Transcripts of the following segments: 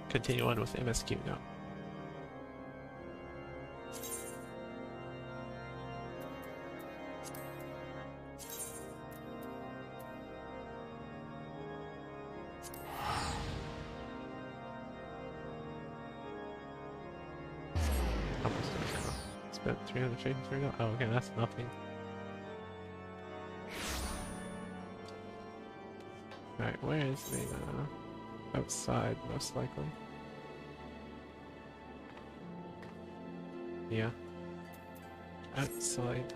continue on with MSQ now. Spent 353 now? Oh, okay, that's nothing. Right, where is the, outside, most likely. Yeah. Outside.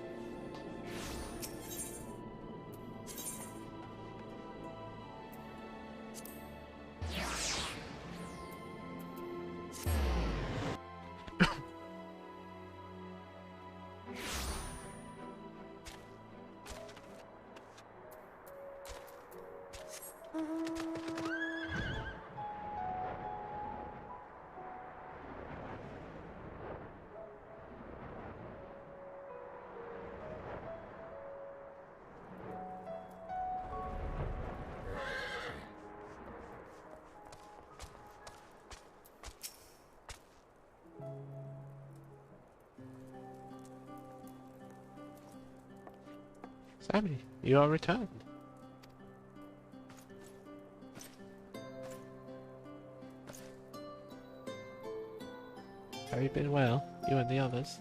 Sammy, you are returned. Have you been well, you and the others?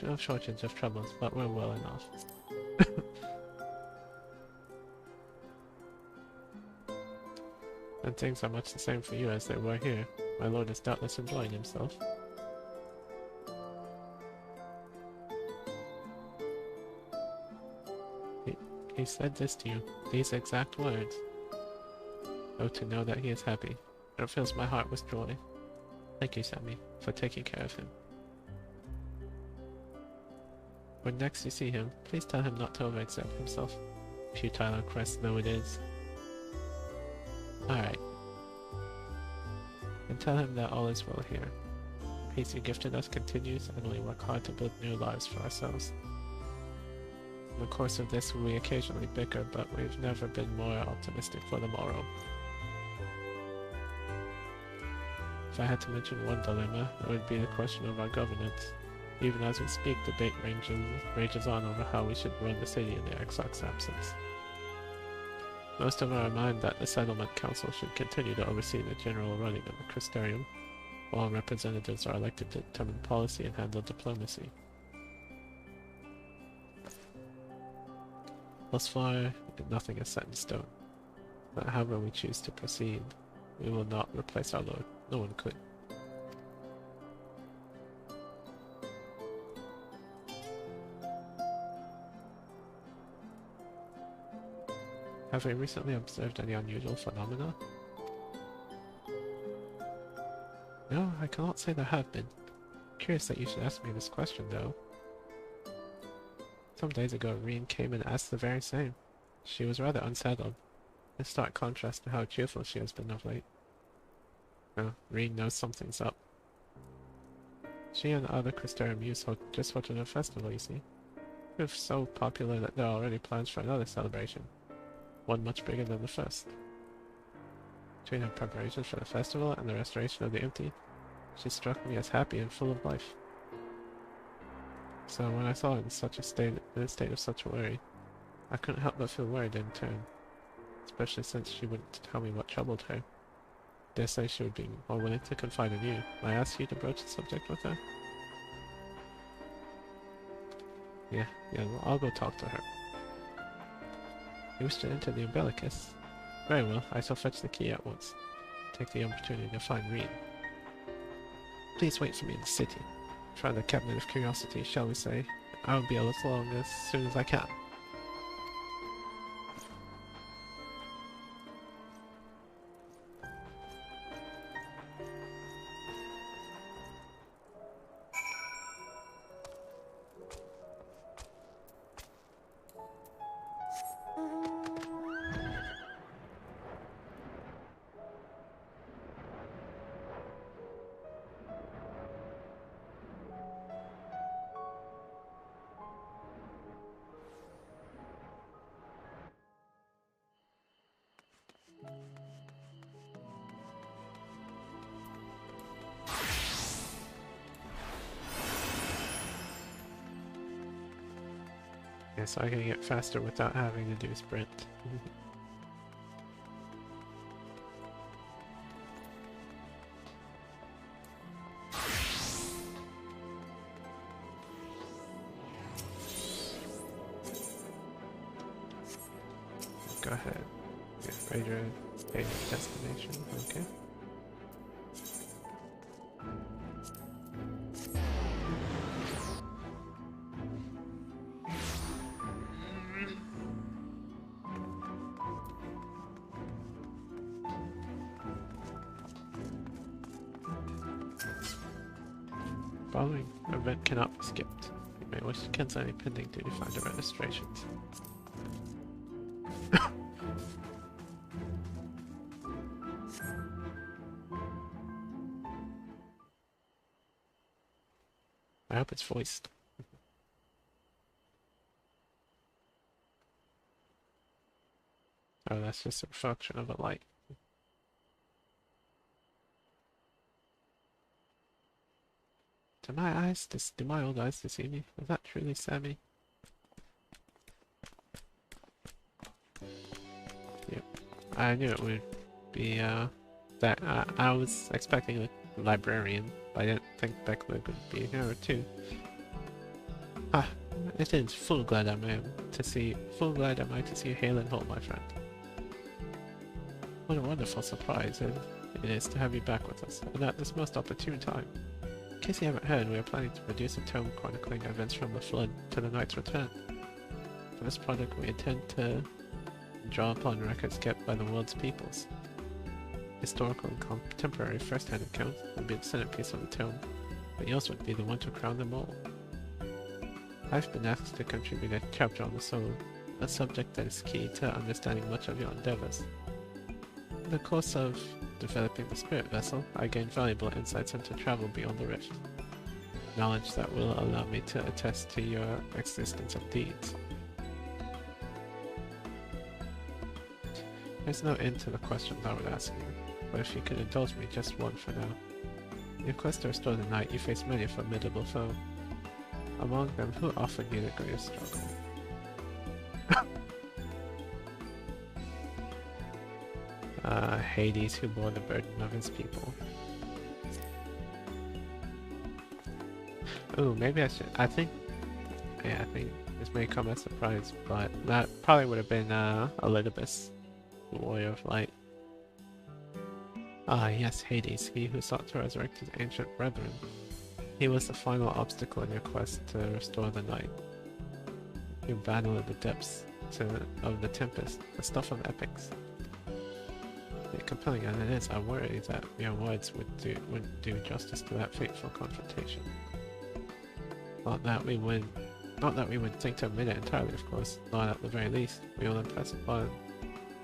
No shortage of troubles, but we're well enough. And things are much the same for you as they were here. My lord is doubtless enjoying himself. He said this to you, these exact words. Oh, to know that he is happy. It fills my heart with joy. Thank you, Sammy, for taking care of him. When next you see him, please tell him not to overexert himself. Futile quest though it is. Alright. And tell him that all is well here. The peace he gifted us continues, and we work hard to build new lives for ourselves. In the course of this, we occasionally bicker, but we've never been more optimistic for the morrow. If I had to mention one dilemma, it would be the question of our governance. Even as we speak, debate rages on over how we should run the city in the Exarch's absence. Most of our mind that the Settlement Council should continue to oversee the general running of the Crystarium, while representatives are elected to determine policy and handle diplomacy. Thus far, nothing is set in stone. But however we choose to proceed, we will not replace our Lord. No one could. Have we recently observed any unusual phenomena? No, I cannot say there have been. Curious that you should ask me this question, though. Some days ago, Reen came and asked the very same. She was rather unsettled, in stark contrast to how cheerful she has been of late. No, Reen knows something's up. She and the other Crystarium youths just hosted a festival, you see. It's so popular that there are already plans for another celebration. One much bigger than the first. Between her preparations for the festival and the restoration of the empty, she struck me as happy and full of life. So when I saw her in a state of such worry, I couldn't help but feel worried in turn, especially since she wouldn't tell me what troubled her. Dare say she would be more willing to confide in you. May I ask you to broach the subject with her? Yeah, well, I'll go talk to her. You wish to enter the Umbilicus? Very well, I shall fetch the key at once. Take the opportunity to find Reen. Please wait for me in the city. Try the Cabinet of Curiosity, shall we say. I will be along as soon as I can. Yeah, so I can get faster without having to do sprint. Go ahead. Yeah, Raider, pay destination, okay. Following event cannot be skipped. You may wish to cancel any pending duty finder registrations. I hope it's voiced. Oh, that's just a reflection of a light. Do my old eyes deceive me? Is that truly Sammy? Yep. I knew it would be, that, I was expecting a librarian, but I didn't think Beckwood would be here too. Ah, it is full glad am I to see Halen Holt, my friend. What a wonderful surprise it is to have you back with us, and at this most opportune time. In case you haven't heard, we are planning to produce a tome chronicling events from the Flood to the Knight's Return. For this project, we intend to draw upon records kept by the world's peoples. Historical and contemporary first-hand accounts would be the centerpiece of the tome, but yours would be the one to crown them all. I've been asked to contribute a chapter on the soul, a subject that is key to understanding much of your endeavors. In the course of developing the spirit vessel, I gained valuable insights into travel beyond the rift. Knowledge that will allow me to attest to your existence of deeds. There's no end to the questions I would ask you, but if you could indulge me just one for now. In your quest to restore the night, you face many formidable foes. Among them, who offered you the greatest struggle? Hades, who bore the burden of his people. Oh, maybe I should. I think this may come as a surprise, but that probably would have been Elpis, the warrior of light. Ah, yes, Hades, he who sought to resurrect his ancient brethren. He was the final obstacle in your quest to restore the night. You battle in the depths of the tempest, the stuff of epics. Compelling as it is, I worry that mere words wouldn't do justice to that fateful confrontation. Not that we would think to admit it entirely, of course. Not at the very least. We will impress upon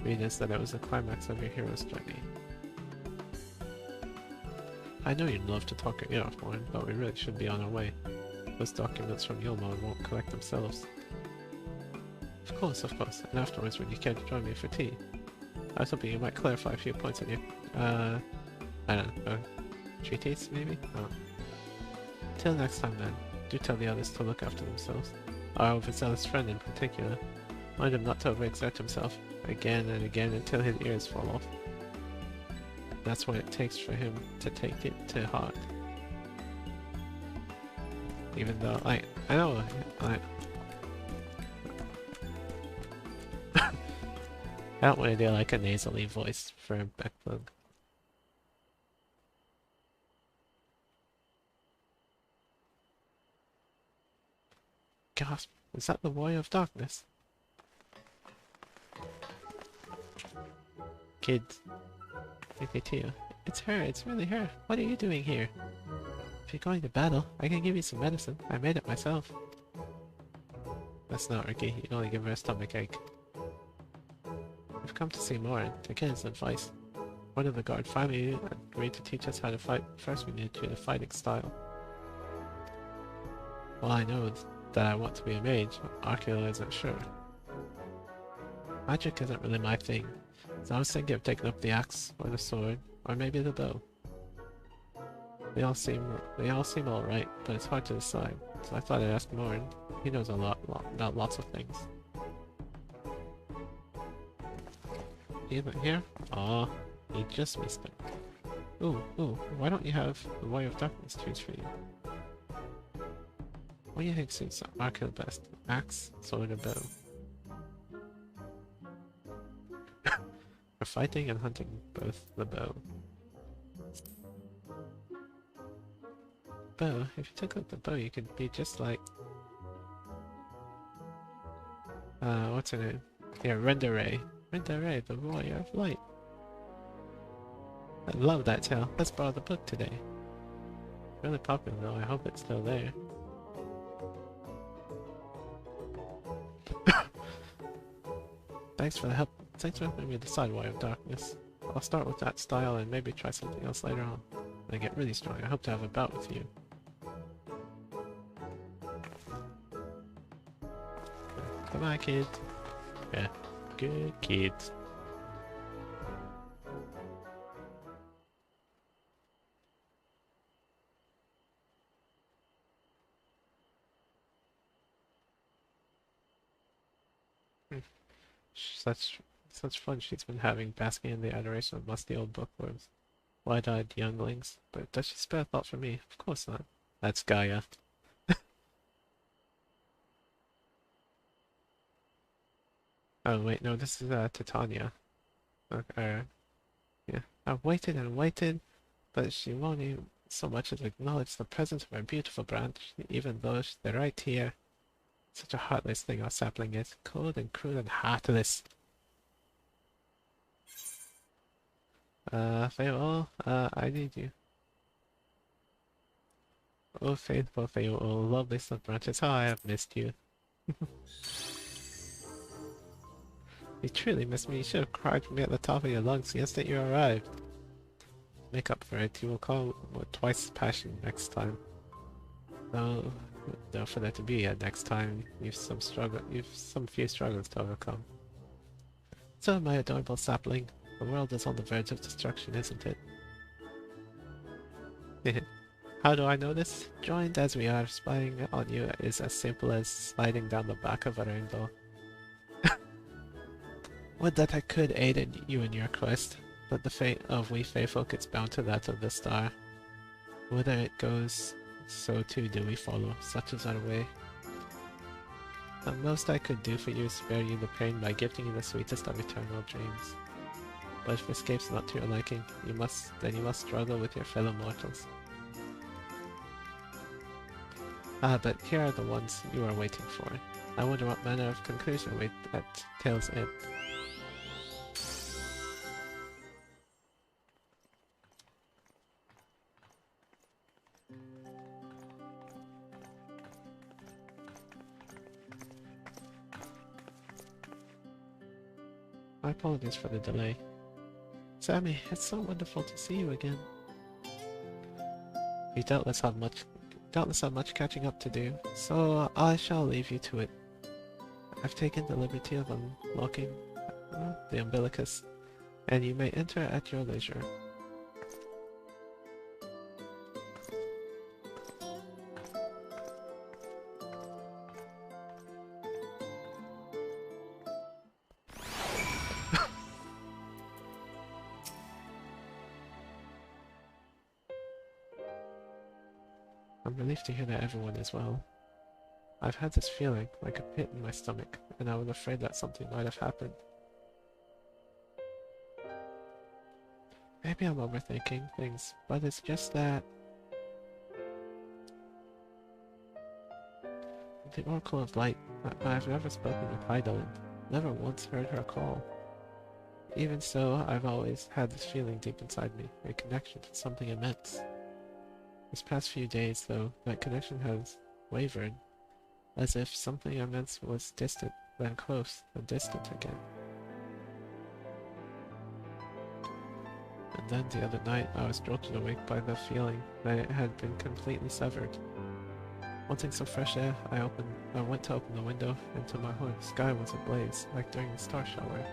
readers that it was the climax of your hero's journey. I know you'd love to talk your ear off, Warren, but we really should be on our way. Those documents from Yulmon won't collect themselves. Of course, and afterwards when you care to join me for tea. I was hoping you might clarify a few points in your, I don't know, treatise maybe? Oh. Till next time then, do tell the others to look after themselves. Our overzealous friend in particular. Mind him not to overexert himself, again and again until his ears fall off. That's what it takes for him to take it to heart. Even though, I know, I don't want to do like a nasally voice for Beckbug. Gasp, is that the Warrior of Darkness? Kids. Tia. It's her, it's really her. What are you doing here? If you're going to battle, I can give you some medicine. I made it myself. That's not Ricky, you can only give her a stomach ache. We've come to see Morin to get his advice. One of the guard finally agreed to teach us how to fight. First we need to do the fighting style. Well, I know that I want to be a mage, Akio isn't sure. Magic isn't really my thing. So I was thinking of taking up the axe or the sword, or maybe the bow. They all seem alright, but it's hard to decide. So I thought I'd ask Morin. He knows a lot about lots of things. Even here? Aw, he just missed it. Ooh, why don't you have the Way of Darkness choose for you? What do you think suits Arco best? Axe, sword, or bow? For fighting and hunting, both the bow. Bow? If you took out the bow, you could be just like... what's her name? Yeah, Renderay. Renderay, the Warrior of Light. I love that tale. Let's borrow the book today. Really popular though, I hope it's still there. Thanks for the help. Thanks for helping me decide Way of Darkness. I'll start with that style and maybe try something else later on. When I get really strong, I hope to have a bout with you. Come on, kid. Yeah, good kids. Such fun she's been having, basking in the adoration of musty old bookworms. Wide-eyed younglings. But does she spare a thought for me? Of course not. That's Gaia. Oh wait, no, this is Titania. Okay, yeah. I've waited and waited, but she won't even so much as acknowledge the presence of her beautiful branch, even though they're right here. Such a heartless thing our sapling is. Cold and cruel and heartless. Fayol, I need you. Oh, faithful Fayol, lovely sub branches, how I have missed you. You truly missed me. You should have cried for me at the top of your lungs the instant you arrived. Make up for it. You will call with twice as passion next time. Though for there to be a next time, you've some few struggles to overcome. So, my adorable sapling, the world is on the verge of destruction, isn't it? How do I know this? Joined as we are, spying on you is as simple as sliding down the back of a rainbow. Would that I could aid you in your quest, but the fate of we Feyfolk is bound to that of the star. Whither it goes, so too do we follow, such is our way. The most I could do for you is spare you the pain by gifting you the sweetest of eternal dreams. But if escape's not to your liking, then you must struggle with your fellow mortals. Ah, but here are the ones you are waiting for. I wonder what manner of conclusion wait at tale's end. My apologies for the delay. Sammy, it's so wonderful to see you again. You doubtless have much catching up to do, so I shall leave you to it. I've taken the liberty of unlocking the umbilicus, and you may enter at your leisure. I'm relieved to hear that everyone is well. I've had this feeling, like a pit in my stomach, and I was afraid that something might have happened. Maybe I'm overthinking things, but it's just that... The Oracle of Light, I've never spoken with Hydaelyn, never once heard her call. Even so, I've always had this feeling deep inside me, a connection to something immense. These past few days, though, that connection has wavered, as if something immense was distant, then close, then distant again. And then the other night, I was jolted awake by the feeling that it had been completely severed. Wanting some fresh air, I went to open the window, and to my horror, the sky was ablaze, like during the star shower.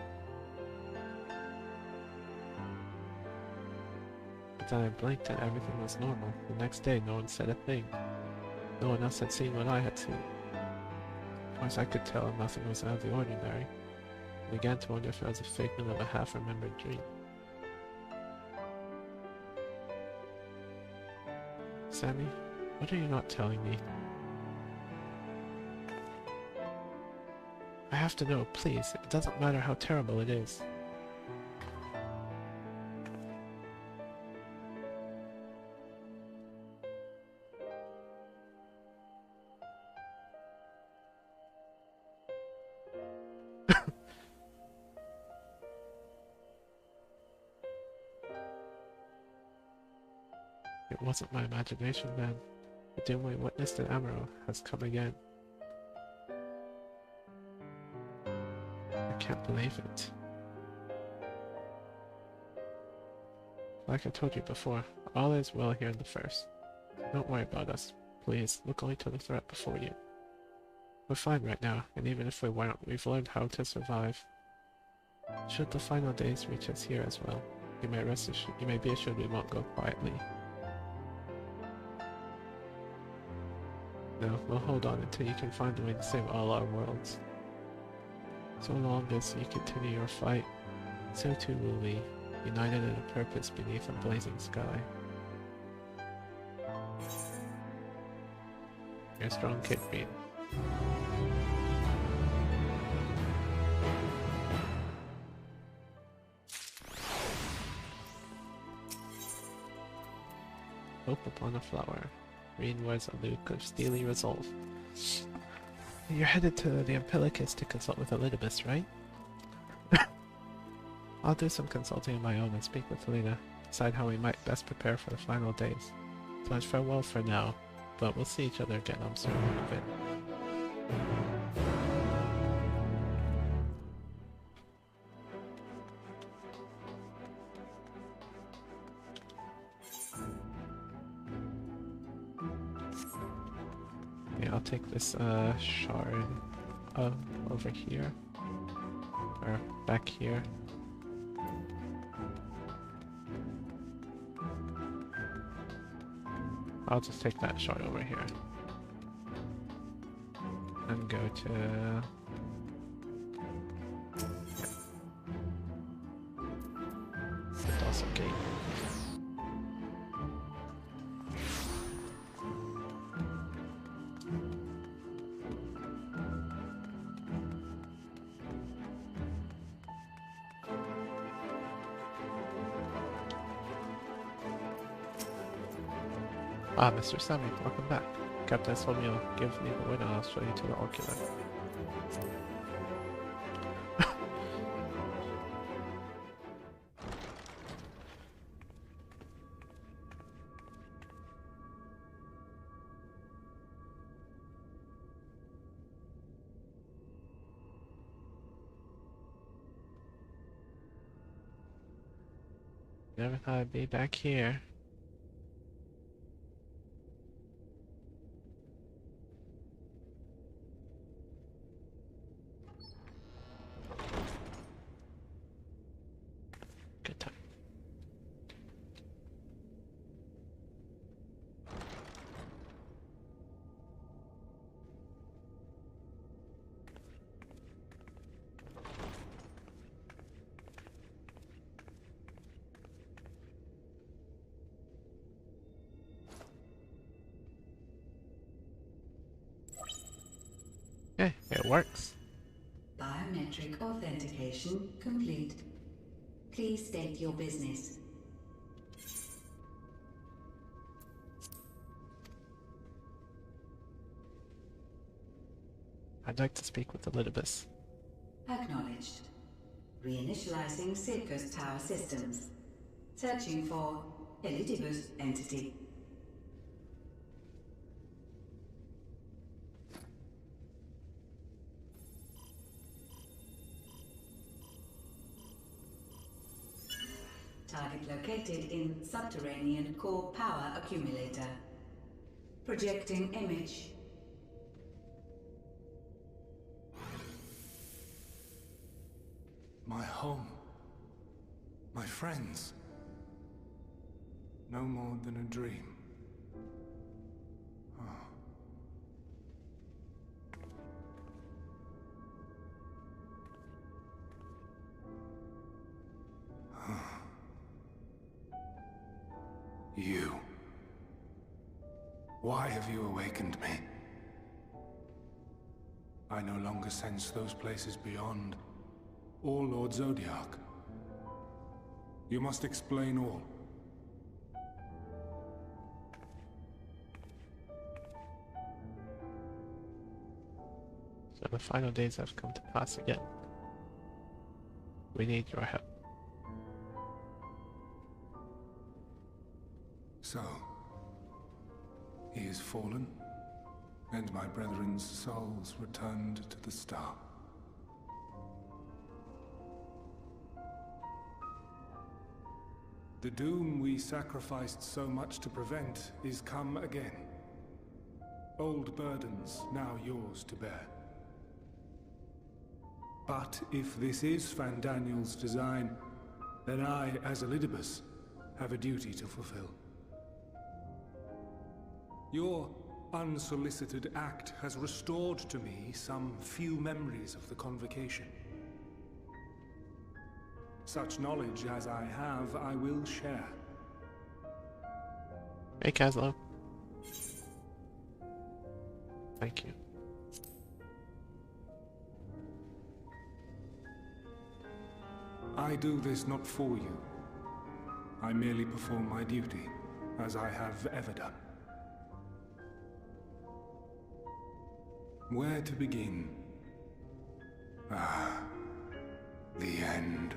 Then I blinked and everything was normal. The next day, no one said a thing. No one else had seen what I had seen. Of course, I could tell nothing was out of the ordinary. I began to wonder if it was a figment of a half-remembered dream. Sammy, what are you not telling me? I have to know, please. It doesn't matter how terrible it is. It wasn't my imagination then. The doom we witnessed in Amaro has come again. I can't believe it. Like I told you before, all is well here in the first. Don't worry about us. Please, look only to the threat before you. We're fine right now, and even if we weren't, we've learned how to survive. Should the final days reach us here as well, you may be assured we won't go quietly. No, we'll hold on until you can find a way to save all our worlds. So long as you continue your fight, so too will we, united in a purpose beneath a blazing sky. You're a strong kid, Green. Hope upon a flower. Green wears a look of steely resolve. You're headed to the Umbilicus to consult with Elpis, right? I'll do some consulting of my own and speak with Lena, decide how we might best prepare for the final days. So much farewell for now, but we'll see each other again, I'm certain of it. Okay, I'll take this shard over here, or back here. I'll just take that shard over here and go to the Dawson Gate. Ah, Mr. Sammy, welcome back. Captain told me you'll give me the win and I'll show you to the ocular. Never thought I'd be back here. Good time. Okay, it works. Biometric authentication complete. Please state your business. I'd like to speak with Elpis. Acknowledged. Reinitializing Circus Tower systems. Searching for Elpis entity. Target located in subterranean core power accumulator. Projecting image. My home. My friends. No more than a dream. You. Why have you awakened me? I no longer sense those places beyond, or Lord Zodiac. You must explain all. So the final days have come to pass again. We need your help. So, he is fallen, and my brethren's souls returned to the star. The doom we sacrificed so much to prevent is come again. Old burdens now yours to bear. But if this is Fandaniel's design, then I, as Elidibus, have a duty to fulfill. Your unsolicited act has restored to me some few memories of the convocation. Such knowledge as I have, I will share. Hey, Caslo. Thank you. I do this not for you. I merely perform my duty, as I have ever done. Where to begin? Ah, the end.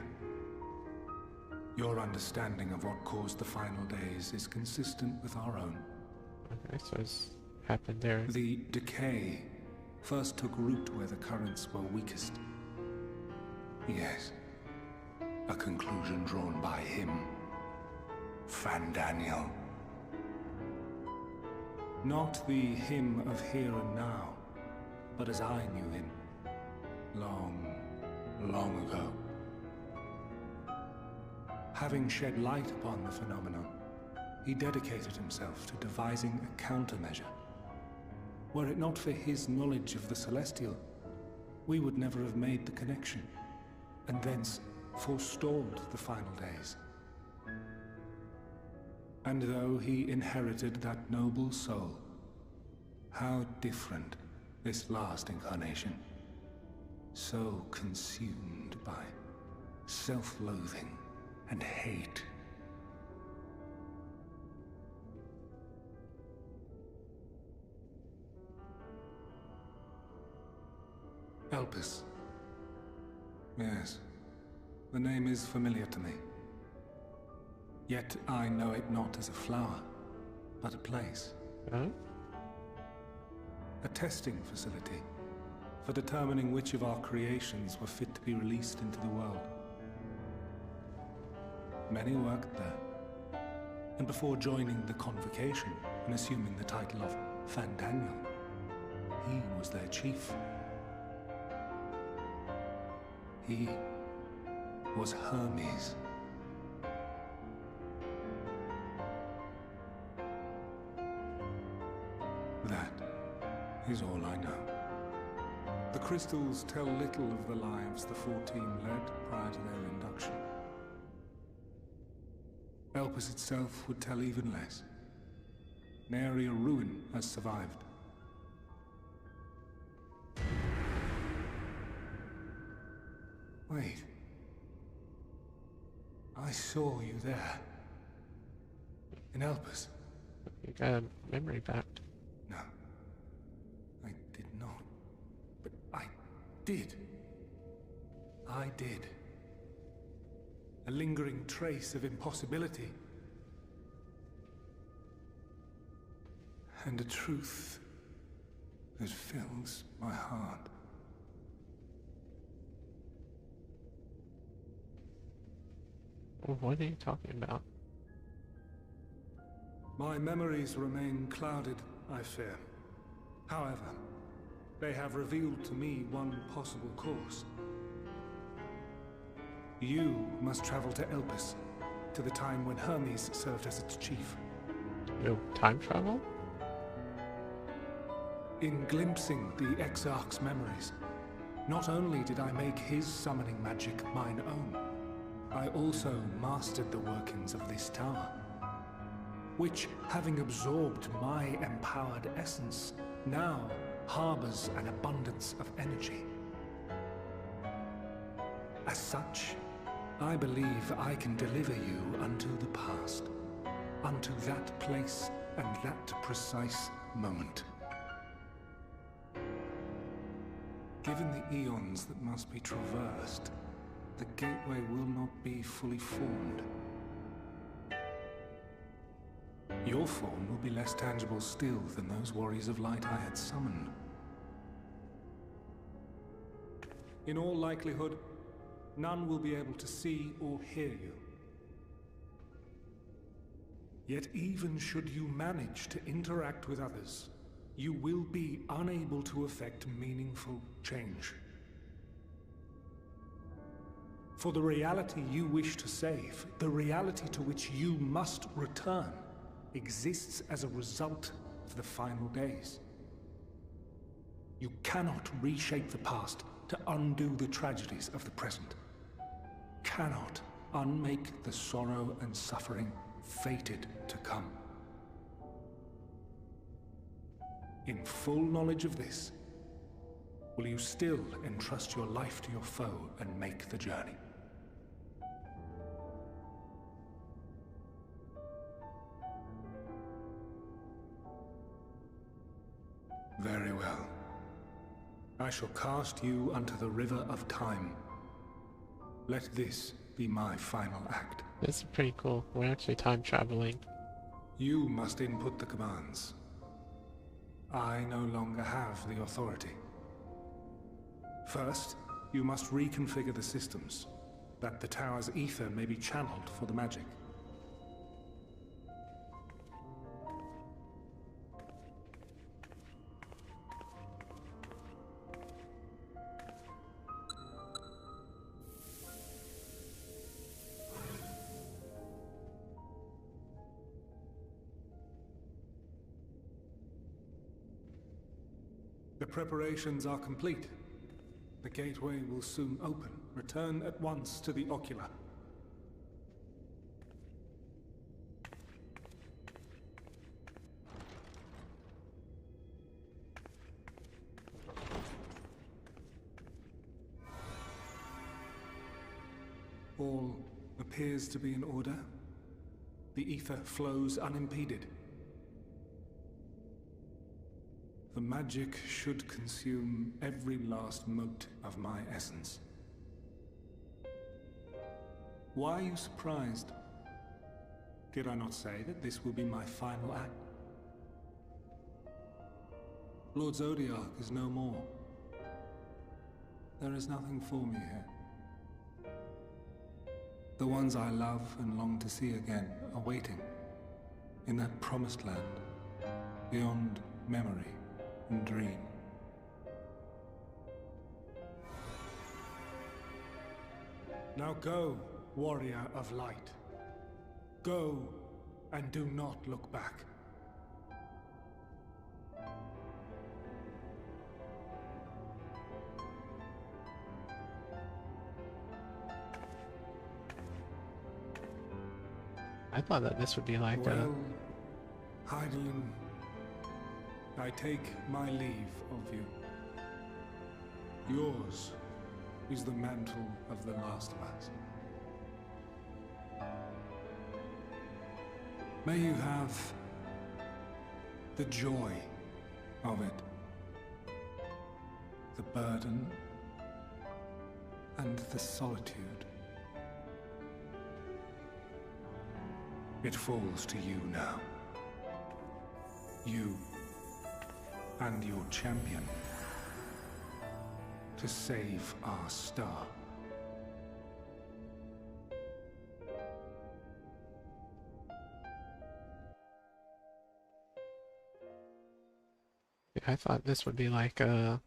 Your understanding of what caused the final days is consistent with our own. Okay, so it's happened there. The decay first took root where the currents were weakest. Yes, a conclusion drawn by him, Fandaniel. Not the him of here and now, but as I knew him, long, long ago. Having shed light upon the phenomenon, he dedicated himself to devising a countermeasure. Were it not for his knowledge of the Celestial, we would never have made the connection, and thence forestalled the final days. And though he inherited that noble soul, how different this last incarnation, so consumed by self-loathing and hate. Elpis. Yes, the name is familiar to me. Yet I know it not as a flower, but a place. Huh? A testing facility for determining which of our creations were fit to be released into the world. Many worked there, and before joining the convocation and assuming the title of Fandaniel, he was their chief. He was Hermes. That is all I know. The crystals tell little of the lives the 14 led prior to their induction. Elpis itself would tell even less. Nary a ruin has survived. Wait. I saw you there. In Elpis. You got a memory back. No. I did not. But I did. I did. A lingering trace of impossibility. And a truth that fills my heart. What are you talking about? My memories remain clouded, I fear. However, they have revealed to me one possible course. You must travel to Elpis to the time when Hermes served as its chief. Real time travel? In glimpsing the Exarch's memories, not only did I make his summoning magic mine own, I also mastered the workings of this tower, which, having absorbed my empowered essence, now harbors an abundance of energy. As such, I believe I can deliver you unto the past, unto that place and that precise moment. Given the eons that must be traversed, the gateway will not be fully formed. Your form will be less tangible still than those warriors of light I had summoned. In all likelihood, none will be able to see or hear you. Yet even should you manage to interact with others, you will be unable to effect meaningful change. For the reality you wish to save, the reality to which you must return, exists as a result of the final days. You cannot reshape the past to undo the tragedies of the present. Cannot unmake the sorrow and suffering fated to come. In full knowledge of this, will you still entrust your life to your foe and make the journey? Very well. I shall cast you unto the river of time. Let this be my final act. This is pretty cool. We're actually time traveling. You must input the commands. I no longer have the authority. First, you must reconfigure the systems, that the tower's ether may be channeled for the magic. The preparations are complete. The gateway will soon open. Return at once to the ocular. All appears to be in order. The ether flows unimpeded. The magic should consume every last mote of my essence. Why are you surprised? Did I not say that this will be my final act? Lord Zodiac is no more. There is nothing for me here. The ones I love and long to see again are waiting in that promised land, beyond memory and dream. Now go, warrior of light. Go, and do not look back. I thought that this would be like well, Heidelin, I take my leave of you. Yours is the mantle of the last of us. May you have the joy of it, the burden, and the solitude. It falls to you now. You and your champion to save our star. I thought this would be like the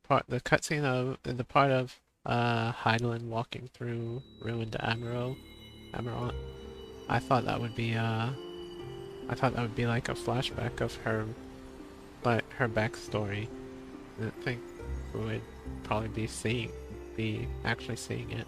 part, the cutscene of the part of Hydaelyn walking through ruined Amarant. I thought that would be like a flashback of her, but her backstory. I think we would probably be actually seeing it.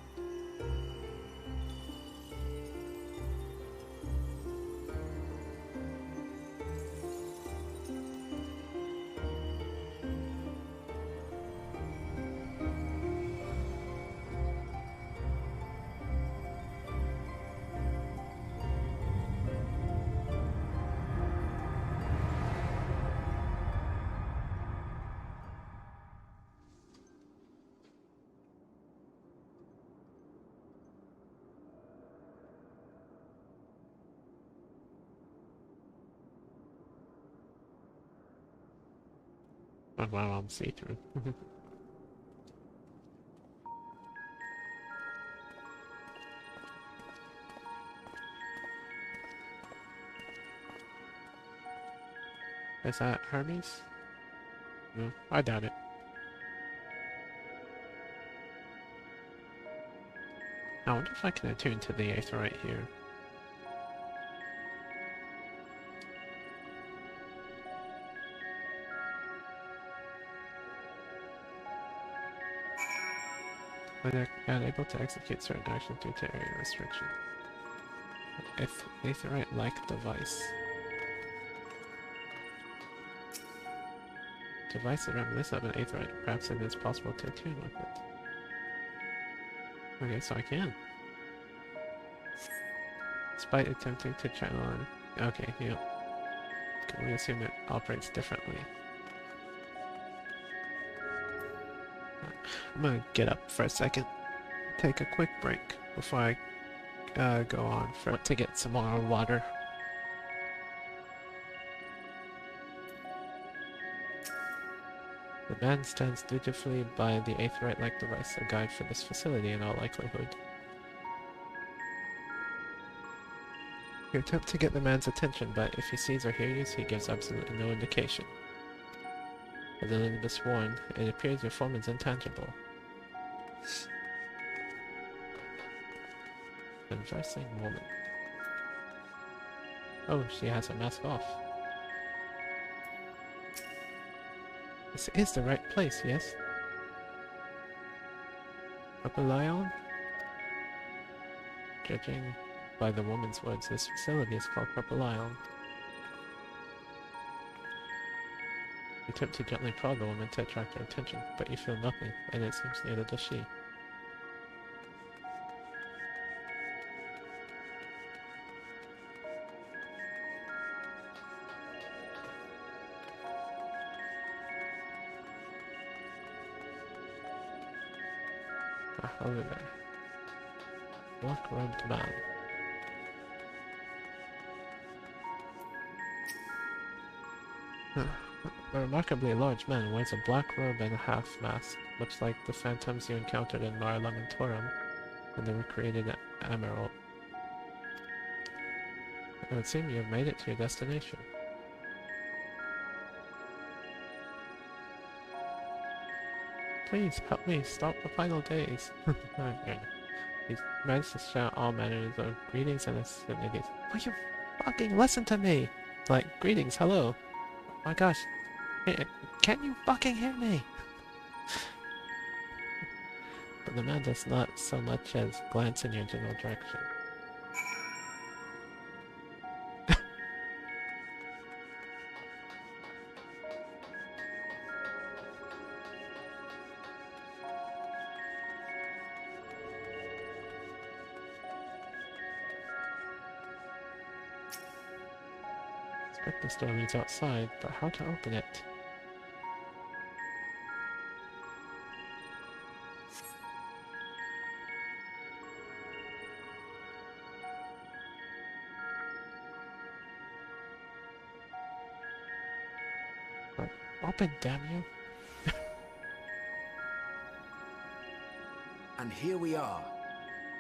Oh wow, I'm see-through. Is that Hermes? No, I doubt it. I wonder if I can attune to the Aetheryte here. When unable to execute certain actions due to area restriction. If Aetheryte-like device. Device that reminisces of an Aetheryte, perhaps it is possible to attune with it. Okay, so I can. Despite attempting to channel on... Okay, yeah. Can we assume it operates differently? I'm gonna get up for a second. Take a quick break before I go on to get some more water. The man stands dutifully by the Aetheryte-like device, a guide for this facility in all likelihood. You attempt to get the man's attention, but if he sees or hears you, he gives absolutely no indication. As Elizabeth warned, it appears your form is intangible. Conversing woman. Oh, she has her mask off. This is the right place, yes? Propylion? Judging by the woman's words, this facility is called Propylion. You attempt to gently prod the woman to attract her attention, but you feel nothing, and it seems neither does she. Ah, over there. Black-robed man. A remarkably large man wears a black robe and a half-mask, much like the phantoms you encountered in Nar Lamentorum when they were created at Emerald. It would seem you have made it to your destination. Please, help me stop the final days. Okay. He managed to shout all manners of greetings and obscenities. Will you fucking listen to me? Like, greetings, hello. Oh my gosh. Can't you fucking hear me? But the man does not so much as glance in your general direction. I expect this door leads outside, but how to open it? Open, damn you! And here we are,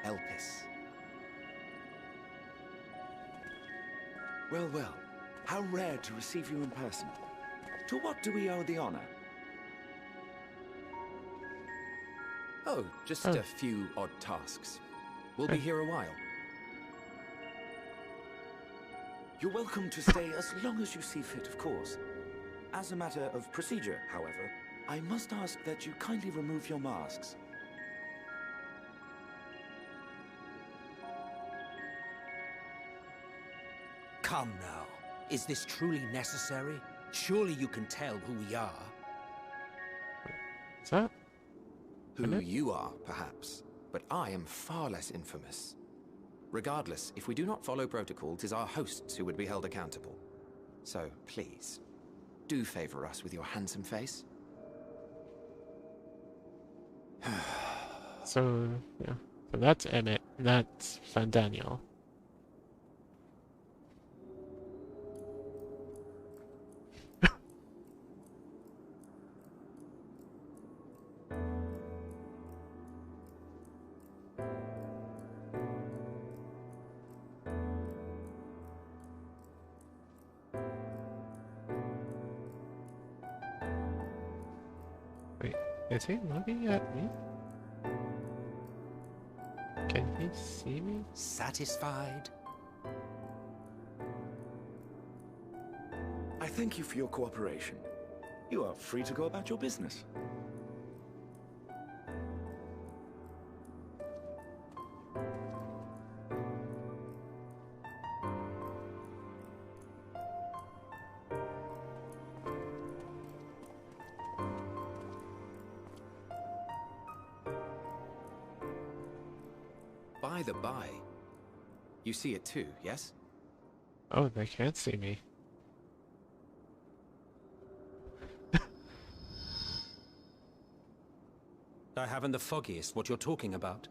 Elpis. Well, well, how rare to receive you in person. To what do we owe the honor? Oh, just Oh. a few odd tasks. We'll be here a while. You're welcome to stay as long as you see fit, of course. As a matter of procedure, however, I must ask that you kindly remove your masks. Come now. Is this truly necessary? Surely you can tell who we are. What's that? Who Hello? you are, perhaps, but I am far less infamous. Regardless, if we do not follow protocol, 'tis our hosts who would be held accountable. So, please, do favor us with your handsome face. So, yeah. So that's Emmett. That's Van Daniel. Wait, is he looking at me? Can he see me? Satisfied? I thank you for your cooperation. You are free to go about your business. By the by, you see it too, yes? Oh, they can't see me. I haven't the foggiest what you're talking about.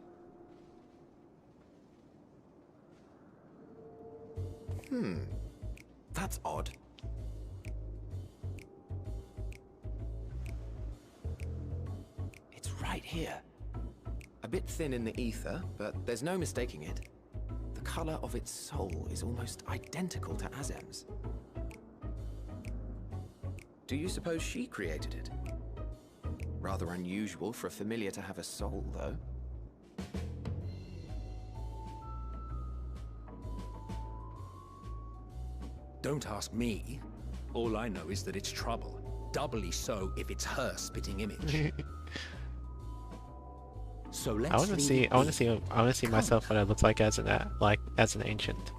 That's odd. It's right here. A bit thin in the ether, but there's no mistaking it. The color of its soul is almost identical to Azem's. Do you suppose she created it? Rather unusual for a familiar to have a soul, though. Don't ask me. All I know is that it's trouble. Doubly so if it's her spitting image. So let's I want to leave see. it I want be. to see. I want to see myself what I look like as an as an ancient.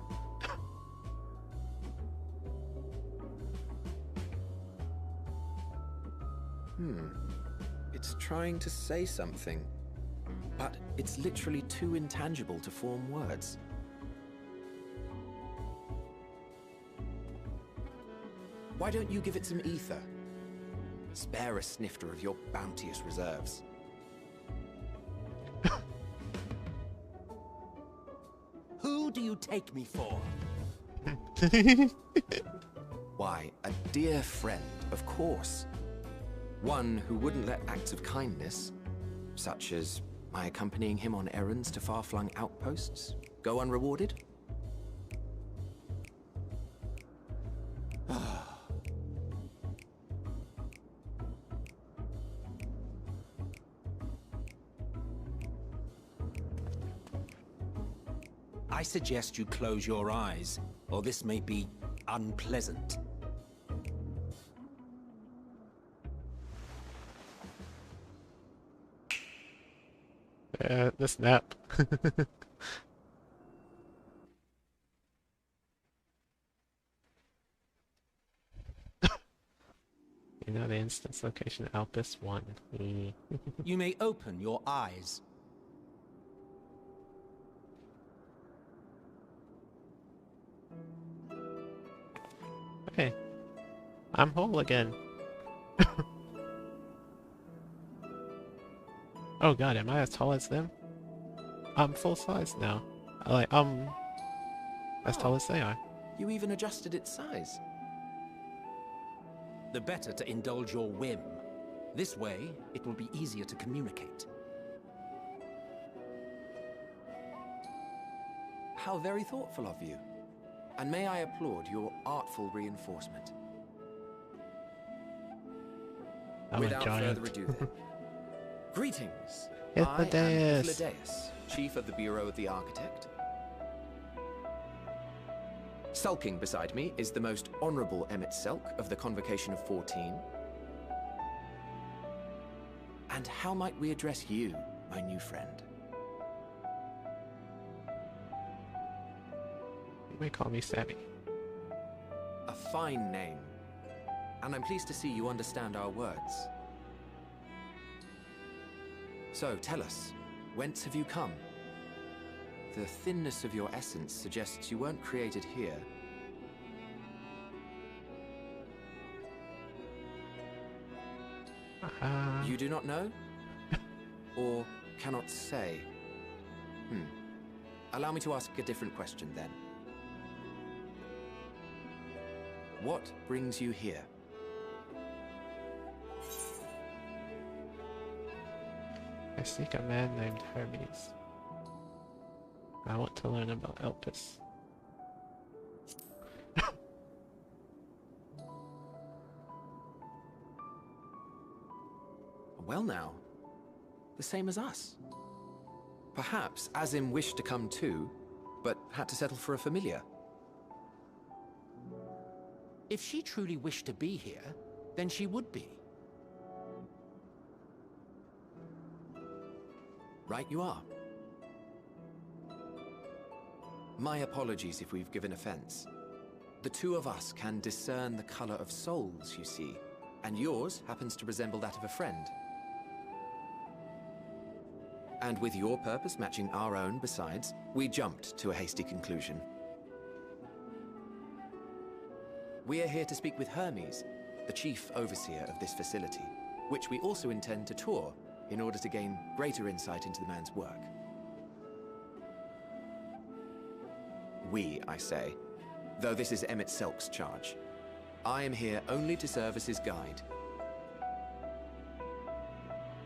It's trying to say something, but it's literally too intangible to form words. Why don't you give it some ether? Spare a snifter of your bounteous reserves. Who do you take me for? Why, a dear friend, of course. One who wouldn't let acts of kindness, such as my accompanying him on errands to far-flung outposts, go unrewarded? I suggest you close your eyes, or this may be unpleasant. The snap. You know the instance location Elpis 1. You may open your eyes. Hey, I'm whole again. Oh god, am I as tall as them? I'm full size now. As tall as they are. You even adjusted its size. The better to indulge your whim. This way, it will be easier to communicate. How very thoughtful of you. And may I applaud your artful reinforcement. I'm Without a giant. further ado then. Greetings, I am Hythlodaeus. Hythlodaeus, Chief of the Bureau of the Architect. Sulking beside me is the most honorable Emmett Selk of the Convocation of 14. And how might we address you, my new friend? You may call me Sammy. A fine name. And I'm pleased to see you understand our words. So, tell us, whence have you come? The thinness of your essence suggests you weren't created here. You do not know? Or cannot say? Allow me to ask a different question then. What brings you here? I seek a man named Hermes. I want to learn about Elpis. Well now, the same as us. Perhaps Azim wished to come too, but had to settle for a familiar. If she truly wished to be here, then she would be. Right you are. My apologies if we've given offense. The two of us can discern the color of souls, you see, and yours happens to resemble that of a friend. And with your purpose matching our own besides, we jumped to a hasty conclusion. We are here to speak with Hermes, the chief overseer of this facility, which we also intend to tour in order to gain greater insight into the man's work. We, I say, though this is Emmett Selk's charge. I am here only to serve as his guide.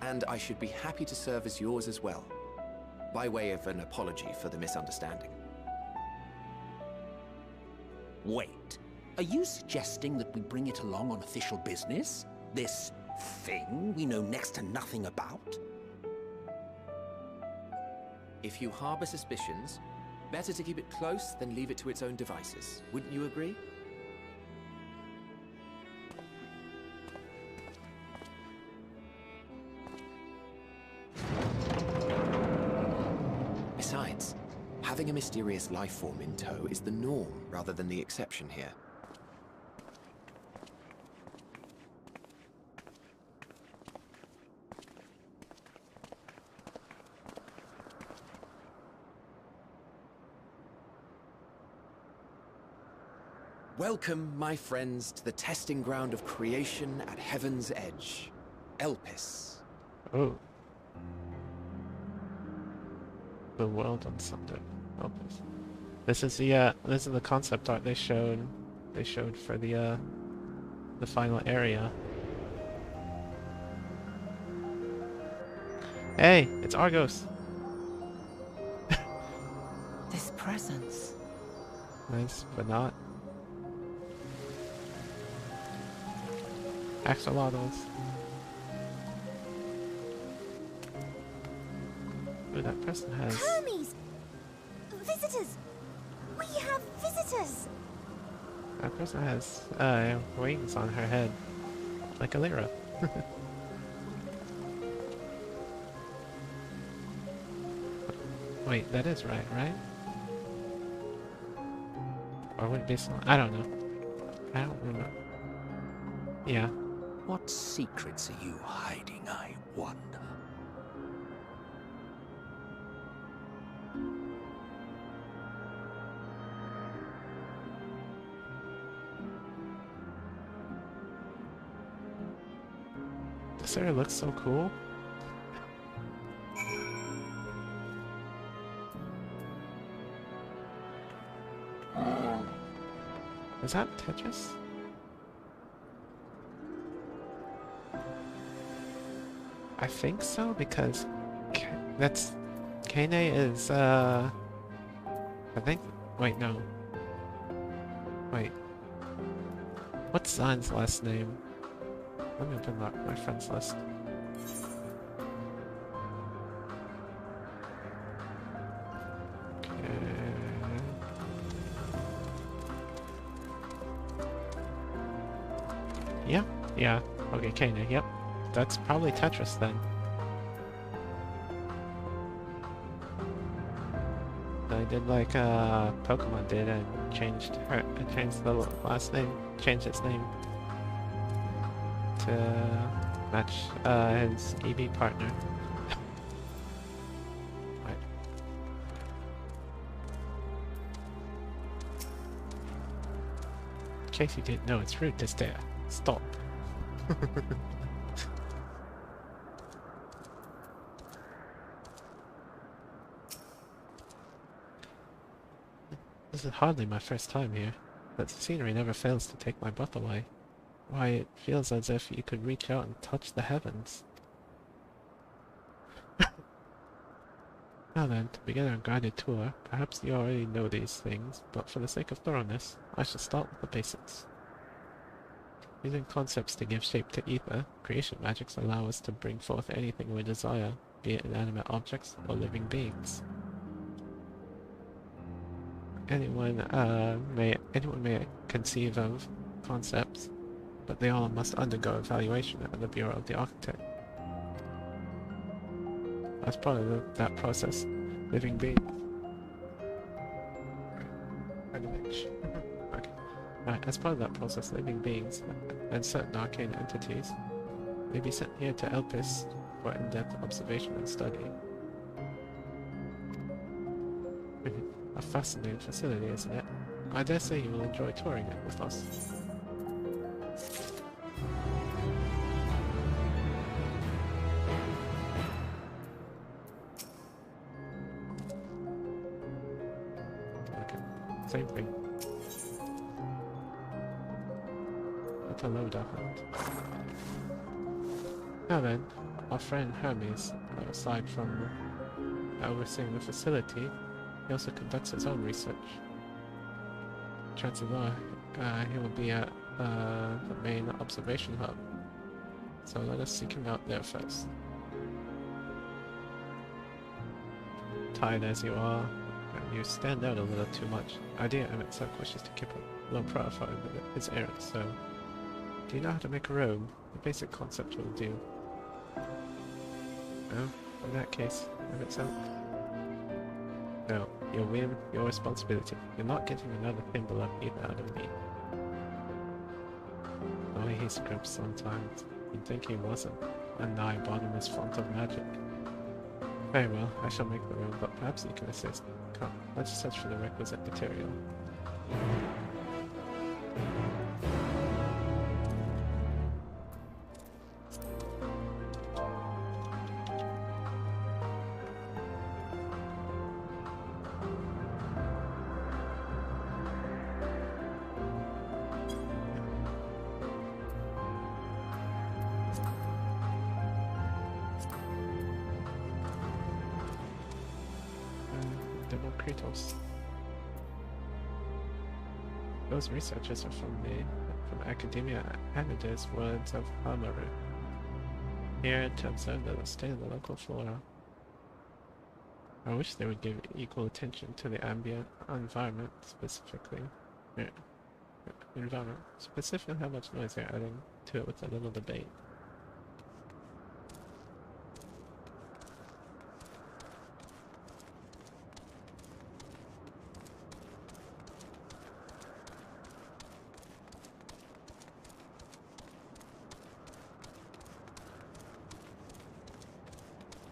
And I should be happy to serve as yours as well, by way of an apology for the misunderstanding. Wait, are you suggesting that we bring it along on official business? This thing we know next to nothing about? If you harbor suspicions, better to keep it close than leave it to its own devices. Wouldn't you agree? Besides, having a mysterious life form in tow is the norm rather than the exception here. Welcome, my friends, to the testing ground of creation at Heaven's Edge, Elpis. Oh. The world on Sunday. Elpis. This is the concept art they showed for the final area. Hey, it's Argos. This presence. Nice, but not. Axolotls. Ooh, that person has... Hermes! Visitors! We have visitors! That person has wings on her head, like a Lyra. Wait, that is right? Or would it be so? I don't know. I don't remember. Yeah. What secrets are you hiding, I wonder? This area looks so cool. Is that Tetris? I think so, because that's... Kane is, I think... Wait, no. Wait. What's Zahn's last name? Let me open up my friends list. Yeah, yeah. Okay, Kana, yep. That's probably Tetris then. I did like Pokemon did and changed the last name, changed its name to match his EV partner. Right. In case you didn't know, it's rude to stare. Stop. This is hardly my first time here, but the scenery never fails to take my breath away. Why, it feels as if you could reach out and touch the heavens. Now then, to begin our guided tour, perhaps you already know these things, but for the sake of thoroughness, I shall start with the basics. Using concepts to give shape to ether, creation magics allow us to bring forth anything we desire, be it inanimate objects or living beings. Anyone may conceive of concepts, but they all must undergo evaluation at the Bureau of the Architect. As part of that process, living beings. Okay. As part of that process, living beings and certain arcane entities may be sent here to Elpis for in-depth observation and study. A fascinating facility, isn't it? I dare say you will enjoy touring it with us. Okay, same thing. What a load up. Now then, our friend Hermes, aside from overseeing the facility, he also conducts his own research. Chances are he will be at the main observation hub, so let us seek him out there first. Tired as you are, you stand out a little too much. Idea MSQ wishes to keep a low profile with his errands, so do you know how to make a room? The basic concept will do. No? In that case, MSQ. No, your whim, your responsibility. You're not getting another thimble of either out of me. The way he scripts sometimes, you'd think he wasn't a nigh bottomless font of magic. Very well, I shall make the room, but perhaps you can assist. Come, let's search for the requisite material. Those researchers are from academia and it is words of Hamaru. Here to observe the state of the local flora. I wish they would give equal attention to the ambient environment, specifically how much noise they're adding to it with a little debate.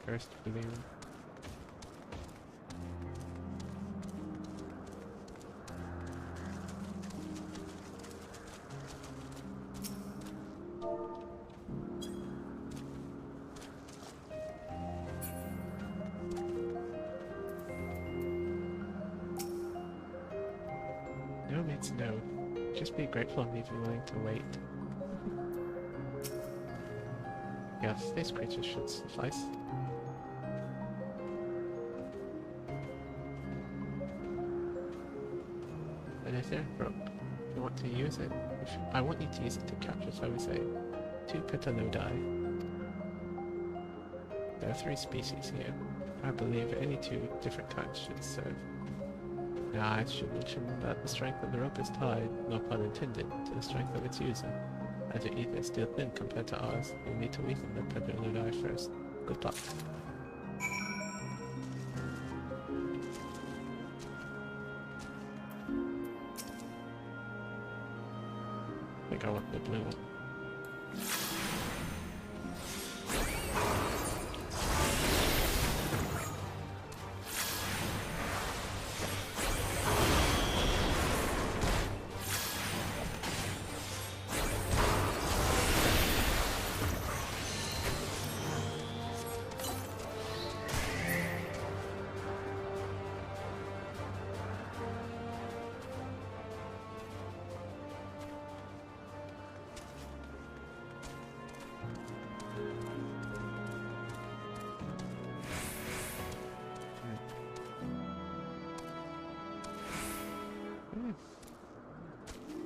First balloon. No means no. Just be grateful and be willing to wait. Yes, these creatures should suffice. An etheric rope. If you want to use it, I want you to use it to capture, shall we say, 2 petalodi. There are 3 species here. I believe any 2 different kinds should serve. Now I should mention that the strength of the rope is tied, no pun intended, to the strength of its user. As your ether is still thin compared to ours, you'll need to weaken the Pedaludi first. Good luck. I think I want the blue one.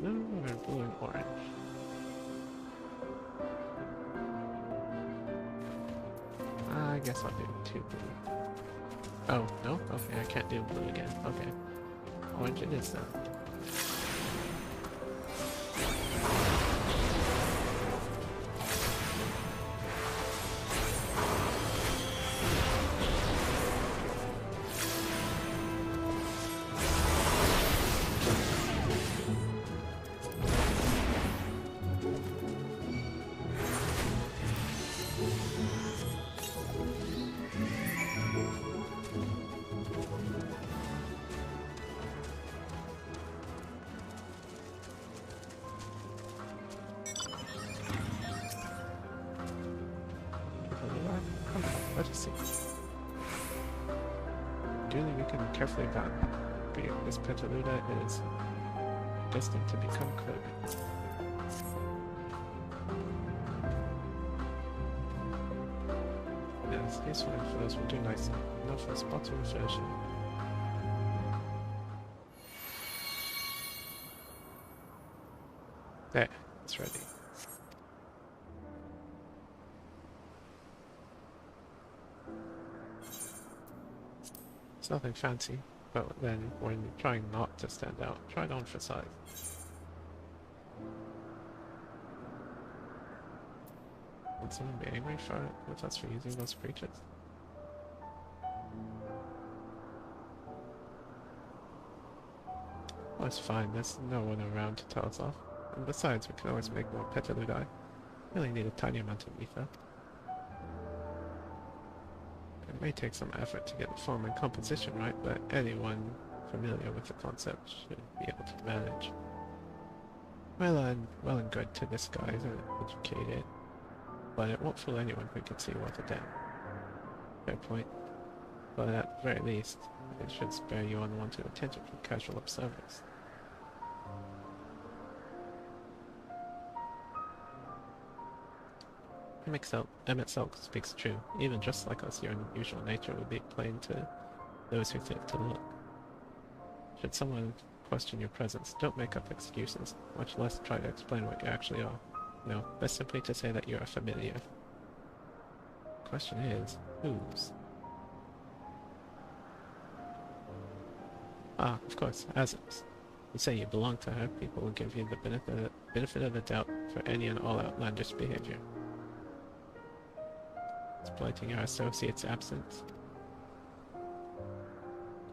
No, we're blue and orange. I guess I'll do 2 blue. Oh, no? Okay, I can't do blue again. Okay. Orange it is then. Let us see. Duly we can carefully evaluate. This Petaluda is destined to become code. Yes, these fine flows will do nicely. Enough for a spotted version. There, it's ready. It's nothing fancy, but then when trying not to stand out, try it on for size. Would someone be angry with us for using those creatures? Oh, it's fine, there's no one around to tell us off. And besides, we can always make more Petaludi. Really need a tiny amount of ether. It may take some effort to get the form and composition right, but anyone familiar with the concept should be able to manage. Well and good to disguise and educate it, but it won't fool anyone who can see worth a damn. Fair point. But at the very least, it should spare you unwanted attention from casual observers. Emmett Selk speaks true. Even just like us, your unusual nature would be plain to those who think to look. Should someone question your presence, don't make up excuses, much less try to explain what you actually are. No, best simply to say that you're a familiar. The question is, whose? Ah, of course, Azim's. You say you belong to her, people will give you the benefit of the doubt for any and all outlandish behavior. Exploiting our associate's absence.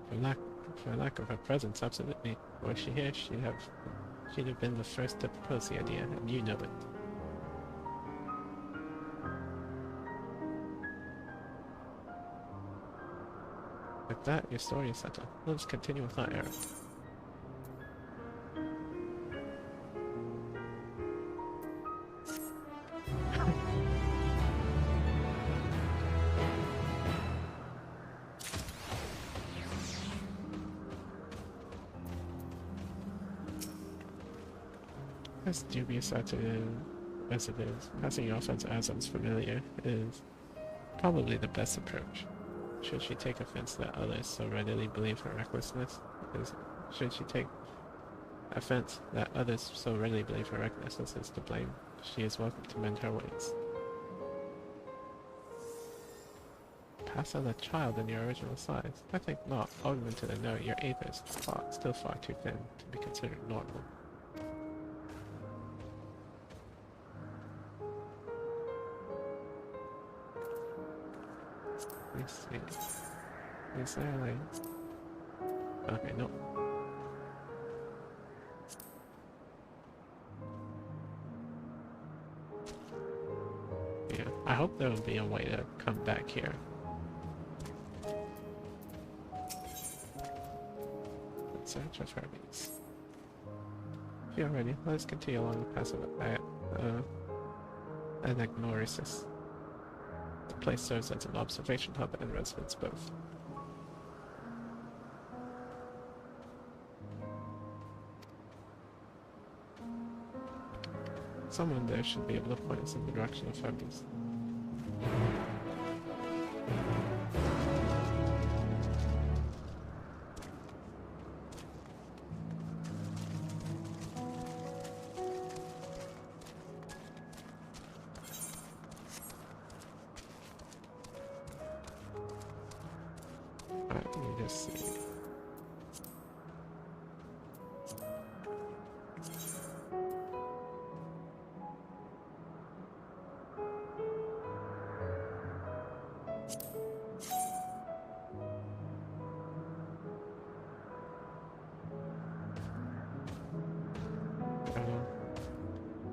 For lack of her presence, absolutely. Were she here, she'd have been the first to propose the idea, and you know it. With that, your story is settled. Let's continue with our errand. As dubious as it is, passing you off as Azim's familiar is probably the best approach. Should she take offense that others so readily believe her recklessness? Should she take offense that others so readily believe her recklessness is to blame, she is welcome to mend her ways. Pass on a child in your original size? I think not. Augmented and no, your aether is still far too thin to be considered normal. me see. Is there like... Okay, no. Yeah, I hope there will be a way to come back here. Let's search of Hermes. If you're ready, let us continue along the path of Anagnorisis. The place serves as an observation hub and residence both. Someone there should be able to point us in the direction of Hermes. Alright, let me just see.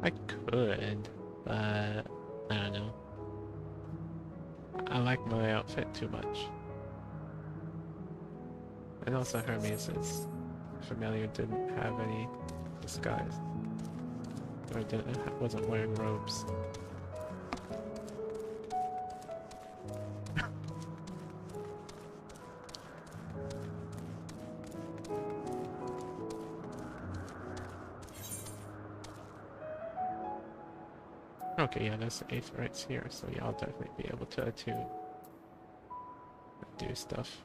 I could, but I don't know. I like my outfit too much. And also Hermes is familiar, didn't have any disguise. Or wasn't wearing robes. Okay, yeah, that's the 8th rights here, so yeah, I'll definitely be able to attune and do stuff.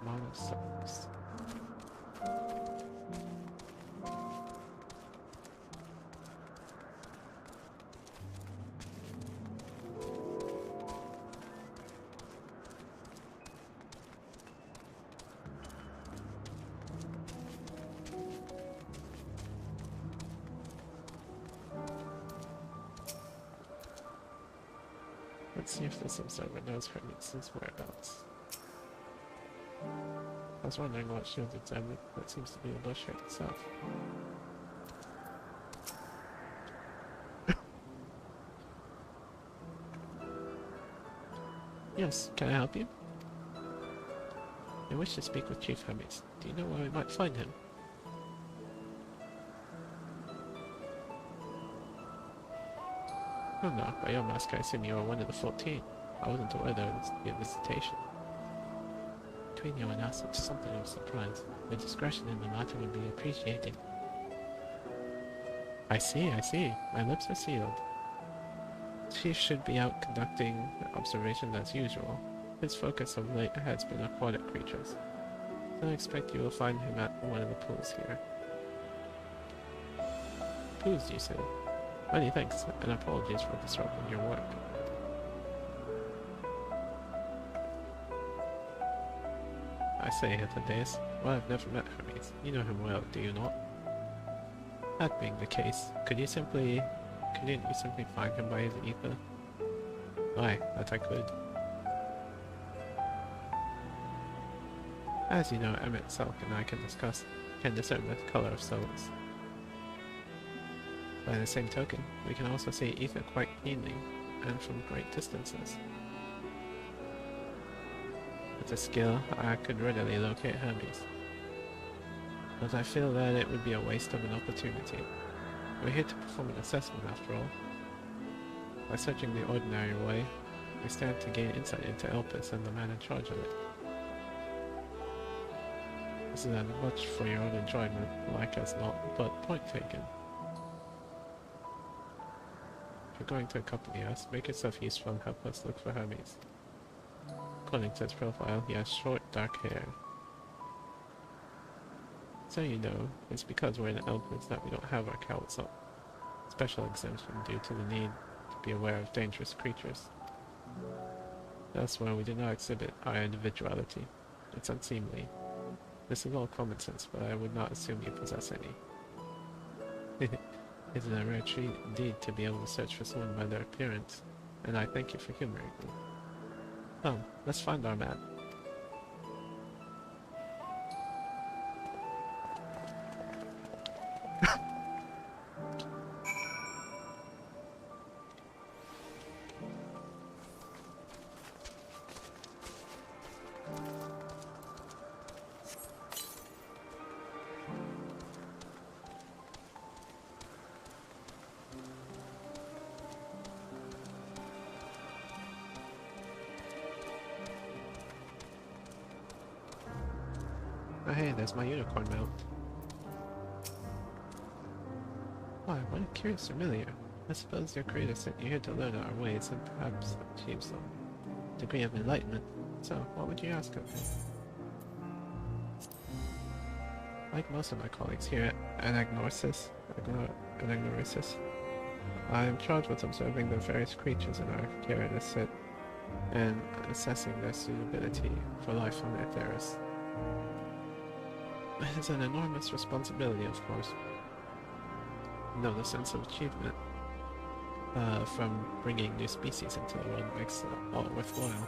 Monocells. Let's see if this observer knows Hermes' whereabouts. I was wondering what she was examining, but it seems to be a bush right itself. Yes, can I help you? I wish to speak with Chief Hermes. Do you know where we might find him? Oh no, by your mask I assume you are one of the 14. I wasn't aware there was a visitation. Between you and us, it's something of surprise. Your discretion in the matter would be appreciated. I see. My lips are sealed. Chief should be out conducting observations as usual. His focus of late has been aquatic creatures. So I expect you will find him at one of the pools here. Pools, you say? Many thanks, and apologies for disrupting your work. I say, Elpis. Well, I've never met Hermes. You know him well, do you not? That being the case, couldn't you simply find him by his ether? Aye, that I could. As you know, Emmett Selk and I can discern the color of souls. By the same token, we can also see ether quite keenly, and from great distances. With a skill, I could readily locate Hermes. But I feel that it would be a waste of an opportunity. We're here to perform an assessment after all. By searching the ordinary way, we stand to gain insight into Elpis and the man in charge of it. This is as much for your own enjoyment, like as not, but point taken. If you're going to accompany us, make yourself useful and help us look for Hermes. According to his profile, he has short, dark hair. So you know, it's because we're in Elpis that we don't have our cowls up. Special exemption due to the need to be aware of dangerous creatures. Elsewhere we do not exhibit our individuality. It's unseemly. This is all common sense, but I would not assume you possess any. It's a rare treat indeed to be able to search for someone by their appearance, and I thank you for humoring me. Come, let's find our map. Oh hey, there's my unicorn mount. Why, what a curious familiar. I suppose your creator sent you here to learn our ways and perhaps achieve some degree of enlightenment. So, what would you ask of me? Like most of my colleagues here at Anagnosis, I am charged with observing the various creatures in our care set and assessing their suitability for life on Etheris. It is an enormous responsibility, of course. No, the sense of achievement from bringing new species into the world makes it all worthwhile.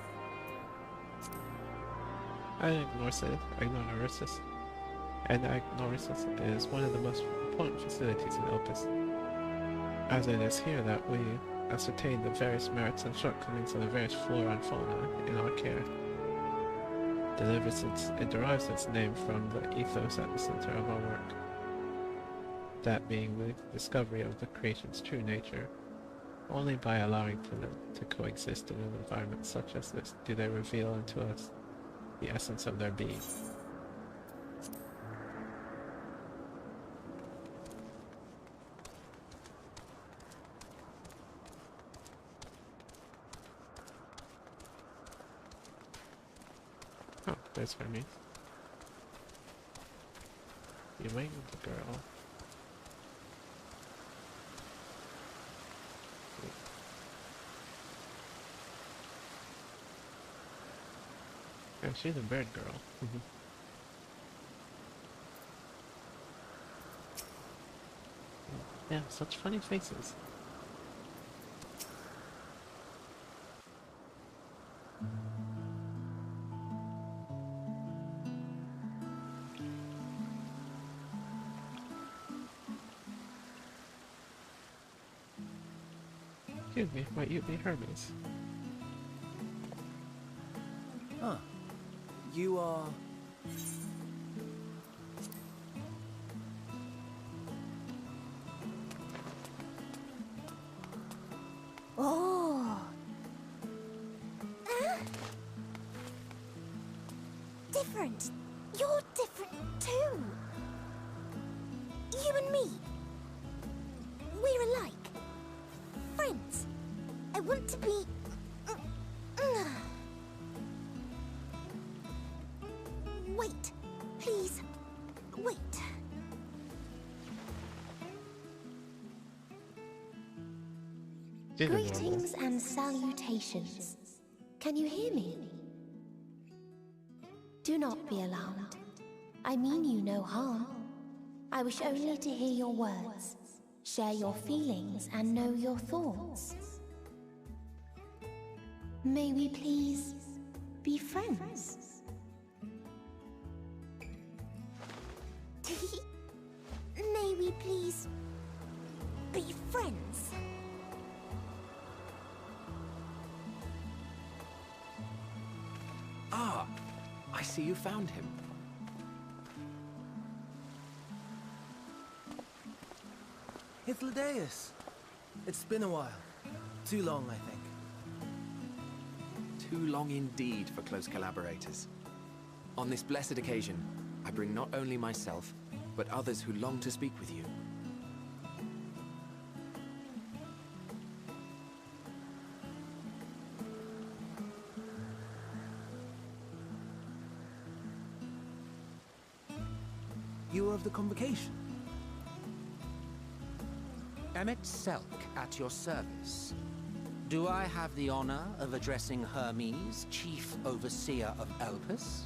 Anagnosis is one of the most important facilities in Elpis, as it is here that we ascertain the various merits and shortcomings of the various flora and fauna in our care. It derives its name from the ethos at the center of our work, that being the discovery of the creation's true nature. Only by allowing for them to coexist in an environment such as this do they reveal unto us the essence of their being. Oh, there's Hermes. You waiting with the girl. Yeah, she's a bird girl. Yeah, such funny faces. Excuse me, might you be Hermes? Huh. You are... Oh. Different. You're different too. You and me. We're alike. Friends. I want to be... Wait. Please. Wait. Greetings and salutations. Can you hear me? Do not be alarmed. I mean you no harm. I wish only to hear your words, share your feelings, and know your thoughts. May we please be friends? May we please be friends? Ah, I see you found him. Hythlodaeus. It's been a while. Too long, I think. Too long indeed for close collaborators. On this blessed occasion, I bring not only myself, but others who long to speak with you. You are of the convocation. Emmett Selk at your service. Do I have the honor of addressing Hermes, Chief Overseer of Elpis?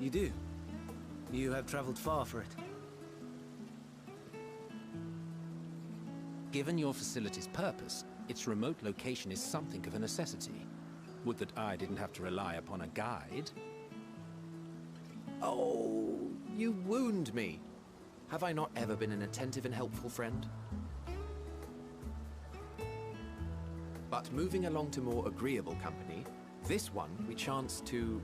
You do? You have traveled far for it. Given your facility's purpose, its remote location is something of a necessity. Would that I didn't have to rely upon a guide. Oh, you wound me. Have I not ever been an attentive and helpful friend? But moving along to more agreeable company, this one we chance to...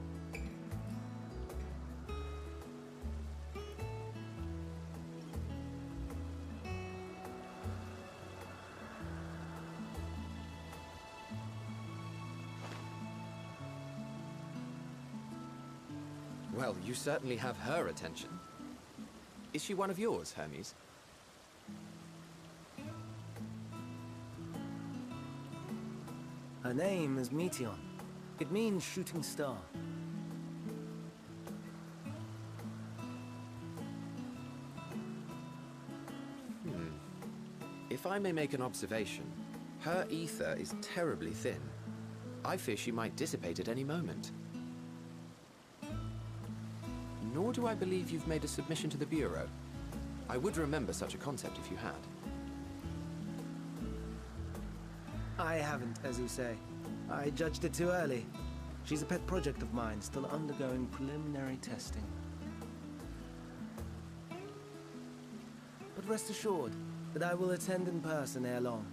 Well, you certainly have her attention. Is she one of yours, Hermes? Her name is Meteon. It means shooting star. If I may make an observation, her ether is terribly thin. I fear she might dissipate at any moment. Nor do I believe you've made a submission to the Bureau. I would remember such a concept if you had. I haven't, as you say. I judged it too early. She's a pet project of mine, still undergoing preliminary testing. But rest assured that I will attend in person ere long.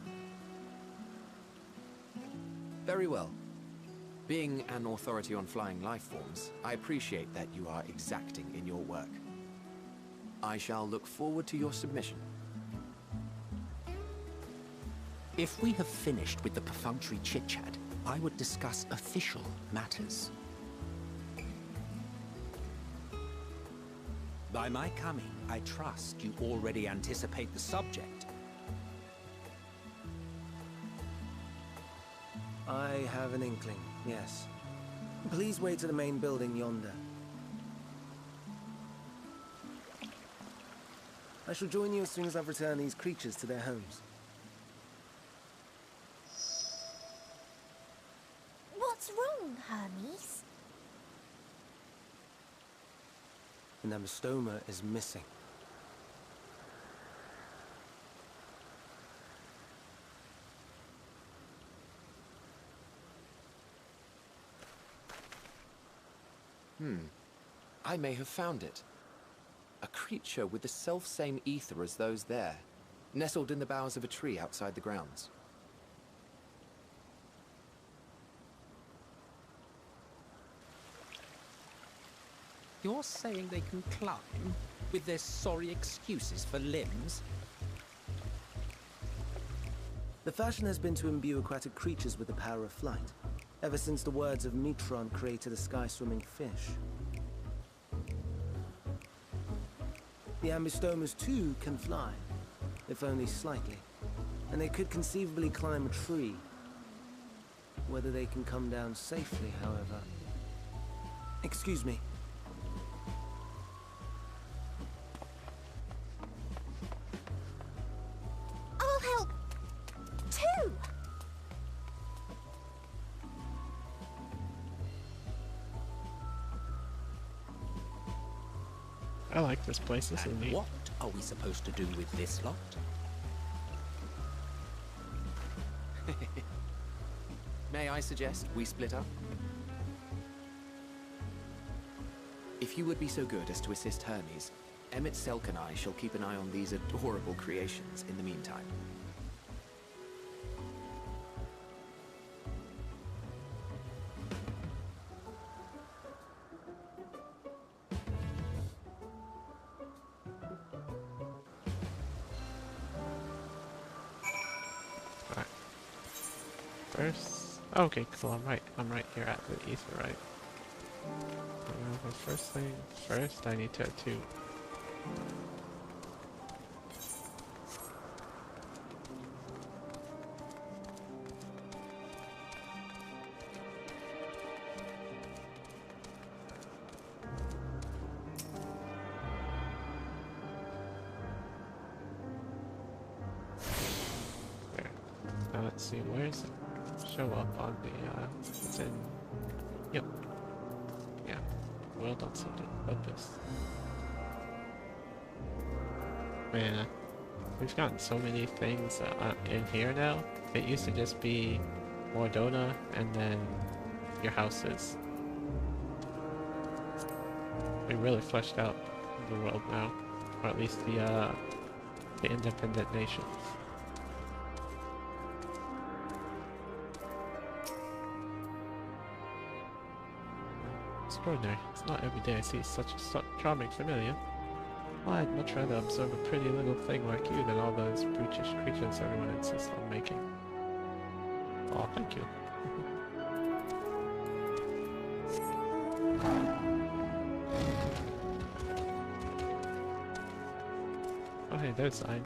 Very well. Being an authority on flying life forms, I appreciate that you are exacting in your work. I shall look forward to your submission. If we have finished with the perfunctory chit-chat, I would discuss official matters. By my coming, I trust you already anticipate the subject. I have an inkling, yes. Please wait to the main building yonder. I shall join you as soon as I've returned these creatures to their homes. What's wrong, Hermes? An amystoma is missing. I may have found it. A creature with the self-same ether as those there, nestled in the boughs of a tree outside the grounds. You're saying they can climb, with their sorry excuses for limbs? The fashion has been to imbue aquatic creatures with the power of flight, ever since the words of Metron created a sky-swimming fish. The ambystomas too can fly, if only slightly, and they could conceivably climb a tree. Whether they can come down safely, however... Excuse me. I'll help, too! I like this place. This is And neat. what are we supposed to do with this lot? May I suggest we split up? If you would be so good as to assist Hermes, Emmett Selk and I shall keep an eye on these adorable creations in the meantime. Alright. First... Okay, cool. I'm right here at the ether, right? The first thing... First, I need to attune. There. Now let's see, where's it show up on the, it's in... Yep. Yeah. world on something Elpis. Man, we've gotten so many things in here now. It used to just be Mordona and then your houses. We really fleshed out the world now, or at least the independent nations. Extraordinary. It's not every day I see such a charming familiar. I'd much rather observe a pretty little thing like you than all those brutish creatures everyone insists on making. Oh, thank you. Oh hey, there's sign.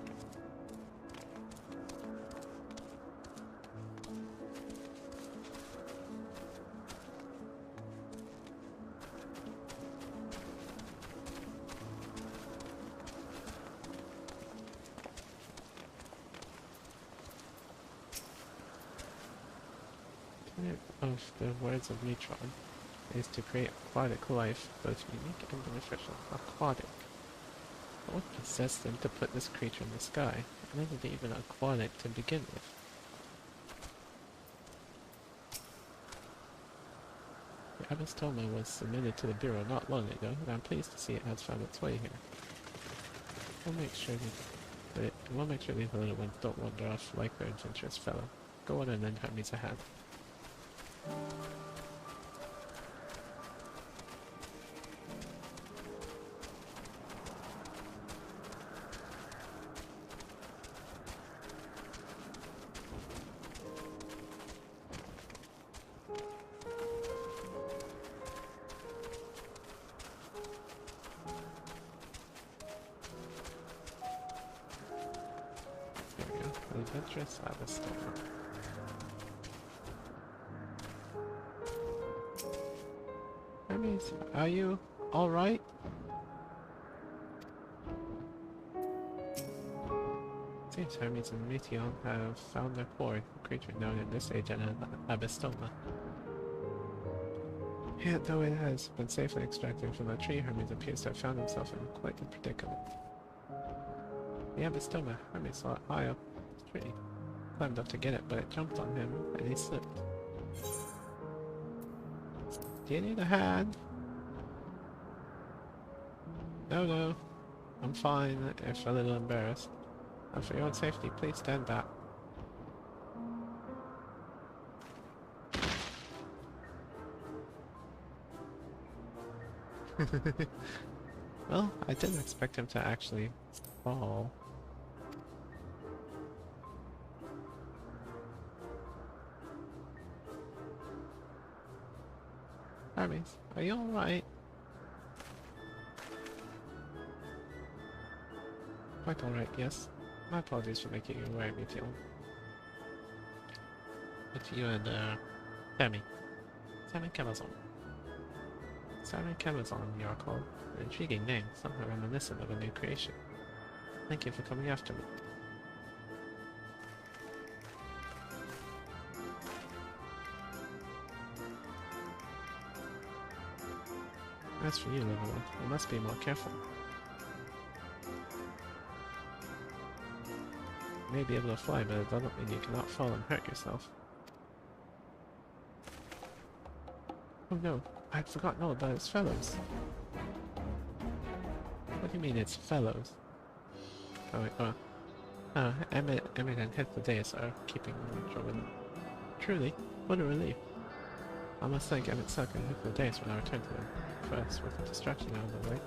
Of the words of Neutron is to create aquatic life, both unique and beneficial. Aquatic. But what possessed them to put this creature in the sky? And isn't it even aquatic to begin with? The Abastoma was submitted to the Bureau not long ago, and I'm pleased to see it has found its way here. We'll make sure these little ones don't wander off like their adventurous fellow. Go on and lend Hermes a hand. There we go. Adventurous Abastoma. Hermes, are you alright? Seems Hermes and Meteon have found their quarry, a creature known in this age as an Abastoma. Yet though it has been safely extracted from the tree, Hermes appears to have found himself in quite a predicament. The Abastoma, Hermes saw it high up the tree. Climbed up to get it, but it jumped on him and he slipped. Do you need a hand? No. I'm fine, if a little embarrassed. And for your own safety, please stand back. Well, I didn't expect him to actually fall. Hermes, are you alright? Quite alright, yes. My apologies for making you aware, Meteor. But you and, Sammy Camazon. Sammy Camazon, you are called. An intriguing name, somehow reminiscent of a new creation. Thank you for coming after me. As for you, little one, you must be more careful. You may be able to fly, but it doesn't mean you cannot fall and hurt yourself. Oh no, I had forgotten all about its fellows. What do you mean its fellows? Oh wait, Emmett and Hithaddeus are keeping control with them. Truly, what a relief. I must thank Emmett Suck and Hithaddeus when I return to them. First, with the distraction out of the way.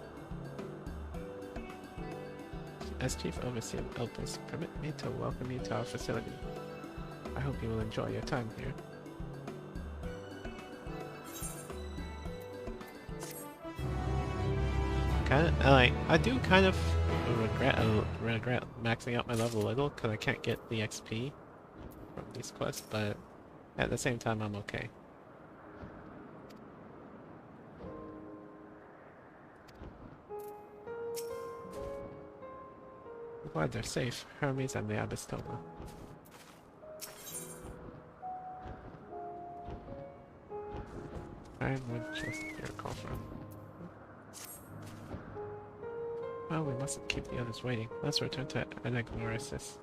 As Chief Overseer of Elpis, permit me to welcome you to our facility. I hope you will enjoy your time here. I do kind of regret maxing out my level a little because I can't get the XP from these quests, but at the same time I'm okay. I'm glad they're safe, Hermes and the Abastoma. Ironwood chest here, call from. Well, we mustn't keep the others waiting. Let's return to Anagnorisis.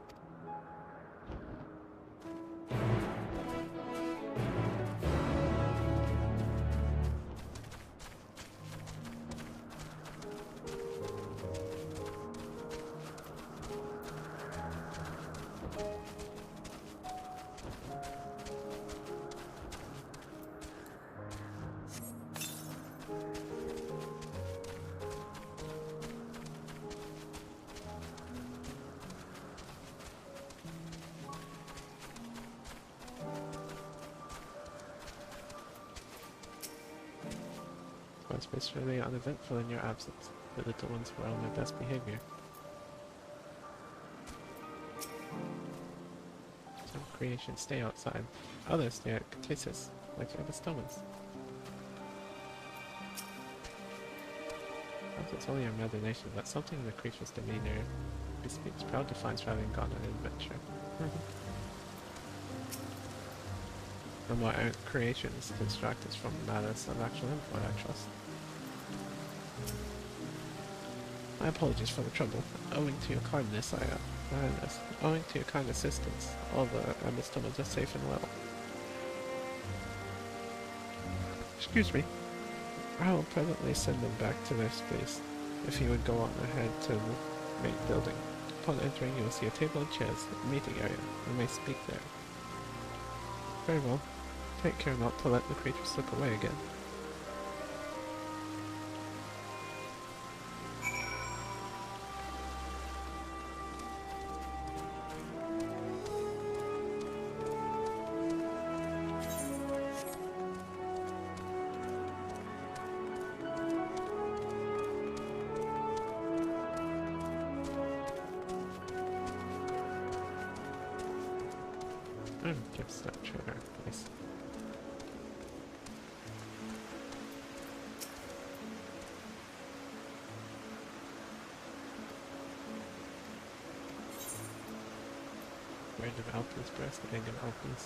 Space really uneventful in your absence. The little ones were on their best behavior. Some creations stay outside, others stay at Catesis, like Epistomas. Perhaps it's only your imagination, but something in the creature's demeanor bespeaks proud defiance rather than gone on an adventure. The more errant creations distract us from matters of actual import, I trust. My apologies for the trouble. Owing to your kindness, owing to your kind assistance, all the Amistomas are safe and well. Excuse me. I will presently send them back to their space. If you would go on ahead to the main building. Upon entering, you will see a table and chairs, a meeting area. You may speak there. Very well. Take care not to let the creature slip away again. Gives that trigger, please. Range of Elpis, breast, egg and Elpis.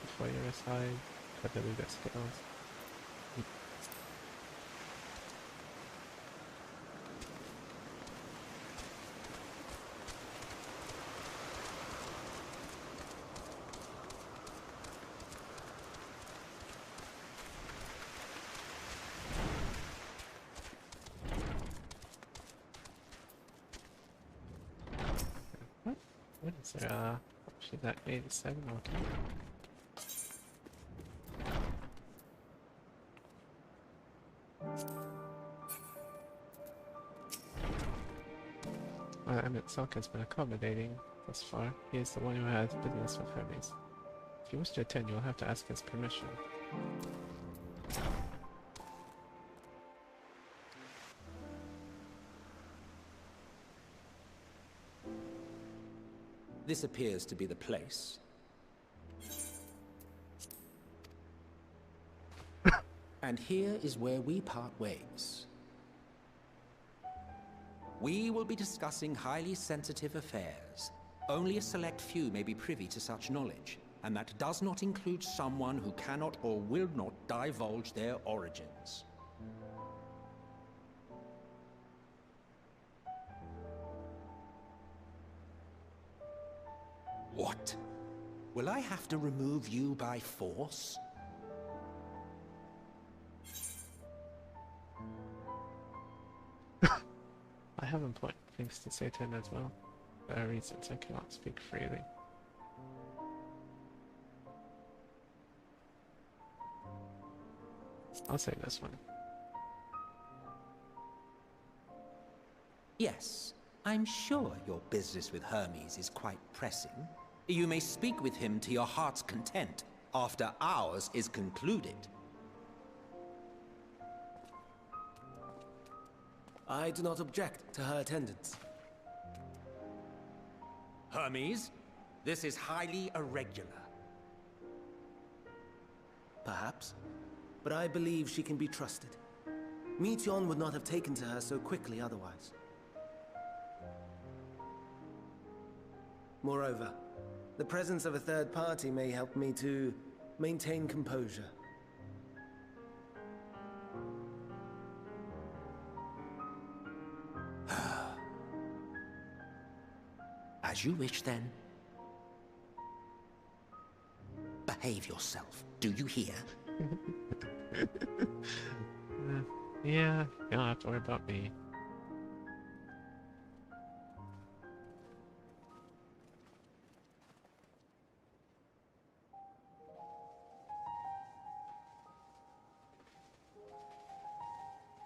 Before your side, I believe that scales. What is there? She's at 87, okay. Emmett Silk has been accommodating thus far. He is the one who has business with Hermes. If you wish to attend, you'll have to ask his permission. This appears to be the place. And here is where we part ways. We will be discussing highly sensitive affairs. Only a select few may be privy to such knowledge, and that does not include someone who cannot or will not divulge their origins. What? Will I have to remove you by force? I have important things to say to him as well. There are reasons I cannot speak freely. I'll say this one. Yes, I'm sure your business with Hermes is quite pressing. You may speak with him to your heart's content after ours is concluded. I do not object to her attendance. Hermes, this is highly irregular. Perhaps, but I believe she can be trusted. Meteon would not have taken to her so quickly otherwise. Moreover, the presence of a third party may help me to maintain composure. As you wish, then. Behave yourself. Do you hear? Yeah, you don't have to worry about me.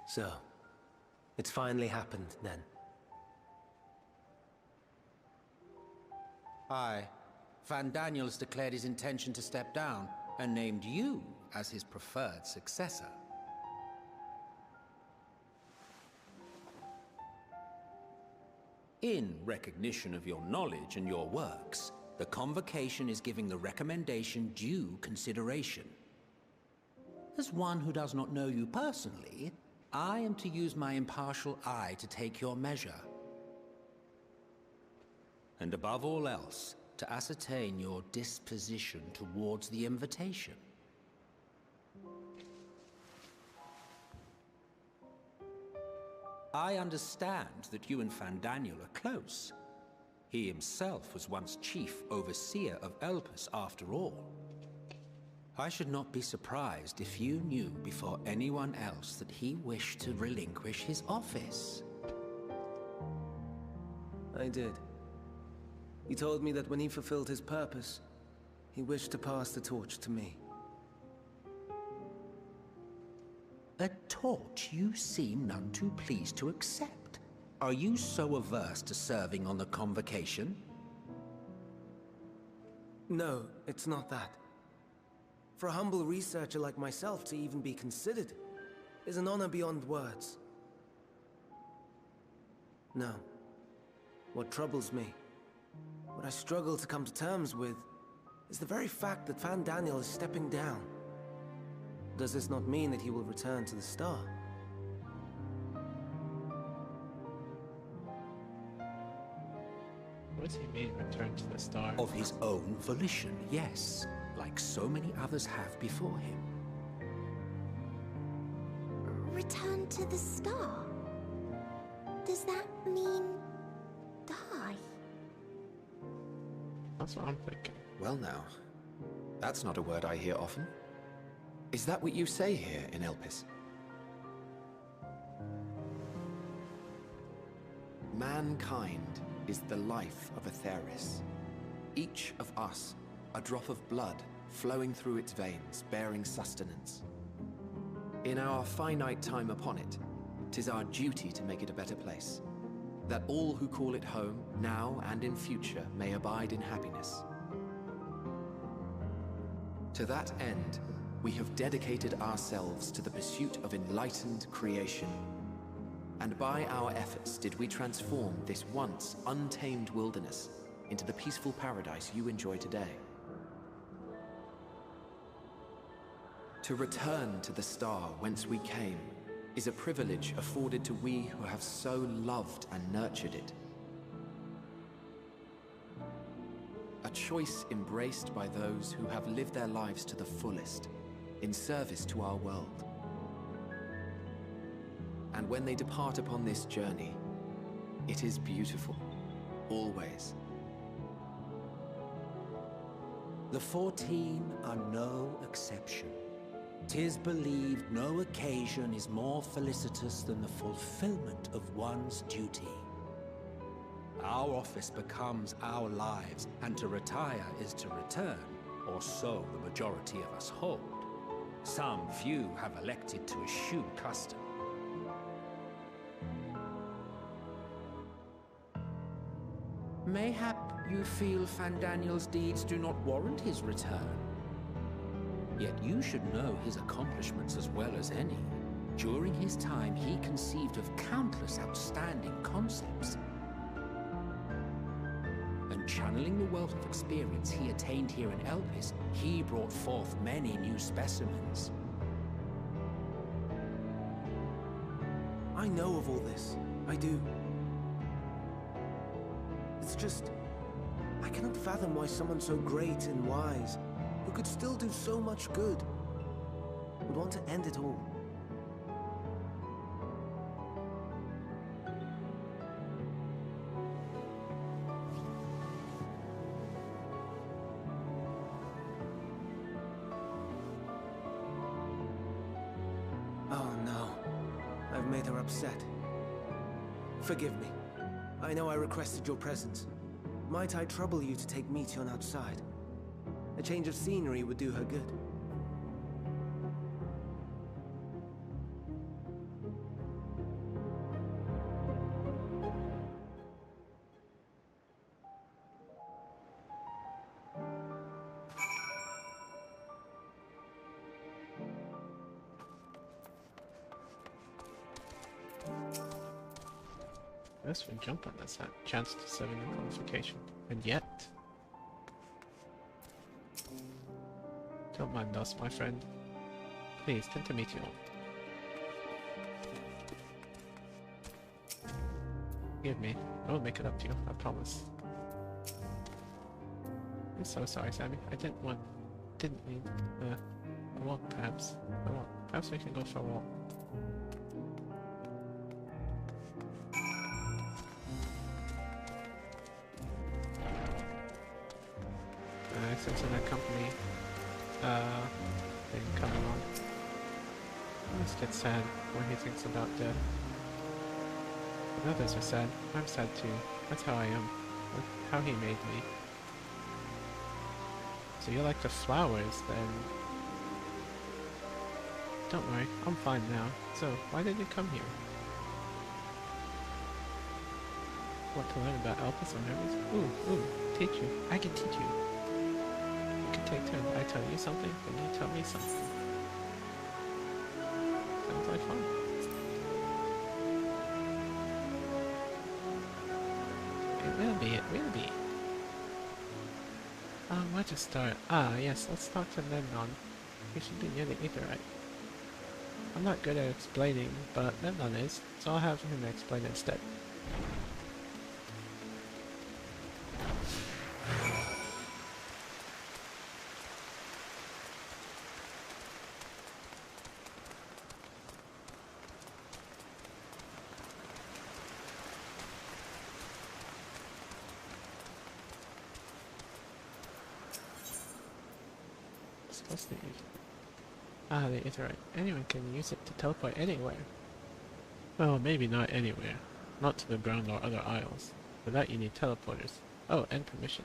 So, it's finally happened, then. Aye. Van Daniels declared his intention to step down, and named you as his preferred successor. In recognition of your knowledge and your works, the Convocation is giving the recommendation due consideration. As one who does not know you personally, I am to use my impartial eye to take your measure. And above all else, to ascertain your disposition towards the invitation. I understand that you and Fandaniel are close. He himself was once chief overseer of Elpis after all. I should not be surprised if you knew before anyone else that he wished to relinquish his office. I did. He told me that when he fulfilled his purpose, he wished to pass the torch to me. A torch you seem none too pleased to accept. Are you so averse to serving on the Convocation? No, it's not that. For a humble researcher like myself to even be considered is an honor beyond words. No. What troubles me, what I struggle to come to terms with, is the very fact that Fandaniel is stepping down. Does this not mean that he will return to the Star? What does he mean, return to the Star? Of his own volition, yes. Like so many others have before him. Return to the Star? Does that mean die? That's what I'm thinking. Well now, that's not a word I hear often. Is that what you say here in Elpis? Mankind is the life of Atheris. Each of us, a drop of blood flowing through its veins, bearing sustenance. In our finite time upon it, 'tis our duty to make it a better place, that all who call it home, now and in future, may abide in happiness. To that end, we have dedicated ourselves to the pursuit of enlightened creation. And by our efforts did we transform this once untamed wilderness into the peaceful paradise you enjoy today. To return to the star whence we came is a privilege afforded to we who have so loved and nurtured it. A choice embraced by those who have lived their lives to the fullest, in service to our world. And when they depart upon this journey, it is beautiful, always. The 14 are no exception. 'Tis believed no occasion is more felicitous than the fulfillment of one's duty. Our office becomes our lives, and to retire is to return, or so the majority of us hold. Some few have elected to eschew custom. Mayhap you feel Fandaniel's deeds do not warrant his return. Yet you should know his accomplishments as well as any. During his time, he conceived of countless outstanding concepts. And channeling the wealth of experience he attained here in Elpis, he brought forth many new specimens. I know of all this. I do. It's just, I cannot fathom why someone so great and wise, who could still do so much good, would want to end it all. made her upset. Forgive me. I know I requested your presence. Might I trouble you to take Meteon outside? A change of scenery would do her good. First we jump on this chance to 7 in qualification. And yet... Don't mind us, my friend. Please, tend to meet you all. Forgive me. I will make it up to you, I promise. I'm so sorry, Sammy. I didn't mean... a walk, perhaps. A walk. Perhaps we can go for a walk. Since in that company thing coming on. I almost get sad when he thinks about death. But others are sad. I'm sad too. That's how I am. That's how he made me. So you like the flowers then? Don't worry, I'm fine now. So, why did you come here? Want to learn about Elpis and Hermes? Ooh, teach you. I can teach you. Take turns. I tell you something, and you tell me something. Sounds like fun. It will be. Where to start? Ah, yes, let's talk to Memnon. He should be near the Aetherite. I'm not good at explaining, but Memnon is, so I'll have him explain instead. What's the Aetherite? Ah, the Aetherite. Anyone can use it to teleport anywhere. Well, maybe not anywhere. Not to the ground or other isles. For that you need teleporters. Oh, and permission.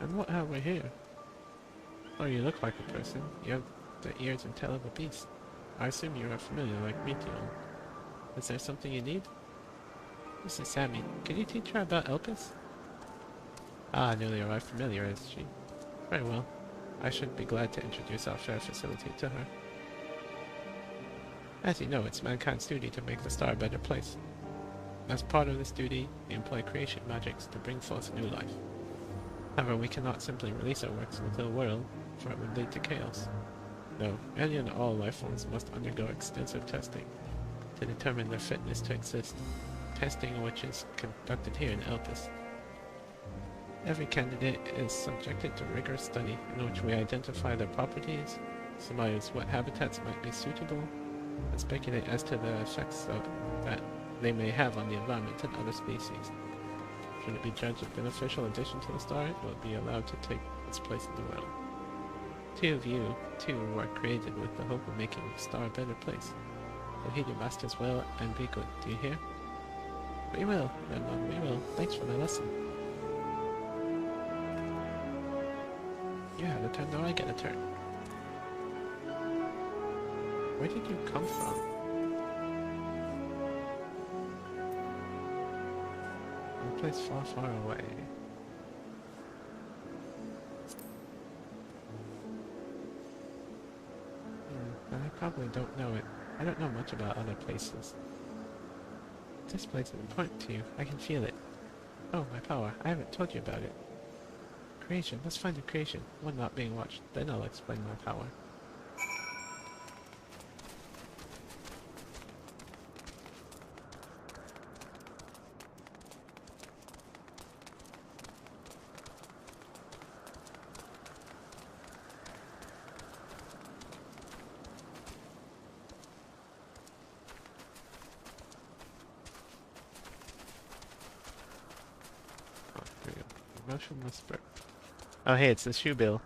And what have we here? Oh, you look like a person. You have the ears and tail of a beast. I assume you are familiar like Meteon. Is there something you need? This is Sammy. Can you teach her about Elpis? Ah, newly arrived familiar, is she? Very well. I should be glad to introduce our fair facility to her. As you know, it's mankind's duty to make the star a better place. As part of this duty, we employ creation magics to bring forth new life. However, we cannot simply release our works into the world, for it would lead to chaos. No, any and all life forms must undergo extensive testing to determine their fitness to exist. Testing which is conducted here in Elpis. Every candidate is subjected to rigorous study in which we identify their properties, surmise what habitats might be suitable, and speculate as to the effects that they may have on the environment and other species. Should it be judged a beneficial addition to the star, it will be allowed to take its place in the world. Two of you, too, were created with the hope of making the star a better place. So heed your masters well and be good, do you hear? We will, Memnon, we will. Thanks for the lesson. You had a turn, now I get a turn. Where did you come from? A place far, far away. I probably don't know it. I don't know much about other places. This place is important to you. I can feel it. Oh, my power. I haven't told you about it. Creation. Let's find the creation. One not being watched. Then I'll explain my power. Motion whisper. Oh hey, it's the shoe bill.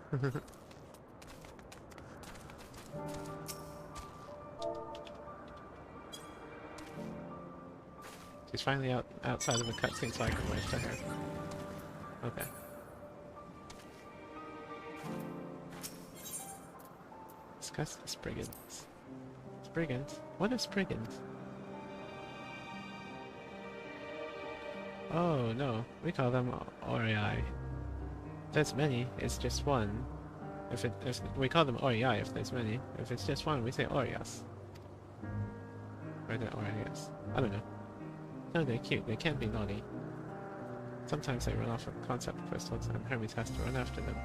She's finally outside of the cutscene so I can wave to her. Okay. Discuss the Spriggans. Spriggans? What are Spriggans? Oh no, we call them Orei. There's many, it's just one. If we call them Orei if there's many. If it's just one, we say Oreas. Or the Oreas. I don't know. No, they're cute. They can't be naughty. Sometimes they run off with concept crystals and Hermes has to run after them.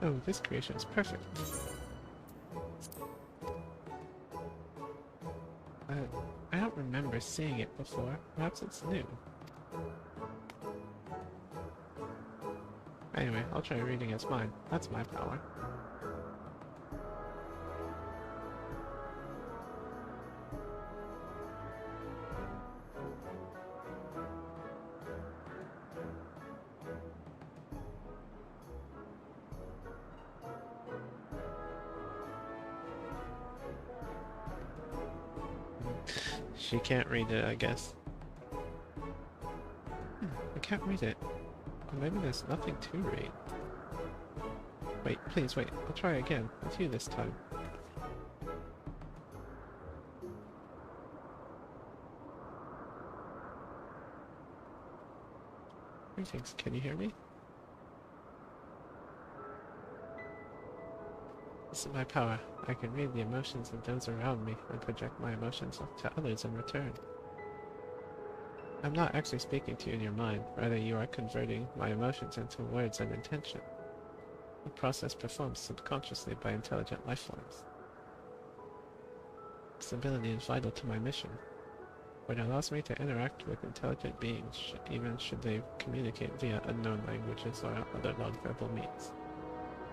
Oh, this creation is perfect. I don't remember seeing it before. Perhaps it's new. Anyway, I'll try reading as mine. That's my power. She can't read it, I guess. I can't read it. Or maybe there's nothing to read. Wait, please wait. I'll try again. With you this time. Greetings, can you hear me? This is my power. I can read the emotions of those around me and project my emotions to others in return. I'm not actually speaking to you in your mind, rather you are converting my emotions into words and intention. A process performed subconsciously by intelligent life forms. This ability is vital to my mission, for it allows me to interact with intelligent beings, even should they communicate via unknown languages or other non-verbal means.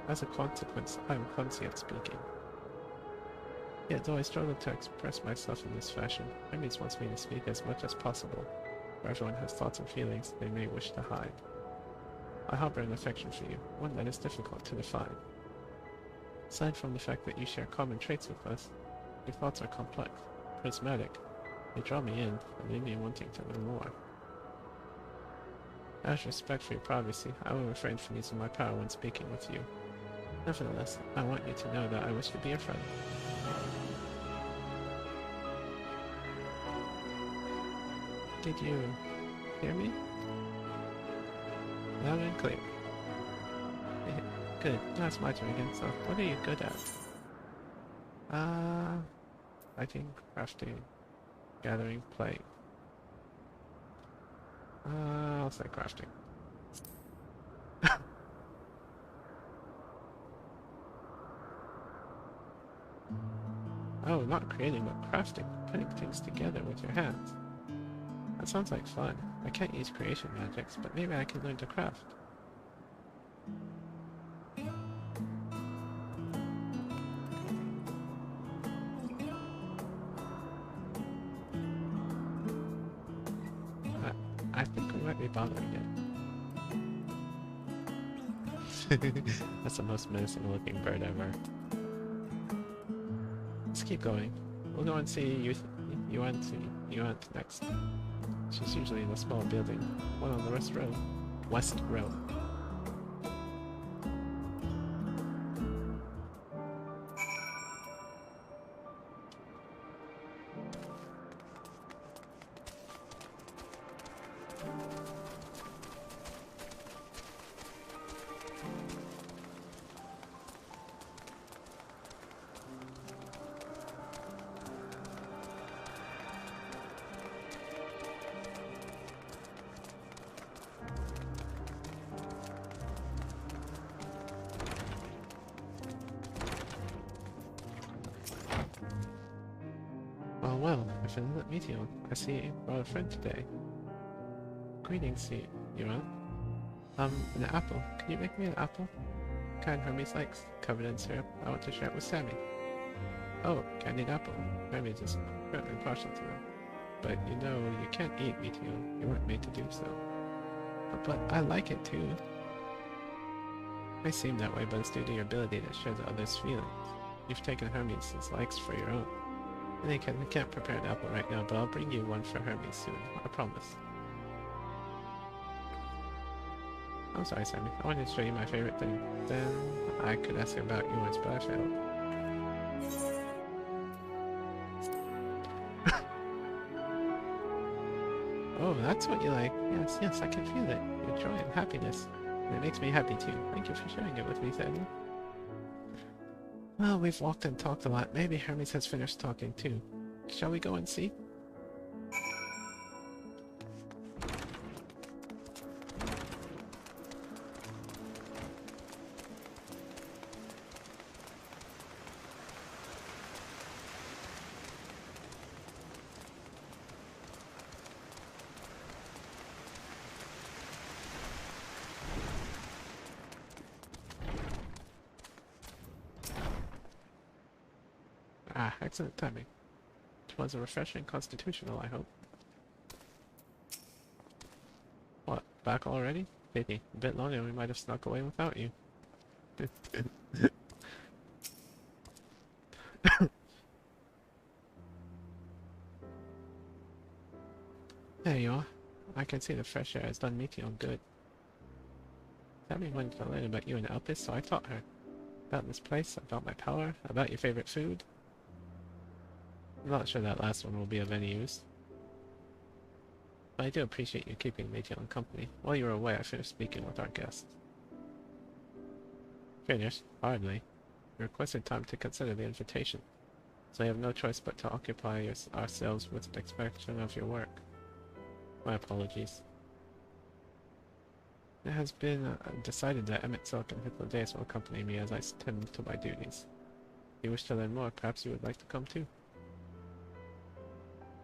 As a consequence, I am clumsy at speaking. Yet though I struggle to express myself in this fashion, Hermes wants me to speak as much as possible, for everyone has thoughts and feelings they may wish to hide. I harbor an affection for you, one that is difficult to define. Aside from the fact that you share common traits with us, your thoughts are complex, prismatic. They draw me in and leave me wanting to know more. Out of respect for your privacy, I will refrain from using my power when speaking with you. Nevertheless, I want you to know that I wish to be your friend. Did you hear me? Loud and clear. Good. Now it's my turn again, so what are you good at? Fighting, crafting, gathering, playing. I'll say crafting. Oh, not creating, but crafting. Putting things together with your hands. That sounds like fun. I can't use creation magics, but maybe I can learn to craft. I think we might be bothering it. That's the most menacing looking bird ever. Let's keep going. We'll go and see Yuan next. She's usually in a small building, one on the west row. West row. Well, if it isn't Meteor, I see you brought a friend today. Greetings, you well? An apple. Can you make me an apple? Kind Hermes likes, covered in syrup. I want to share it with Sammy. Oh, candied apple. Hermes is currently partial to them. But you know, you can't eat Meteor. You weren't made to do so. But I like it too. It may seem that way, but it's due to your ability to share the other's feelings. You've taken Hermes' likes for your own. In any case, I can't prepare an apple right now, but I'll bring you one for Hermes soon. I promise. I'm sorry, Sammy. I wanted to show you my favorite thing. Then I could ask you about yours, but I failed. Oh, that's what you like. Yes, yes, I can feel it. Your joy and happiness. And it makes me happy too. Thank you for sharing it with me, Sammy. Well, we've walked and talked a lot. Maybe Hermes has finished talking too. Shall we go and see? Ah, excellent timing. It was a refreshing constitutional, I hope. What, back already? Pity. A bit longer, we might have snuck away without you. There you are. I can see the fresh air has done Meteor good. Sammy wanted to learn about you and Elpis, so I taught her. About this place, about my power, about your favorite food. I'm not sure that last one will be of any use. But I do appreciate you keeping Meteor company. While you were away, I finished speaking with our guests. Finished? Hardly. We requested time to consider the invitation, so I have no choice but to occupy ourselves with the inspection of your work. My apologies. It has been decided that Emmett Silk and Hypnodeus will accompany me as I tend to my duties. If you wish to learn more, perhaps you would like to come too.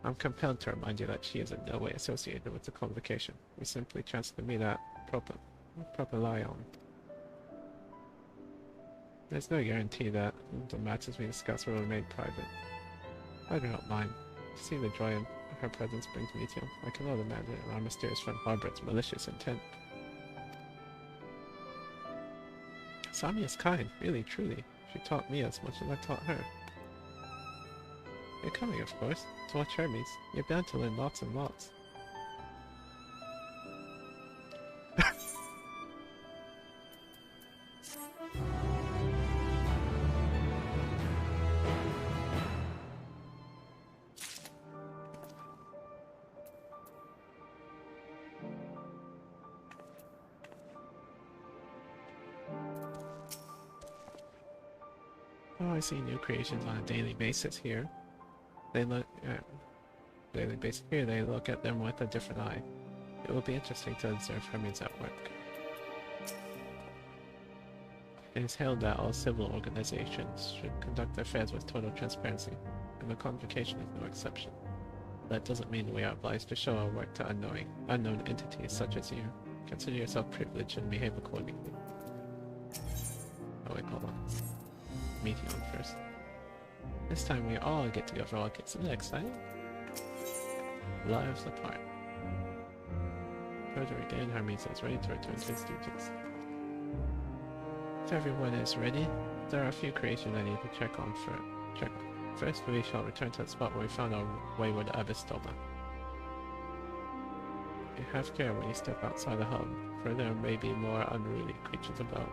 I'm compelled to remind you that she is in no way associated with the convocation. We simply transfer me that proper lie on. There's no guarantee that the matters we discuss will remain private. I do not mind. To see the joy in her presence brings me to. I cannot imagine our mysterious friend harbors malicious intent. Sami is kind, really, truly. She taught me as much as I taught her. You're coming, of course, to watch Hermes. You're bound to learn lots and lots. Oh, I see new creations on a daily basis here. They look daily basis here. They look at them with a different eye. It will be interesting to observe Hermes at work. It is held that all civil organizations should conduct their affairs with total transparency, and the convocation is no exception. That doesn't mean we are obliged to show our work to unknown entities such as you. Consider yourself privileged and behave accordingly. Oh wait, hold on. Meeting on first. This time we all get to go for walk. Isn't that exciting? Lives apart. Further again, Hermes is ready to return to his duties. If everyone is ready, there are a few creations I need to check on. First, we shall return to the spot where we found our wayward Abyssdoma. Have care when you step outside the hub, for there may be more unruly creatures about.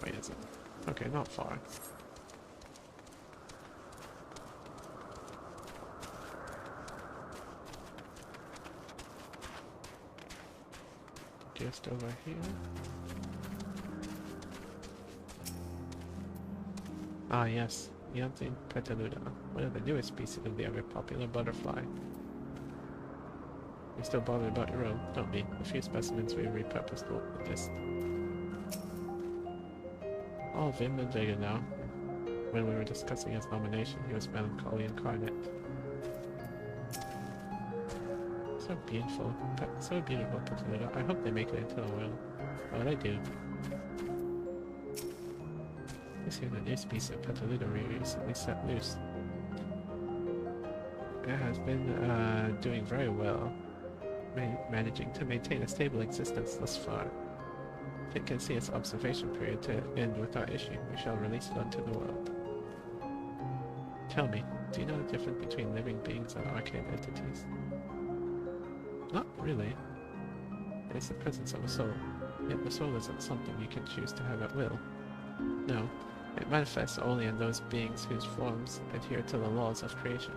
Wait, is it? Okay, not far. Just over here. Ah yes, Yantin Petaluna, one of the newest species of the ever popular butterfly. You're still bothered about your own, don't be. The few specimens we repurposed will exist. All vim and vigor now. When we were discussing his nomination, he was melancholy incarnate. So beautiful. So beautiful, Petaluna. I hope they make it into the oil. Oh, they do. This here, the new species of Petaluna we recently set loose. It has been doing very well, managing to maintain a stable existence thus far. If it can see its observation period to end without issue, we shall release it onto the world. Tell me, do you know the difference between living beings and arcane entities? Not really. It is the presence of a soul, yet the soul isn't something you can choose to have at will. No, it manifests only in those beings whose forms adhere to the laws of creation,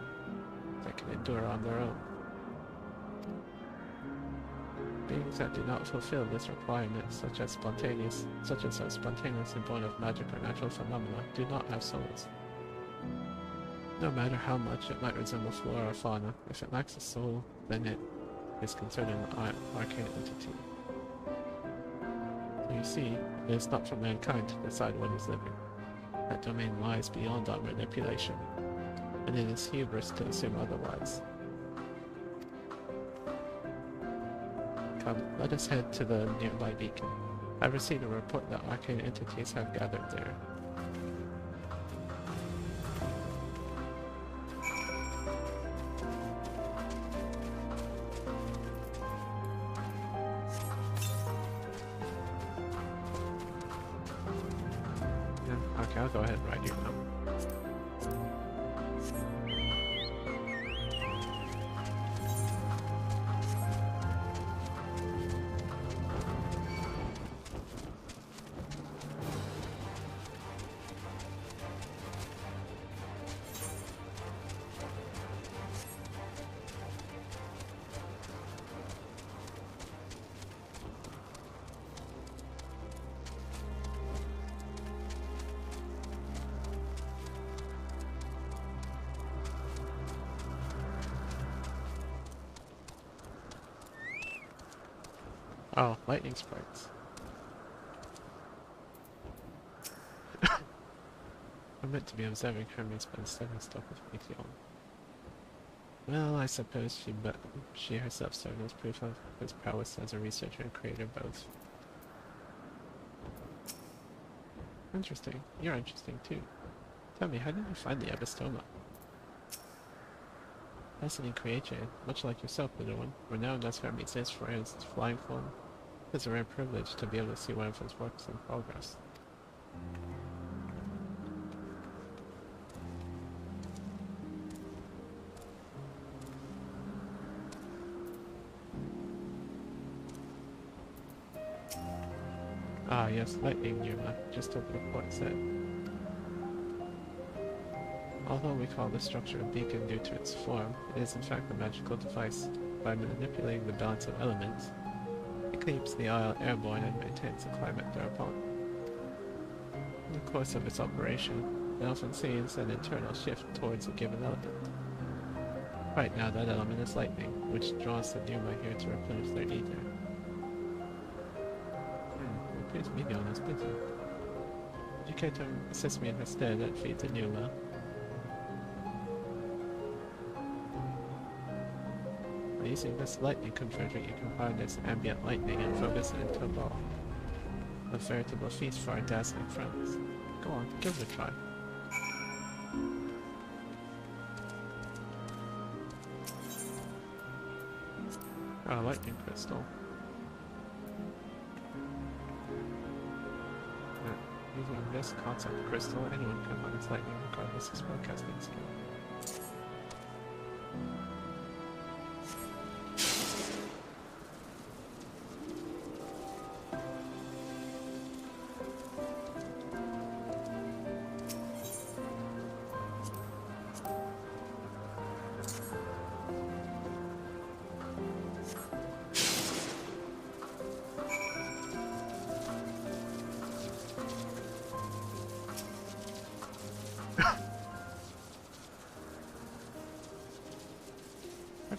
that can endure on their own. Beings that do not fulfill this requirement, such as those spontaneously born of magic or natural phenomena, do not have souls. No matter how much it might resemble flora or fauna, if it lacks a soul, then it is considered an arcane entity. So you see, it is not for mankind to decide what is living. That domain lies beyond our manipulation, and it is hubris to assume otherwise. Come, let us head to the nearby beacon. I've received a report that arcane entities have gathered there. Yeah, okay, I'll go ahead and ride you now. Oh, lightning sparks. I'm meant to be observing Hermes, but instead I'm stuck with Meteor. Well, I suppose she herself served as proof of his prowess as a researcher and creator both. Interesting. You're interesting too. Tell me, how did you find the Abistoma? Fascinating creature, much like yourself, little one, renowned as Hermes is for his flying form. It's a rare privilege to be able to see one of his works in progress. Ah yes, lightning Yuma, just over the port set. Although we call the structure a beacon due to its form, it is in fact a magical device. By manipulating the balance of elements, it keeps the isle airborne and maintains the climate thereupon. In the course of its operation, it often sees an internal shift towards a given element. Right now that element is lightning, which draws the Numa here to replenish their ether. It appears Mignon is busy. Would you care to assist me in her stead and feed the Numa? By using this lightning converter, you can harness ambient lightning and focus it into a ball. A veritable feast for our dazzling friends. Go on, give it a try. Oh, lightning crystal. Using this concept crystal, anyone can harness lightning regardless of spellcasting skill.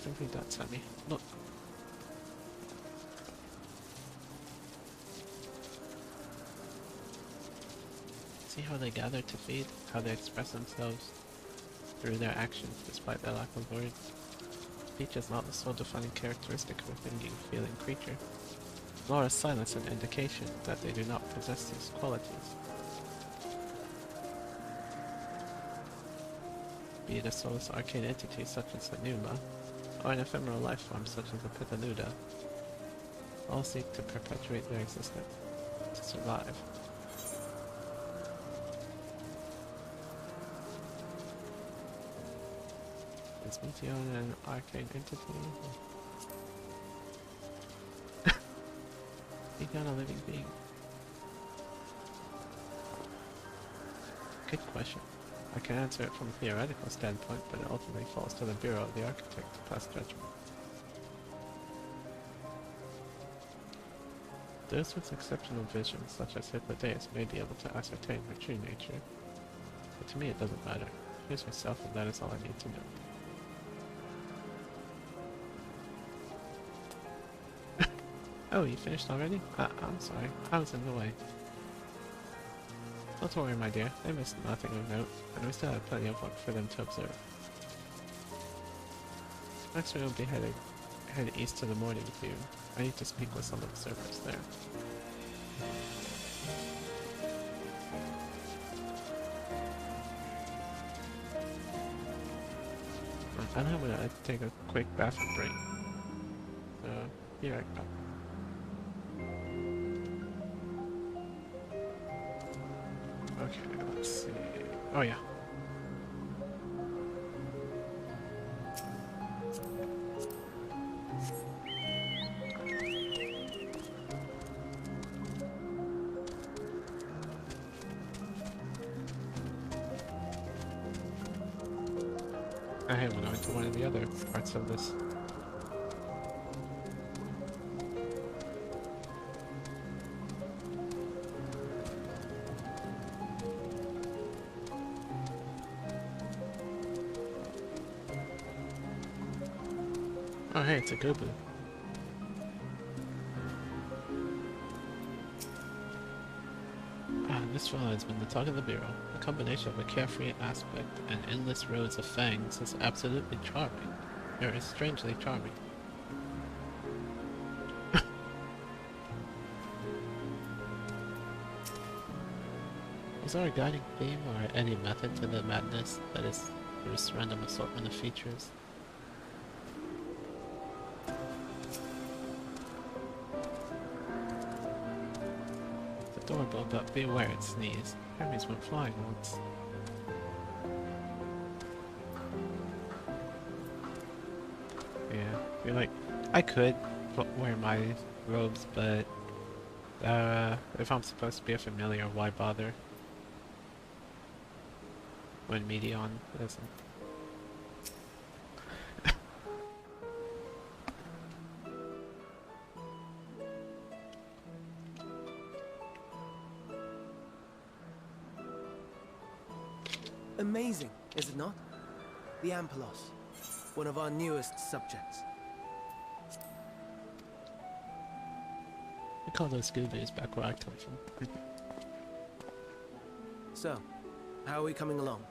perfectly done, Sammy. Look. See how they gather to feed, how they express themselves through their actions despite their lack of words. Speech is not the sole defining characteristic of a thinking, feeling creature, nor is silence an indication that they do not possess these qualities. Be it a soulless arcane entity such as the Numa, or an ephemeral life form such as the Pitanuda, all seek to perpetuate their existence, to survive. Is Meteon an arcane entity? Meteon a living being? Good question. I can answer it from a theoretical standpoint, but it ultimately falls to the Bureau of the Architect to pass judgment. Those with exceptional vision, such as Hippodeus, may be able to ascertain their true nature, but to me it doesn't matter. Here's myself, and that is all I need to know. Oh, you finished already? I'm sorry, I was in the way. Don't worry, my dear, they missed nothing of note, and we still have plenty of work for them to observe. Next we will be head east to the morning view. I need to speak with some observers there. And I'm gonna take a quick bathroom break. So, be right back. Okay, let's see. Oh yeah. I haven't gone to one of the other parts of this. Oh hey, it's a Gobu. This fellow has been the talk of the Bureau. A combination of a carefree aspect and endless rows of fangs is absolutely charming. Or is strangely charming. Is there a guiding theme or any method to the madness that is this random assortment of features? Adorable, but be aware it sneezed. Hermes went flying once. Yeah, I feel like I could wear my robes, but if I'm supposed to be a familiar, why bother? When Meteon isn't. Amazing, is it not? The Ampelos, one of our newest subjects. We call those Goobers back where I come from. So, how are we coming along?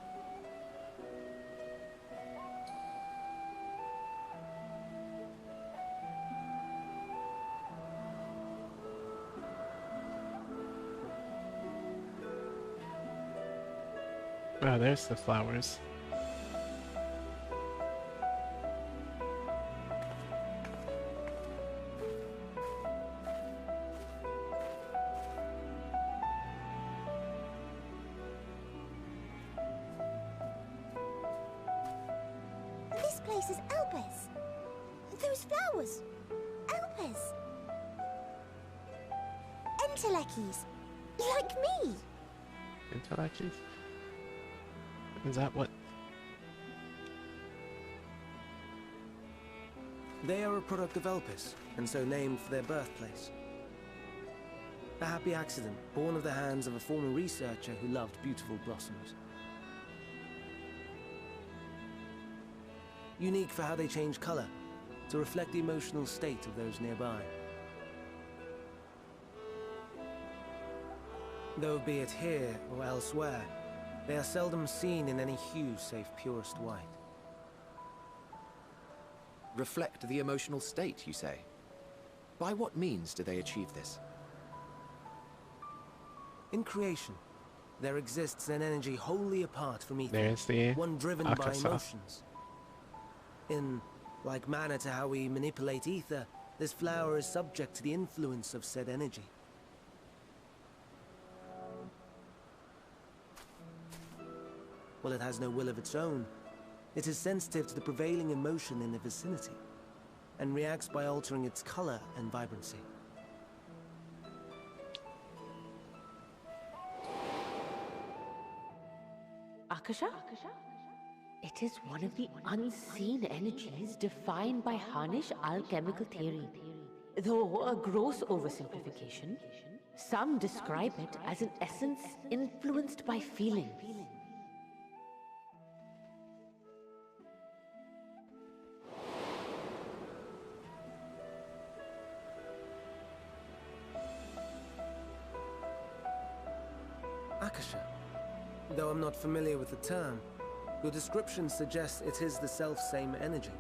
Oh, there's the flowers. This place is Elpis. Those flowers. Elpis. Entelekis. Like me. Intellectuals? Is that what? They are a product of Elpis, and so named for their birthplace. A happy accident, born of the hands of a former researcher who loved beautiful blossoms. Unique for how they change color, to reflect the emotional state of those nearby. Though be it here or elsewhere, they are seldom seen in any hue save purest white. Reflect the emotional state, you say? By what means do they achieve this? In creation, there exists an energy wholly apart from ether, There's the one driven by Arkansas. emotions. In like manner to how we manipulate ether, this flower is subject to the influence of said energy. While it has no will of its own, it is sensitive to the prevailing emotion in the vicinity, and reacts by altering its color and vibrancy. Akasha? It is one of the unseen energies defined by Harnish alchemical theory. Though a gross oversimplification, some describe it as an essence influenced by feeling. Akasha. Though I'm not familiar with the term, your description suggests it is the self-same energy.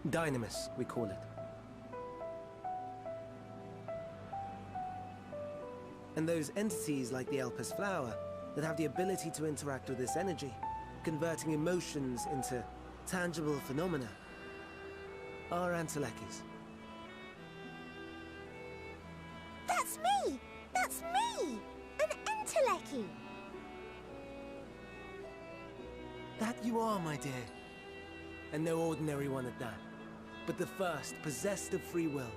Dynamis, we call it. And those entities like the Elpis flower that have the ability to interact with this energy, converting emotions into tangible phenomena, are Antelekis. That's me! That's me! An Enteleki! That you are, my dear. And no ordinary one at that, but the first possessed of free will.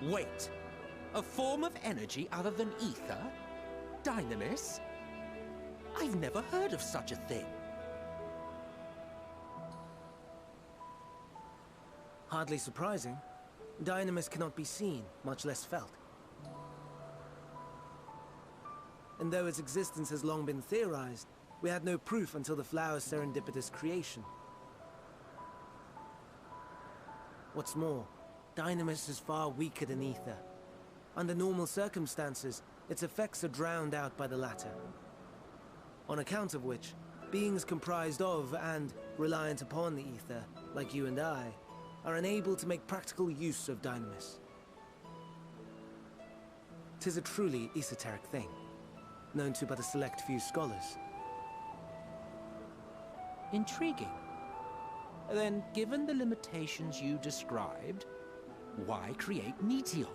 Wait! A form of energy other than ether? Dynamis? I've never heard of such a thing. Hardly surprising. Dynamis cannot be seen, much less felt. And though its existence has long been theorized, we had no proof until the flower's serendipitous creation. What's more, Dynamis is far weaker than ether. Under normal circumstances, its effects are drowned out by the latter. On account of which, beings comprised of and reliant upon the ether, like you and I, are unable to make practical use of Dynamis. 'Tis a truly esoteric thing, known to but a select few scholars. Intriguing. Then, given the limitations you described, why create Meteon?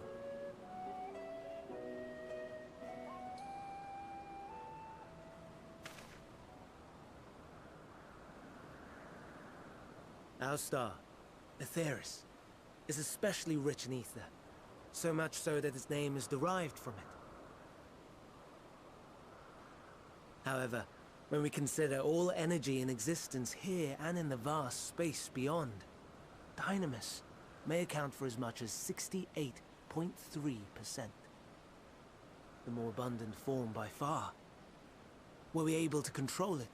Our star, Aetheris, is especially rich in ether, so much so that its name is derived from it. However, when we consider all energy in existence here and in the vast space beyond, Dynamis may account for as much as 68.3%. The more abundant form by far. Were we able to control it,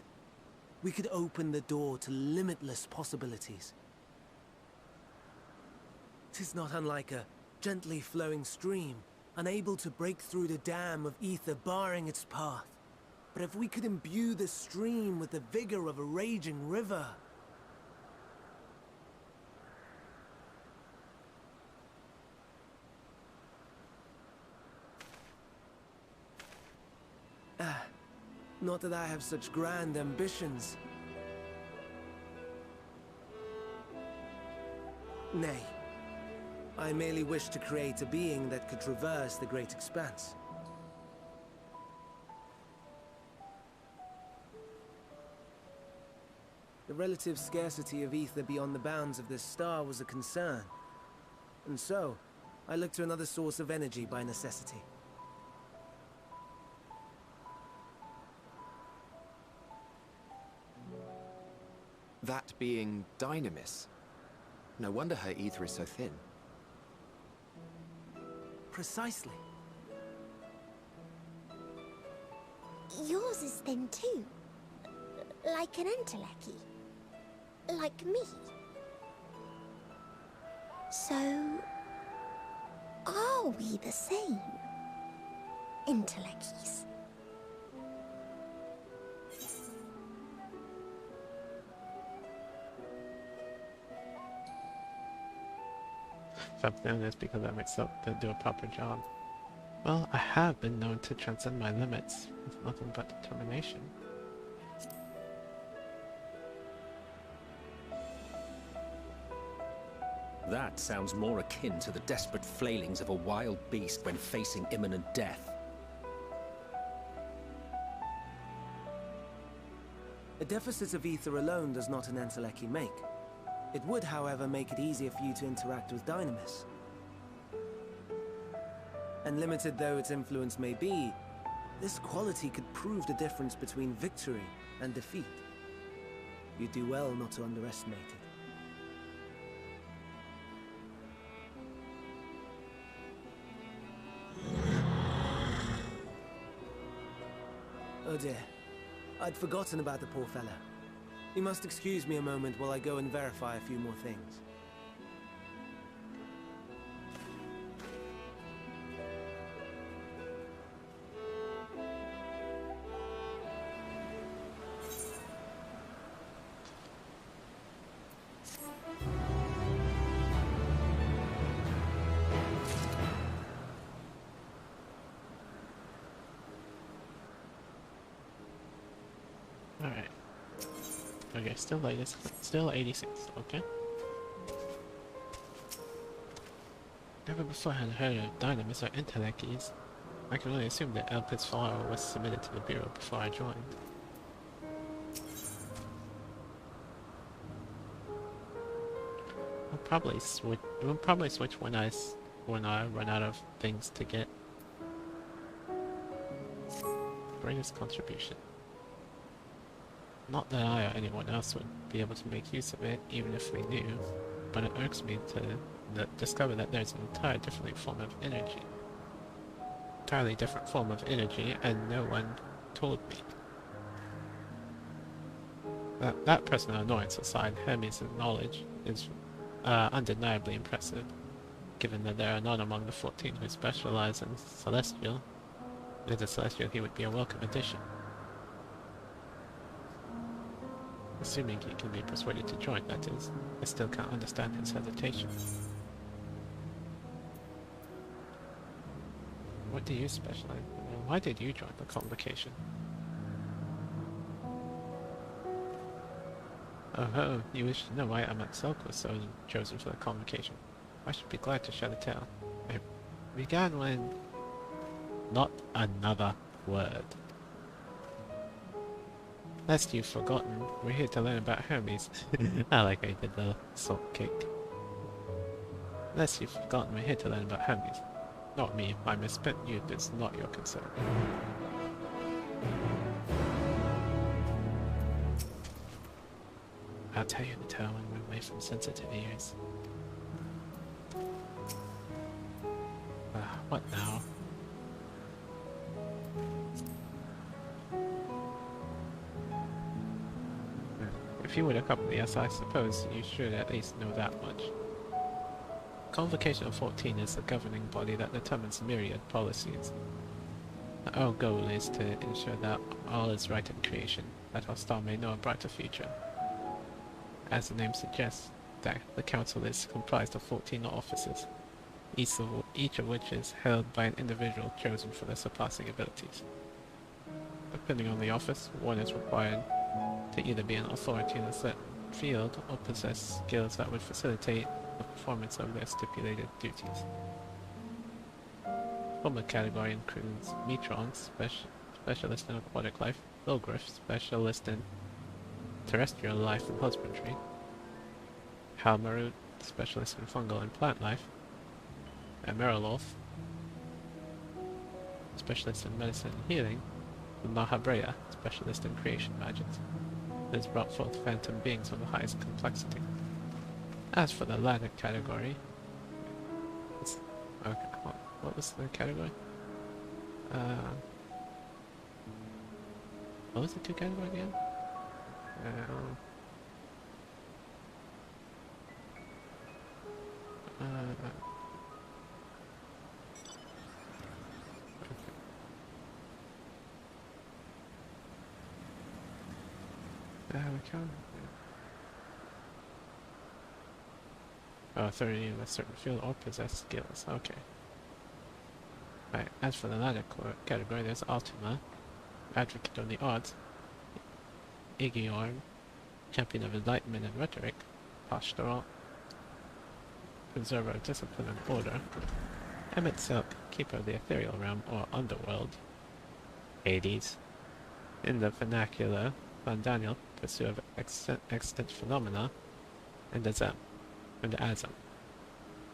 we could open the door to limitless possibilities. 'Tis not unlike a gently flowing stream, unable to break through the dam of ether barring its path. But if we could imbue the stream with the vigor of a raging river... Not that I have such grand ambitions. Nay, I merely wish to create a being that could traverse the great expanse. The relative scarcity of ether beyond the bounds of this star was a concern. And so, I looked to another source of energy by necessity. That being Dynamis. No wonder her ether is so thin. Precisely. yours is thin too. Like an entelechy. Like me. So, are we the same? Entelecchies. If I'm doing this because I myself didn't do a proper job. Well, I have been known to transcend my limits with nothing but determination. That sounds more akin to the desperate flailings of a wild beast when facing imminent death. A deficit of ether alone does not an entelechy make. It would, however, make it easier for you to interact with Dynamis. And limited though its influence may be, this quality could prove the difference between victory and defeat. You'd do well not to underestimate it. Oh dear. I'd forgotten about the poor fella. You must excuse me a moment while I go and verify a few more things. Alright. Okay, still 86, okay. Never before had heard of Dynamis or entelecchies. I can only assume that Elpis file was submitted to the Bureau before I joined. We'll probably switch when I run out of things to get. Greatest contribution. Not that I or anyone else would be able to make use of it, even if we knew, but it irks me to discover that there's an entirely different form of energy. And no one told me. That personal annoyance aside, Hermes' knowledge is undeniably impressive, given that there are none among the 14 who specialize in Celestial. As a Celestial, he would be a welcome addition. Assuming he can be persuaded to join, that is. I still can't understand his hesitation. What do you specialize in? Why did you join the convocation? Oh, you wish to know why I myself was chosen for the convocation. I should be glad to share the tale. It began when... Not another word. Lest you've forgotten, we're here to learn about Hermes. I like how you did the salt cake. Lest you've forgotten, we're here to learn about Hermes. Not me, my misspent youth is not your concern. I'll tell you the tale when we're away from sensitive ears. What now? If you would accompany us, I suppose you should at least know that much. Convocation of 14 is the governing body that determines myriad policies. Our goal is to ensure that all is right in creation, that our star may know a brighter future. As the name suggests, that the council is comprised of 14 officers, each of which is held by an individual chosen for their surpassing abilities. Depending on the office, one is required to either be an authority in a certain field or possess skills that would facilitate the performance of their stipulated duties. Former category includes Metrons, specialist in aquatic life, Logriff, specialist in terrestrial life and husbandry, Halmarut, specialist in fungal and plant life, and Merololf, specialist in medicine and healing, and Mahabrea, specialist in creation magics. It has brought forth phantom beings of the highest complexity. As for the latter category, what was the category? What was it together again? Uh, we can. Oh, 30 in a certain field or possess skills. Okay. Right, as for the latter category, there's Ultima, advocate of the odds, Igiorn, champion of enlightenment and rhetoric, pastoral, preserver of discipline and order, Emmett Silk, keeper of the ethereal realm or underworld, Hades, in the vernacular, Van Daniel, pursuer of extant phenomena, and Azam,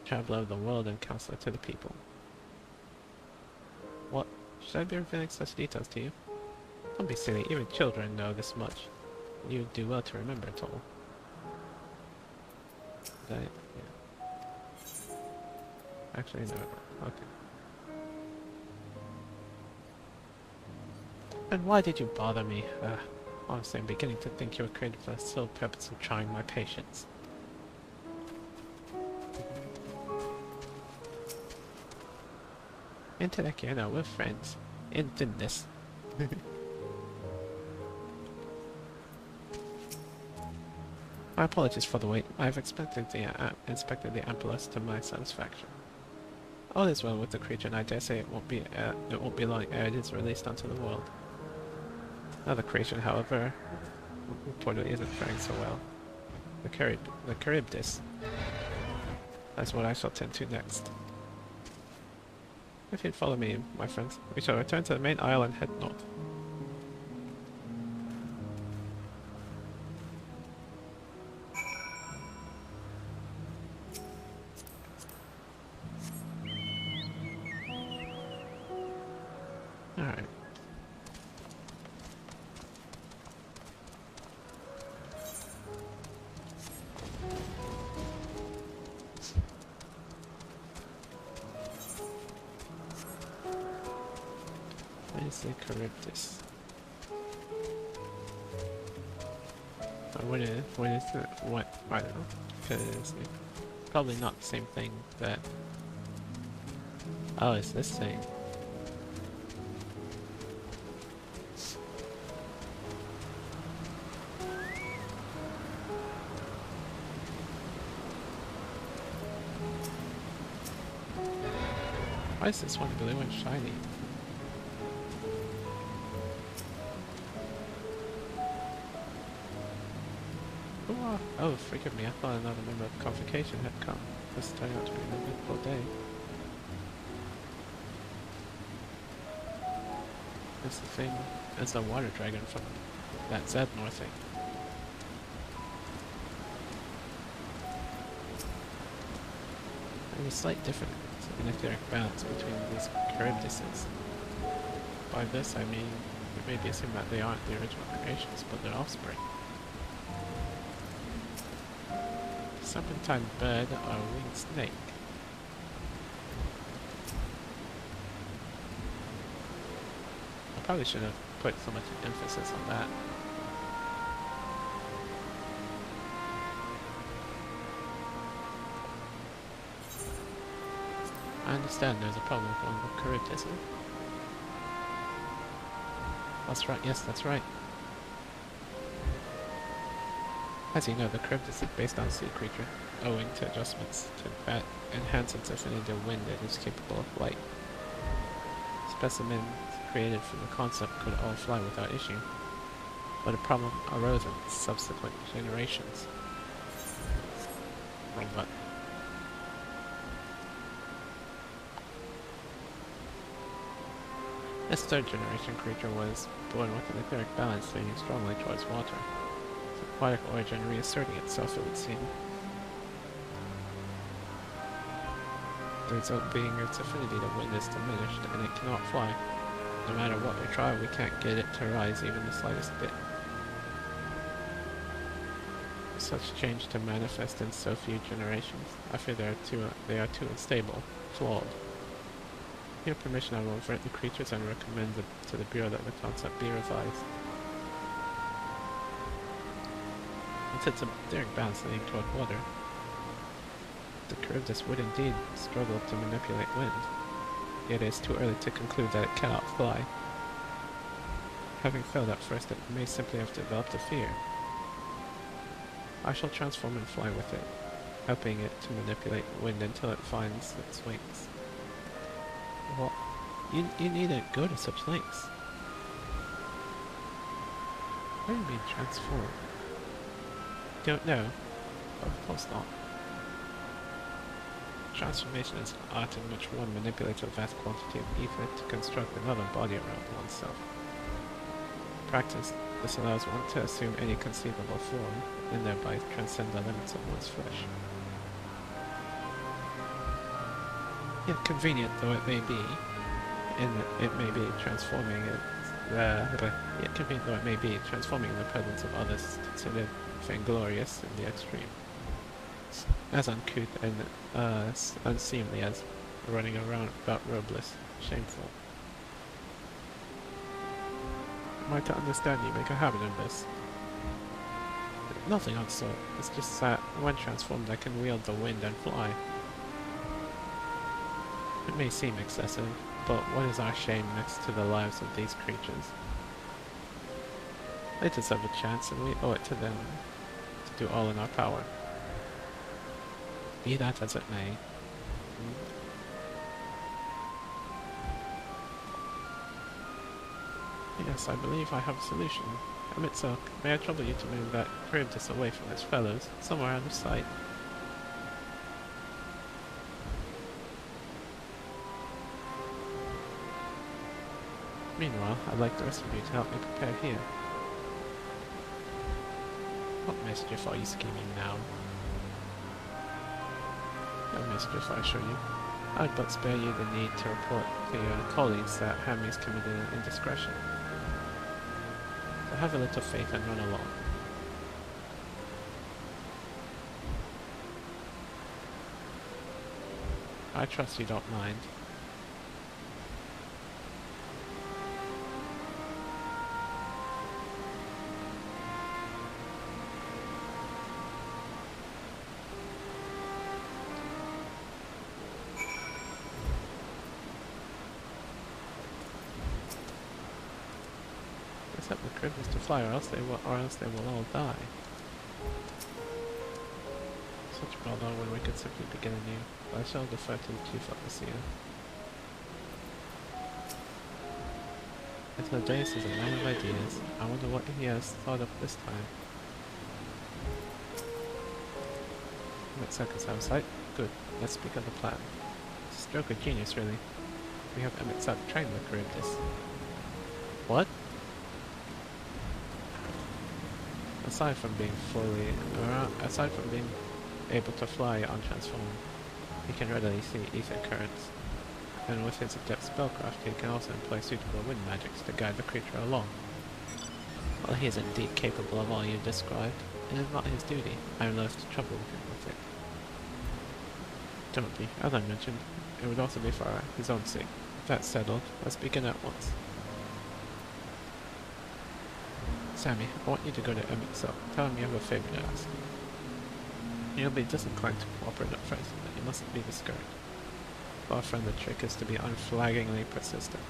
traveler of the world and counselor to the people. What? Should I be revealing such details to you? Don't be silly, even children know this much. You would do well to remember it all. Did I? Yeah. Actually, no. Okay. And why did you bother me? Honestly, I'm beginning to think you were created for the sole purpose of trying my patience. Intellect, you know, we're friends. In thinness. My apologies for the wait. I've inspected the Ampullus to my satisfaction. All is well with the creature, and I dare say it won't be long ere it is released onto the world. Another creation, however, reportedly isn't faring so well. The Charybdis. That's what I shall tend to next. If you'd follow me, my friends, we shall return to the main isle and head north. Alright. Where's the Charybdis? What is the, what, I don't know, because it's probably not the same thing that, oh, it's this thing. Why is this one blue and shiny? Oh, forgive me, I thought another member of the convocation had come. This turned out to be an eventful day. It's the thing, it's the water dragon from that Zednor thing. There's a slight difference in etheric balance between these Charybdises. By this I mean, it may be assumed that they aren't the original creations, but their offspring. Serpentine bird or winged snake. I probably should have put so much emphasis on that. I understand there's a problem with one of the Charybdis. That's right, yes, that's right. As you know, the Charybdis is based on a sea creature, owing to adjustments to enhance its affinity to wind. It is capable of flight. Specimens created from the concept could all fly without issue, but a problem arose in subsequent generations. Wrong button. This third generation creature was born with an etheric balance leaning strongly towards water. Its aquatic origin reasserting itself, it would seem. The result being its affinity to wind is diminished, and it cannot fly. No matter what we try, we can't get it to rise even the slightest bit. Such change to manifest in so few generations. I fear they are too unstable, flawed. With your permission, I will avert the creatures and recommend to the Bureau that the concept be revised. with its enduring bounce leading toward water. The Charybdis would indeed struggle to manipulate wind, yet it is too early to conclude that it cannot fly. Having failed at first, it may simply have developed a fear. I shall transform and fly with it, helping it to manipulate wind until it finds its wings. Well, you needn't go to such lengths. What do you mean transform? Don't know? Of course not. Transformation is an art in which one manipulates a vast quantity of ether to construct another body around oneself. In practice, this allows one to assume any conceivable form, and thereby transcend the limits of one's flesh. Yet convenient though it may be, in that it may be transforming it, yet convenient though it may be, transforming in the presence of others is considered vainglorious in the extreme. As uncouth and unseemly as running around about robless, shameful. Am I to understand you make a habit of this? Nothing of the sort. It's just that when transformed I can wield the wind and fly. It may seem excessive, but what is our shame next to the lives of these creatures? They deserve a chance, and we owe it to them to do all in our power. Be that as it may. Yes, I believe I have a solution. Emitsilk, may I trouble you to move that Charybdis away from its fellows, somewhere out of sight? Meanwhile, I'd like the rest of you to help me prepare here. What mischief are you scheming now? No mischief, I assure you. I'd but spare you the need to report to your colleagues that Hammy's committed an indiscretion. So have a little faith and run along. I trust you don't mind. Set the Charybdis to fly, or else they will all die. Such bother when we could simply begin anew, but I shall defer to the chief officer. Atlantis is a man of ideas. I wonder what he has thought of this time. Emitsilk is out of sight. Good. Let's speak of the plan. It's a stroke of genius, really. We have Emitsilk train the Charybdis. What? Aside from being able to fly untransformed, he can readily see ether currents, and with his adept spellcraft he can also employ suitable wind magics to guide the creature along. While he is indeed capable of all you described, it is not his duty. I am loath to trouble him with it. Don't be. As I mentioned, it would also be for his own sake. That's settled. Let's begin at once. Sammy, I want you to go to Emitsilk. Tell him you have a favor to ask. He'll be disinclined to cooperate at first, but you mustn't be discouraged. Far from the trick is to be unflaggingly persistent.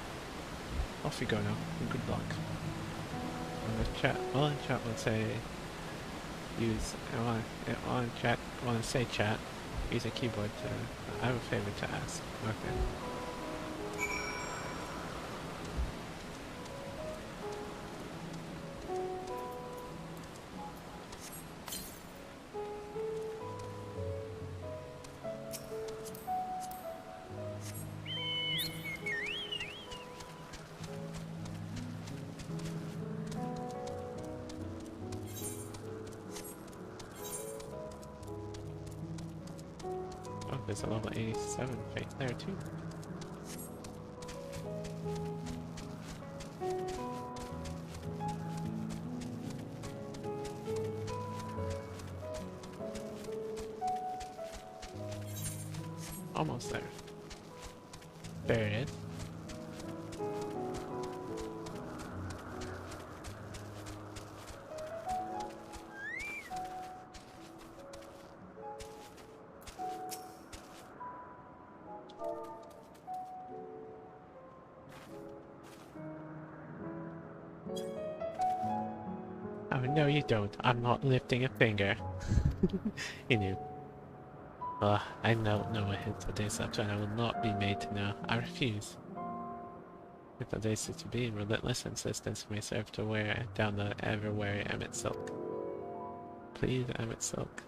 Off you go now, and good luck. In chat will say use chat, use a keyboard to I have a favor to ask. Okay. There's a level 87 fate there too. Almost there. There it is. Oh, no you don't. I'm not lifting a finger. You knew. I don't know what hit today's up to, and I will not be made to know. I refuse. If today's to be, relentless insistence may serve to wear down the ever-wary Emmett Silk. Please, Emmett Silk.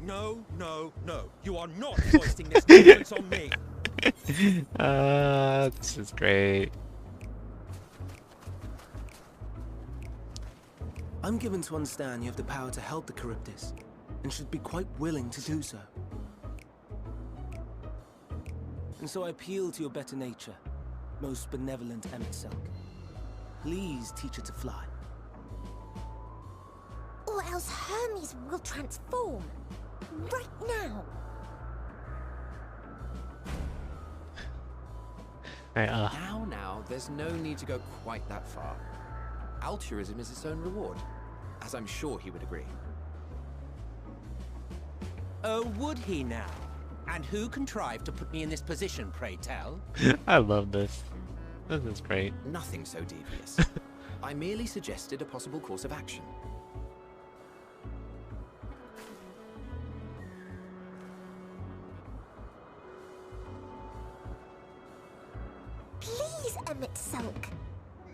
No, no, no. You are not foisting this influence on me. This is great. I'm given to understand you have the power to help the Charybdis, and should be quite willing to do so. And so I appeal to your better nature, most benevolent Emmett Silk. Please teach her to fly. Or else Hermes will transform. Right now. Now, there's no need to go quite that far. Altruism is its own reward, as I'm sure he would agree. Oh, would he now? And who contrived to put me in this position, pray tell? I love this. This is great. Nothing so devious. I merely suggested a possible course of action. Please, Emmett Silk.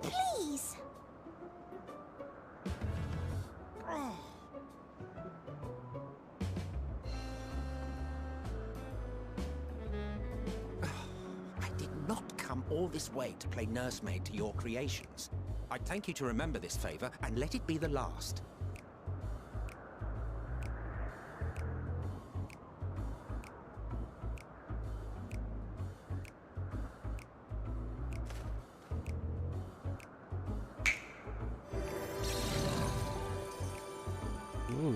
Please. I did not come all this way to play nursemaid to your creations. I'd thank you to remember this favor and let it be the last. Ooh.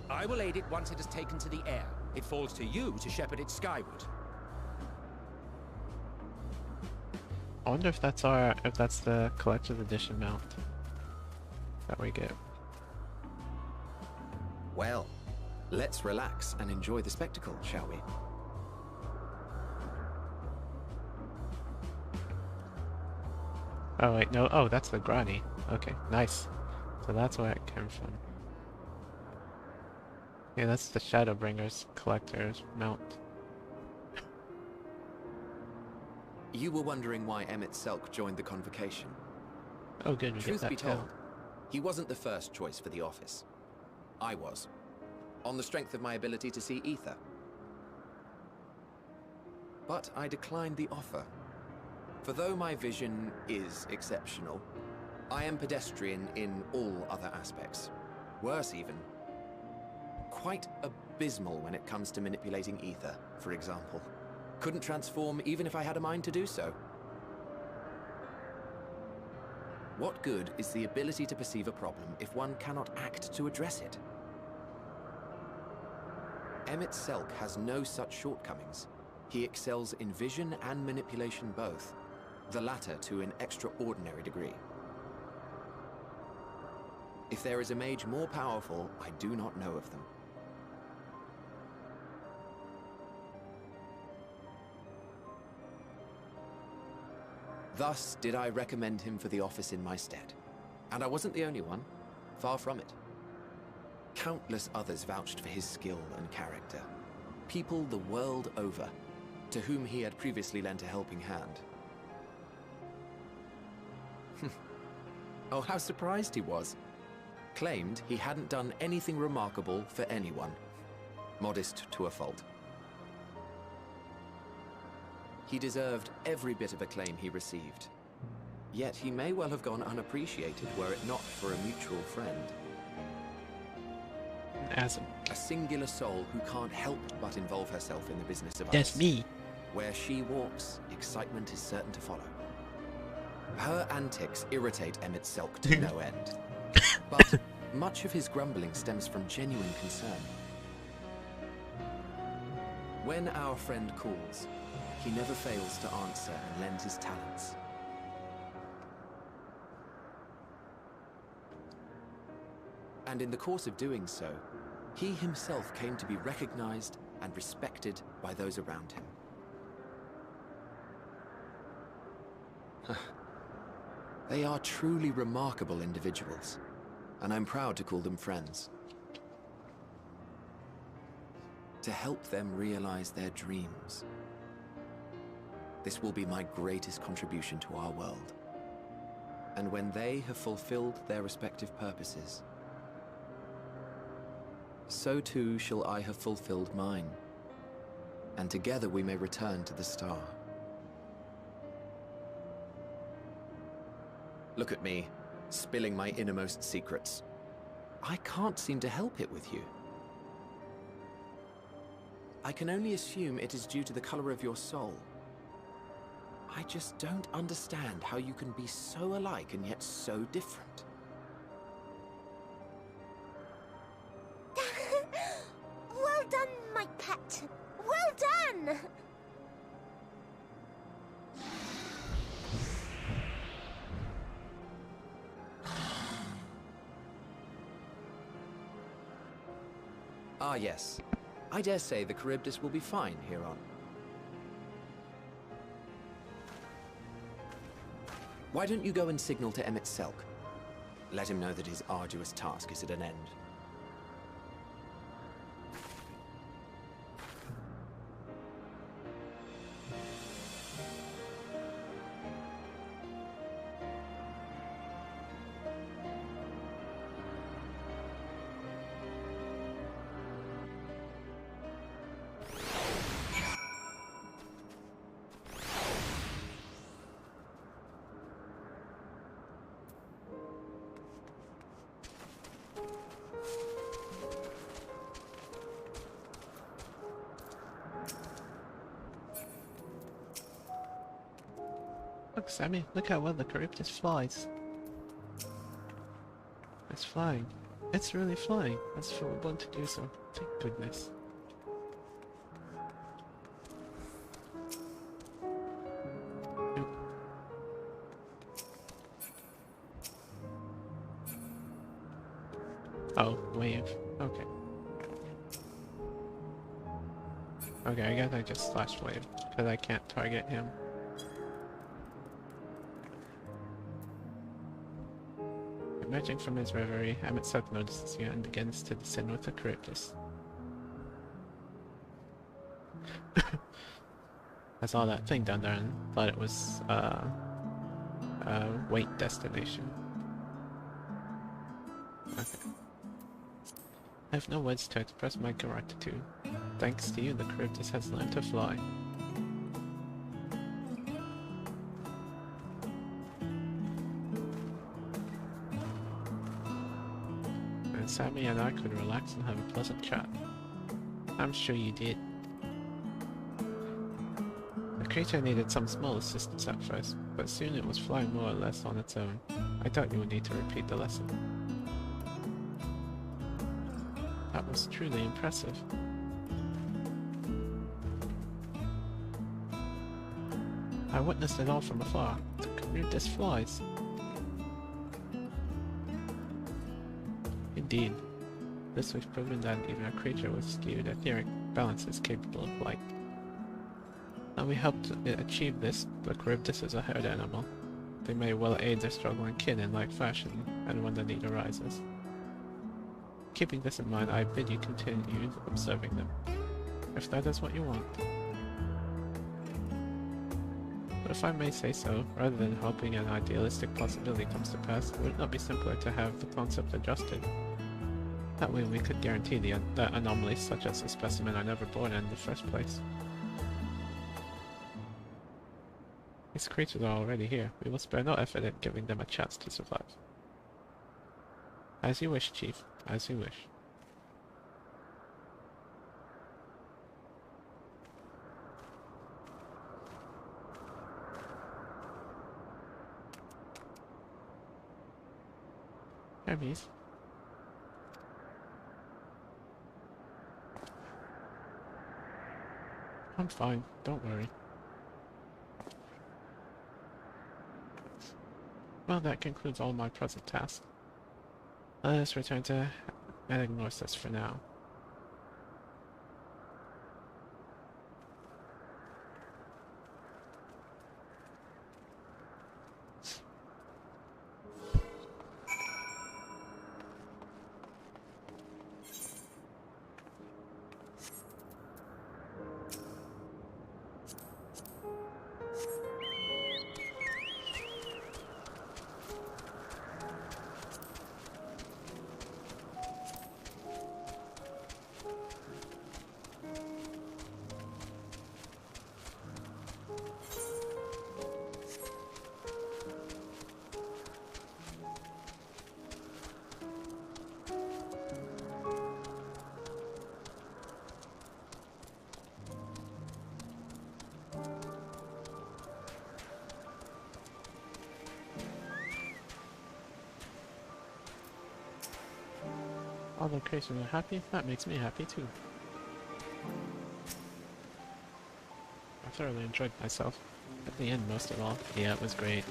I will aid it once it is taken to the air. It falls to you to shepherd it skyward. I wonder if that's the collector's edition mount that we get. Well, let's relax and enjoy the spectacle, shall we? Oh wait, no. Oh, that's the granny. Okay, nice. So that's where it came from. Yeah, that's the Shadowbringer's collector's mount. You were wondering why Emmett Selk joined the convocation. Oh good, we get Truth that be too. told, he wasn't the first choice for the office. I was. On the strength of my ability to see ether. But I declined the offer. For though my vision is exceptional, I am pedestrian in all other aspects. Worse even. Quite abysmal when it comes to manipulating ether, for example. Couldn't transform even if I had a mind to do so. What good is the ability to perceive a problem if one cannot act to address it? Emmett Selk has no such shortcomings. He excels in vision and manipulation both, the latter to an extraordinary degree. If there is a mage more powerful, I do not know of them. Thus did I recommend him for the office in my stead. And I wasn't the only one. Far from it. Countless others vouched for his skill and character. People the world over, to whom he had previously lent a helping hand. Oh, how surprised he was. Claimed he hadn't done anything remarkable for anyone. Modest to a fault. He deserved every bit of acclaim he received. Yet he may well have gone unappreciated were it not for a mutual friend. As A A singular soul who can't help but involve herself in the business of That's others. me. Where she walks, excitement is certain to follow. Her antics irritate Emmett Selk to no end. But much of his grumbling stems from genuine concern. When our friend calls, he never fails to answer and lend his talents. And in the course of doing so, he himself came to be recognized and respected by those around him. They are truly remarkable individuals, and I'm proud to call them friends. To help them realize their dreams. This will be my greatest contribution to our world. And when they have fulfilled their respective purposes, so too shall I have fulfilled mine, and together we may return to the star. Look at me, spilling my innermost secrets. I can't seem to help it with you. I can only assume it is due to the color of your soul. I just don't understand how you can be so alike and yet so different. Well done, my pet. Well done! Ah, yes. I dare say the Charybdis will be fine here on. Why don't you go and signal to Emmett Selk? Let him know that his arduous task is at an end. Look, Sammy, look how well the Charybdis flies. It's flying. It's really flying. That's for one to do so. Thank goodness. Nope. Oh, wave. Okay. Okay, I guess I just slash wave, because I can't target him. Emerging from his reverie, Emmett Selk notices you and begins to descend with the Charybdis. I saw that thing down there and thought it was a weight destination. Okay. I have no words to express my gratitude. Thanks to you, the Charybdis has learned to fly. And Sammy and I could relax and have a pleasant chat. I'm sure you did. The creature needed some small assistance at first, but soon it was flying more or less on its own. I doubt you would need to repeat the lesson. That was truly impressive. I witnessed it all from afar. The Charybdis flies. Indeed, this was proven that even a creature with skewed etheric balance is capable of flight. And we helped it achieve this. The Charybdis is a herd animal. They may well aid their struggling kin in like fashion, and when the need arises. Keeping this in mind, I bid you continue observing them, if that is what you want. But if I may say so, rather than hoping an idealistic possibility comes to pass, would it not be simpler to have the concept adjusted? That way we could guarantee that anomalies such as the specimen are never born in the first place. These creatures are already here. We will spare no effort in giving them a chance to survive. As you wish, Chief. As you wish. Hermes. I'm fine, don't worry. Well, that concludes all my present tasks. Let us return to Anagnosis for now. All the creatures are happy? That makes me happy too. I thoroughly enjoyed myself. At the end most of all. Yeah, it was great.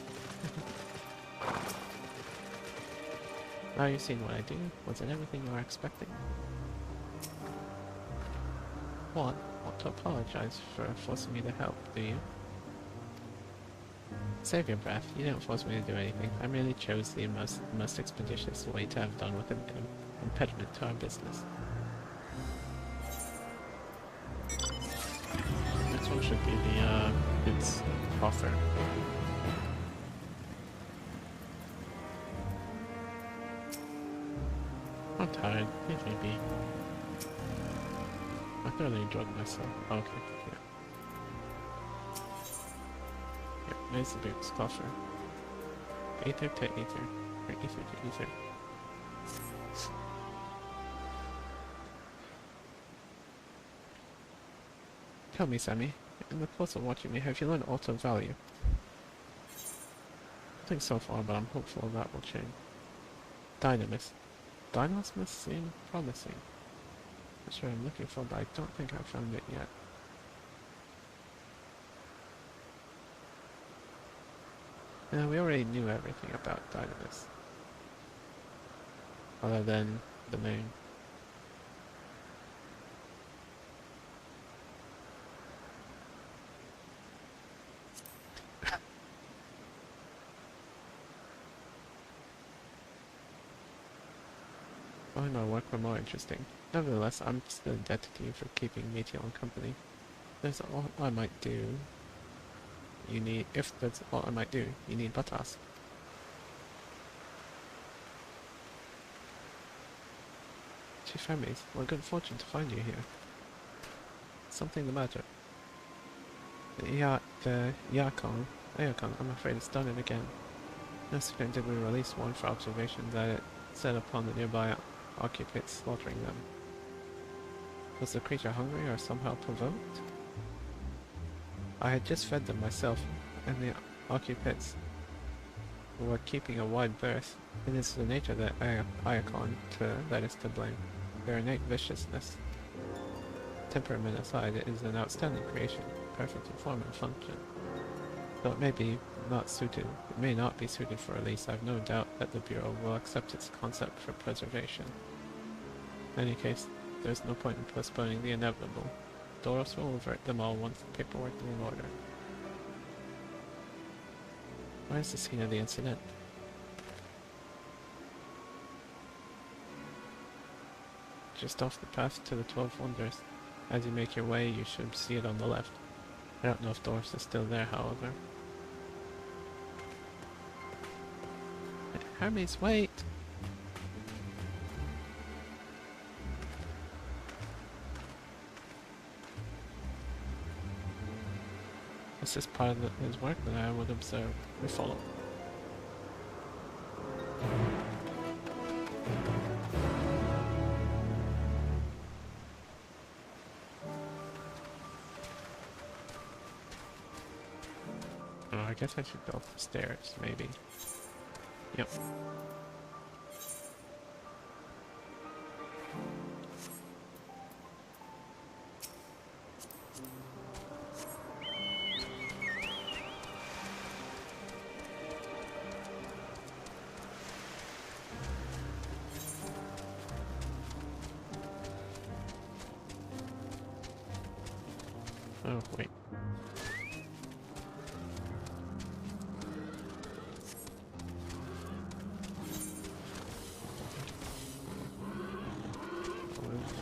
Now you've seen what I do. Was it everything you were expecting? What? Want to apologize for forcing me to help, do you? Save your breath. You didn't force me to do anything. I merely chose the most expeditious way to have done with an impediment to our business. Next one should be the its offer. I'm tired. Leave me be. I thoroughly enjoyed myself. Oh, okay, yeah. Yep, there's the boots, coffer. Aether to aether. Or ether to ether. Tell me, Sammy, in the course of watching me, have you learned auto value? Nothing so far, but I'm hopeful that will change. Dynamis. Dynamis seem promising. That's what I'm looking for, but I don't think I've found it yet. Yeah, we already knew everything about Dynamis. Other than the name. Find my work were more interesting. Nevertheless, I'm still indebted to you for keeping Meteor company. There's all I might do. If that's all I might do, you need but ask. Chief Hermes, what good fortune to find you here. Something the matter. The Yakon, I'm afraid it's done it again. No sooner did we release one for observation that it set upon the nearby occupants, slaughtering them. Was the creature hungry or somehow provoked? I had just fed them myself, and the occupants were keeping a wide berth. It is the nature of the Iacon that is to blame. Their innate viciousness. Temperament aside, it is an outstanding creation, perfect in form and function. Though it may not be suited for release, I have no doubt that the Bureau will accept its concept for preservation. In any case, there is no point in postponing the inevitable. Doros will avert them all once the paperwork is in order. Where is the scene of the incident? Just off the path to the 12 Wonders. As you make your way, you should see it on the left. I don't know if Doros is still there, however. Hermes, wait! This is part of his work that I would observe. We follow. Oh, I guess I should go up the stairs, maybe. Yep. Oh, wait.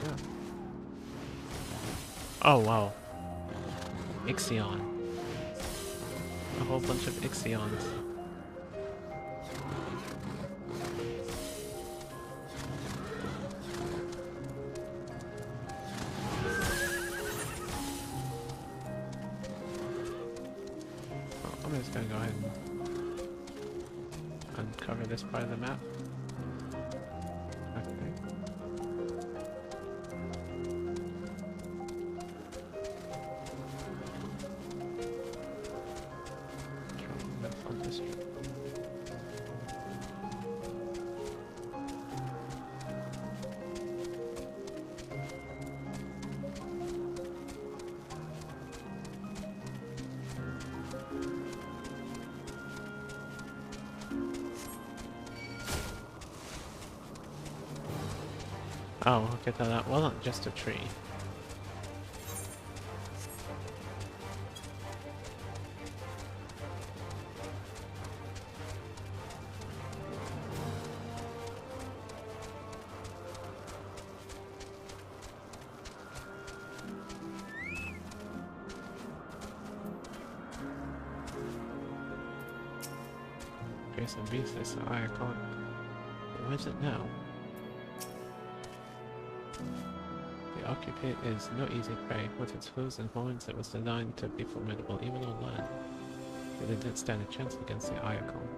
Yeah. Oh, wow. Ixion. A whole bunch of Ixions. I'm just gonna go ahead and uncover this part of the map. Okay. On this trip. Oh, okay, so that wasn't just a tree. Face and beast, this icon. Where's it now? The occupant is no easy prey. With its hooves and horns, it was designed to be formidable even on land. But it didn't stand a chance against the icon.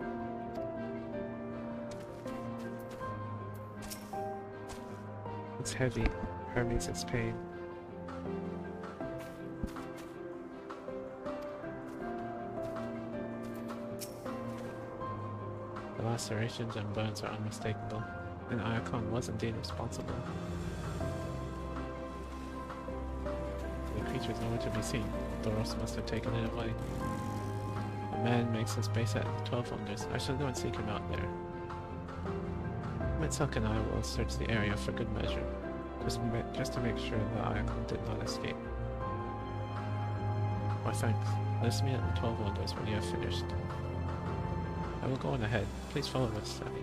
It's heavy, permeates its pain. The lacerations and burns are unmistakable. An icon was indeed responsible. The creature is nowhere to be seen. Doros must have taken it away. A man makes his base at the 12 Wonders. I shall go and seek him out there. Mitzelk and I will search the area for good measure, just to make sure the icon did not escape. Why thanks. Let us meet at the 12 Wonders when you have finished. I will go on ahead. Please follow with Sammy.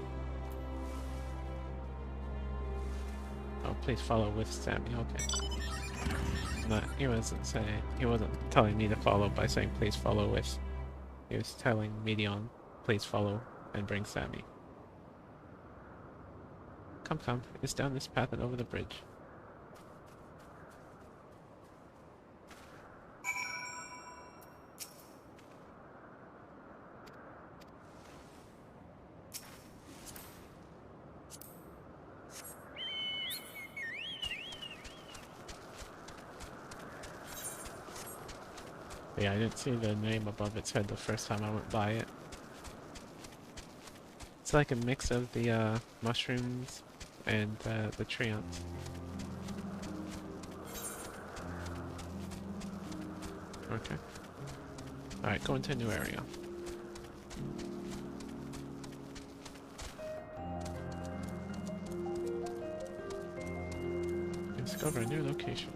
Oh, please follow with Sammy. Okay. No, he wasn't saying. He wasn't telling me to follow by saying please follow with. He was telling Medion, please follow and bring Sammy. Come, come. It's down this path and over the bridge. Yeah, I didn't see the name above its head the first time I went by it. It's like a mix of the mushrooms and the treants. Okay. Alright, go into a new area. Discover a new location.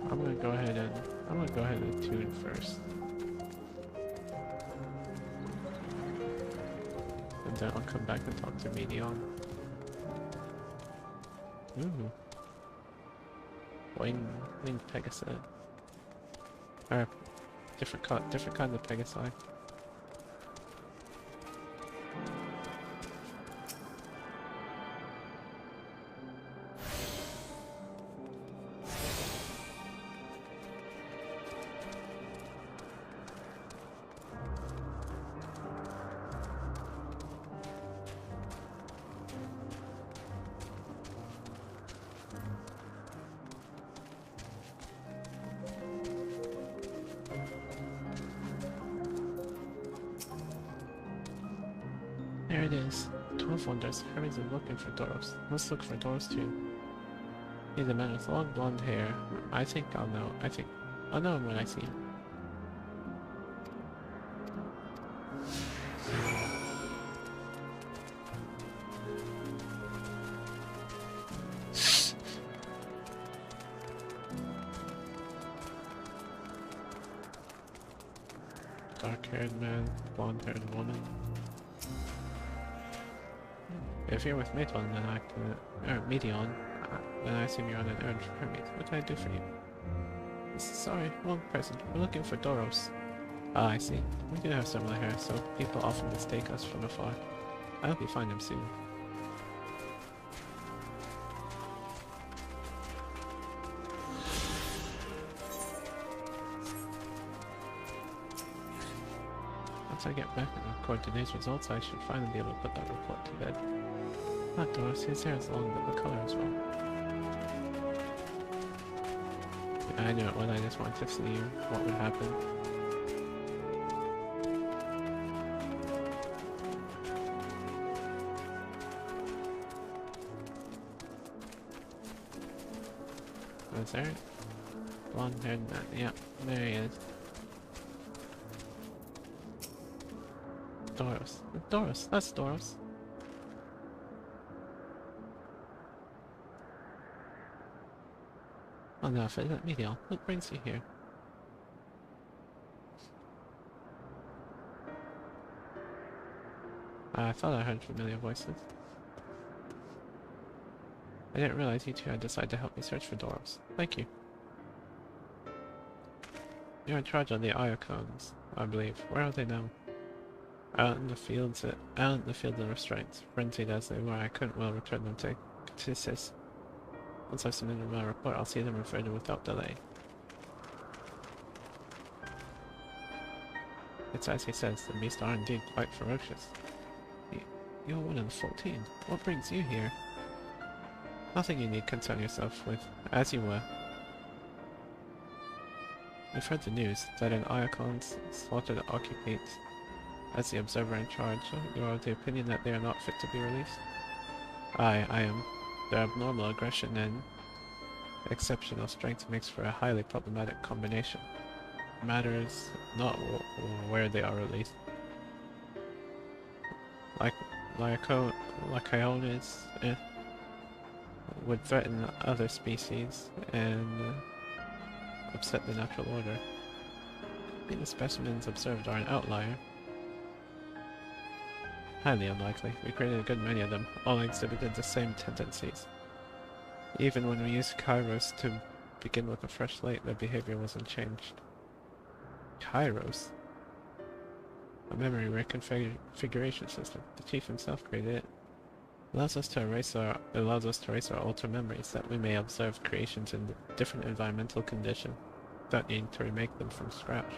I'm gonna go ahead and tune first. And then I'll come back and talk to Medion. Ooh. Winged Pegasus. Different kinds of Pegasi. There it is. 12 Wonders. Hermes is looking for Doros. Let's look for Doros too. He's a man with long blonde hair. I think I'll know. I'll know him when I see him. Dark-haired man, blonde-haired woman. If you're with Meton, then I can... Medion, then I assume you're on an errand for Hermes. What can I do for you? Sorry, wrong person. We're looking for Doros. Ah, I see. We do have similar hair, so people often mistake us from afar. I hope you find him soon. Once I get back and record today's results, I should finally be able to put that report to bed. Not Doris, his hair is long, but the color is wrong. I knew it when I just wanted to see what would happen. Was there? Blonde-haired man. Yeah, there he is. Doros. Doros. That's Doros. Oh no, let me deal. What brings you here? I thought I heard familiar voices. I didn't realize you two had decided to help me search for Doros. Thank you. You're in charge of the Iacons, I believe. Where are they now? Out in the fields of restraints. Frenzied as they were, I couldn't well return them to Ctisis. Once I've submitted my report, I'll see them referred to without delay. It's as he says, the beasts are indeed quite ferocious. You're one of the 14. What brings you here? Nothing you need concern yourself with, as you were. I've heard the news that an Iacons slaughtered occupants. As the observer in charge, you're of the opinion that they are not fit to be released? I am. Their abnormal aggression and exceptional strength makes for a highly problematic combination. Matters not where they are released. Like Lycaones would threaten other species and upset the natural order. I think the specimens observed are an outlier. Highly unlikely. We created a good many of them. All exhibited the same tendencies. Even when we used Kairos to begin with a fresh slate, their behavior wasn't changed. Kairos? A memory reconfiguration system. The chief himself created it. It allows us to erase our older memories, that we may observe creations in different environmental conditions without needing to remake them from scratch.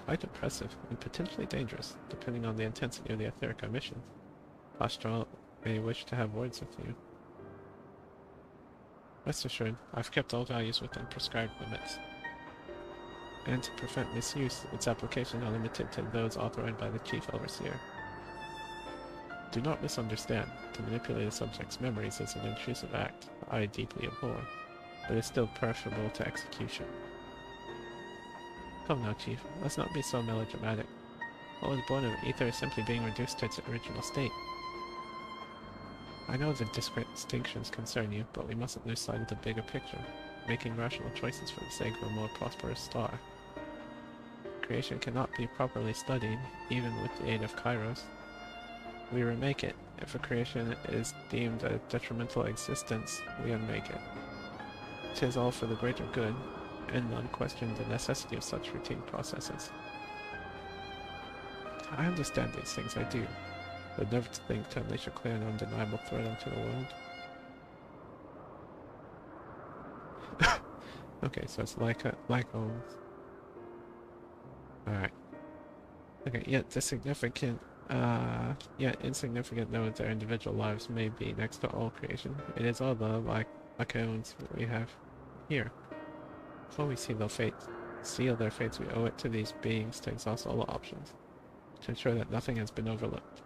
Quite impressive, and potentially dangerous, depending on the intensity of the etheric emission. Astral may wish to have words with you. Rest assured, I've kept all values within prescribed limits. And to prevent misuse, its applications are limited to those authorized by the Chief Overseer. Do not misunderstand. To manipulate a subject's memories is an intrusive act I deeply abhor, but is still preferable to execution. Come now, Chief. Let's not be so melodramatic. What was born of ether is simply being reduced to its original state. I know the distinctions concern you, but we mustn't lose sight of the bigger picture, making rational choices for the sake of a more prosperous star. Creation cannot be properly studied, even with the aid of Kairos. We remake it. If a creation is deemed a detrimental existence, we unmake it. 'Tis all for the greater good, and none question the necessity of such routine processes. I understand these things, I do, but never to think to unleash a clear and undeniable threat onto the world. Okay, so it's like Lycaones. Alright. Okay, yet insignificant though their individual lives may be next to all creation, it is all the Lycaones we have here. Before we seal their fates, we owe it to these beings to exhaust all options, to ensure that nothing has been overlooked.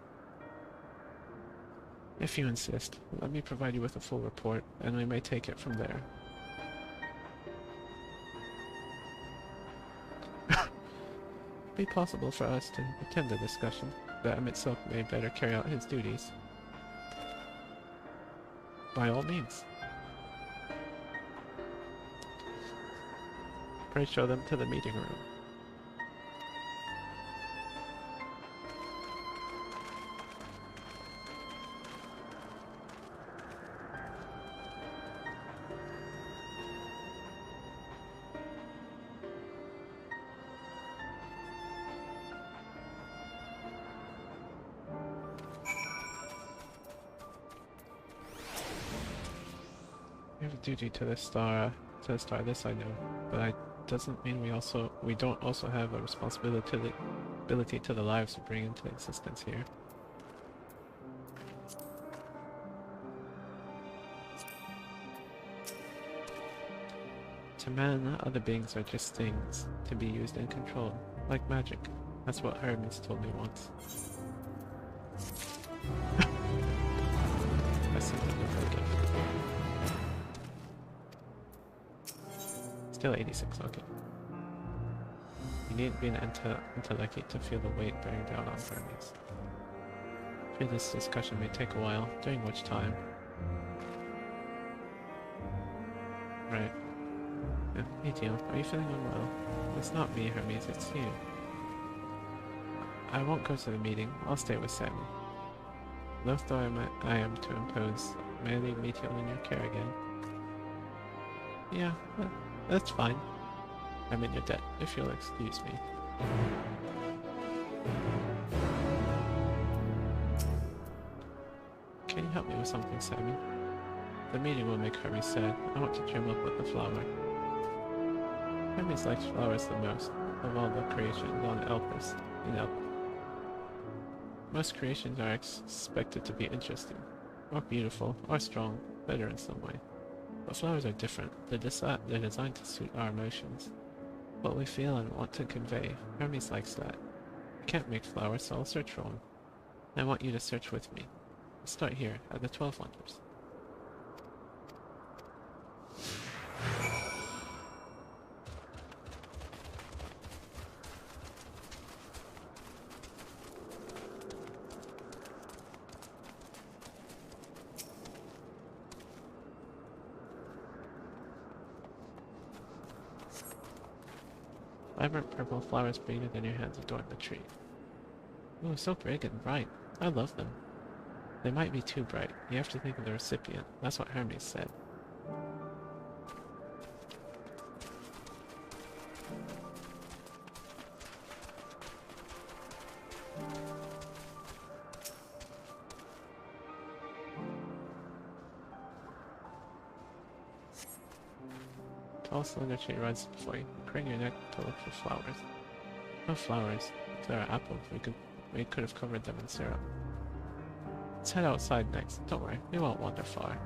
If you insist, let me provide you with a full report, and we may take it from there. Be possible for us to attend the discussion, that Emitsilk may better carry out his duties. By all means. Pray show them to the meeting room. We have a duty to the star, this I know, but it doesn't mean we don't also have a responsibility to the lives we bring into existence here. To man, other beings are just things to be used and controlled, like magic. That's what Hermes told me once. I seem to look like it. Still 86, okay. You needn't be an intellectual to feel the weight bearing down on Hermes. Fear this discussion may take a while, during which time... Right. Yeah, hey Teal, are you feeling unwell? It's not me, Hermes, it's you. I won't go to the meeting, I'll stay with Sammy. Loath though I am to impose, may I leave me Teal in your care again? Yeah, that's fine. I'm in your debt, if you'll excuse me. Can you help me with something, Sammy? The meeting will make Hermes sad. I want to trim up with the flower. Hermes likes flowers the most, of all the creations on Elpis, Most creations are expected to be interesting, or beautiful, or strong, better in some way. But flowers are different. They're designed to suit our emotions. What we feel and want to convey. Hermes likes that. I can't make flowers, so I'll search for one. I want you to search with me. Let's start here, at the 12 Wonders. Vibrant purple flowers bigger than your hands adorn the tree. Oh, so big and bright. I love them. They might be too bright. You have to think of the recipient. That's what Hermes said. Tall slender tree rises before you. Crane your neck to look for flowers. No flowers. If there are apples, we could have covered them in syrup. Let's head outside next. Don't worry, we won't wander far.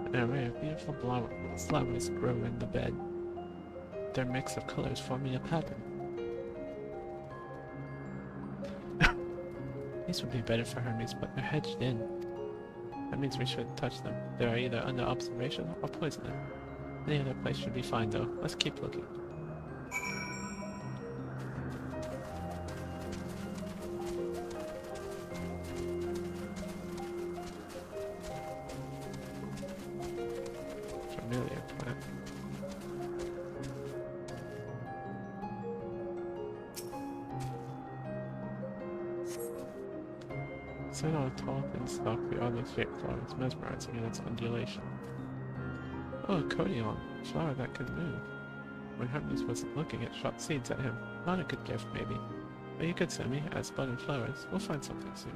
An array of beautiful flowers grow in the bed. Their mix of colors forming a pattern. These would be better for Hermes, but they're hedged in. That means we shouldn't touch them. They are either under observation or poisonous. Any other place should be fine though. Let's keep looking. Familiar plant. Set on a tall thin stalk, the oddly shaped flower is mesmerizing in its undulation. Oh, a codion, a flower that could move. When Hermes wasn't looking, it shot seeds at him. Not a good gift, maybe. But you could send me, as budding flowers. We'll find something soon.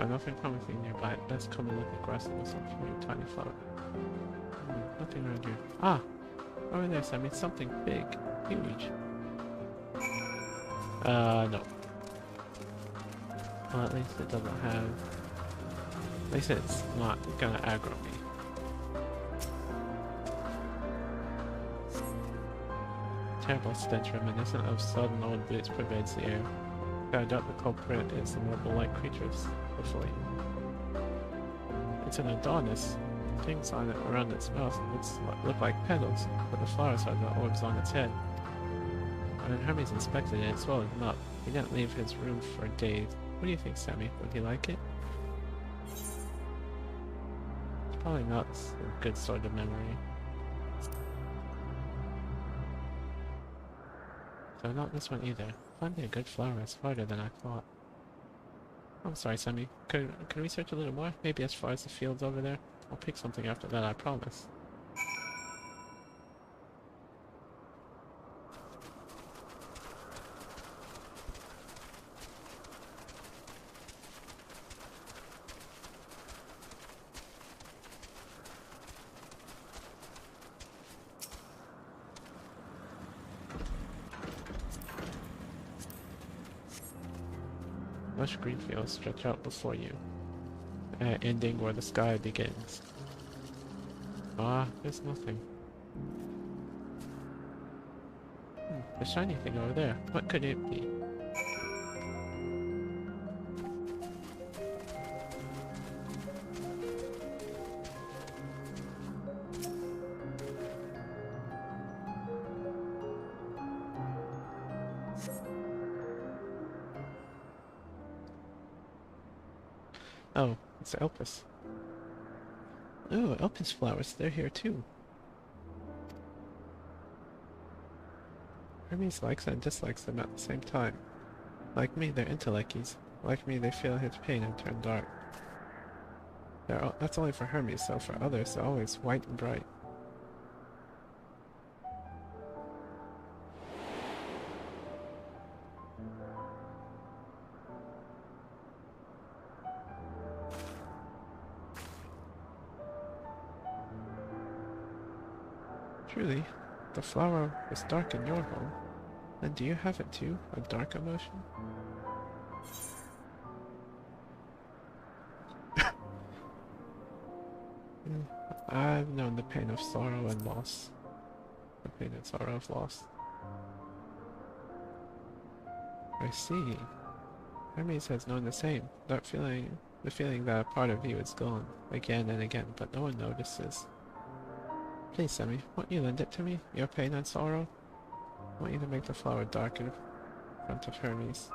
But nothing promising nearby. Let's come and look aggressive with something new, tiny flower. Nothing around here. Ah! Over there, Sammy. Something big. Huge. No. Well, at least it doesn't have... At least it's not gonna aggro me. Terrible stench reminiscent of sudden old boots pervades the air. I doubt the culprit is the mobile-like creatures before you. It's an Adonis. Things on it around its mouth look like petals, but the flowers are the orbs on its head. When Hermes inspected it, it swallowed him up. He didn't leave his room for days. What do you think, Sammy? Would he like it? It's probably not a good sort of memory. So not this one either. Finding a good flower is harder than I thought. I'm sorry, Sammy. Can we search a little more? Maybe as far as the fields over there? I'll pick something after that, I promise. Lush green fields stretch out before you, ending where the sky begins. Ah, there's nothing. The shiny thing over there, what could it be? Oh, it's Elpis. Oh, Elpis flowers, they're here too. Hermes likes and dislikes them at the same time. Like me, they're intellecties. Like me, they feel his pain and turn dark. That's only for Hermes, so for others, they're always white and bright. Truly, the flower is dark in your home. And do you have it too, a dark emotion? I've known the pain of sorrow and loss. The pain and sorrow of loss. I see. Hermes has known the same. The feeling that a part of you is gone, again and again, but no one notices. Please, Sammy, won't you lend it to me? Your pain and sorrow? I want you to make the flower dark in front of Hermes.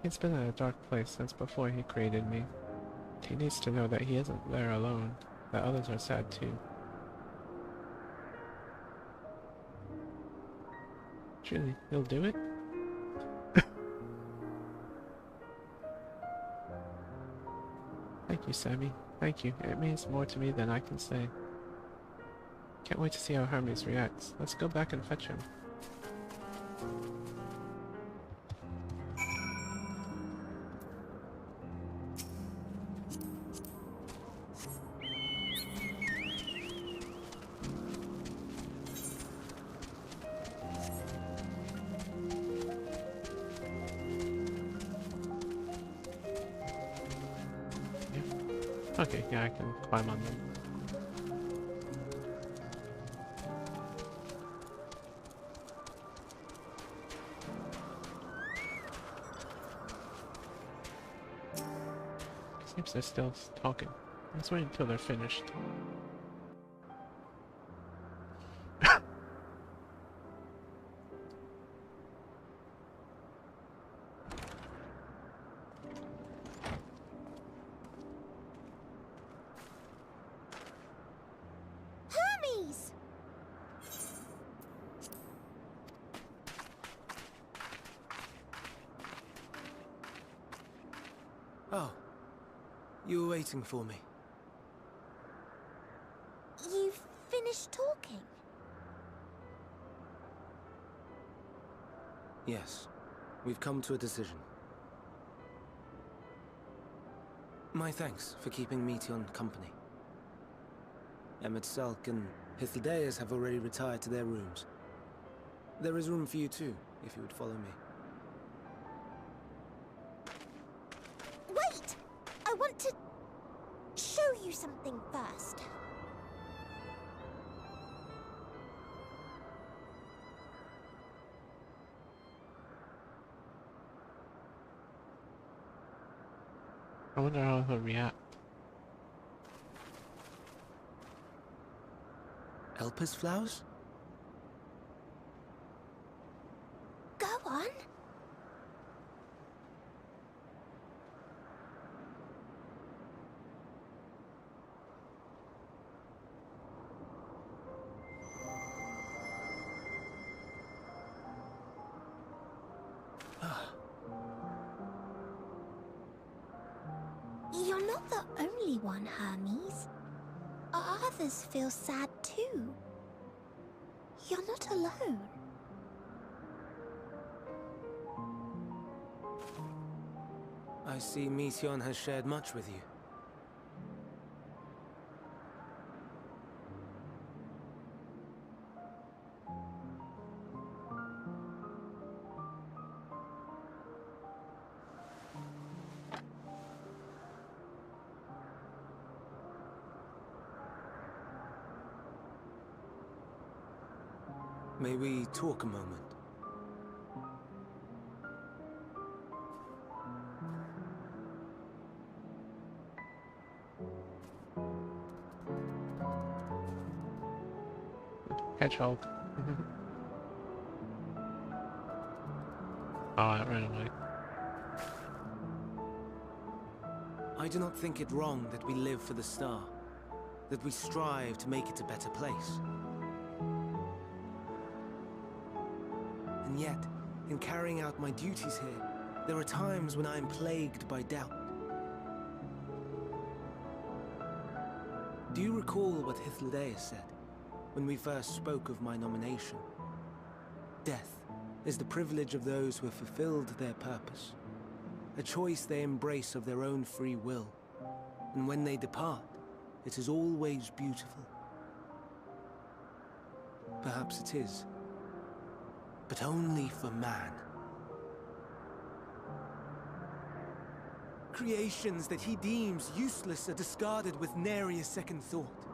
He's been in a dark place since before he created me. He needs to know that he isn't there alone, that others are sad too. Truly, you'll do it? Thank you, Sammy. Thank you. It means more to me than I can say. Can't wait to see how Hermes reacts. Let's go back and fetch him. Okay, yeah, I can climb on them. Seems they're still talking. Let's wait until they're finished. Oh, you were waiting for me. You've finished talking? Yes, we've come to a decision. My thanks for keeping Meteon company. Emmett Salk and Hythlodaeus have already retired to their rooms. There is room for you too, if you would follow me. Wait! I want to show you something first. I wonder how he'll react. Elpis flowers? Go on. You're not the only one, Hermes. Others feel sad too. You're not alone. I see Meteon has shared much with you. May we talk a moment? Hedgehog. Oh, it ran away. I do not think it wrong that we live for the star, that we strive to make it a better place. And yet, in carrying out my duties here, there are times when I am plagued by doubt. Do you recall what Hythlodaeus said when we first spoke of my nomination? Death is the privilege of those who have fulfilled their purpose, a choice they embrace of their own free will, and when they depart, it is always beautiful. Perhaps it is, but only for man. Creations that he deems useless are discarded with nary a second thought.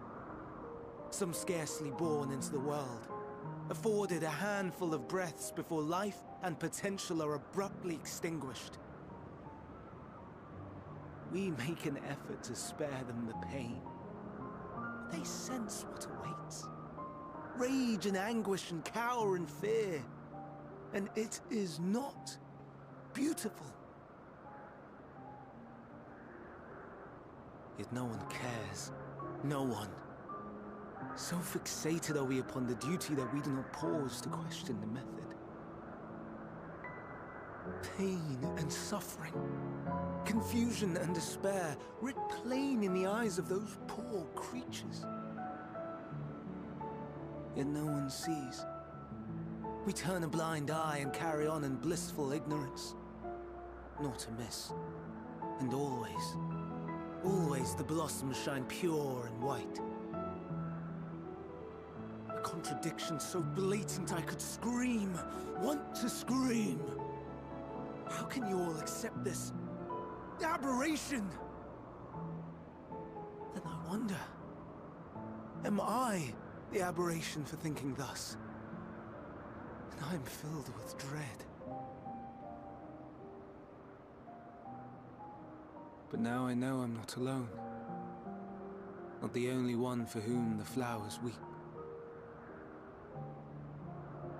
Some scarcely born into the world, afforded a handful of breaths before life and potential are abruptly extinguished. We make an effort to spare them the pain. They sense what awaits. Rage and anguish and cower and fear. And it is not beautiful. Yet no one cares. No one. So fixated are we upon the duty that we do not pause to question the method. Pain and suffering, confusion and despair, writ plain in the eyes of those poor creatures. Yet no one sees. We turn a blind eye and carry on in blissful ignorance. Not amiss. And always, always the blossoms shine pure and white. A contradiction so blatant I could scream, want to scream. How can you all accept this aberration? Then I wonder, am I the aberration for thinking thus? And I'm filled with dread. But now I know I'm not alone. Not the only one for whom the flowers weep.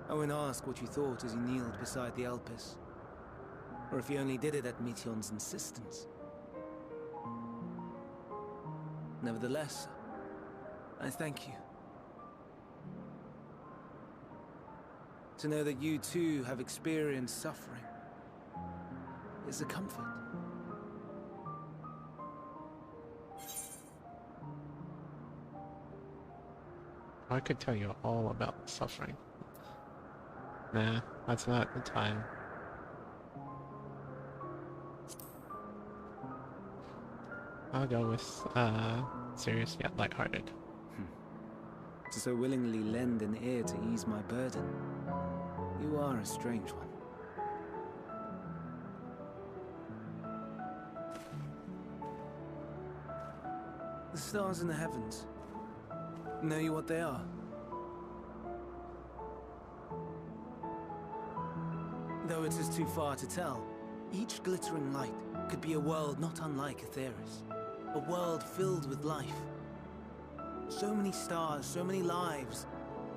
I won't ask what you thought as you kneeled beside the Elpis, or if you only did it at Meteon's insistence. Nevertheless, I thank you. To know that you too have experienced suffering is a comfort. I could tell you all about the suffering. Nah, that's not the time. I'll go with serious yet lighthearted. To so willingly lend an ear to ease my burden. You are a strange one. The stars in the heavens. Know you what they are? Though it is too far to tell, each glittering light could be a world not unlike Aetheris. A world filled with life. So many stars, so many lives.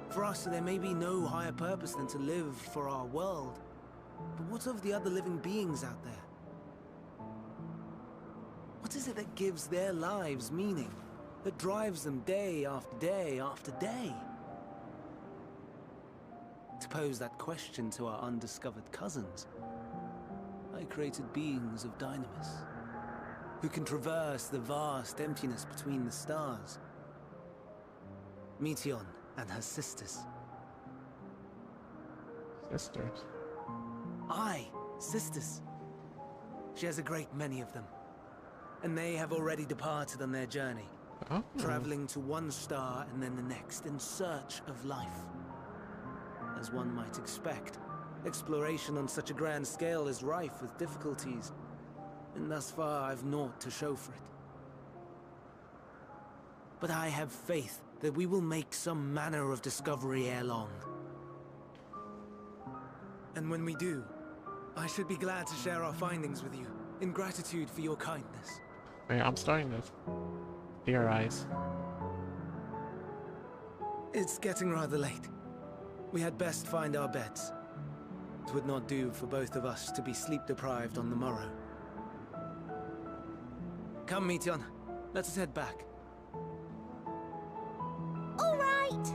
For us, there may be no higher purpose than to live for our world. But what of the other living beings out there? What is it that gives their lives meaning? That drives them day after day after day? To pose that question to our undiscovered cousins, I created beings of Dynamis, who can traverse the vast emptiness between the stars. Meteion and her sisters. Sisters? Aye, sisters. She has a great many of them, and they have already departed on their journey, traveling to one star and then the next in search of life. As one might expect, exploration on such a grand scale is rife with difficulties, and thus far I've naught to show for it. But I have faith that we will make some manner of discovery ere long. And when we do, I should be glad to share our findings with you, in gratitude for your kindness. Wait, I'm starting to theorize. It's getting rather late. We had best find our beds. It would not do for both of us to be sleep-deprived on the morrow. Come, Meteion. Let us head back. All right!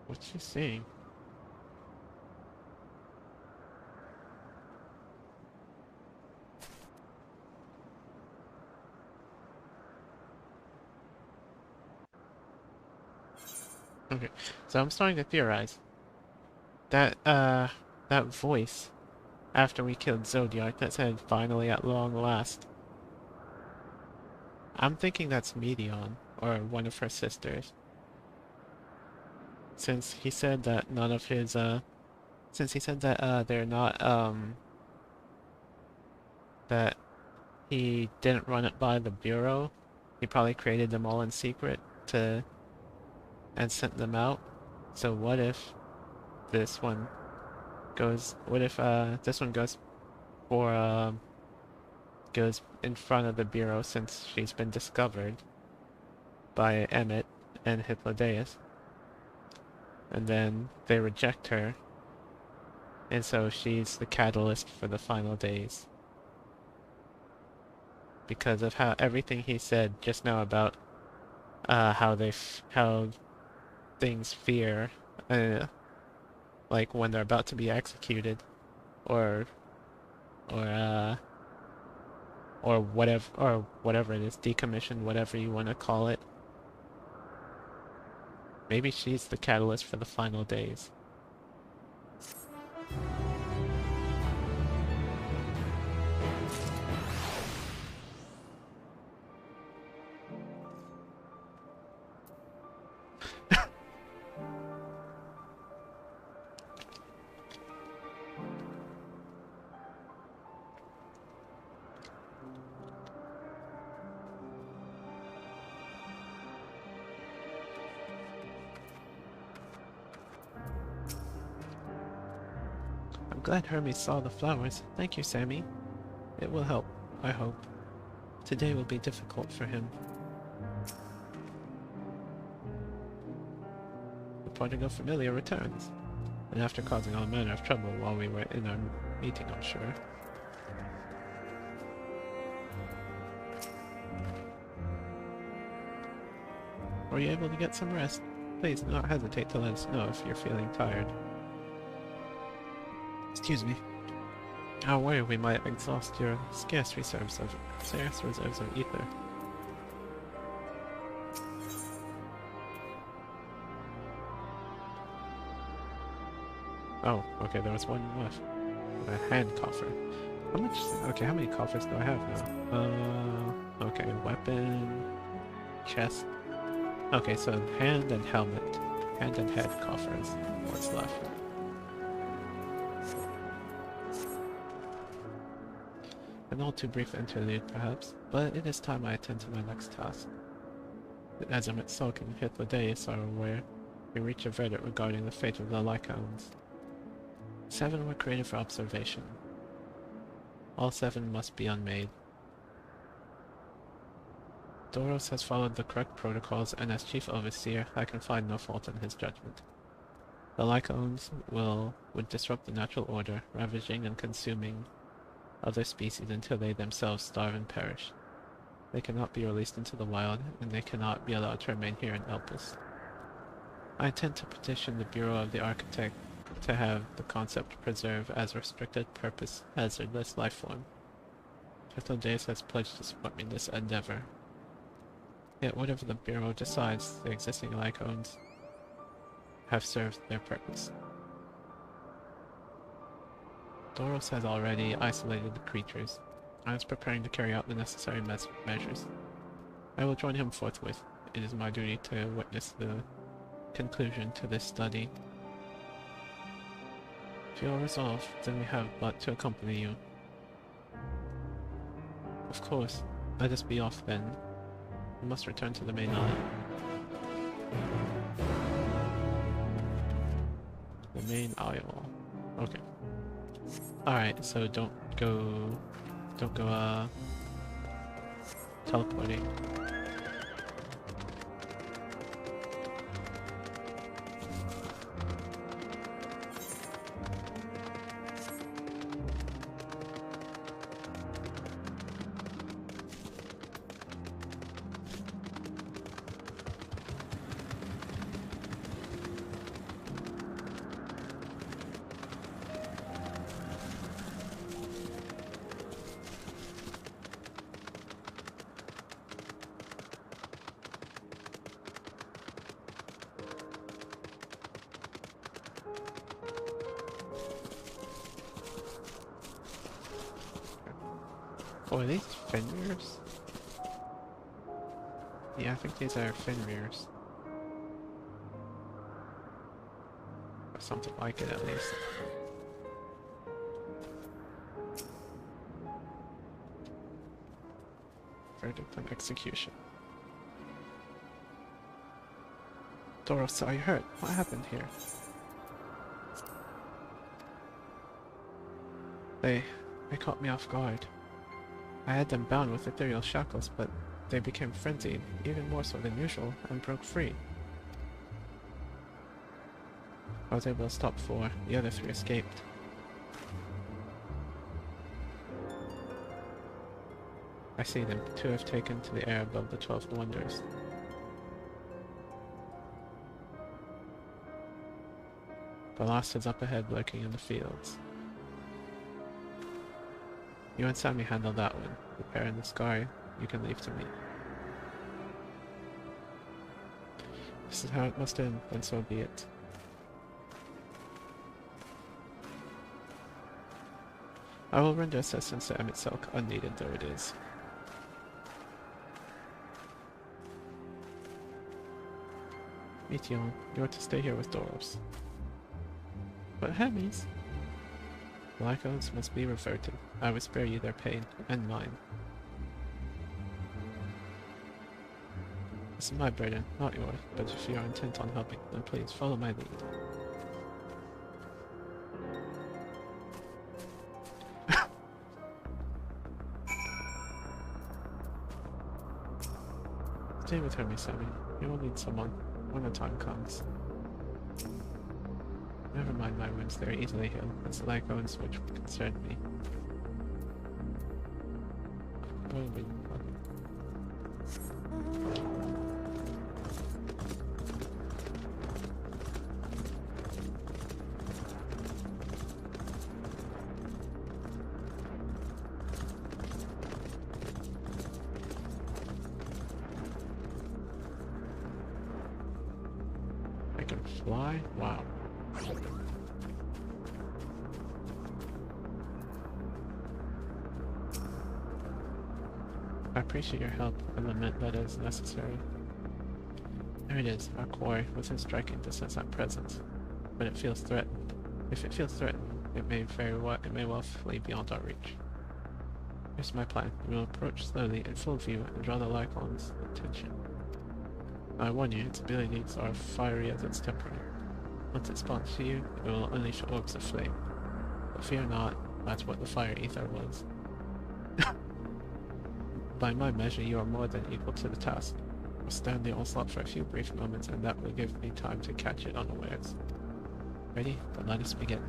What's she saying? Okay, so I'm starting to theorize that that voice after we killed Zodiac that said finally at long last. I'm thinking that's Meteion or one of her sisters. Since he said that none of his since he said that they're not that he didn't run it by the Bureau, he probably created them all in secret to and sent them out. So what if this one goes, what if this one goes for goes in front of the Bureau since she's been discovered by Emmett and Hippodeus, and then they reject her, and so she's the catalyst for the final days because of how everything he said just now about how things fear, like when they're about to be executed, or whatever it is, decommissioned, whatever you want to call it. Maybe she's the catalyst for the final days. I'm glad Hermes saw the flowers. Thank you, Sammy. It will help, I hope. Today will be difficult for him. The Portugal Familiar returns, and after causing all manner of trouble while we were in our meeting, I'm sure. Were you able to get some rest? Please do not hesitate to let us know if you're feeling tired. Excuse me. I worry we might exhaust your scarce reserves of ether. Oh, okay, there was one left. A hand coffer. How much? Okay, how many coffers do I have now? Okay, weapon, chest. Okay, so hand and helmet, hand and head coffers. What's left? An all too brief interlude, perhaps, but it is time I attend to my next task. As Emet and Hitler are aware, we reach a verdict regarding the fate of the Lycaons. 7 were created for observation. All 7 must be unmade. Doros has followed the correct protocols, and as Chief Overseer, I can find no fault in his judgment. The Lycaons would disrupt the natural order, ravaging and consuming other species until they themselves starve and perish. They cannot be released into the wild, and they cannot be allowed to remain here in Elpis. I intend to petition the Bureau of the Architect to have the concept preserved as a restricted purpose hazardless lifeform. Hitler has pledged to support me in this endeavor. Yet whatever the Bureau decides, the existing Lycaons have served their purpose. Doros has already isolated the creatures. I was preparing to carry out the necessary measures. I will join him forthwith. It is my duty to witness the conclusion to this study. If you are resolved, then we have but to accompany you. Of course. Let us be off then. We must return to the main island. The main isle. Okay. Alright, so don't go teleporting. Oh, are these Fenrir's? Yeah, I think these are Fenrir's. Or something like it, at least. Verdict on execution. Doros, are you hurt? What happened here? They caught me off guard. I had them bound with ethereal shackles, but they became frenzied, even more so than usual, and broke free. I was able to stop 4, the other 3 escaped. I see them, 2 have taken to the air above the 12 wonders. The last is up ahead, lurking in the fields. You and Sammy handle that one. The pair in the sky, you can leave to me. This is how it must end, and so be it. I will render assistance to Emmett Silk, unneeded though it is. Meteon, you are to stay here with Doros. But Hermes? Lycaons must be reverted. I will spare you their pain, and mine. This is my burden, not yours, but if you are intent on helping, then please follow my lead. Stay with Hermes, Sammy. You will need someone when the time comes. Never mind my wounds, they are easily healed. It's the Lycaons which concern me. I can fly? Wow. appreciate your help and lament that it is necessary. There it is, our quarry, within striking distance at present. But it feels threatened. If it feels threatened, it may well flee beyond our reach. Here's my plan. We will approach slowly in full view and draw the Lycon's attention. I warn you, its abilities are fiery as its temperament. Once it spawns to you, it will unleash orbs of flame. But fear not, that's what the fire ether was. By my measure, you are more than equal to the task. We'll stand the onslaught for a few brief moments, and that will give me time to catch it unawares. Ready? Then let us begin.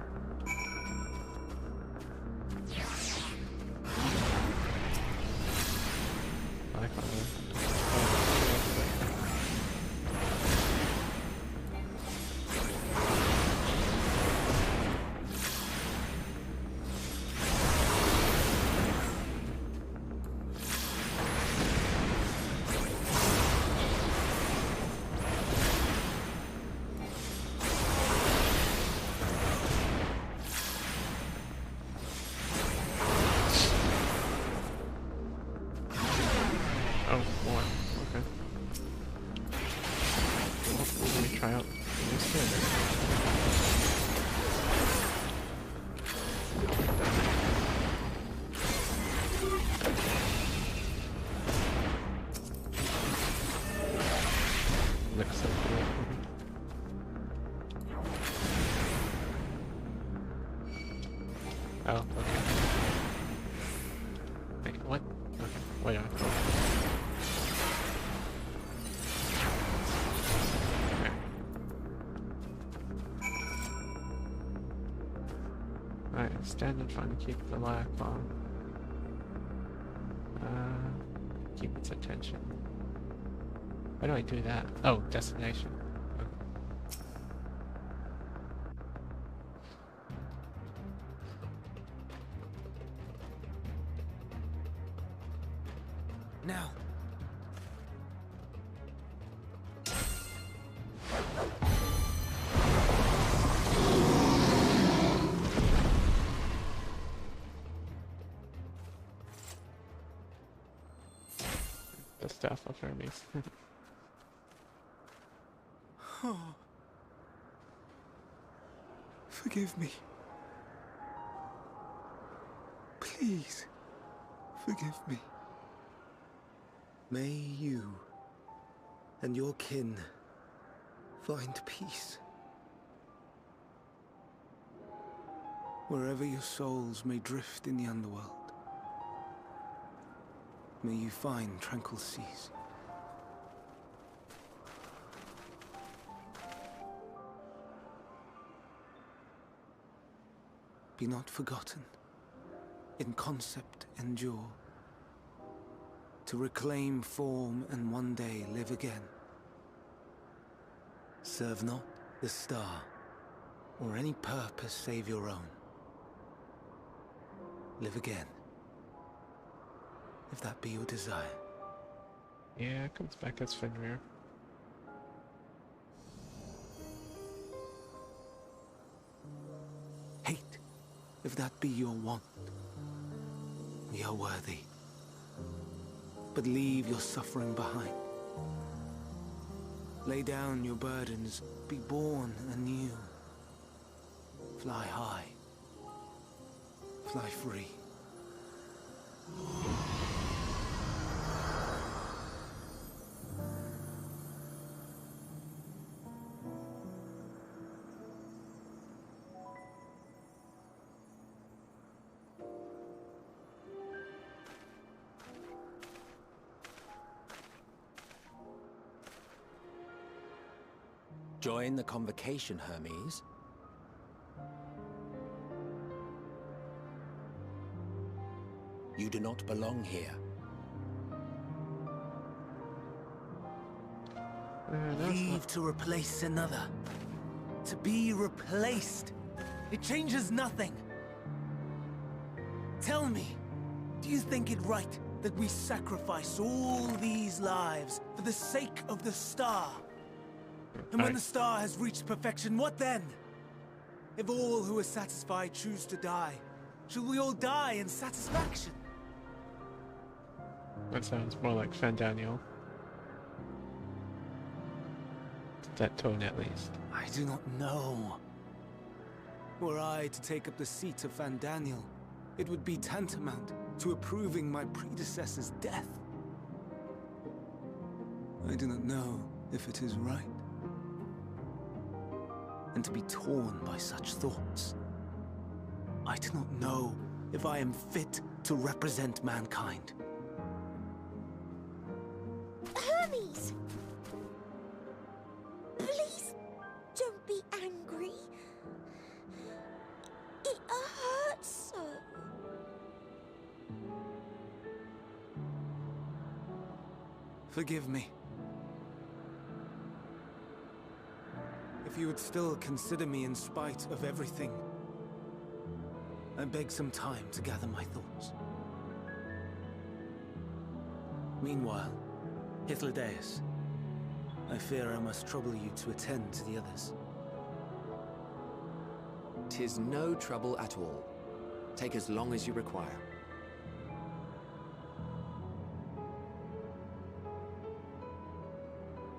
Oh, okay. Wait, what? Okay, wait on. Okay. Alright, stand in front and keep the light on. Keep its attention. Why do I do that? Oh, destination. Now. The staff of Hermes. Oh. Forgive me. Please, forgive me. May you and your kin find peace. Wherever your souls may drift in the underworld, may you find tranquil seas. Be not forgotten. In concept endure. To reclaim form and one day live again. Serve not the star, or any purpose save your own. Live again, if that be your desire. Yeah, it comes back as Fenrir. Hate, if that be your want. We are worthy. But leave your suffering behind. Lay down your burdens, be born anew. Fly high, fly free. Join the convocation, Hermes. You do not belong here. Leave to replace another. To be replaced. It changes nothing. Tell me, do you think it right that we sacrifice all these lives for the sake of the star? And when the star has reached perfection, what then? If all who are satisfied choose to die, shall we all die in satisfaction? That sounds more like Fandaniel. That tone, at least. I do not know. Were I to take up the seat of Fandaniel, it would be tantamount to approving my predecessor's death. I do not know if it is right. And to be torn by such thoughts, I do not know if I am fit to represent mankind. Hermes! Please don't be angry. It hurts so. Forgive me. If you would still consider me in spite of everything, I beg some time to gather my thoughts. Meanwhile, Hythlodaeus, I fear I must trouble you to attend to the others. 'Tis no trouble at all. Take as long as you require.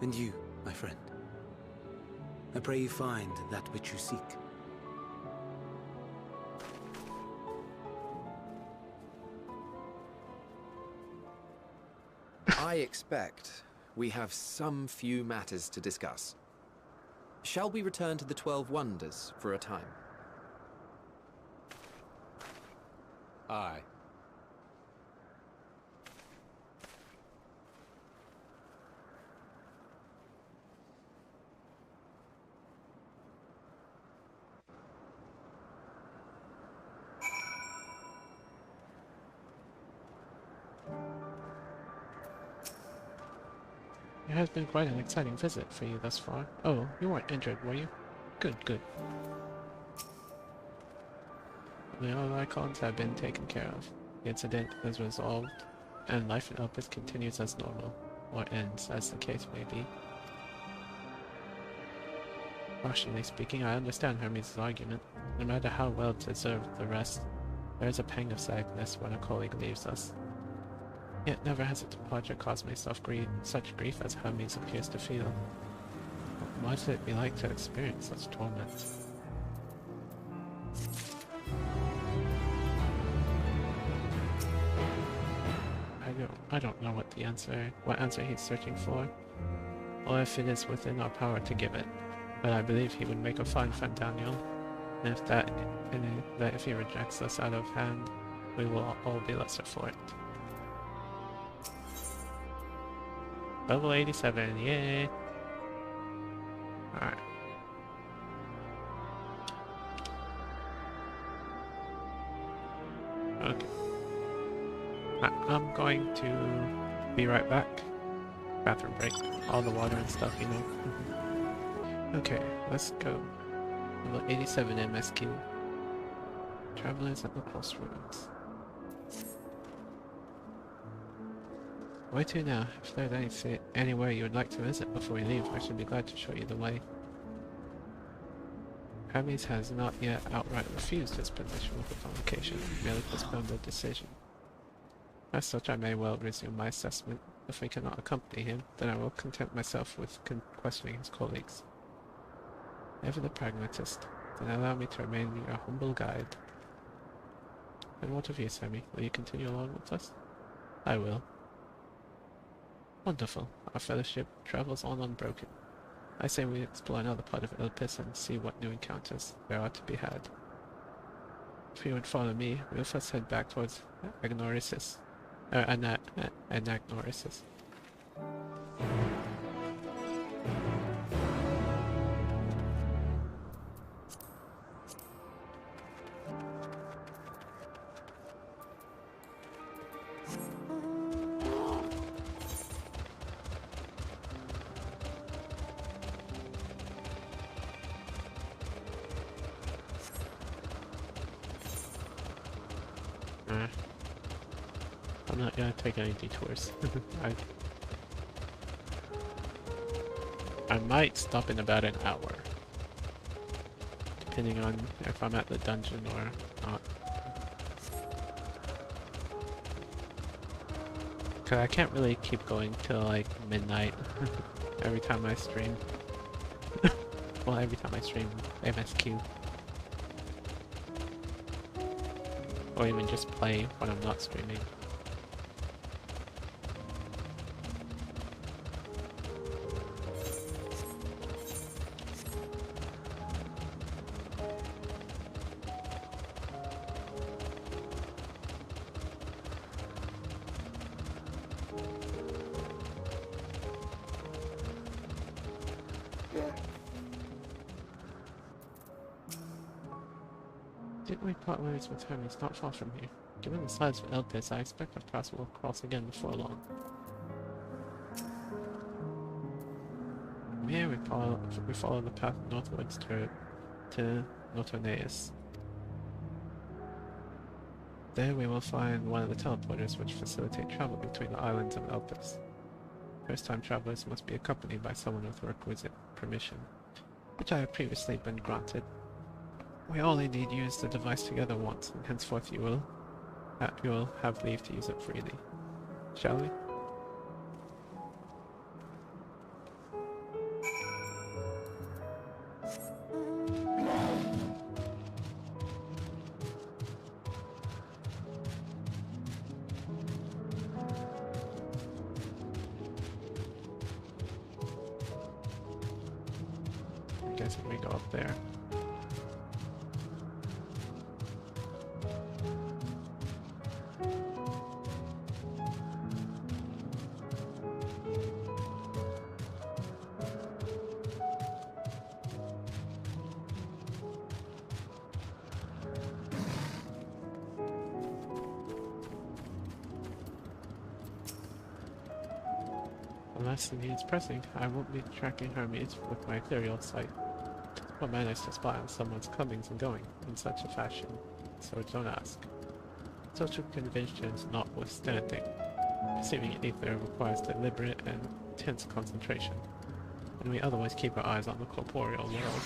And you, my friend, I pray you find that which you seek. I expect we have some few matters to discuss. Shall we return to the 12 Wonders for a time? Aye. It has been quite an exciting visit for you thus far. Oh, you weren't injured, were you? Good, good. The other icons have been taken care of. The incident is resolved, and life in Elpis continues as normal, or ends, as the case may be. Rationally speaking, I understand Hermes' argument. No matter how well deserved the rest, there is a pang of sadness when a colleague leaves us. Yet never has a departure caused me such grief as Hermes appears to feel. What would it be like to experience such torment? I don't know what answer he's searching for, or if it is within our power to give it. But I believe he would make a fine Fandaniel, and if he rejects us out of hand, we will all be lesser for it. Level 87, yay! Alright. Okay. I'm going to be right back. Bathroom break. All the water and stuff, you know. Okay, let's go. Level 87 MSQ. Travelers at the crossroads. Where to now? If there's anywhere you would like to visit before we leave, I should be glad to show you the way. Hermes has not yet outright refused his permission with the convocation, merely postponed the decision. As such, I may well resume my assessment. If we cannot accompany him, then I will content myself with questioning his colleagues. Ever the pragmatist, then allow me to remain your humble guide. And what of you, Sammy? Will you continue along with us? I will. Wonderful. Our fellowship travels on unbroken. I say we explore another part of Elpis and see what new encounters there are to be had. If you would follow me, we'll first head back towards Agnorisis. Anagnorisis. I'm not gonna take any detours. I might stop in about an hour, depending on if I'm at the dungeon or not. Cause I can't really keep going till like midnight every time I stream. Well, every time I stream MSQ. Or even just play when I'm not streaming. Didn't we part ways with him? He's not far from here. Given the size of Elpis, I expect our paths will cross again before long. From here we follow the path northwards to Notoneus. There we will find one of the teleporters which facilitate travel between the islands of Elpis. First-time travelers must be accompanied by someone with requisite permission, which I have previously been granted. We only need use the device together once, and henceforth you will have leave to use it freely. Shall we? I guess we go up there. Unless the need is pressing, I won't be tracking Hermes with my ethereal sight. What managed to spy on someone's comings and going in such a fashion, so don't ask. Social conventions notwithstanding, perceiving ether requires deliberate and intense concentration, and we otherwise keep our eyes on the corporeal world.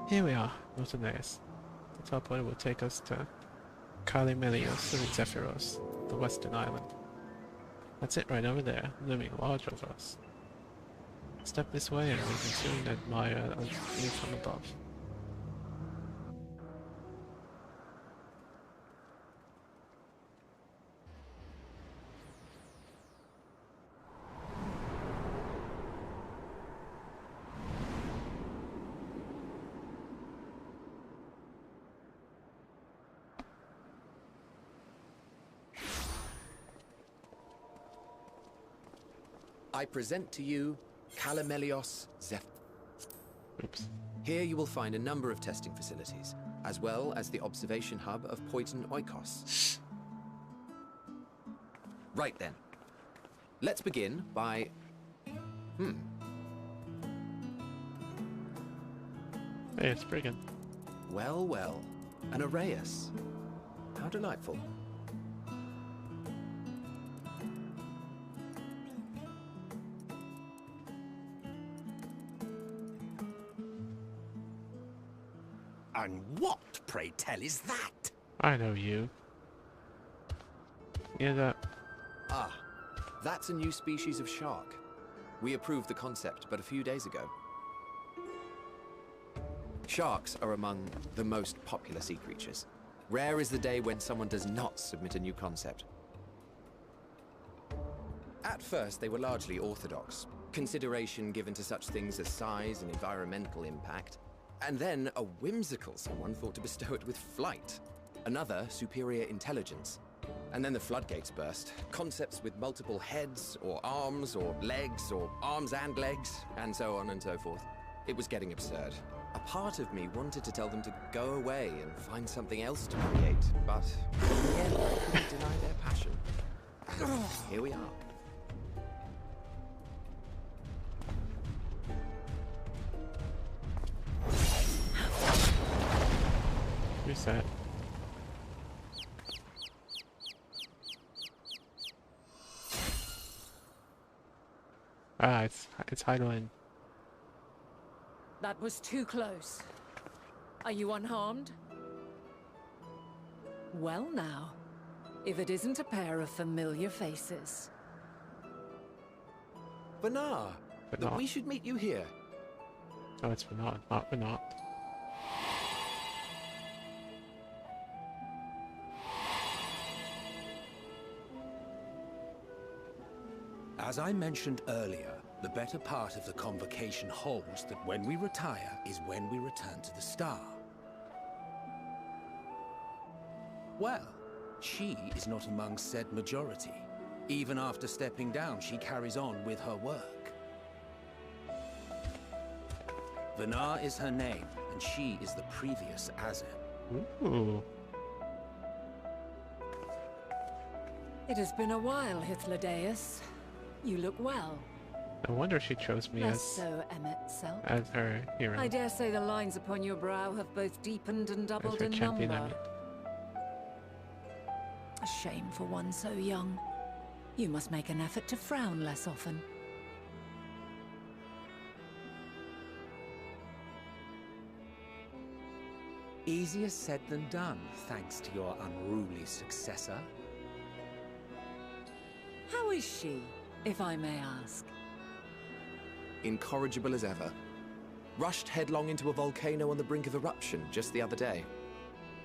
Here we are, Notoneus. The teleporter will take us to Kalimelios and Zephyros, the western island. That's it right over there, looming large over us. Step this way and we can soon admire a view from above. I present to you Kalimelios Zephyros. Oops. Here you will find a number of testing facilities, as well as the observation hub of Poiton Oikos. Right then. Let's begin by... Hey, it's Brigand. Well, well. An Arrayus. How delightful. And what, pray tell, is that? I know you. Yeah, that. Ah, that's a new species of shark. We approved the concept but a few days ago. Sharks are among the most popular sea creatures. Rare is the day when someone does not submit a new concept. At first, they were largely orthodox, consideration given to such things as size and environmental impact. And then a whimsical someone thought to bestow it with flight. Another, superior intelligence. And then the floodgates burst. Concepts with multiple heads, or arms and legs, and so on and so forth. It was getting absurd. A part of me wanted to tell them to go away and find something else to create, but in the end, I couldn't deny their passion. Here we are. Reset. Ah, it's idling. That was too close. Are you unharmed? Well now, if it isn't a pair of familiar faces. Vanar, Vanar. we should meet you here. Oh, it's Renat, not Renat. As I mentioned earlier, the better part of the convocation holds that when we retire is when we return to the star. Well, she is not among said majority. Even after stepping down, she carries on with her work. Vanar is her name, and she is the previous Azir. Ooh. It has been a while, Hythlodaeus. You look well. No wonder she chose me Less as so, Emmet Selk. her hero. I dare say the lines upon your brow have both deepened and As doubled her in champion, I number. mean. A shame for one so young. You must make an effort to frown less often. Easier said than done, thanks to your unruly successor. How is she, if I may ask? Incorrigible as ever. Rushed headlong into a volcano on the brink of eruption just the other day.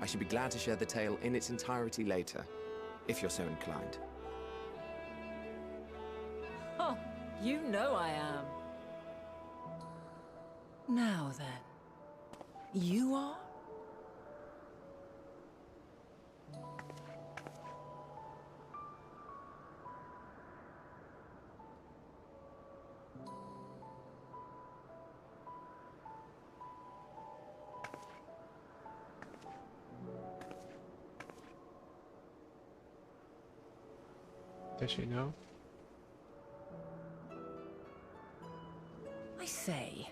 I should be glad to share the tale in its entirety later, if you're so inclined. Oh, you know I am. Now then, you are? Does she know? I say,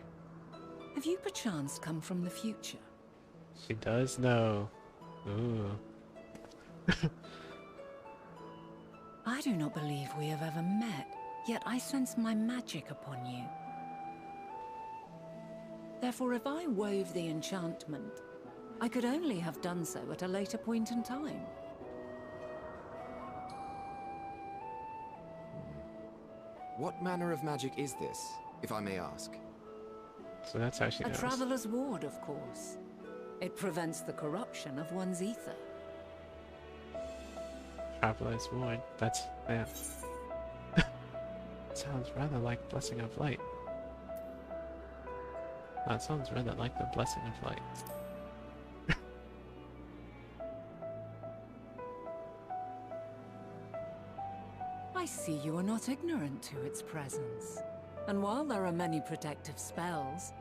have you perchance come from the future? She does know. Ooh. I do not believe we have ever met, yet I sense my magic upon you. Therefore, if I wove the enchantment, I could only have done so at a later point in time. What manner of magic is this, if I may ask? So that's how she A knows. traveler's ward, of course. It prevents the corruption of one's ether. Traveler's Ward. That's, yeah. Sounds rather like Blessing of Light. That sounds rather like the Blessing of Light. I see you are not ignorant to its presence. And while there are many protective spells,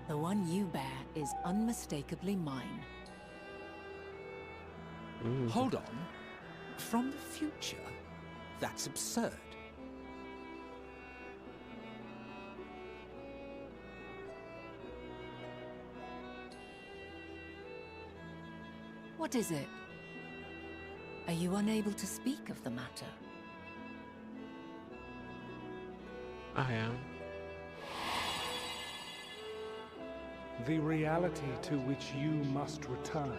the one you bear is unmistakably mine. Ooh. Hold on. From the future? That's absurd. What is it? Are you unable to speak of the matter? I am. The reality to which you must return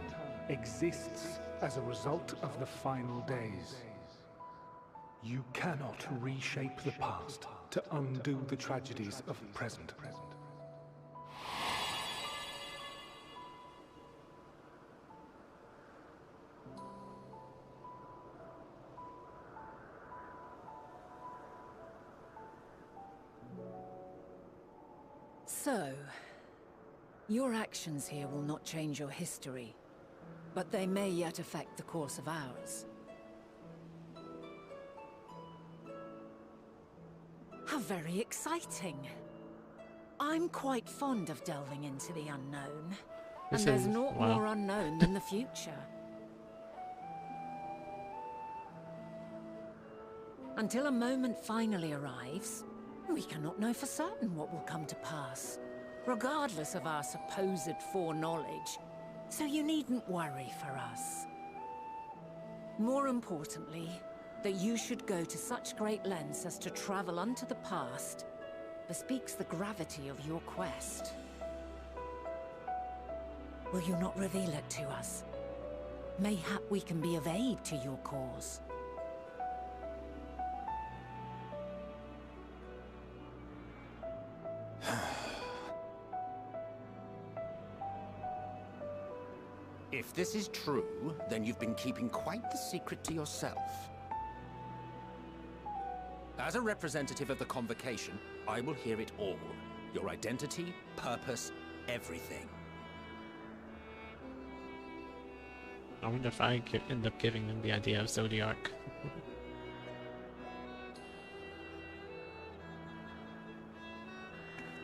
exists as a result of the final days. You cannot reshape the past to undo the tragedies of the present. So, your actions here will not change your history, but they may yet affect the course of ours. How very exciting. I'm quite fond of delving into the unknown. And there's naught more unknown than the future. Until a moment finally arrives, we cannot know for certain what will come to pass, regardless of our supposed foreknowledge. So you needn't worry for us. More importantly, that you should go to such great lengths as to travel unto the past bespeaks the gravity of your quest. Will you not reveal it to us? Mayhap we can be of aid to your cause. If this is true, then you've been keeping quite the secret to yourself. As a representative of the Convocation, I will hear it all. Your identity, purpose, everything. I wonder if I end up giving them the idea of Zodiac.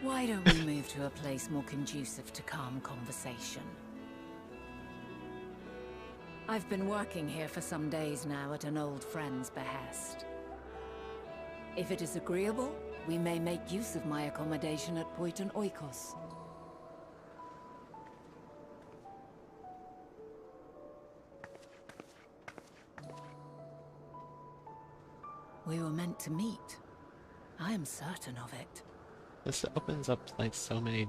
Why don't we move to a place more conducive to calm conversation? I've been working here for some days now at an old friend's behest. If it is agreeable, we may make use of my accommodation at Poiton Oikos. We were meant to meet. I am certain of it. This opens up like so many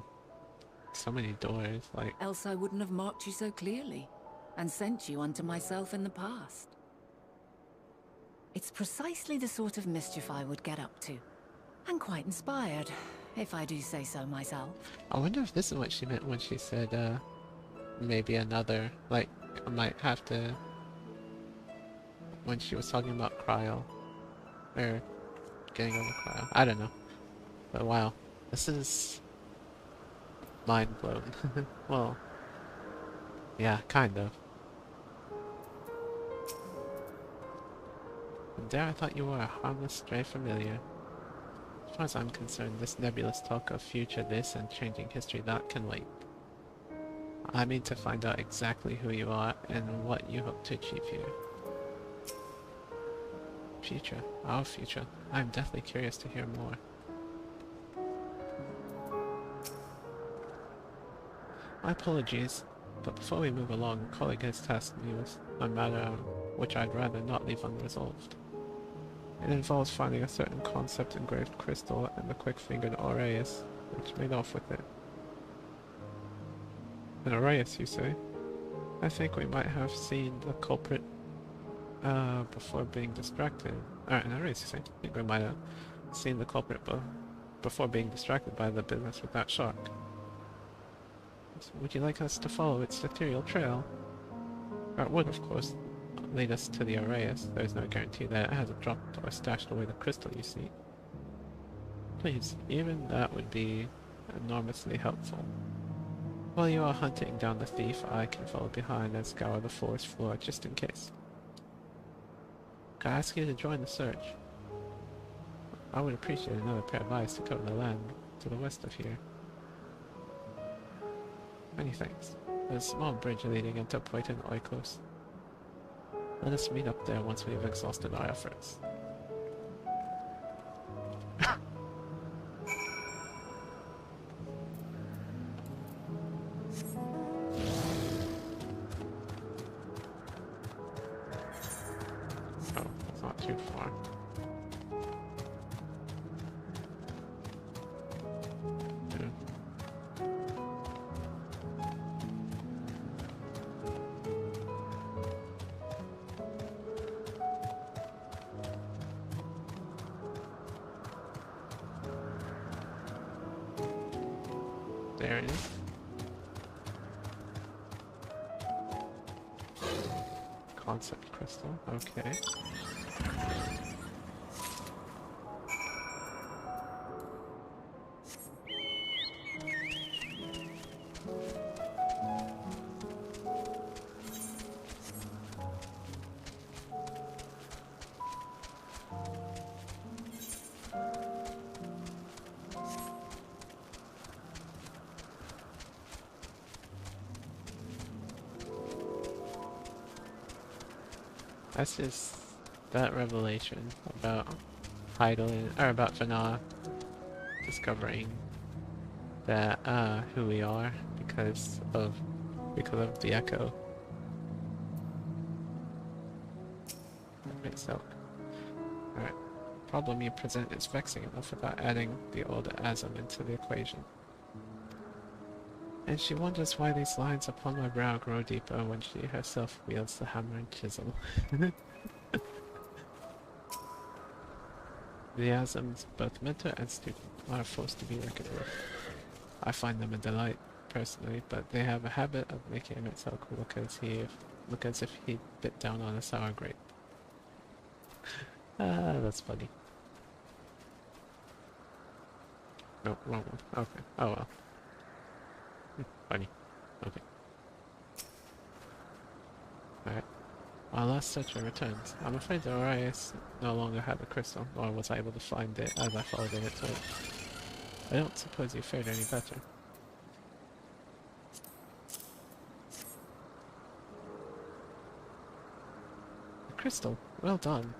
doors, like... Else I wouldn't have marked you so clearly, and sent you unto myself in the past. It's precisely the sort of mischief I would get up to. And quite inspired, if I do say so myself. I wonder if this is what she meant when she said, maybe another, like, I might have to... When she was talking about Cryo. Or getting over Cryo. I don't know. But wow, this is... mind blown. Well, yeah, kind of. And there I thought you were a harmless stray familiar. As far as I'm concerned, this nebulous talk of future this and changing history that can wait. I mean to find out exactly who you are and what you hope to achieve here. Future, our future. I'm deathly curious to hear more. My apologies, but before we move along, a colleague has tasked me with a matter which I'd rather not leave unresolved. It involves finding a certain concept engraved crystal and the quick-fingered Aureus, which made off with it. An Aureus, you say? I think we might have seen the culprit before being distracted. An Aureus, you say? I think we might have seen the culprit before being distracted by the business with that shark. Would you like us to follow its ethereal trail? That would, of course, lead us to the Aureus. There is no guarantee that it hasn't dropped or stashed away the crystal, you see. Please, even that would be enormously helpful. While you are hunting down the thief, I can follow behind and scour the forest floor just in case. Can I ask you to join the search? I would appreciate another pair of eyes to cover the land to the west of here. Many thanks. There's a small bridge leading into Poiton Oikos. Let us meet up there once we've exhausted our efforts. Oh, it's not too far. Yeah. There it is. Concept crystal, okay. That's just that revelation about Heidelin, or about Fana discovering that who we are because of the echo. So, alright. Problem you present is vexing enough without adding the old Asm into the equation. And she wonders why these lines upon my brow grow deeper when she herself wields the hammer and chisel. The Asms, both mentor and student, are a force to be reckoned with. I find them a delight, personally, but they have a habit of making Emetzelk look as if he bit down on a sour grape. Ah, that's funny. No, wrong one. Okay. Oh well. Funny. Okay. Alright. Our last searcher returns. I'm afraid the Orias no longer have a crystal, nor was I able to find it as I followed in its wake. I don't suppose you fared any better. A crystal? Well done.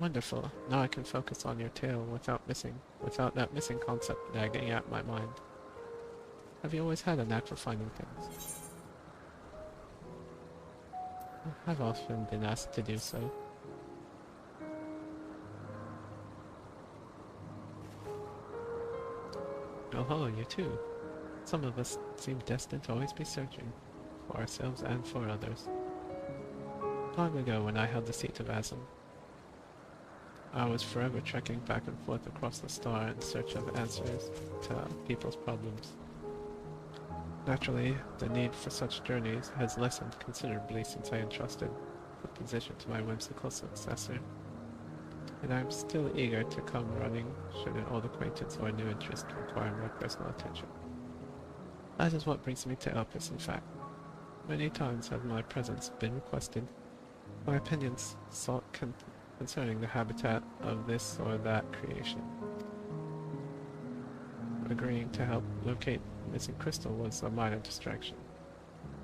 Wonderful. Now I can focus on your tale without that missing concept nagging at my mind. Have you always had a knack for finding things? I've often been asked to do so. Oh ho, you too. Some of us seem destined to always be searching, for ourselves and for others. Long ago, when I held the seat of Asm, I was forever trekking back and forth across the star in search of answers to people's problems. Naturally, the need for such journeys has lessened considerably since I entrusted the position to my whimsical successor, and I am still eager to come running should an old acquaintance or a new interest require more personal attention. That is what brings me to Elpis, in fact. Many times has my presence been requested, my opinions sought concerning the habitat of this or that creation. Agreeing to help locate the missing crystal was a minor distraction,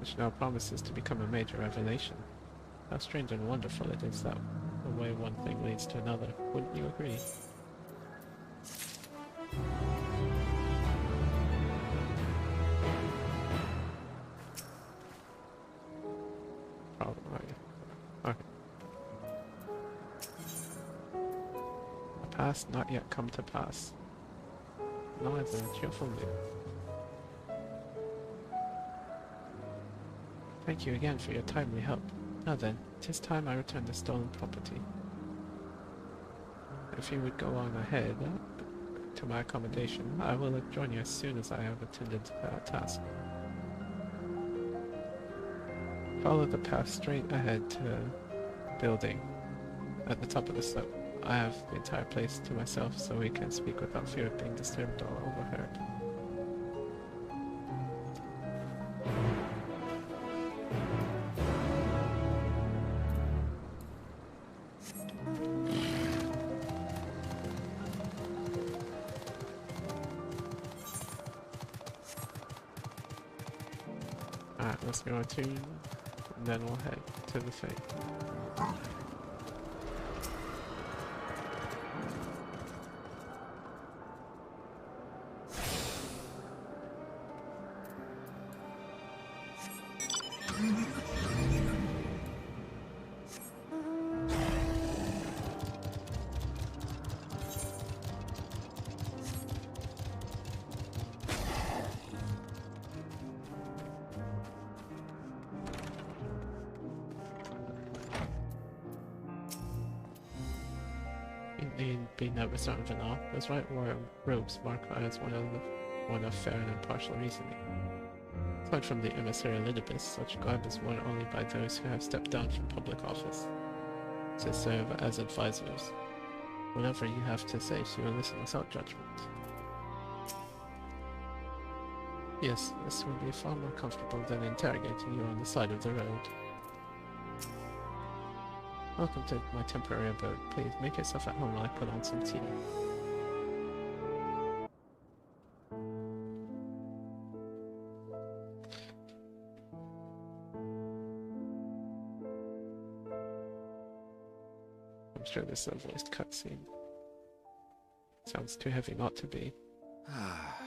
which now promises to become a major revelation. How strange and wonderful it is that the way one thing leads to another, wouldn't you agree? Problem, are you? Okay. A past not yet come to pass. Neither a cheerful mood. Thank you again for your timely help. Now then, 'tis time I returned the stolen property. If you would go on ahead to my accommodation, I will join you as soon as I have attended to that task. Follow the path straight ahead to the building at the top of the slope. I have the entire place to myself, so we can speak without fear of being disturbed or overheard. Alright, let's go to, and then we'll head to the fate. Need be never certain for now. Those right robes mark her as one of fair and impartial reasoning. Aside from the emissary Elpis, such garb is worn only by those who have stepped down from public office to serve as advisors. Whatever you have to say, she will listen without judgment. Yes, this will be far more comfortable than interrogating you on the side of the road. Welcome to my temporary abode. Please make yourself at home while I put on some tea. I'm sure this is a voiced cutscene. Sounds too heavy not to be. Ah,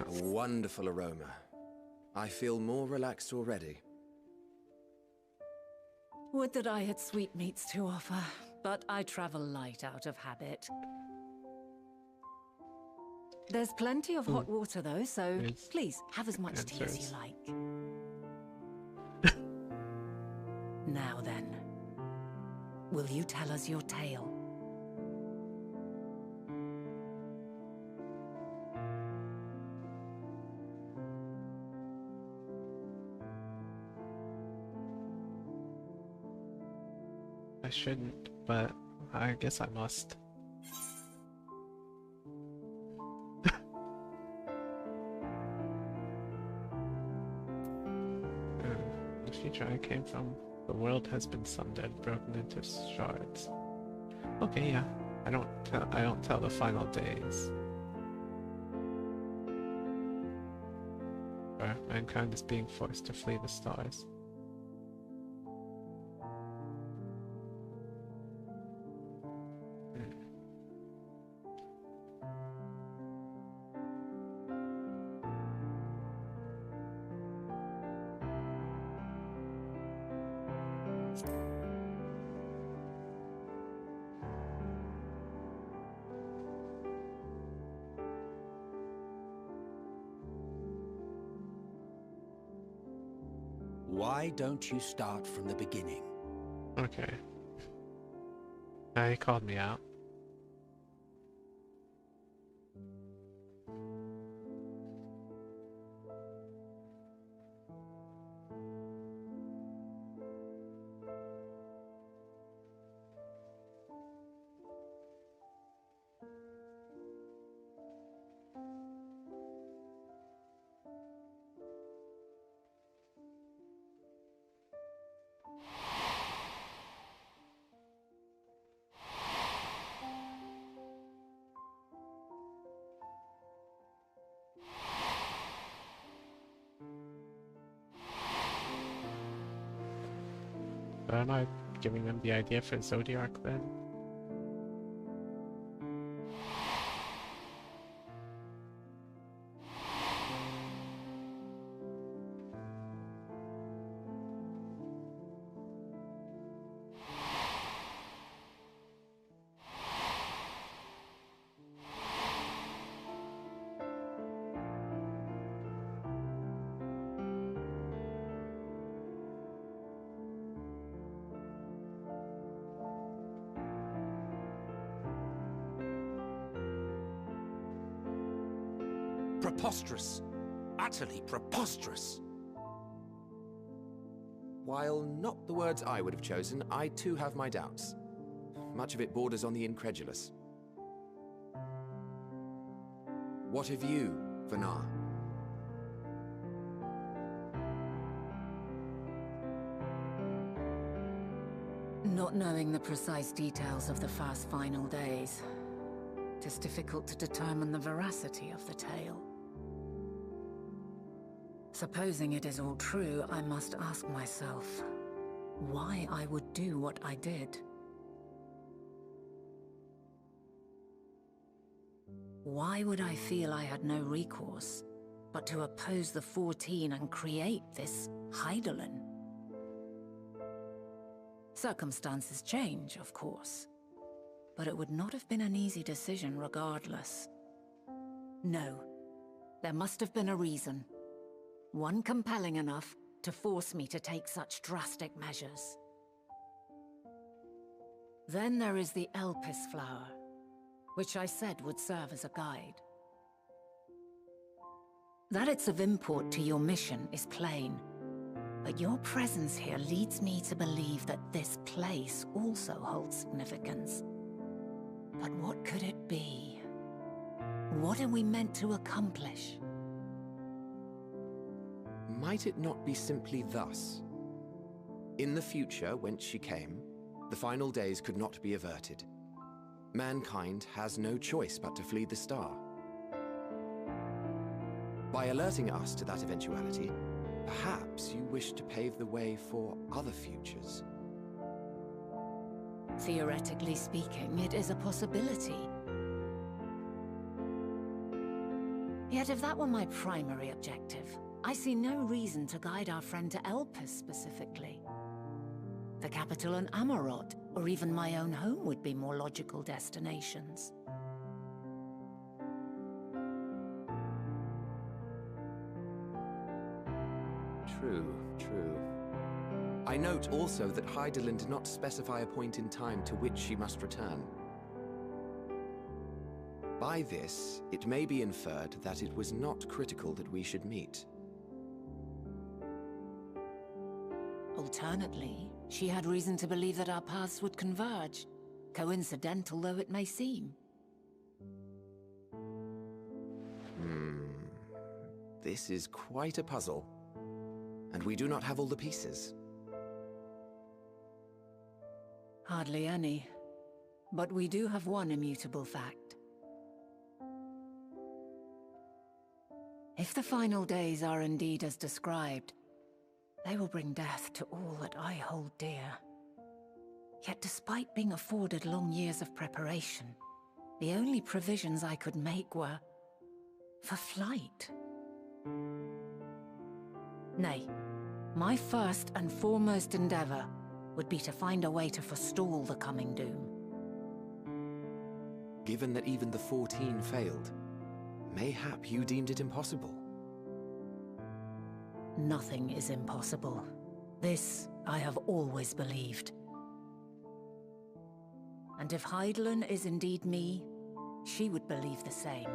a wonderful aroma. I feel more relaxed already. Would that I had sweetmeats to offer, but I travel light out of habit. There's plenty of hot water though, so There's please have as much tea as answers. you like. Now then, will you tell us your tale? I shouldn't, but I guess I must. The future I came from, the world has been sundered, broken into shards. Okay, yeah. I don't tell the final days. Where mankind is being forced to flee the stars. Why don't you start from the beginning? Okay. He called me out. But am I giving them the idea for Zodiac then? Preposterous. Utterly preposterous. While not the words I would have chosen, I too have my doubts. Much of it borders on the incredulous. What of you, Vanar? Not knowing the precise details of the first final days, it is difficult to determine the veracity of the tale. Supposing it is all true, I must ask myself why I would do what I did. Why would I feel I had no recourse but to oppose the 14 and create this Heidelin? Circumstances change, of course, but it would not have been an easy decision regardless. No, there must have been a reason. One compelling enough to force me to take such drastic measures. Then there is the Elpis flower, which I said would serve as a guide. That it's of import to your mission is plain, but your presence here leads me to believe that this place also holds significance. But what could it be? What are we meant to accomplish? Might it not be simply thus? In the future, whence she came, the final days could not be averted. Mankind has no choice but to flee the star. By alerting us to that eventuality, perhaps you wish to pave the way for other futures. Theoretically speaking, it is a possibility. Yet if that were my primary objective, I see no reason to guide our friend to Elpis specifically. The capital and Amarot, or even my own home would be more logical destinations. True, true. I note also that Heidelin did not specify a point in time to which she must return. By this, it may be inferred that it was not critical that we should meet. Alternately, she had reason to believe that our paths would converge, coincidental though it may seem. This is quite a puzzle, and we do not have all the pieces. Hardly any. But we do have one immutable fact. If the final days are indeed as described, they will bring death to all that I hold dear. Yet despite being afforded long years of preparation, the only provisions I could make were for flight. Nay, my first and foremost endeavor would be to find a way to forestall the coming doom. Given that even the 14 failed, mayhap you deemed it impossible. Nothing is impossible. This I have always believed. And if Heidelin is indeed me, she would believe the same.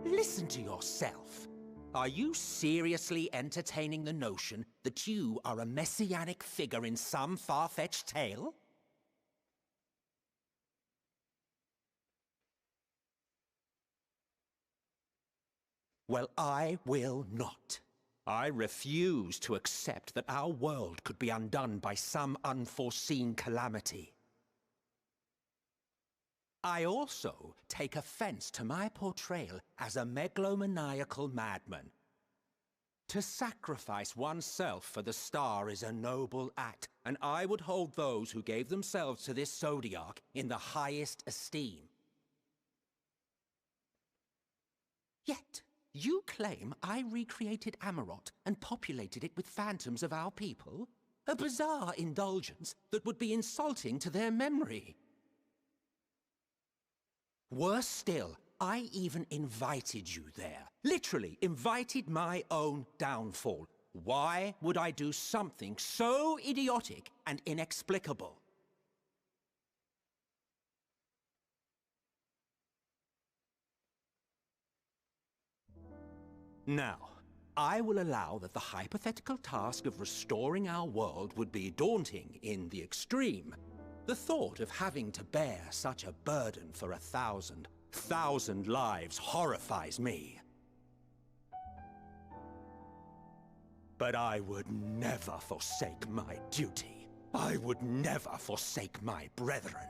Listen to yourself. Are you seriously entertaining the notion that you are a messianic figure in some far-fetched tale? Well, I will not. I refuse to accept that our world could be undone by some unforeseen calamity. I also take offense to my portrayal as a megalomaniacal madman. To sacrifice oneself for the star is a noble act, and I would hold those who gave themselves to this zodiac in the highest esteem. Yet, you claim I recreated Amarot and populated it with phantoms of our people? A bizarre indulgence that would be insulting to their memory. Worse still, I even invited you there. Literally invited my own downfall. Why would I do something so idiotic and inexplicable? Now, I will allow that the hypothetical task of restoring our world would be daunting in the extreme. The thought of having to bear such a burden for 1,000 lives horrifies me. But I would never forsake my duty. I would never forsake my brethren.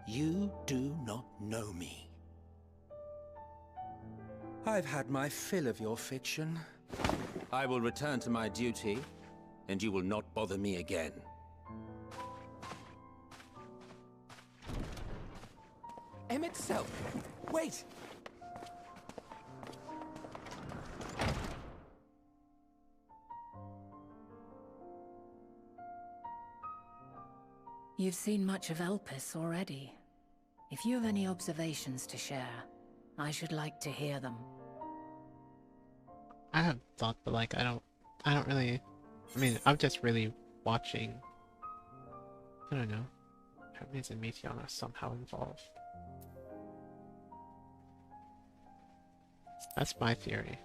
You do not know me. I've had my fill of your fiction. I will return to my duty, and you will not bother me again. Emmett Self! Wait! You've seen much of Elpis already. If you have any observations to share, I should like to hear them. I have thought, but like I don't really. I mean, I'm just really watching. I don't know. Hermes and Meteon are somehow involved. That's my theory.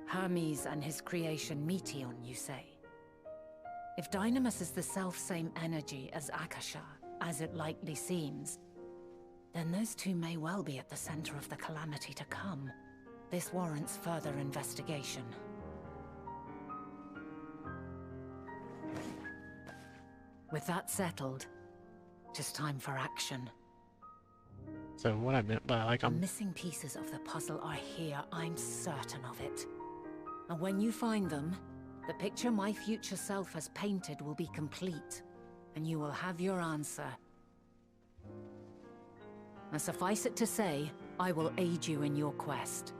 Hermes and his creation Meteon, you say? If Dynamis is the self-same energy as Akasha, as it likely seems, then those two may well be at the center of the calamity to come. This warrants further investigation. With that settled, it is time for action. So what I meant by like The missing pieces of the puzzle are here, I'm certain of it. And when you find them, the picture my future self has painted will be complete, and you will have your answer. And suffice it to say, I will aid you in your quest.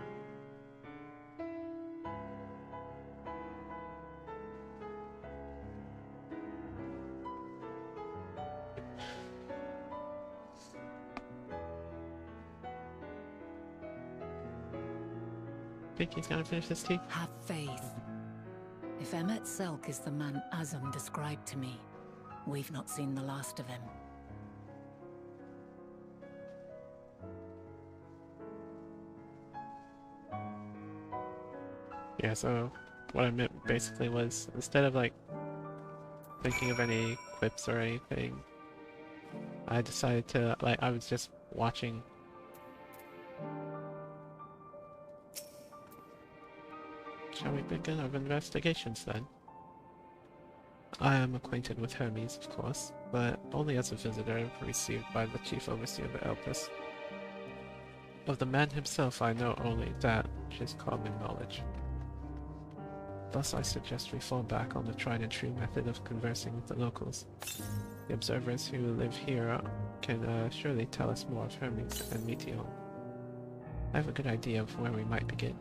Think he's gonna finish his tea? Have faith. If Emmet Selk is the man Azam described to me, we've not seen the last of him. Yeah, so what I meant basically was, instead of like thinking of any quips or anything, I decided to, like, I was just watching. Shall we begin our investigations then? I am acquainted with Hermes, of course, but only as a visitor received by the chief overseer of Elpis. Of the man himself I know only that which is common knowledge. Thus I suggest we fall back on the tried and true method of conversing with the locals. The observers who live here can surely tell us more of Hermes and Meteon. I have a good idea of where we might begin.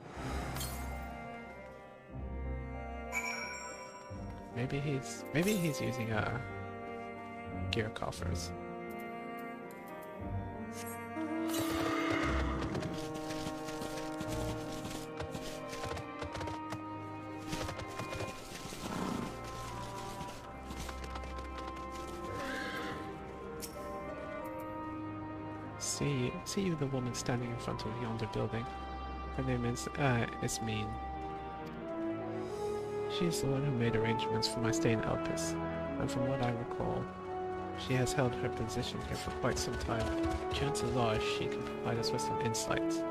Maybe he's using gear coffers. See you, the woman standing in front of yonder building. Her name is Ismene. She is the one who made arrangements for my stay in Elpis, and from what I recall, she has held her position here for quite some time. Chances are she can provide us with some insights.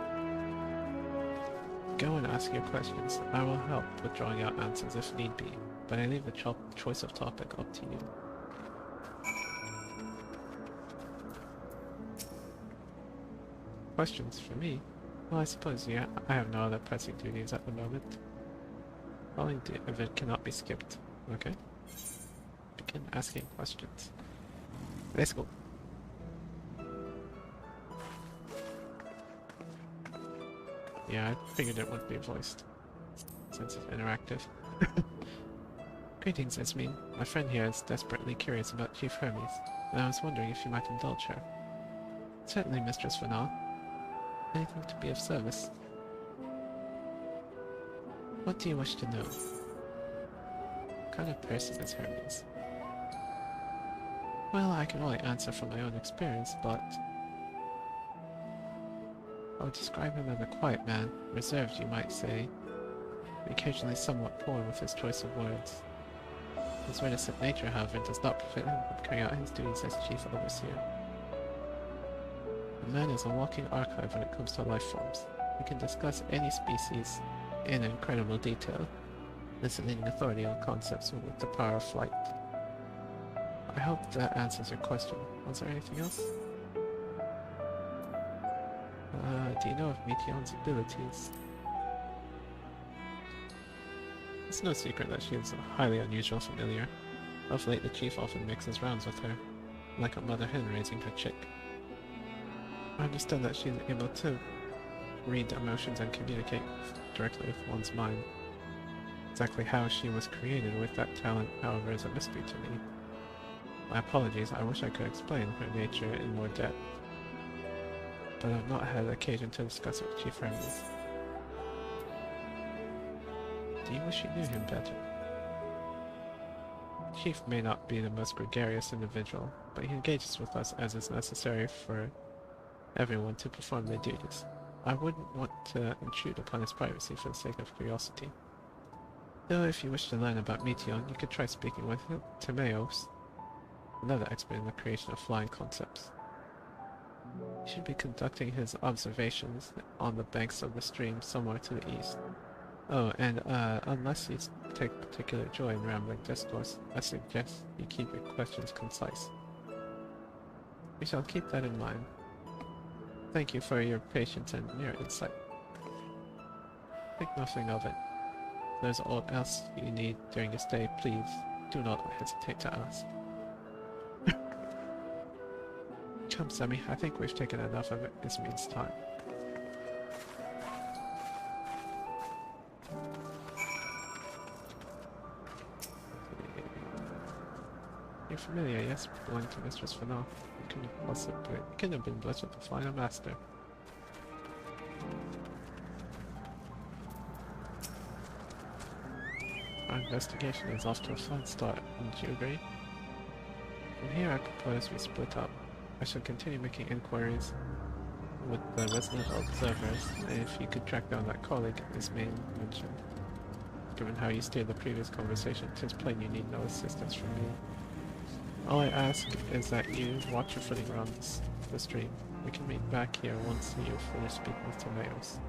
Go and ask your questions. I will help with drawing out answers if need be, but I leave the choice of topic up to you. Questions for me? Well, I suppose, yeah, I have no other pressing duties at the moment. Following the event cannot be skipped. Okay. Begin asking questions. Let's go. Yeah, I figured it would be voiced, since it's interactive. Greetings, Ismene. My friend here is desperately curious about Chief Hermes, and I was wondering if you might indulge her. Certainly, Mistress Vanal. Anything to be of service? What do you wish to know? What kind of person is Hermes? Well, I can only answer from my own experience, but I would describe him as a quiet man, reserved you might say, occasionally somewhat poor with his choice of words. His reticent nature, however, does not prevent him from carrying out his duties as chief overseer. The man is a walking archive when it comes to life forms. He can discuss any species in incredible detail, eliciting authority on concepts with the power of flight. I hope that answers your question. Was there anything else? Do you know of Meteon's abilities? It's no secret that she is a highly unusual familiar. Of late, the chief often makes his rounds with her, like a mother hen raising her chick. I understand that she is able to read emotions and communicate directly with one's mind. Exactly how she was created with that talent, however, is a mystery to me. My apologies, I wish I could explain her nature in more depth, but I've not had occasion to discuss it with Chief Hermes. Do you wish you knew him better? Chief may not be the most gregarious individual, but he engages with us as is necessary for everyone to perform their duties. I wouldn't want to intrude upon his privacy for the sake of curiosity. Though if you wish to learn about Meteon, you could try speaking with Timaeus, another expert in the creation of flying concepts. He should be conducting his observations on the banks of the stream somewhere to the east. Oh, and unless you take particular joy in rambling discourse, I suggest you keep your questions concise. We shall keep that in mind. Thank you for your patience and your insight. Think nothing of it. If there's aught else you need during your stay, please do not hesitate to ask. Come, Semi, I think we've taken enough of it. This means time. You're familiar, yes, belonging to Mistress Vanal. You couldn't have been blessed with a finer master. Our investigation is off to a fine start, wouldn't you agree? From here I propose we split up. I shall continue making inquiries with the resident observers, and if you could track down that colleague Ismail mentioned. Given how you steered the previous conversation, 'tis plain you need no assistance from me. All I ask is that you watch your footing around the stream. We can meet back here once you've finished speaking with Timaeus.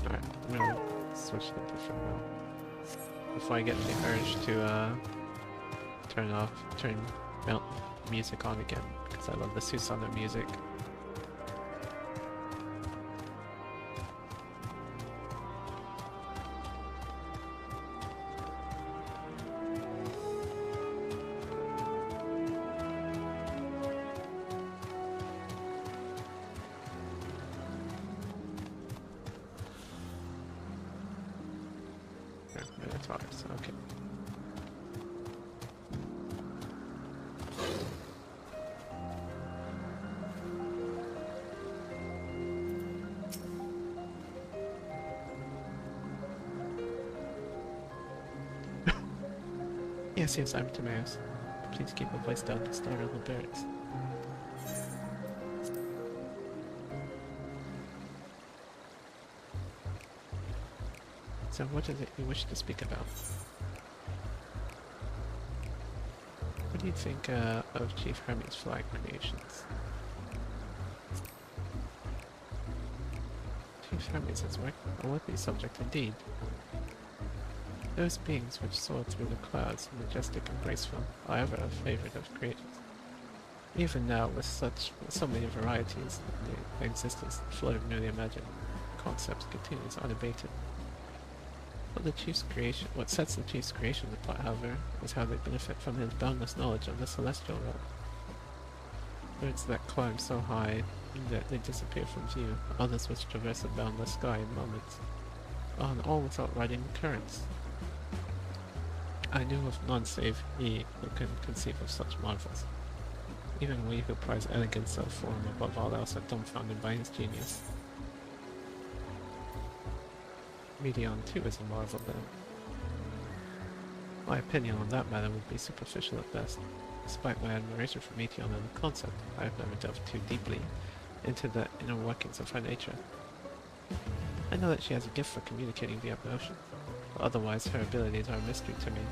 Alright, I'm gonna switch to different now. Before I get the urge to turn music on again, because I love the Susanna music. Minotaurs, okay. Yes, I'm Timaeus. Please keep a voice down to startle the birds. So what is it you wish to speak about? What do you think of Chief Hermes' flag creations? Chief Hermes is a worthy subject indeed. Those beings which soar through the clouds, majestic and graceful, are ever a favourite of creators. Even now, with so many varieties, the existence flood of newly imagined concepts continues unabated. What sets the Chief's creations apart, however, is how they benefit from his boundless knowledge of the celestial realm. Birds that climb so high that they disappear from view, others which traverse the boundless sky in moments, and all without riding the currents. I knew of none save he who can conceive of such marvels. Even we who prize elegance of form above all else are dumbfounded by his genius. Meteon too is a marvel though. My opinion on that matter would be superficial at best. Despite my admiration for Meteon and the concept, I have never delved too deeply into the inner workings of her nature. I know that she has a gift for communicating via motion, but otherwise her abilities are a mystery to me.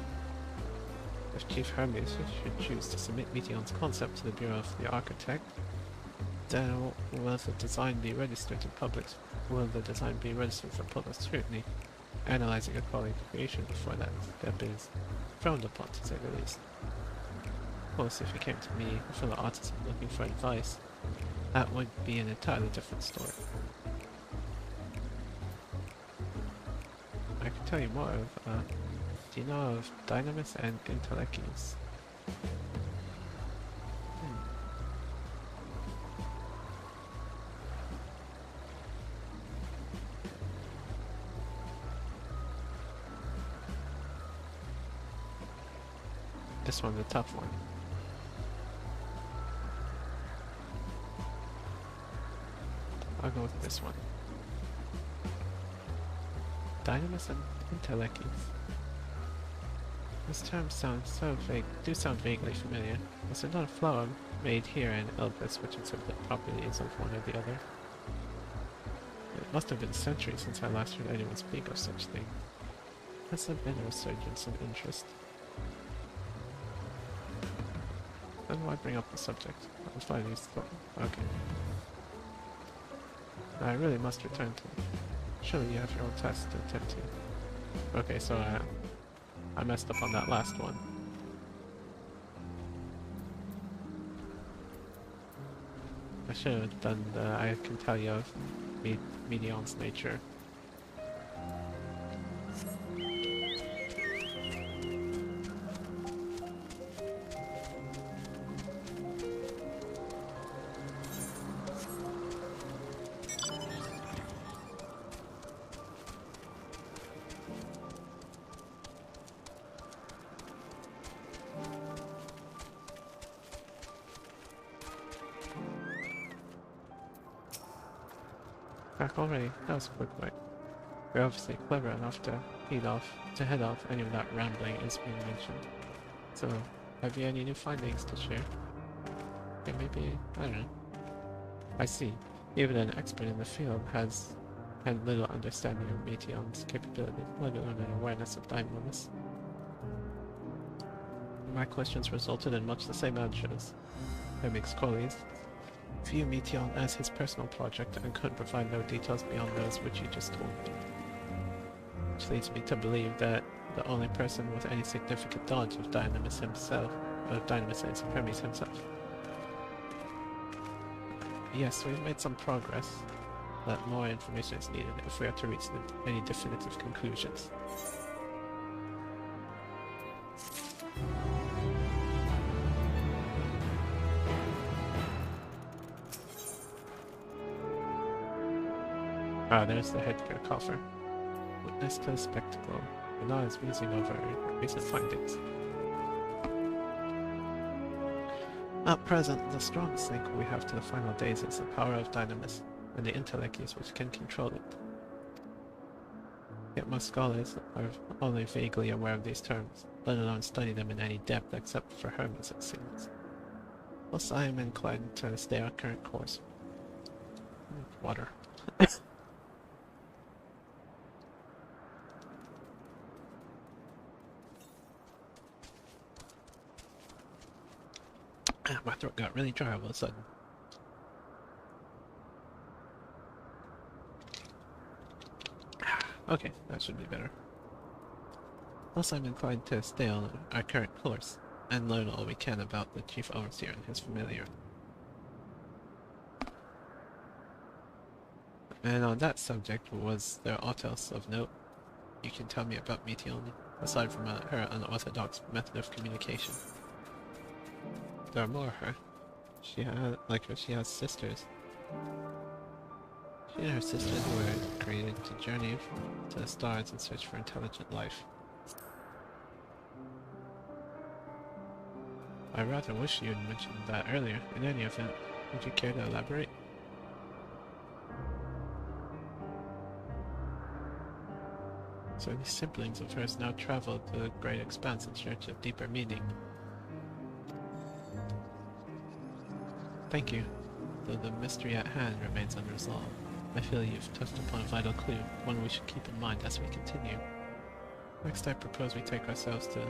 If Chief Hermes should choose to submit Meteon's concept to the Bureau of the Architect, then will the design be registered to public? Will the design be registered for public scrutiny? Analyzing a quality creation before that step is frowned upon, to say the least. Of course, if you came to me, a fellow artisan looking for advice, that would be an entirely different story. I can tell you more of, do you know of Dynamis and Intellectus? This one's a tough one. I'll go with this one. Dynamis and Intellectus. These terms sound vaguely familiar. Was there not a flower made here in Elpis which exhibited the properties of one or the other? It must have been centuries since I last heard anyone speak of such things. Has there been a resurgence of interest? Then why bring up the subject? I'll find these okay. I really must return to it. Surely you have your own tasks to attend to. Okay, so I messed up on that last one. I should have done the I can tell you of Meteon's nature. Crack already? That was a quick way. We're obviously clever enough to head off any of that rambling is being mentioned. So, have you any new findings to share? Okay, maybe, I don't know. I see. Even an expert in the field had little understanding of Meteon's capability, let alone an awareness of dynamis. My questions resulted in much the same answers. Hermix Collies view Meteon as his personal project and couldn't provide no details beyond those which you just told me. Which leads me to believe that the only person with any significant knowledge of Dynamis is Hermes himself. Yes, we've made some progress, but more information is needed if we are to reach any definitive conclusions. Ah, there's the headgear coffer. Witness to the spectacle. Bernard is musing over recent findings. At present, the strongest link we have to the final days is the power of Dynamis, and the intellects which can control it. Yet most scholars are only vaguely aware of these terms, let alone study them in any depth except for Hermes, it seems. Thus I am inclined to stay on current course. Water. My throat got really dry all of a sudden. Okay, that should be better. Thus I'm inclined to stay on our current course, and learn all we can about the Chief Overseer and his familiar. And on that subject, was there aught else of note you can tell me about Meteon, aside from her unorthodox method of communication? There are more of her. She has sisters. She and her sisters were created to journey to the stars in search for intelligent life. I rather wish you had mentioned that earlier. In any event, would you care to elaborate? So these siblings of hers now travel to the great expanse in search of deeper meaning. Thank you. Though the mystery at hand remains unresolved, I feel you've touched upon a vital clue, one we should keep in mind as we continue. Next I propose we take ourselves to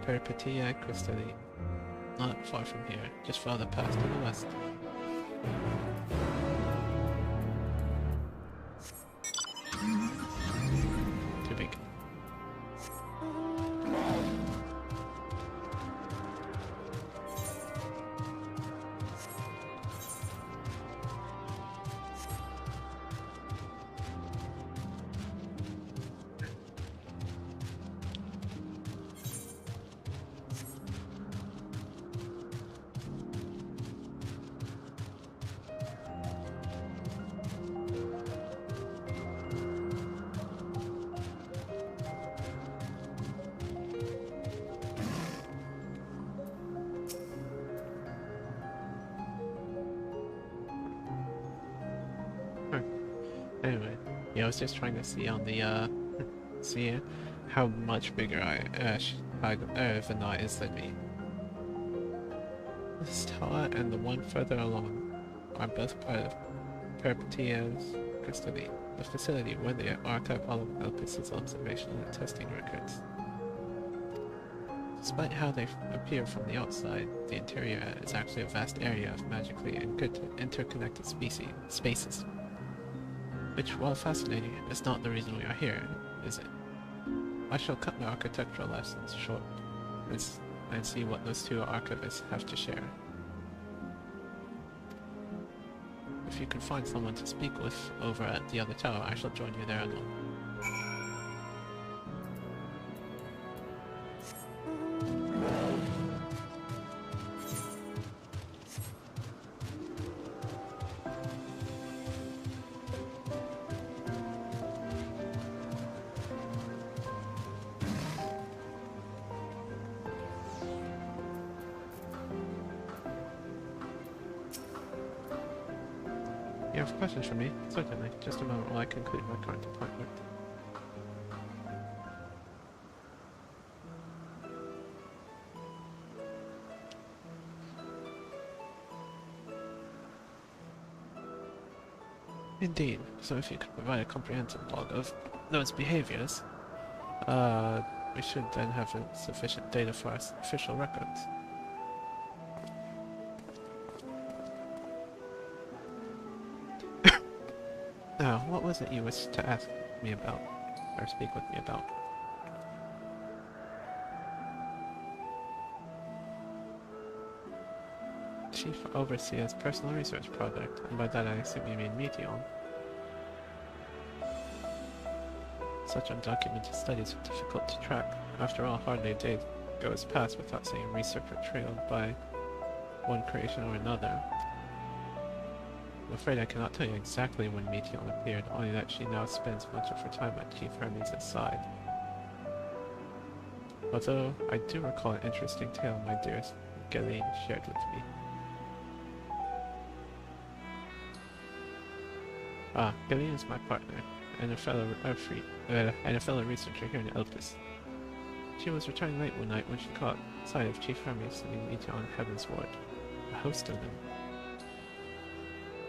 Peripetia Crystali, not far from here, just farther past to the west. Too big. Anyway, yeah, I was just trying to see on the, see how much bigger Vanna is than me. This tower and the one further along are both part of Peripetia's Crystali, the facility where they archive all of Elpis' observational and testing records. Despite how they appear from the outside, the interior is actually a vast area of magically interconnected spaces. Which, while fascinating, is not the reason we are here, is it? I shall cut my architectural lessons short and see what those two archivists have to share. If you can find someone to speak with over at the other tower, I shall join you there alone. You have questions for me? Certainly. Just a moment while I conclude my current appointment. Indeed. So if you could provide a comprehensive log of those behaviors, we should then have sufficient data for our official records. Now, what was it you wished to ask me about, or speak with me about? Chief Overseer's personal research project, and by that I assume you mean Meteon. Such undocumented studies are difficult to track. After all, hardly a day goes past without seeing research trailed by one creation or another. I'm afraid I cannot tell you exactly when Meteon appeared, only that she now spends much of her time at Chief Hermes' side. Although, I do recall an interesting tale my dearest Galeen shared with me. Ah, Galeen is my partner, and a fellow researcher here in Elpis. She was returning late one night when she caught sight of Chief Hermes sitting Meteon Heaven's Ward, a host of them.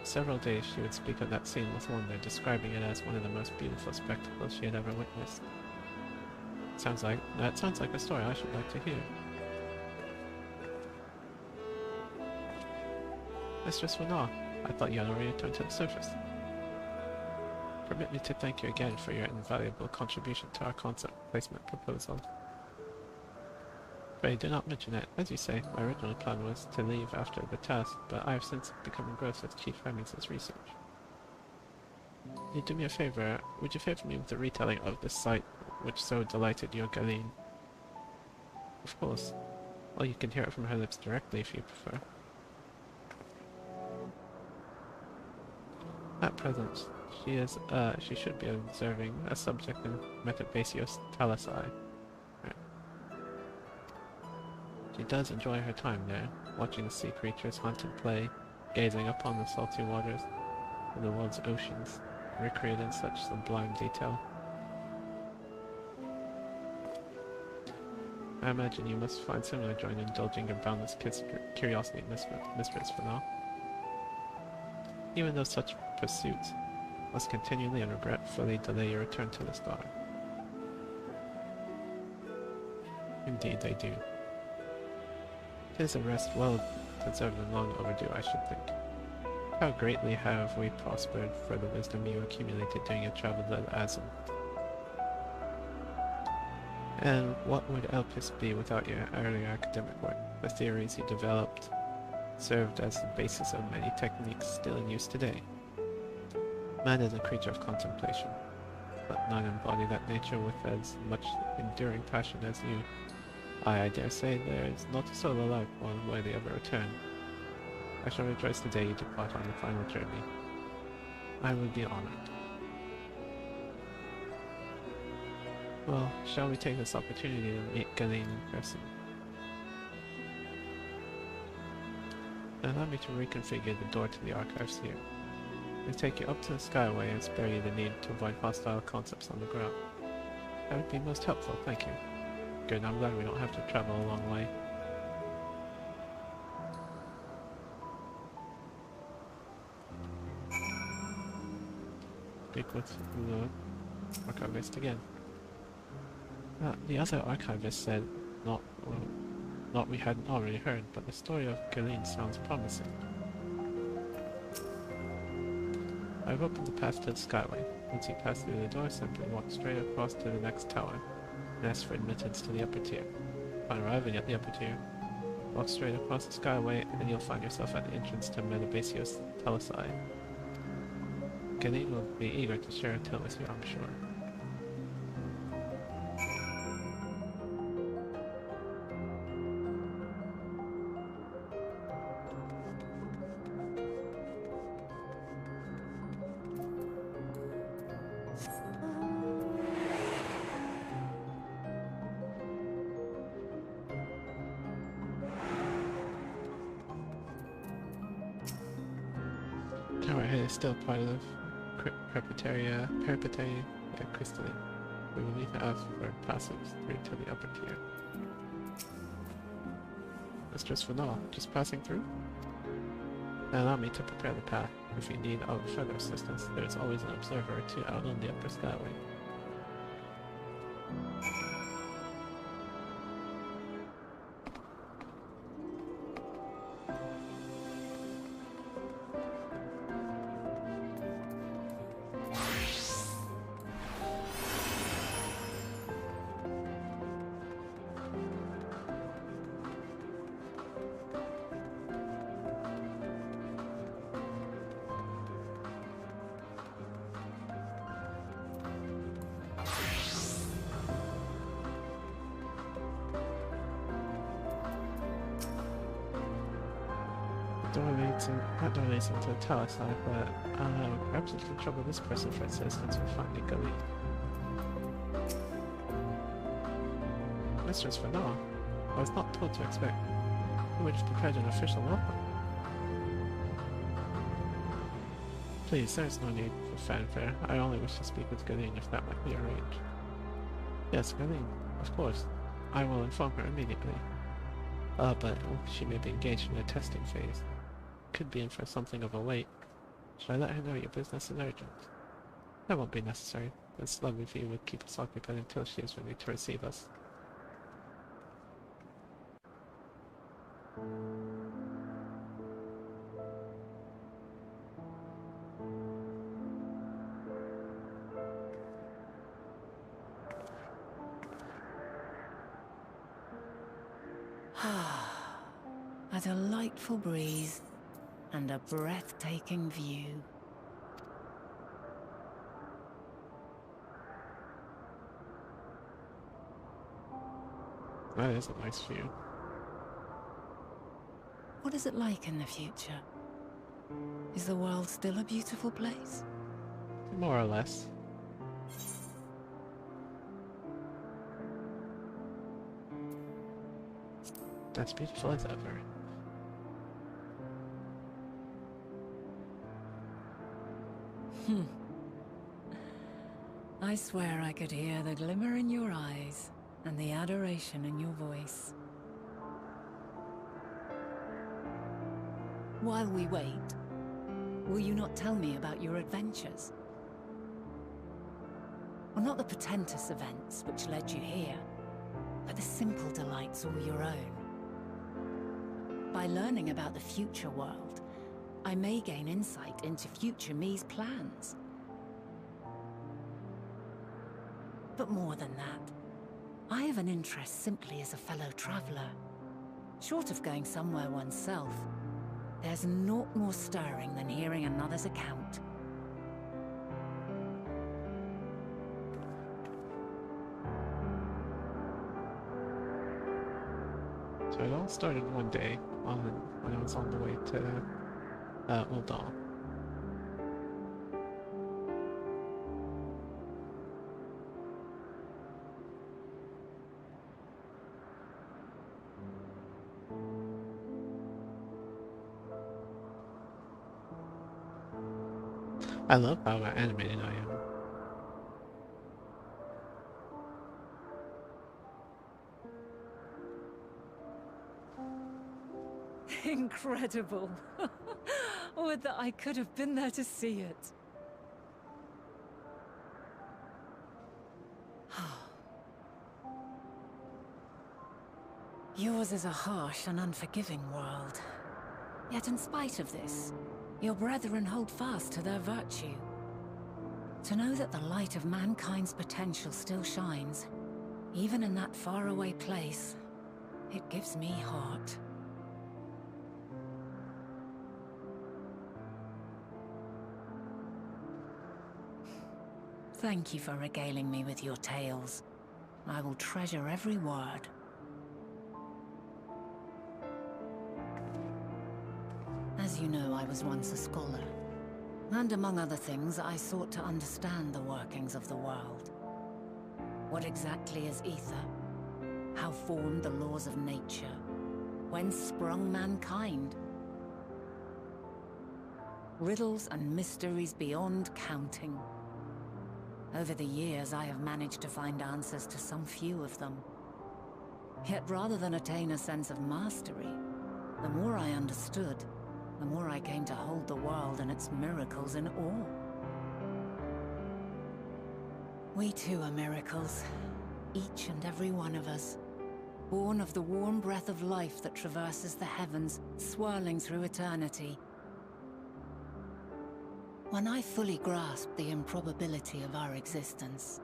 Several days she would speak of that scene with wonder, describing it as one of the most beautiful spectacles she had ever witnessed. That sounds like a story I should like to hear. Mistress Vana, I thought you had already returned to the surface. Permit me to thank you again for your invaluable contribution to our concept placement proposal. Pray do not mention it. As you say, my original plan was to leave after the task, but I have since become engrossed with Chief Hermes' research. You do me a favor, would you favor me with a retelling of the sight which so delighted your Galeen? Of course. Well, you can hear it from her lips directly if you prefer. At present, she should be observing a subject in Metabasios Thalassai. She does enjoy her time there, watching the sea creatures hunt and play, gazing upon the salty waters of the world's oceans, recreated in such sublime detail. I imagine you must find similar joy in indulging your boundless curiosity, Mistress Vana. Even though such pursuits must continually and regretfully delay your return to the star. Indeed they do. It is a rest well deserved and long overdue, I should think. How greatly have we prospered for the wisdom you accumulated during your travels at Azul. And what would Elpis be without your earlier academic work? The theories you developed served as the basis of many techniques still in use today. Man is a creature of contemplation, but none embody that nature with as much enduring passion as you. I dare say there is not a soul alive one worthy of a return. I shall rejoice the day you depart on the final journey. I would be honored. Well, shall we take this opportunity to meet Galeen in person? Allow me to reconfigure the door to the archives here. They take you up to the skyway and spare you the need to avoid hostile concepts on the ground. That would be most helpful, thank you. Good, I'm glad we don't have to travel a long way. Speak with the archivist again. The other archivist said not we hadn't already heard, but the story of Galeen sounds promising. I've opened the path to the skyway. Once you pass through the door, simply walk straight across to the next tower and ask for admittance to the upper tier. Upon arriving at the upper tier, walk straight across the skyway and you'll find yourself at the entrance to Metabasios Thalassai. Galeen will be eager to share a tale with you, I'm sure. Alright, is still part of Perpetuity crystalline. We will leave the Earth for a passage through to the upper tier. Mistress Vanilla, just passing through? Allow me to prepare the path. If you need our further assistance, there is always an observer or two out on the upper skyway. That door leads into the tower side, but perhaps we can trouble this person for assistance or find a gully. Mistress Fanar, I was not told to expect. You were just prepared an official welcome. Please, there is no need for fanfare. I only wish to speak with Galeen if that might be arranged. Yes, Galeen, of course. I will inform her immediately. But she may be engaged in a testing phase. Could be in for something of a wait. Should I let her know your business is urgent? That won't be necessary. This lovely view would keep us occupied until she is ready to receive us. A delightful breeze and a breathtaking view. That is a nice view. What is it like in the future? Is the world still a beautiful place? More or less. As beautiful as ever. I swear I could hear the glimmer in your eyes and the adoration in your voice. While we wait, will you not tell me about your adventures? Well, not the portentous events which led you here, but the simple delights all your own. By learning about the future world, I may gain insight into future me's plans. But more than that, I have an interest simply as a fellow traveler. Short of going somewhere oneself, there's naught more stirring than hearing another's account. So it all started one day when I was on the way to Uldal. I love how animated I am. Incredible! Would that I could have been there to see it. Yours is a harsh and unforgiving world. Yet in spite of this, your brethren hold fast to their virtue. To know that the light of mankind's potential still shines, even in that faraway place, it gives me heart. Thank you for regaling me with your tales. I will treasure every word. As you know, I was once a scholar. And among other things, I sought to understand the workings of the world. What exactly is ether? How formed the laws of nature? Whence sprung mankind? Riddles and mysteries beyond counting. Over the years, I have managed to find answers to some few of them. Yet rather than attain a sense of mastery, the more I understood, the more I came to hold the world and its miracles in awe. We too are miracles, each and every one of us, born of the warm breath of life that traverses the heavens, swirling through eternity. When I fully grasped the improbability of our existence,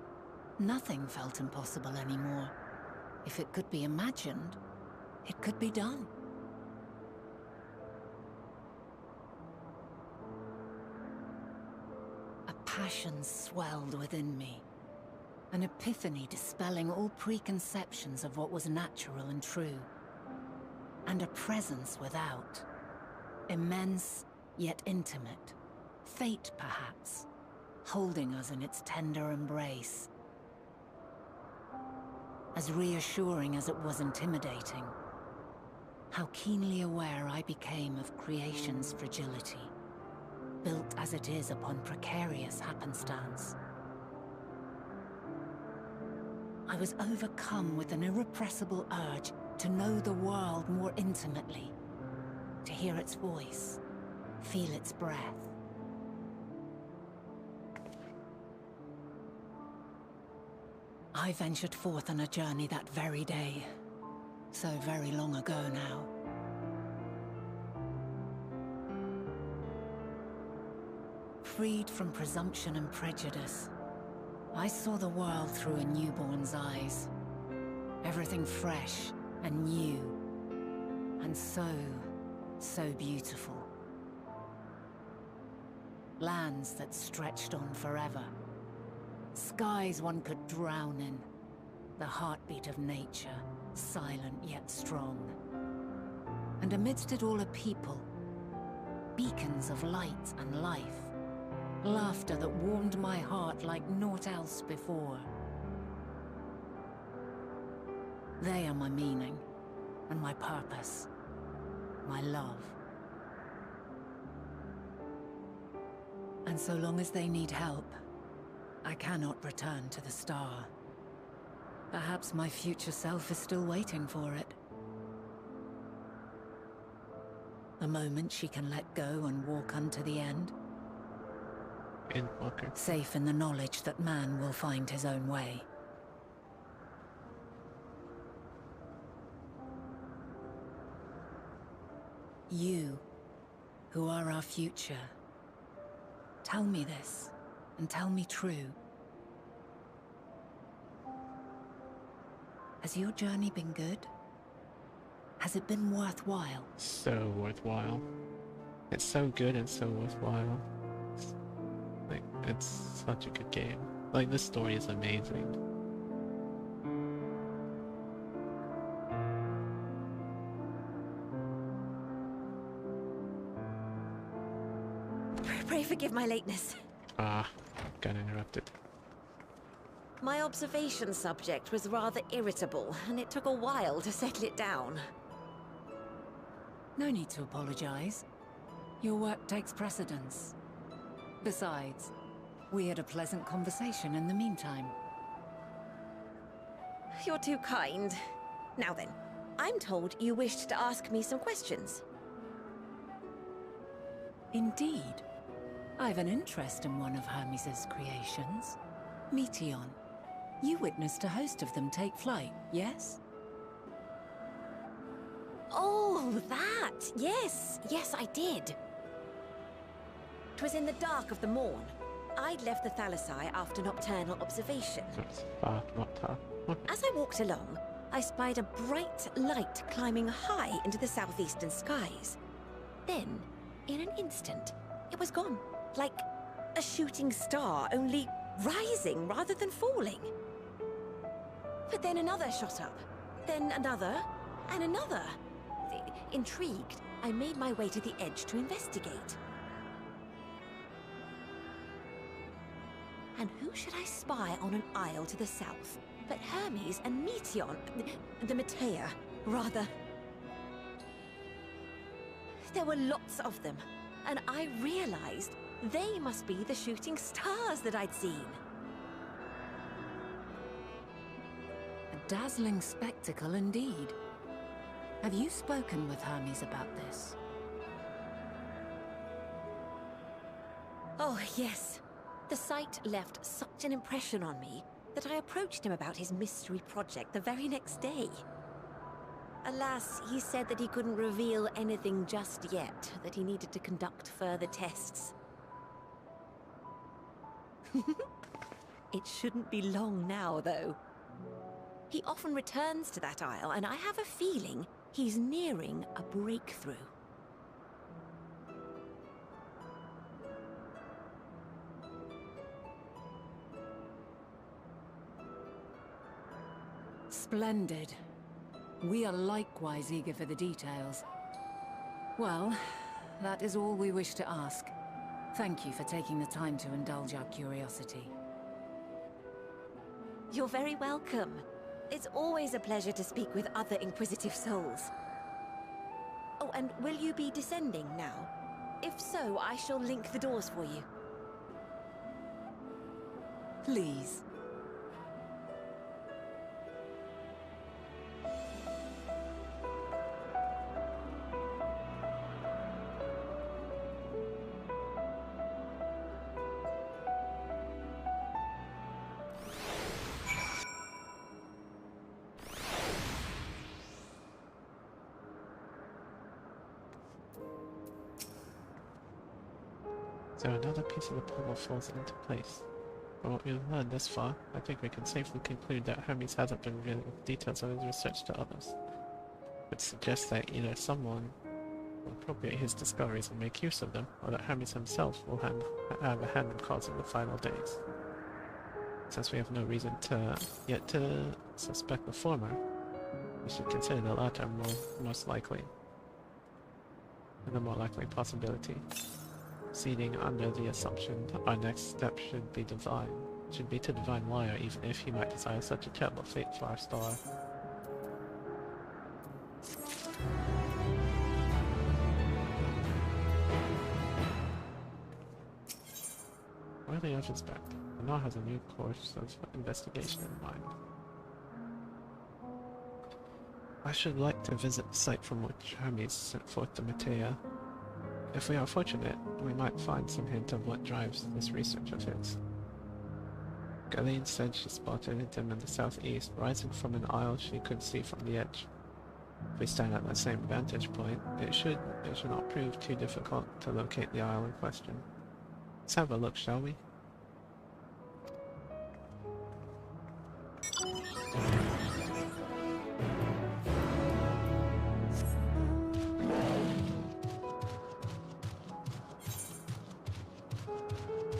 nothing felt impossible anymore. If it could be imagined, it could be done. A passion swelled within me. An epiphany dispelling all preconceptions of what was natural and true. And a presence without. Immense, yet intimate. Fate, perhaps, holding us in its tender embrace. As reassuring as it was intimidating, how keenly aware I became of creation's fragility, built as it is upon precarious happenstance. I was overcome with an irrepressible urge to know the world more intimately, to hear its voice, feel its breath. I ventured forth on a journey that very day, so very long ago now. Freed from presumption and prejudice, I saw the world through a newborn's eyes. Everything fresh and new, and so beautiful. Lands that stretched on forever. Skies one could drown in. The heartbeat of nature, silent yet strong. And amidst it all a people. Beacons of light and life. Laughter that warmed my heart like naught else before. They are my meaning, and my purpose. My love. And so long as they need help, I cannot return to the star. Perhaps my future self is still waiting for it. The moment she can let go and walk unto the end. Endwalker. Safe in the knowledge that man will find his own way. You, who are our future, tell me this. And tell me true. Has your journey been good? Has it been worthwhile? So worthwhile. It's so good and so worthwhile. Like, it's such a good game. Like, the story is amazing. Pray forgive my lateness. Ah, got interrupted. My observation subject was rather irritable, and it took a while to settle it down. No need to apologize. Your work takes precedence. Besides, we had a pleasant conversation in the meantime. You're too kind. Now then, I'm told you wished to ask me some questions. Indeed. I've an interest in one of Hermes' creations. Meteion. You witnessed a host of them take flight, yes? Oh, that! Yes, yes I did. 'Twas in the dark of the morn. I'd left the Thalassai after nocturnal observation. That's far, not tough. As I walked along, I spied a bright light climbing high into the southeastern skies. Then, in an instant, it was gone. Like a shooting star, only rising rather than falling. But then another shot up, then another, and another. Intrigued, I made my way to the edge to investigate. And who should I spy on an isle to the south but Hermes and Meteion, the Metea, rather. There were lots of them. and I realized they must be the shooting stars that I'd seen. A dazzling spectacle indeed. Have you spoken with Hermes about this? Oh, yes. The sight left such an impression on me that I approached him about his mystery project the very next day. Alas, he said that he couldn't reveal anything just yet, that he needed to conduct further tests. It shouldn't be long now, though. He often returns to that isle, and I have a feeling he's nearing a breakthrough. Splendid. We are likewise eager for the details. Well, that is all we wish to ask. Thank you for taking the time to indulge our curiosity. You're very welcome. It's always a pleasure to speak with other inquisitive souls. Oh, and will you be descending now? If so, I shall link the doors for you. Please. So another piece of the puzzle falls into place. From what we've learned this far, I think we can safely conclude that Hermes hasn't been revealing details of his research to others. Which suggests that either someone will appropriate his discoveries and make use of them, or that Hermes himself will have a hand in causing the final days. Since we have no reason yet to suspect the former, we should consider the latter most likely, and the more likely possibility. Proceeding under the assumption our next step should be to divine why, even if he might desire such a terrible fate for our star. Worthy of respect, and now has a new course of investigation in mind. I should like to visit the site from which Hermes sent forth the Matea. If we are fortunate, we might find some hint of what drives this research of his. Galeen said she spotted him in the southeast, rising from an isle she could see from the edge. If we stand at the same vantage point, it should not prove too difficult to locate the isle in question. Let's have a look, shall we?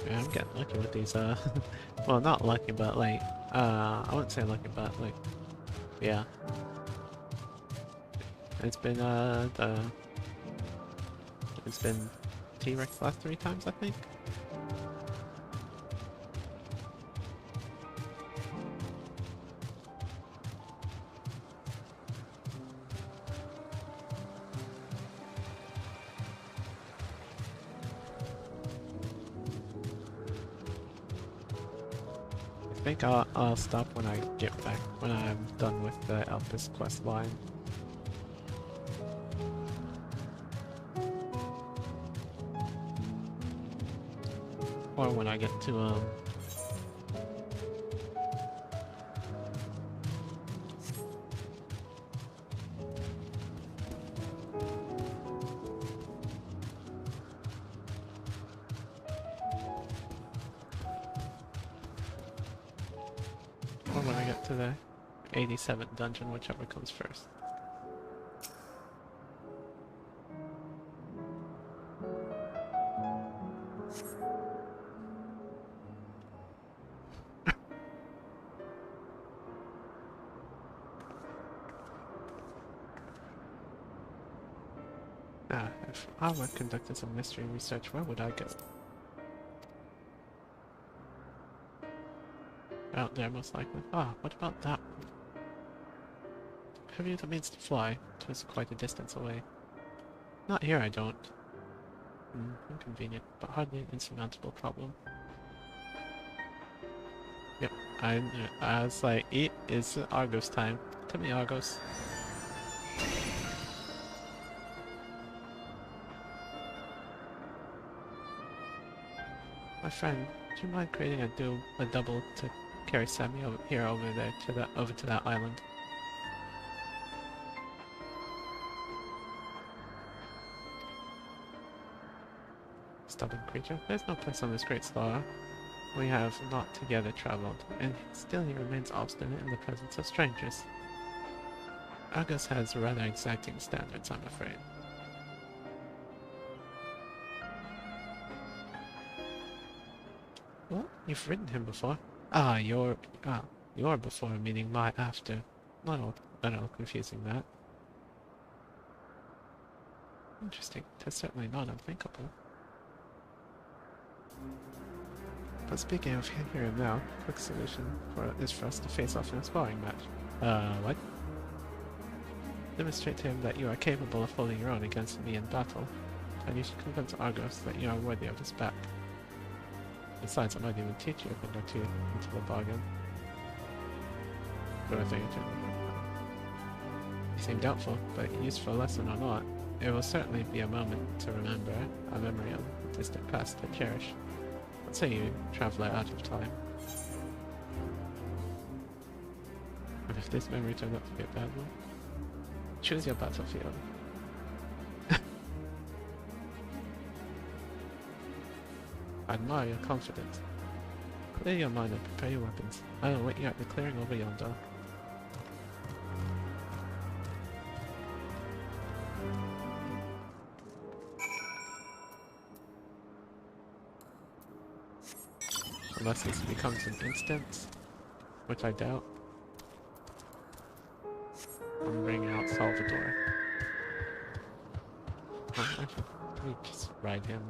Yeah, I'm getting lucky with these, well, not lucky, but like, I wouldn't say lucky, but like, yeah. It's been, it's been T-Rex last 3 times, I think. I think I'll stop when I get back, when I'm done with the Elpis quest line. Or when I get to, or when I get to the 87th dungeon, whichever comes first. If I were conducting some mystery research, where would I go? Out there, most likely. Ah, what about that one? Have you the means to fly? It was quite a distance away. Not here, I don't. Inconvenient, but hardly an insurmountable problem. Yep, I was like, it's Argos time. Tell me, Argos. My friend, do you mind creating a double to carry Sammy over there to that island? Stubborn creature. There's no place on this great star. We have not together traveled, and still he remains obstinate in the presence of strangers. Argus has rather exacting standards, I'm afraid. What? You've ridden him before? Your before, meaning my after. Not all confusing that. Interesting. That's certainly not unthinkable. But speaking of here and now, quick solution is for us to face off in a sparring match. What? Demonstrate to him that you are capable of holding your own against me in battle, and you should convince Argos that you are worthy of his back. Besides, I might even teach you a thing or two into the bargain. But I think you seem doubtful, but useful lesson or not, it will certainly be a moment to remember, a memory of the distant past to cherish. Let's say you traveler out of time. And if this memory turns out to be a bad one, choose your battlefield. I admire your confidence. Clear your mind and prepare your weapons. I will wait you at the clearing over yonder. Unless this becomes an instance, which I doubt. I'm bringing out Salvador. Let me just ride him.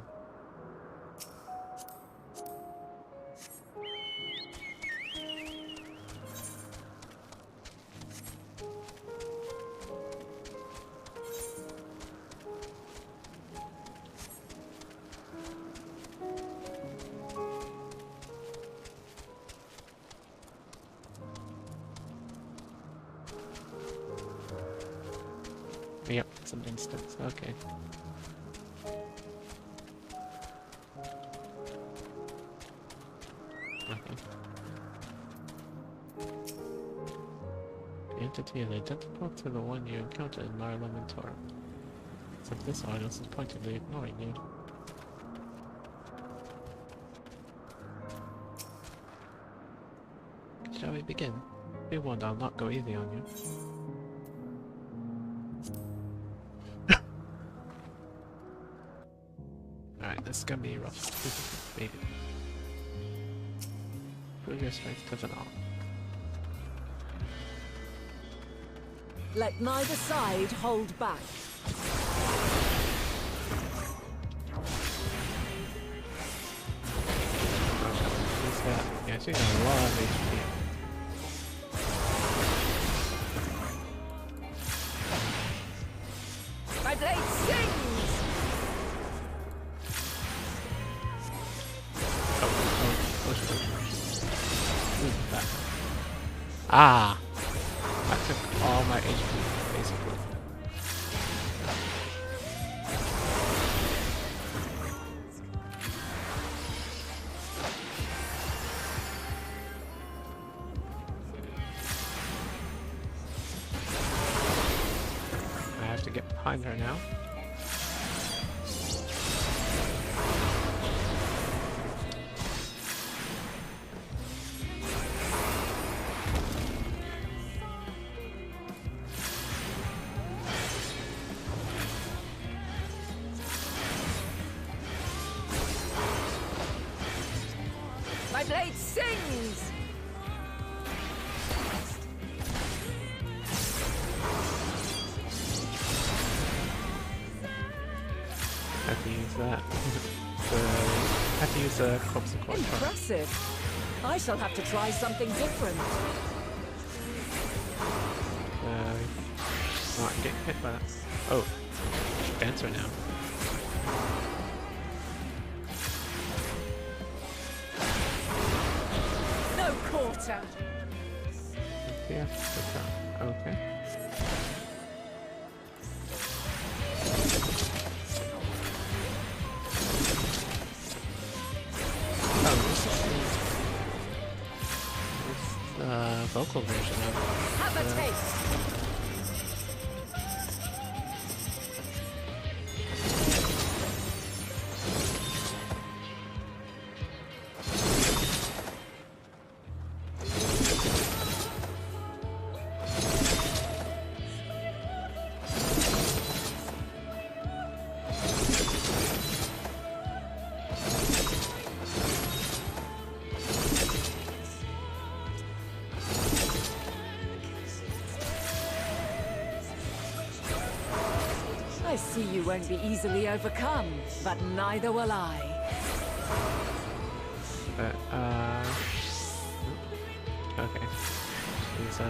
Yep, it's an instance, okay. The entity is identical to the one you encountered in Mara Lamentora. Except this Argos is pointedly ignoring you. Shall we begin? Be warned, I'll not go easy on you. Alright, this is gonna be rough. Maybe. Prove your strength to the knob. Let neither side hold back. Yeah, she's got a lot of HP. My blade sings! Ah! That took all my HP, basically. I have to get behind her now. My blade sings! Have to use that. Have to use a corpse of quad. Impressive. I shall have to try something different. Not getting hit by that. Oh, dancer now. quarter. Yeah, okay. Oh, this is the vocal version of it. Have a taste. I see you won't be easily overcome, but neither will I. Okay. She's,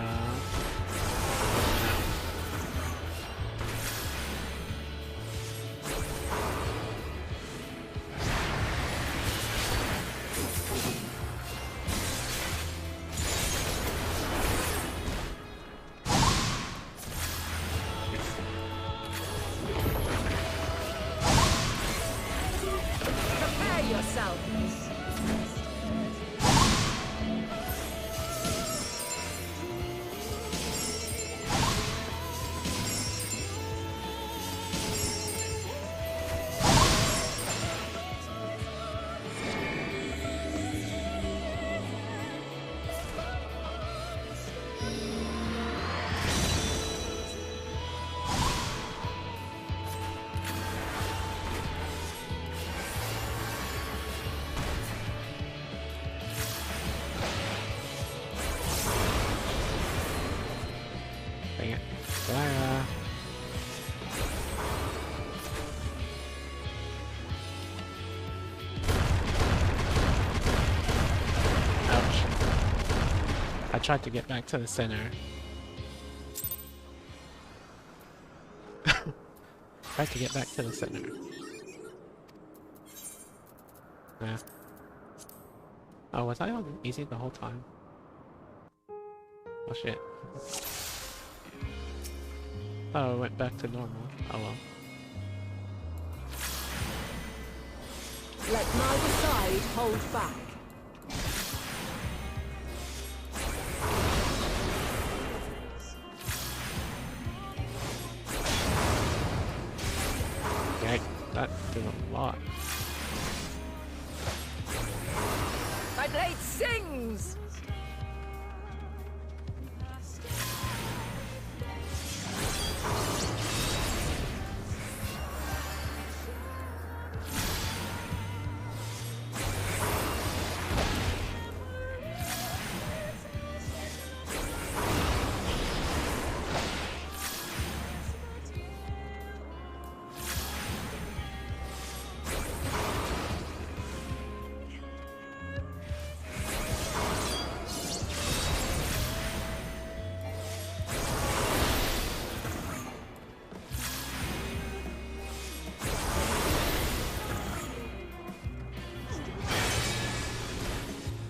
Prepare yourself. dang it. Sarah. Ouch. I tried to get back to the center. Tried to get back to the center. Yeah. Oh, was I on easy the whole time? Oh shit. Thought I went back to normal. Oh well. Let neither side hold back. Yeah, that did a lot. My blade sings!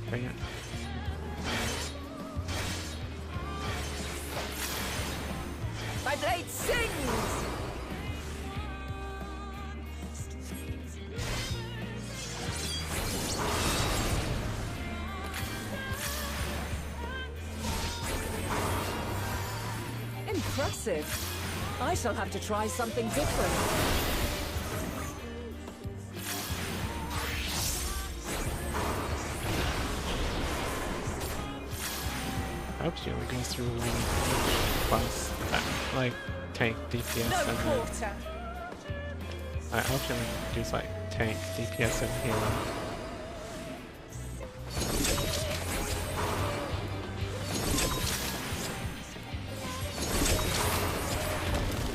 Dang it. My blade sings! Impressive. I shall have to try something different. I hope she only goes through one class, like tank, DPS, and then... quarter. I hope she only does like tank, DPS, and healer.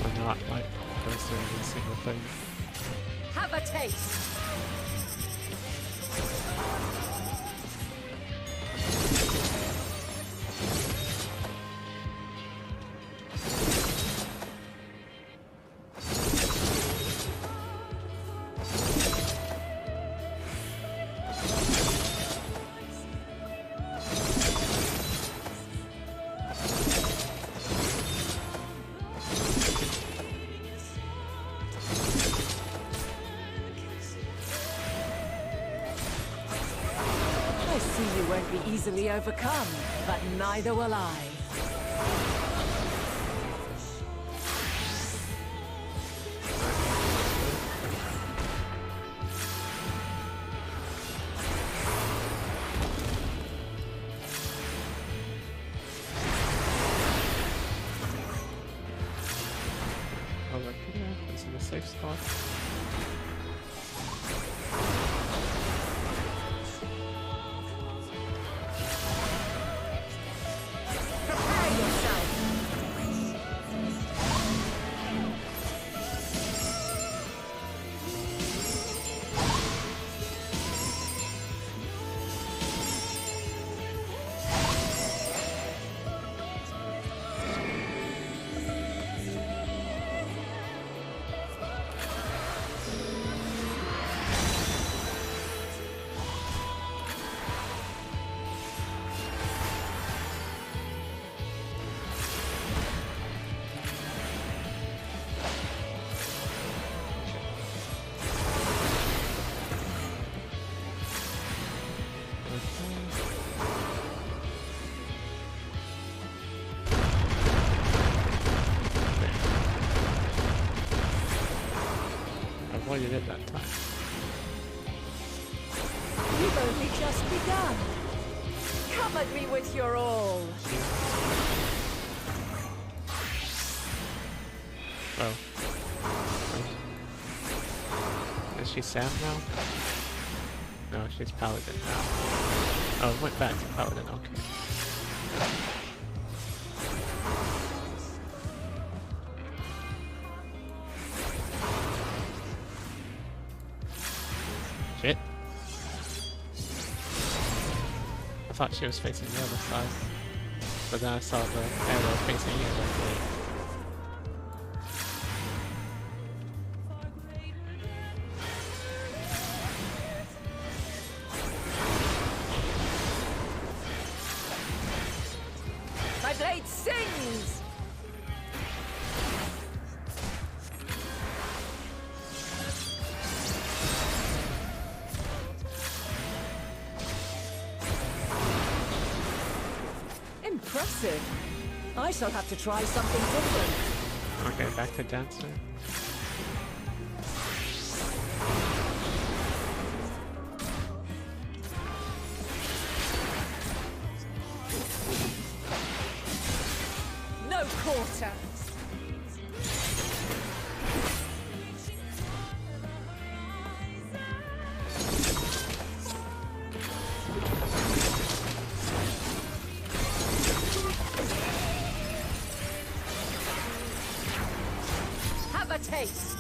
Or not like goes through every single thing. Have a taste. easily overcome, but neither will I. Over here, it's in a safe spot. Avoided it that time. You've only just begun. Come at me with your all. Oh. Is she Sam now? No, she's Paladin now. Oh, it went back to Paladin, okay. Shit. I thought she was facing the other side. But then I saw the arrow facing the other way. My blade sings! Impressive. I shall have to try something different. Okay, back to Dancer. No quarter. Have a taste.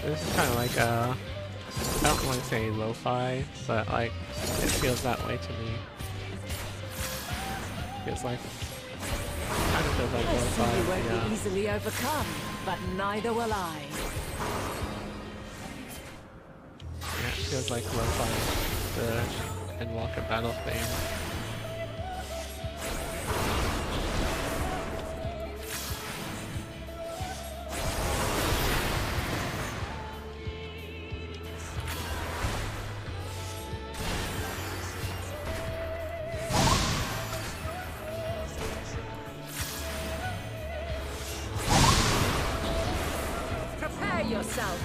This is kind of like I don't want to say lo-fi, but like it feels that way to me. Feels like kind of feels like I see you won't lo-fi. be easily overcome, but neither will I. Yeah, it feels like lo-fi. The Endwalker battle theme. Prepare yourself.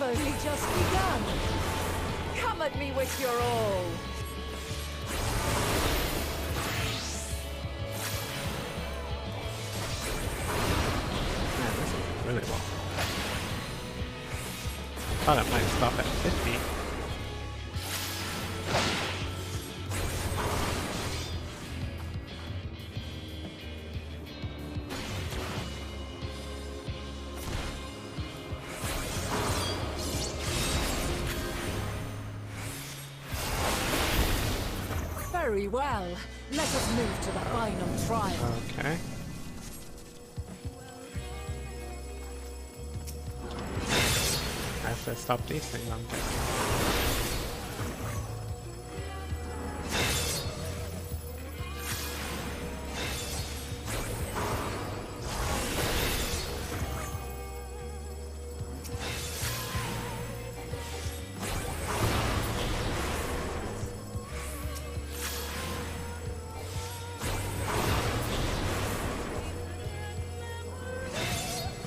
only just begun. Come at me with your all. Man, this is really long. I thought it might stop at 50. Very well. Let us move to the final trial. Okay. I have to stop these things, I'm guessing.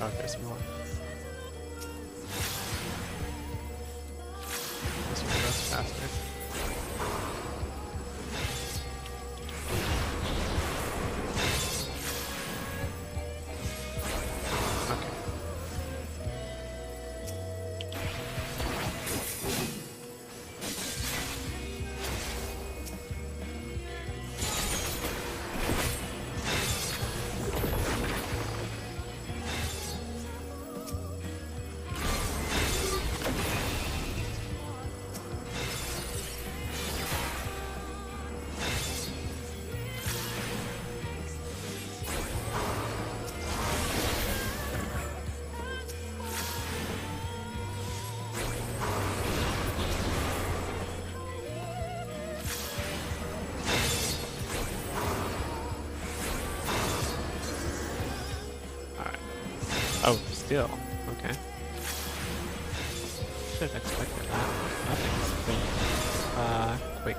Oh, there's more. This one goes faster. Okay. Oh, still. Okay. Should have expected that. Nothing's been quick.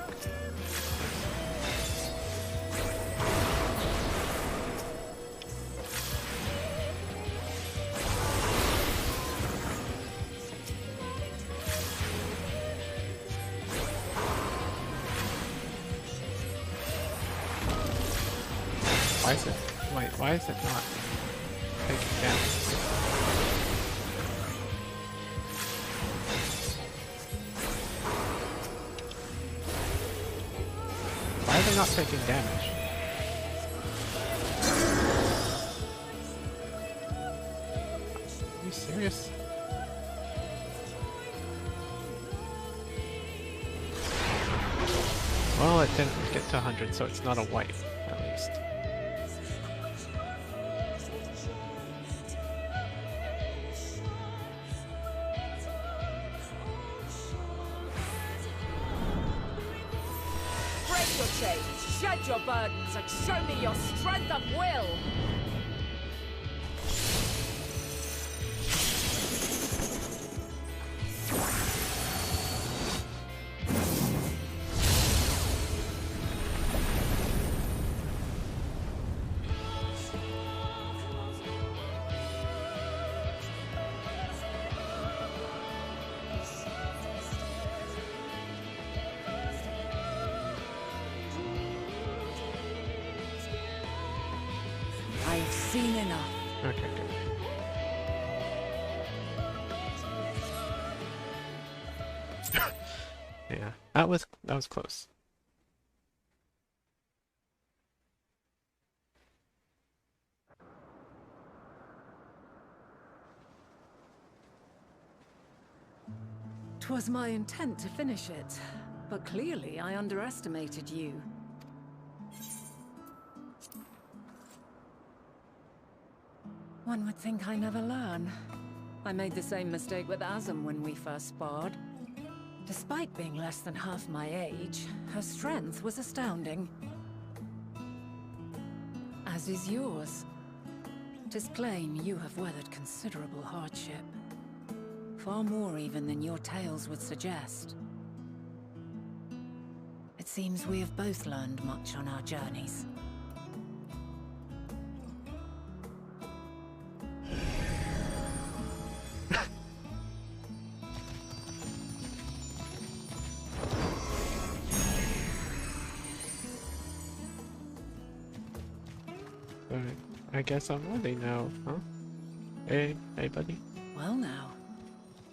Why is it? Wait, why is it not taking damage? Why are they not taking damage? Are you serious? Well, it didn't get to 100, so it's not a white, at least. Shed your burdens and show me your strength of will! I've seen enough. Okay, good. Yeah, that was close. Twas my intent to finish it, but clearly I underestimated you. One would think I never learn. I made the same mistake with Azam when we first sparred. Despite being less than half my age, her strength was astounding. As is yours. 'Tis plain you have weathered considerable hardship. Far more even than your tales would suggest. It seems we have both learned much on our journeys. Alright, I guess I'm ready now, huh? Hey, buddy. Well now,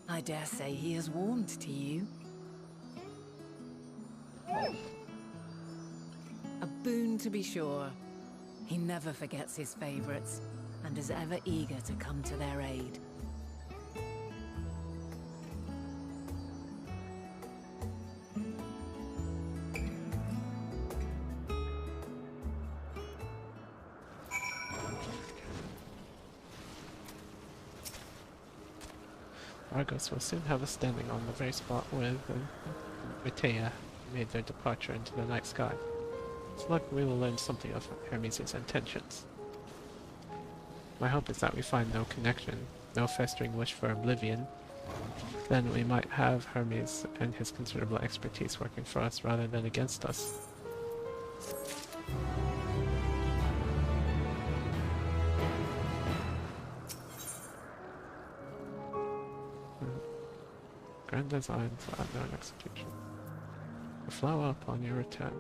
I dare say he is warmed to you. A boon to be sure. He never forgets his favorites, and is ever eager to come to their aid. Argos will soon have us standing on the very spot where the Matea made their departure into the night sky. It's luck we will learn something of Hermes' intentions. My hope is that we find no connection, no festering wish for oblivion. Then we might have Hermes and his considerable expertise working for us rather than against us. Grand designs are no execution. The flower upon your return.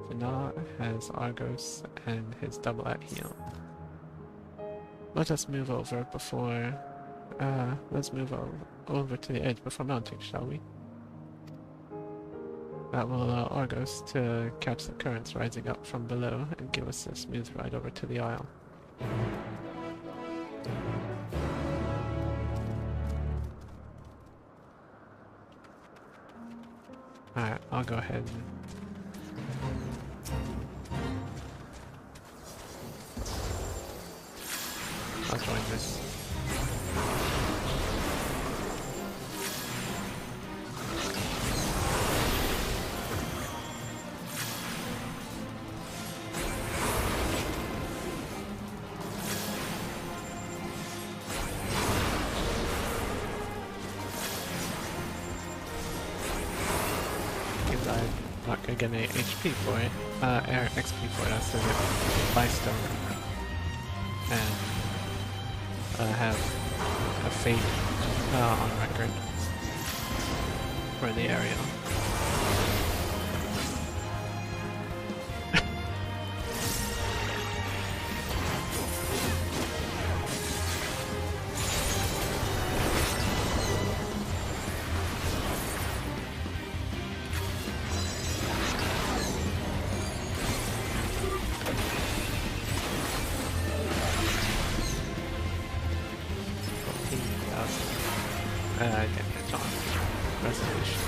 Vanilla has Argos and his double at heel. Let us move over before... let's move over to the edge before mounting, shall we? That will allow Argos to catch the currents rising up from below and give us a smooth ride over to the isle. Alright, I'll go ahead and... I'll join this. I'm not gonna get any HP for it, or XP for it, I still get Bystone, and have a fate on record for the area. Damage on resolution.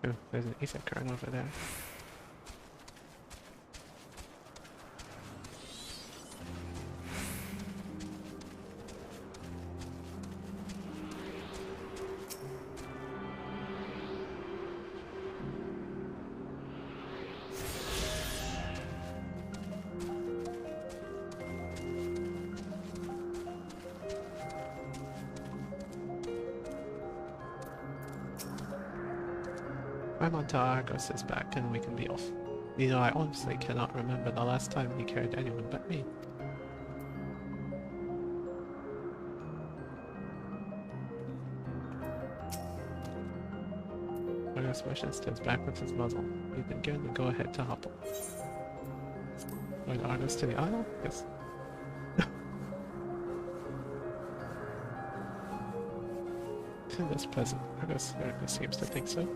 Ooh, there's an ether current over there. I'm onto Argos' back and we can be off. You know, I honestly cannot remember the last time he carried anyone but me. Argos wishes to his back with his muzzle. We've been given the go-ahead to hobble. Going Argos to the isle? Yes. To this present, Argos seems to think so.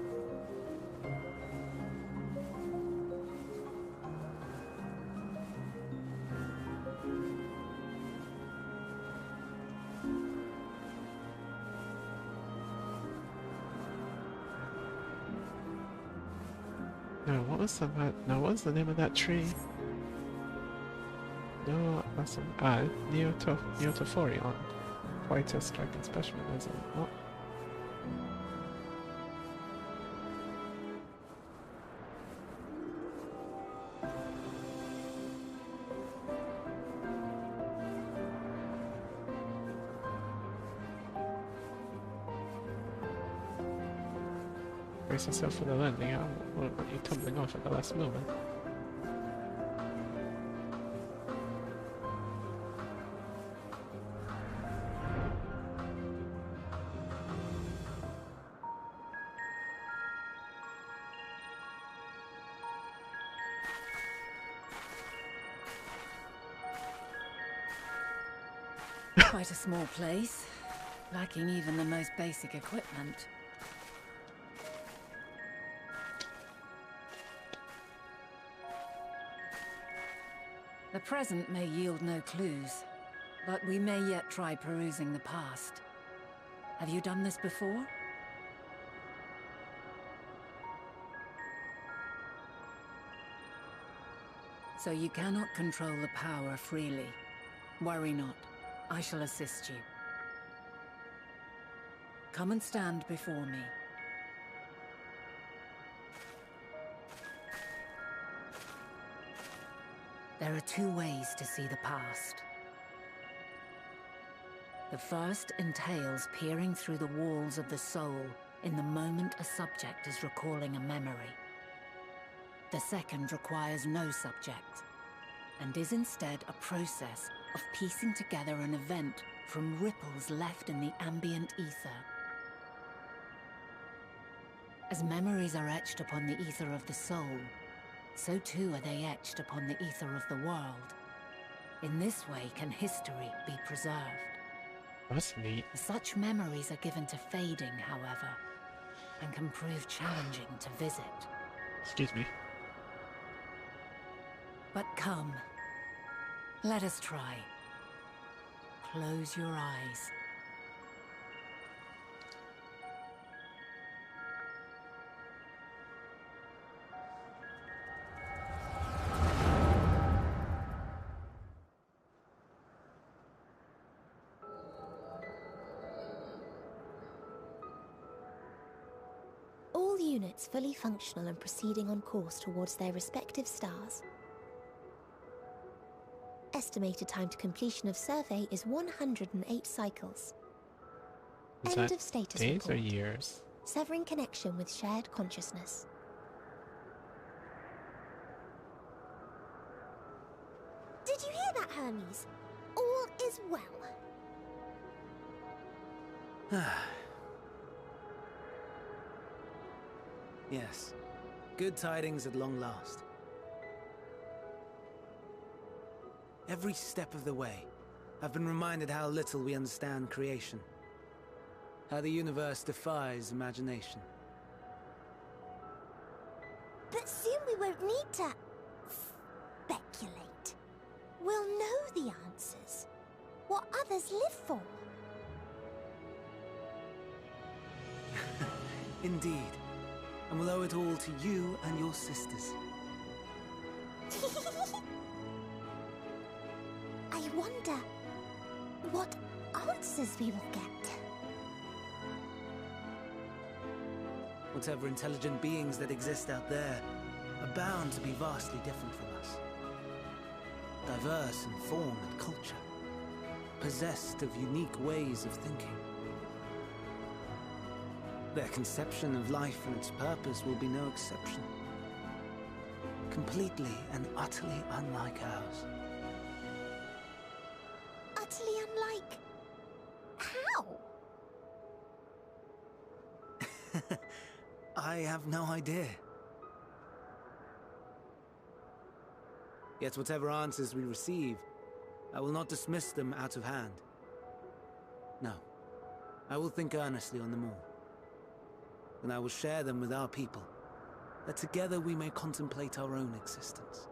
No, what was the name of that tree? No, that's Neotophorion. Quite a striking specimen, isn't it? Oh. Brace yourself for the landing. I won't want you tumbling off at the last moment. Quite a small place, lacking even the most basic equipment. The present may yield no clues, but we may yet try perusing the past. Have you done this before? So you cannot control the power freely. Worry not. I shall assist you. Come and stand before me. There are two ways to see the past. The first entails peering through the walls of the soul in the moment a subject is recalling a memory. The second requires no subject, and is instead a process of piecing together an event from ripples left in the ambient ether. As memories are etched upon the ether of the soul, so too are they etched upon the ether of the world. In this way can history be preserved. That's neat. Such memories are given to fading, however, and can prove challenging to visit. Excuse me. But come, let us try. Close your eyes. All units fully functional and proceeding on course towards their respective stars. Estimated time to completion of survey is 108 cycles. Is End that of status days report. or years? Severing connection with shared consciousness. Did you hear that, Hermes? All is well. Yes. Good tidings at long last. Every step of the way, I've been reminded how little we understand creation. How the universe defies imagination. But soon we won't need to speculate. We'll know the answers. What others live for. Indeed. And we'll owe it all to you and your sisters. I wonder what answers we will get. Whatever intelligent beings that exist out there are bound to be vastly different from us. Diverse in form and culture. Possessed of unique ways of thinking. Their conception of life and its purpose will be no exception. Completely and utterly unlike ours. Utterly unlike... how? I have no idea. Yet whatever answers we receive, I will not dismiss them out of hand. No, I will think earnestly on them all. And I will share them with our people, that together we may contemplate our own existence.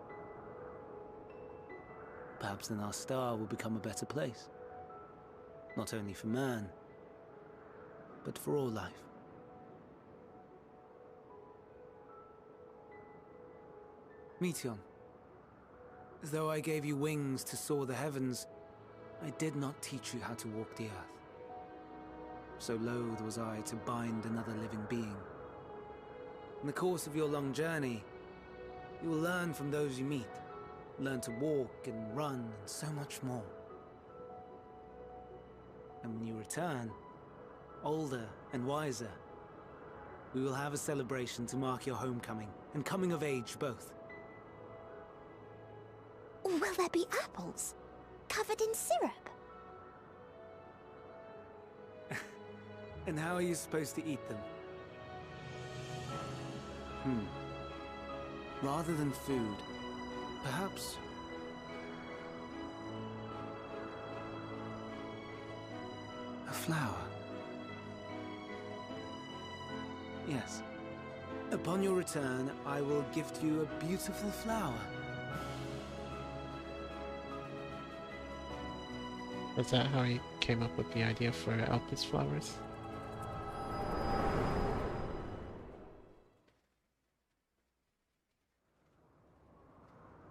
Perhaps then our star will become a better place. Not only for man, but for all life. Meteon, as though I gave you wings to soar the heavens, I did not teach you how to walk the earth. So loath was I to bind another living being. In the course of your long journey, you will learn from those you meet. Learn to walk and run and so much more. And when you return, older and wiser, We will have a celebration to mark your homecoming and coming of age both. Will there be apples? Covered in syrup? And how are you supposed to eat them? Rather than food, perhaps... a flower. Yes. Upon your return, I will gift you a beautiful flower. Was that how he came up with the idea for Elpis flowers?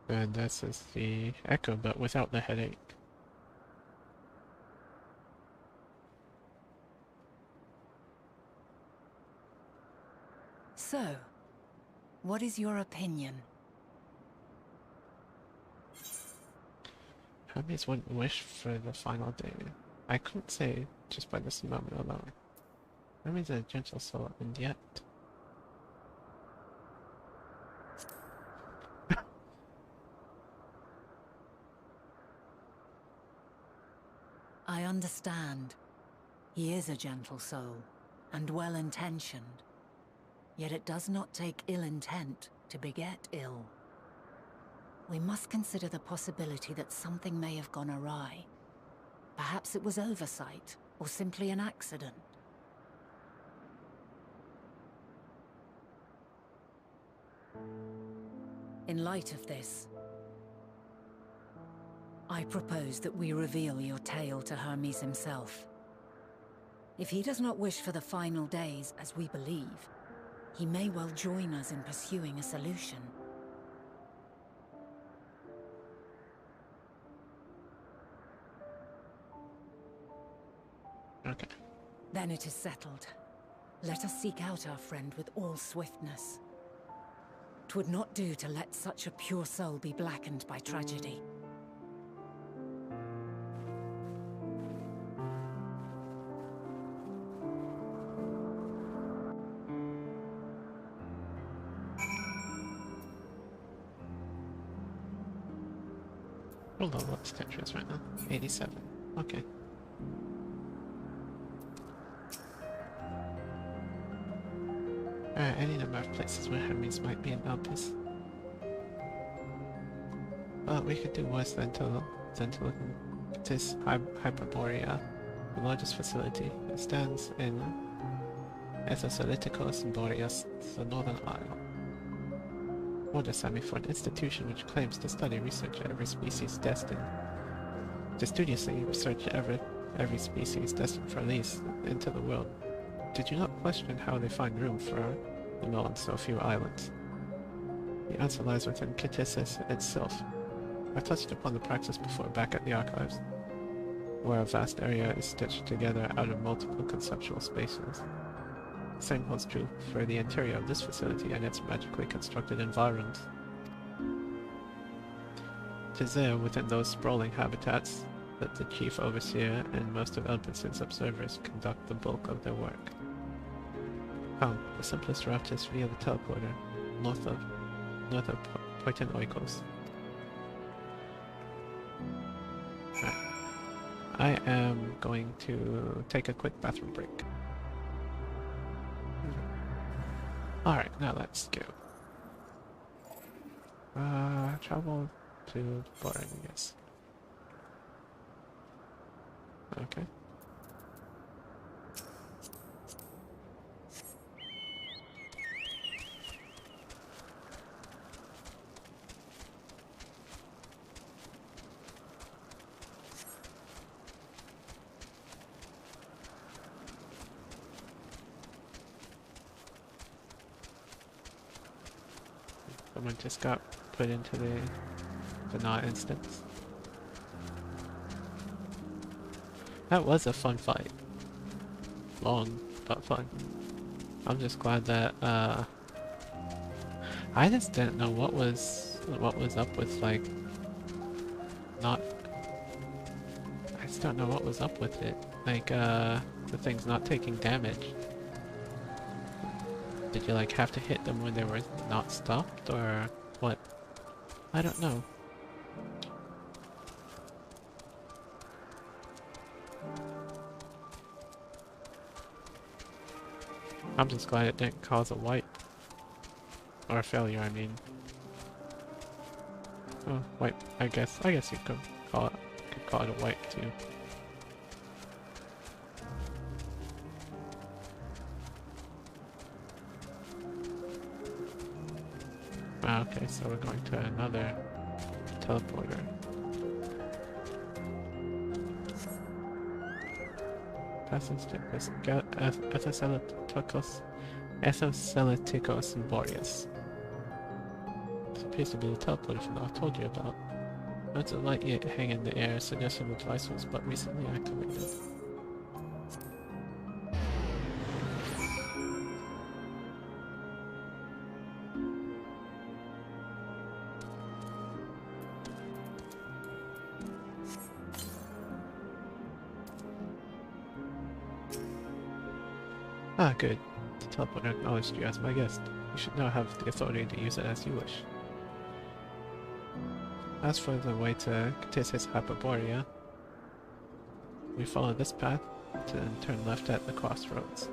And this is the echo, but without the headache. So, what is your opinion? Hermes wouldn't wish for the final day. I couldn't say just by this moment alone. Hermes is a gentle soul, and yet... I understand. He is a gentle soul, and well-intentioned. Yet it does not take ill intent to beget ill. We must consider the possibility that something may have gone awry. Perhaps it was oversight, or simply an accident. In light of this, I propose that we reveal your tale to Hermes himself. If he does not wish for the final days, as we believe, he may well join us in pursuing a solution. Okay. Then it is settled. Let us seek out our friend with all swiftness. 'Twould not do to let such a pure soul be blackened by tragedy. Hold on, what's Tetris right now? 87. Okay. Alright, any number of places where Hermes might be in Elpis. Well, we could do worse than to look at this Hyperborea, the largest facility. It stands in Ethosoliticos and Boreas, the northern isle. Order Sami for an institution which claims to study research every species destined to studiously research every species destined for release into the world. Did you not question how they find room for the mill on so few islands? The answer lies within Kitissus itself. I touched upon the praxis before back at the archives, where a vast area is stitched together out of multiple conceptual spaces. The same holds true for the interior of this facility and its magically constructed environs. 'Tis there, within those sprawling habitats, that the chief overseer and most of Elpis' observers conduct the bulk of their work. Come, the simplest route is via the teleporter, north of Poitin Oikos. I am going to take a quick bathroom break. Alright, now let's go. Travel to Boring, I guess. Okay. Someone just got put into the not instance. That was a fun fight. Long, but fun. I'm just glad that I just didn't know what was up with like not. I just don't know what was up with it. Like the thing's not taking damage. Did you like have to hit them when they were not stopped or what? I don't know. I'm just glad it didn't cause a wipe. Or a failure, I mean. Oh, wipe. I guess you could call it a wipe too. Ah, okay, so we're going to another teleporter. Passage to Ethoceliticos and Boreas. This appears to be the teleporter from that I told you about. Notes a light yet hang in the air, suggesting the device was but recently activated. Ah, good. The teleporter acknowledged you as my guest. You should now have the authority to use it as you wish. As for the way to Ctesis Hyperborea, we follow this path to then turn left at the crossroads.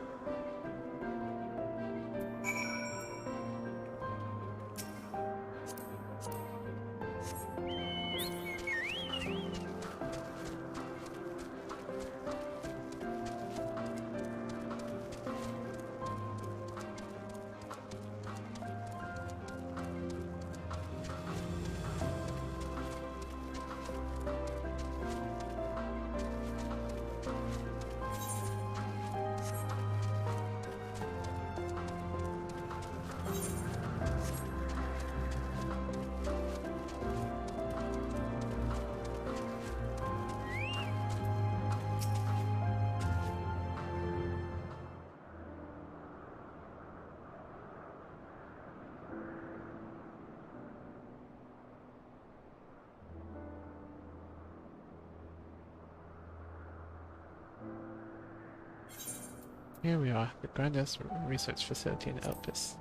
Here we are, the grandest research facility in Elpis.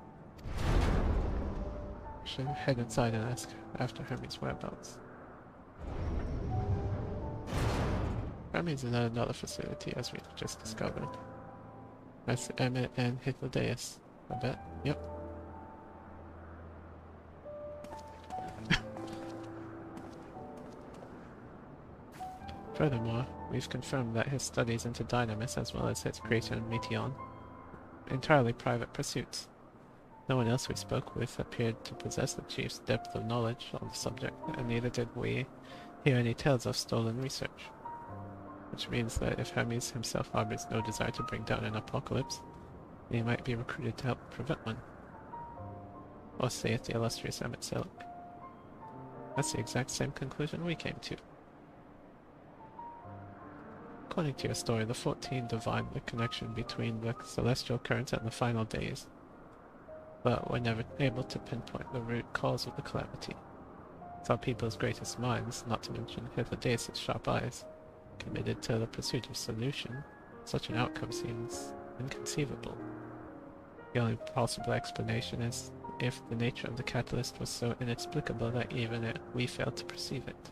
Should head inside and ask after Hermes' whereabouts. Hermes is at another facility, as we just discovered. That's Emmett and Hythlodaeus, I bet. Yep. Furthermore, we've confirmed that his studies into Dynamis as well as his creation of Meteon, entirely private pursuits. No one else we spoke with appeared to possess the chief's depth of knowledge on the subject, and neither did we hear any tales of stolen research. Which means that if Hermes himself harbors no desire to bring down an apocalypse, he might be recruited to help prevent one. Or saith the illustrious Emmett Selleck. That's the exact same conclusion we came to. According to your story, the 14 divined the connection between the celestial current and the final days, but were never able to pinpoint the root cause of the calamity. Some people's greatest minds, not to mention Hythlodaeus' sharp eyes, committed to the pursuit of solution, such an outcome seems inconceivable. The only possible explanation is if the nature of the catalyst was so inexplicable that even we failed to perceive it.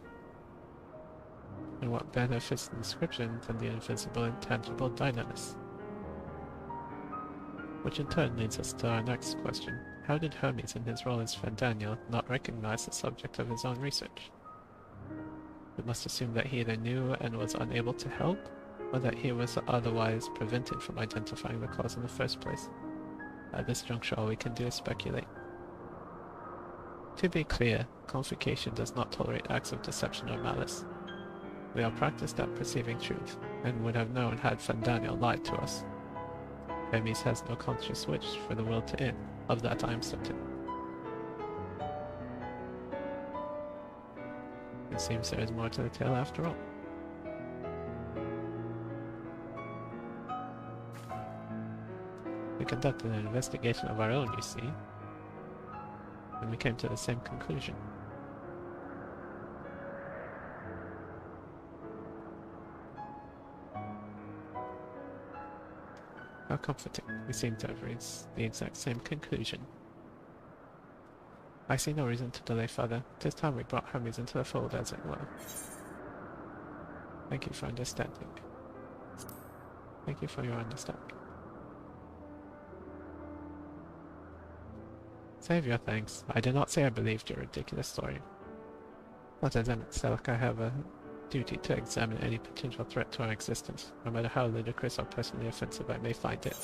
And what benefits the inscription than the invisible, intangible Dynamis? Which in turn leads us to our next question. How did Hermes, in his role as Fandaniel, not recognize the subject of his own research? We must assume that he either knew and was unable to help, or that he was otherwise prevented from identifying the cause in the first place. At this juncture, all we can do is speculate. To be clear, Convocation does not tolerate acts of deception or malice. We are practiced at perceiving truth, and would have known had Fandaniel lied to us. Hermes has no conscious wish for the world to end, of that I am certain. It seems there is more to the tale after all. We conducted an investigation of our own, you see, and we came to the same conclusion. How comforting. We seem to have reached the exact same conclusion. I see no reason to delay further. 'Tis time we brought Hermes into the fold, as it were. Thank you for understanding. Thank you for your understanding. Save your thanks. I did not say I believed your ridiculous story. But as Emmett Selleck, I have a duty to examine any potential threat to our existence, no matter how ludicrous or personally offensive I may find it.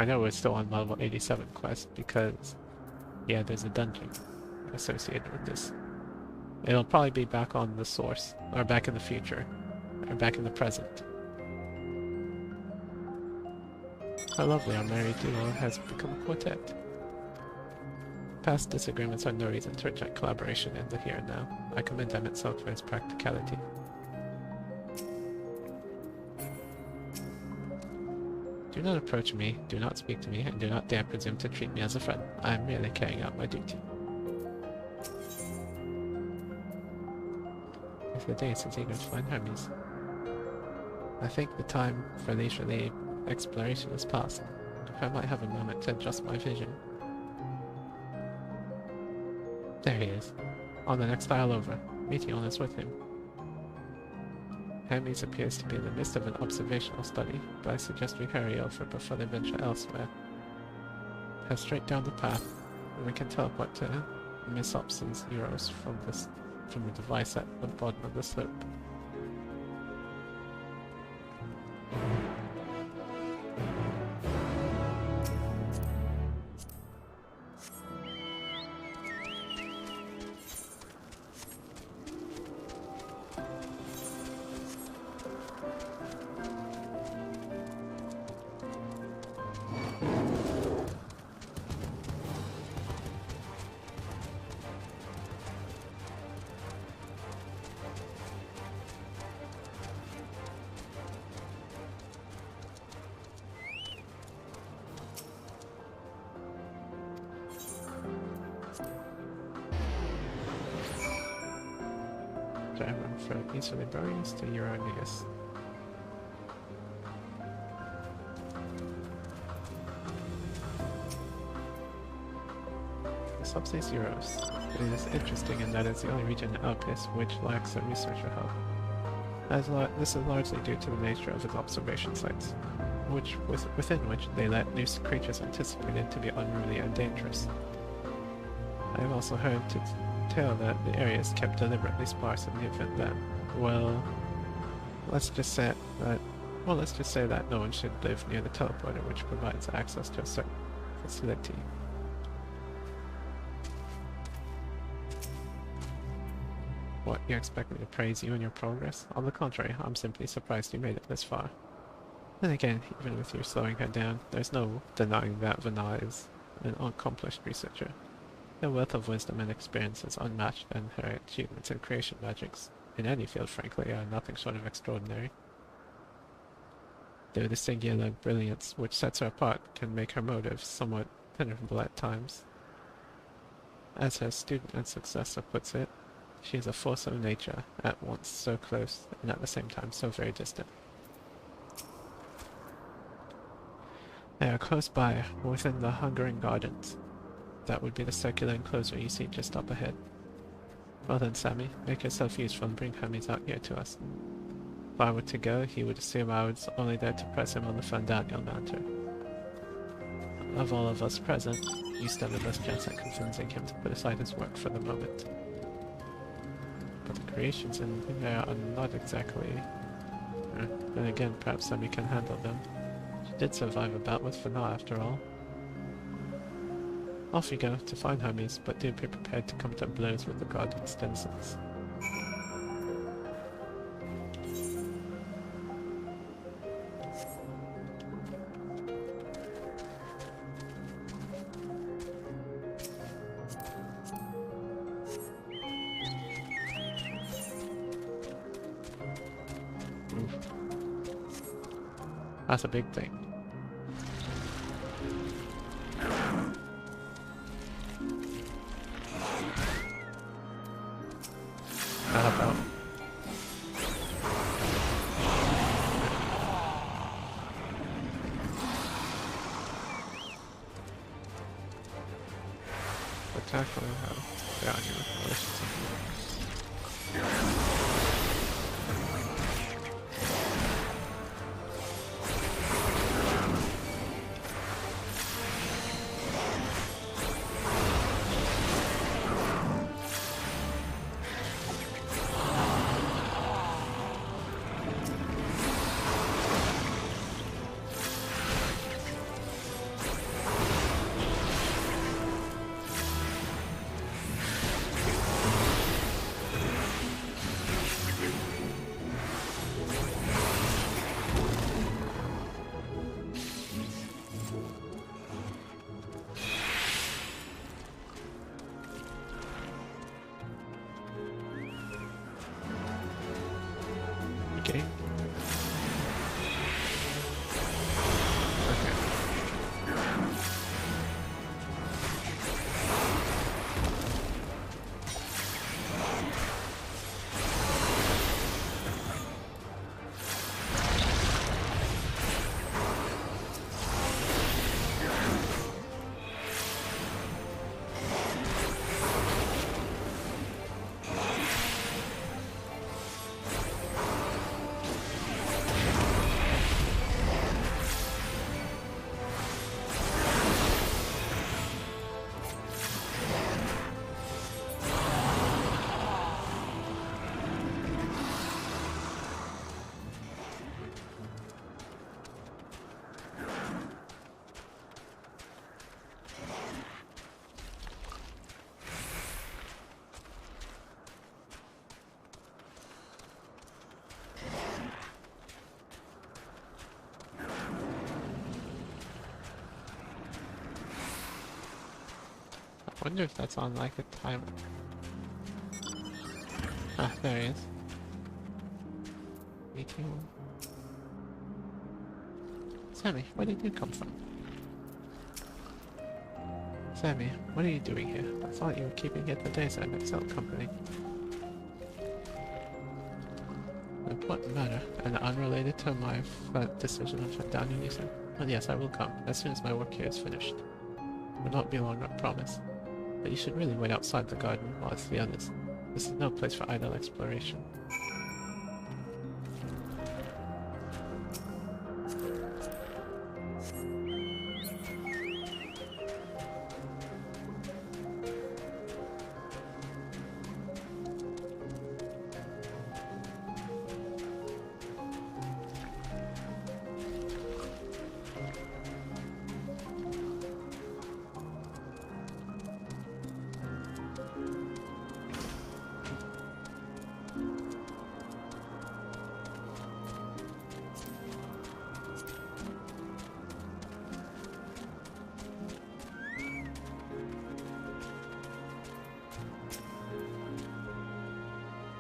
I know we're still on level 87 quest because, yeah, there's a dungeon associated with this. It'll probably be back on the source, or back in the future, or back in the present. How lovely, our married duo has become a quartet. Past disagreements are no reason to reject collaboration in the here and now. I commend Emmett Selleck for his practicality. Do not approach me, do not speak to me, and do not dare presume to treat me as a friend. I am merely carrying out my duty. If the day since eager to find Hermes. I think the time for leisurely exploration is past. If I might have a moment to adjust my vision. There he is. On the next aisle over. Meteon is with him. Hermes appears to be in the midst of an observational study, but I suggest we hurry over before they venture elsewhere. Head straight down the path, and we can teleport to Miss Opson's Euros from the device at the bottom of the slope. From each of the barriers to Uranus. The subspace Euros is interesting in that it's the only region in Elpis which lacks a researcher hub. This is largely due to the nature of its observation sites, within which they let new creatures anticipated to be unruly and dangerous. I have also heard tell that the area is kept deliberately sparse in the event that, well, let's just say that no one should live near the teleporter, which provides access to a certain facility. What, you expect me to praise you and your progress? On the contrary, I'm simply surprised you made it this far. Then again, even with your slowing her down, there's no denying that Vana is an accomplished researcher. Her wealth of wisdom and experience is unmatched, and her achievements in creation magics, in any field frankly, are nothing short of extraordinary. Though the singular brilliance which sets her apart can make her motives somewhat penetrable at times. As her student and successor puts it, she is a force of nature, at once so close and at the same time so very distant. They are close by, within the Hungering Gardens. That would be the circular enclosure you see just up ahead. Well then, Sammy, make yourself useful and bring Hermes out here to us. If I were to go, he would assume I was only there to press him on the Fandaniel matter. Of all of us present, you stand the best chance at convincing him to put aside his work for the moment. But the creations in there are not exactly... Then again, perhaps Sammy can handle them. She did survive a bout with Vana after all. Off you go to find Hermes, but do be prepared to come to blows with the Guardian's denizens. That's a big thing. attack or how? Yeah, anyway, malicious. Okay. I wonder if that's on like a timer. Ah, there he is. 18. Sammy, where did you come from? Sammy, what are you doing here? I thought you were keeping it the days at Excel Company. In what manner? And unrelated to my decision on shut down you said. Well, yes, I will come, as soon as my work here is finished. It will not be long, I promise. But you should really wait outside the garden while it's the others. This is no place for idle exploration.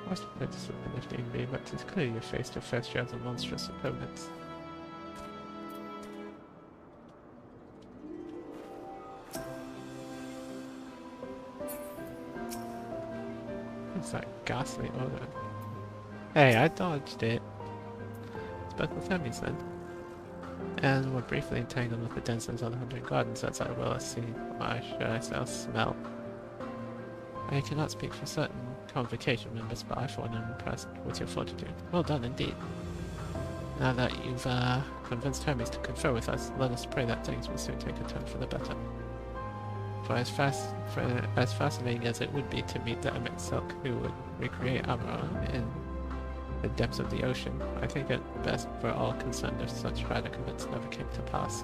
I was prepared to submit if need be, but it's clear you faced your fair share of the monstrous opponents. What's that ghastly odor? Hey, I dodged it. Spoke with Emmys then. And were briefly entangled with the denizens of the 100 Gardens, as I will see. Why should I say smell? I cannot speak for certain convocation members, but I for one am impressed with your fortitude. Well done indeed. Now that you've convinced Hermes to confer with us, let us pray that things will soon take a turn for the better. For as fascinating as it would be to meet the Emmett Silk who would recreate Amara in the depths of the ocean, I think it best for all concerned if such radical events never came to pass.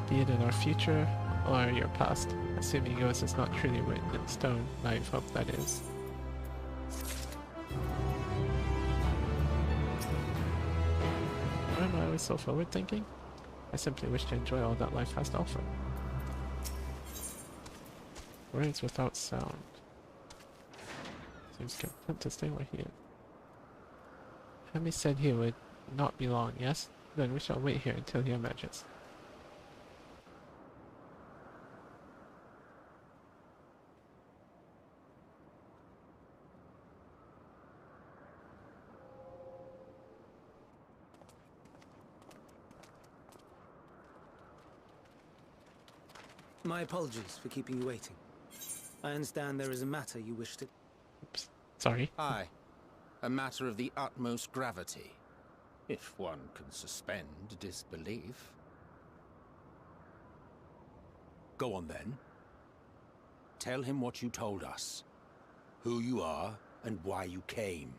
Be it in our future or your past, assuming yours is not truly written in stone, I hope that is. Why am I always so forward-thinking? I simply wish to enjoy all that life has to offer. Words without sound. Seems content to stay where he is. Hemi said he would not be long, yes? Then we shall wait here until he emerges. My apologies for keeping you waiting. I understand there is a matter you wish to... Oops. Sorry. Aye. A matter of the utmost gravity. If one can suspend disbelief. Go on then. Tell him what you told us. Who you are and why you came.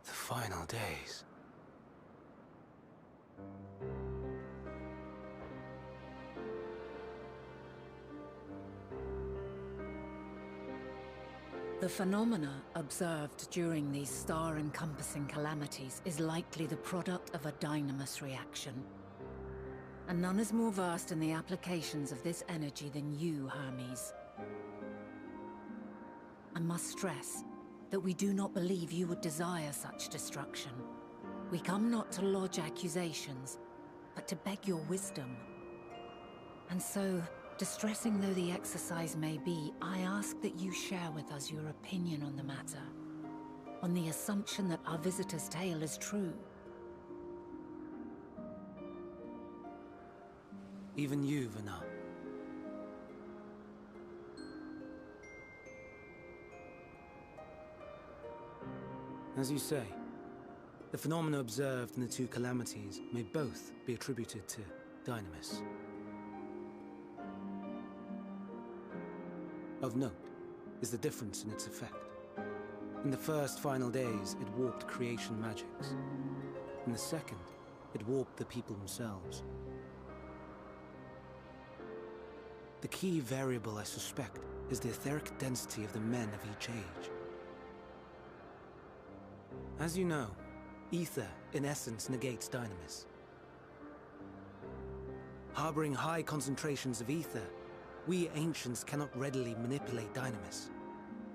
The final days. The phenomena observed during these star-encompassing calamities is likely the product of a dynamis reaction. And none is more versed in the applications of this energy than you, Hermes. I must stress that we do not believe you would desire such destruction. We come not to lodge accusations, but to beg your wisdom. And so, distressing though the exercise may be, I ask that you share with us your opinion on the matter, on the assumption that our visitor's tale is true. Even you, Vana. As you say, the phenomena observed in the two calamities may both be attributed to dynamis. Of note is the difference in its effect. In the first final days, it warped creation magics. In the second, it warped the people themselves. The key variable, I suspect, is the etheric density of the men of each age. As you know, ether, in essence, negates dynamis. Harboring high concentrations of ether, we ancients cannot readily manipulate dynamis,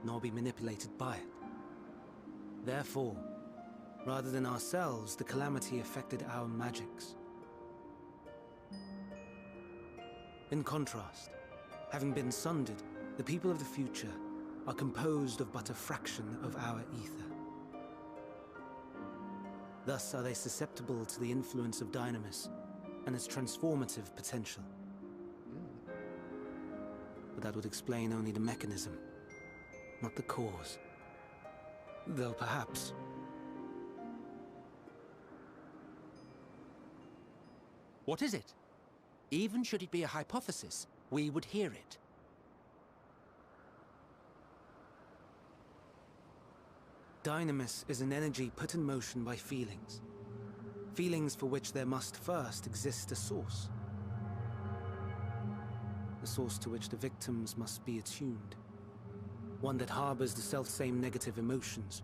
nor be manipulated by it. Therefore, rather than ourselves, the calamity affected our magics. In contrast, having been sundered, the people of the future are composed of but a fraction of our ether. Thus are they susceptible to the influence of dynamis and its transformative potential. But that would explain only the mechanism, not the cause. Though perhaps... What is it? Even should it be a hypothesis, we would hear it. Dynamis is an energy put in motion by feelings. Feelings for which there must first exist a source. A source to which the victims must be attuned. One that harbors the selfsame negative emotions.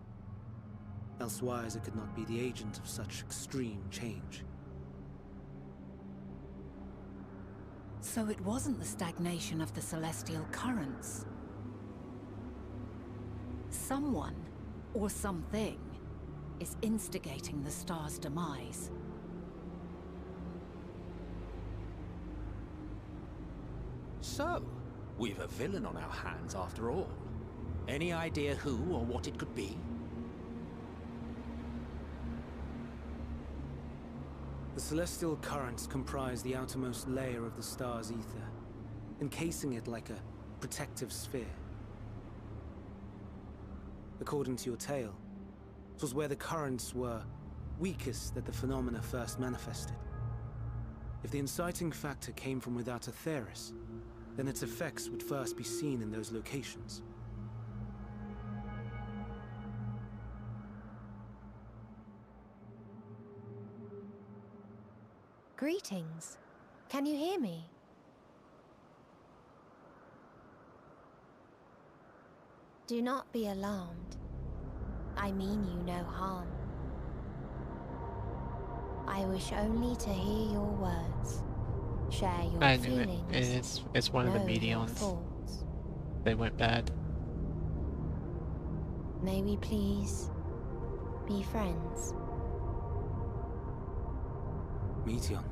Elsewise it could not be the agent of such extreme change. So it wasn't the stagnation of the celestial currents. Someone, or something, is instigating the star's demise. So, we've a villain on our hands after all. Any idea who or what it could be? The celestial currents comprise the outermost layer of the star's ether, encasing it like a protective sphere. According to your tale, it was where the currents were weakest that the phenomena first manifested. If the inciting factor came from without a Theris, then its effects would first be seen in those locations. Greetings. Can you hear me? Do not be alarmed. I mean you no harm. I wish only to hear your words. Share your I knew it. feelings. It's one of the know your medions. thoughts. They went bad. May we please be friends? Meteion.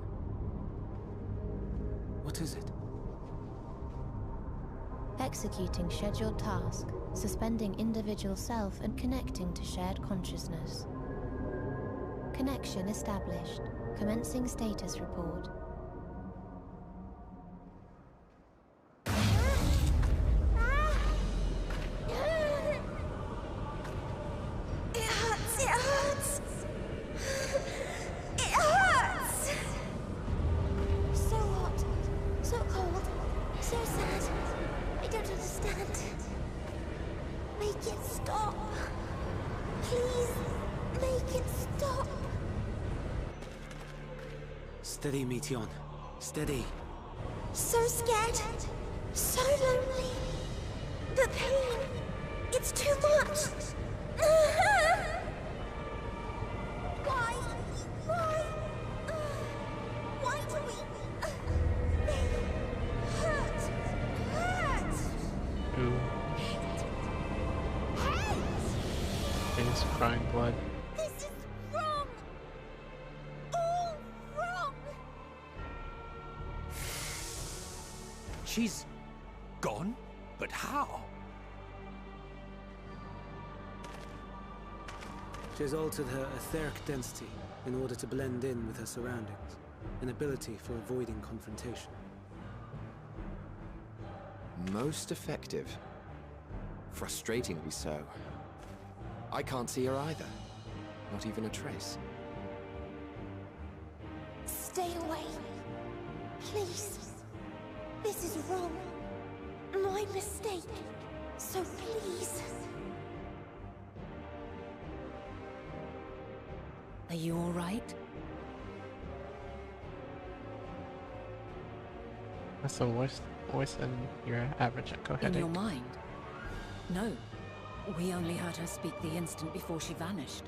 What is it? Executing scheduled task, suspending individual self and connecting to shared consciousness. Connection established. Commencing status report. Steady, Meteon. Steady. So scared. So lonely. The pain. It's too much. Why? Why? Why do we... They hurt. Hurt. Ooh. Hurt. He's crying blood. This is wrong. All wrong. She's gone? But how? She has altered her etheric density in order to blend in with her surroundings, an ability for avoiding confrontation. Most effective. Frustratingly so. I can't see her either. Not even a trace. Stay away. Please. This is wrong. My mistake. So please. Are you all right? That's a worse than your average echo In headache. your mind? No. We only heard her speak the instant before she vanished.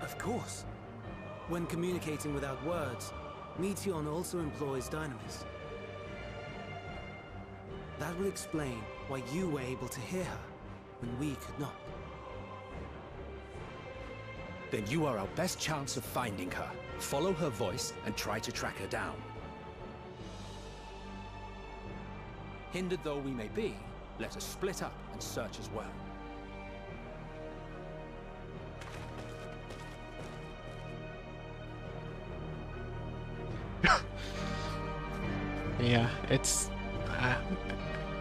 Of course. When communicating without words, Meteon also employs dynamis. That will explain why you were able to hear her when we could not. Then you are our best chance of finding her. Follow her voice and try to track her down. Hindered though we may be, let us split up and search as well. Yeah, it's... I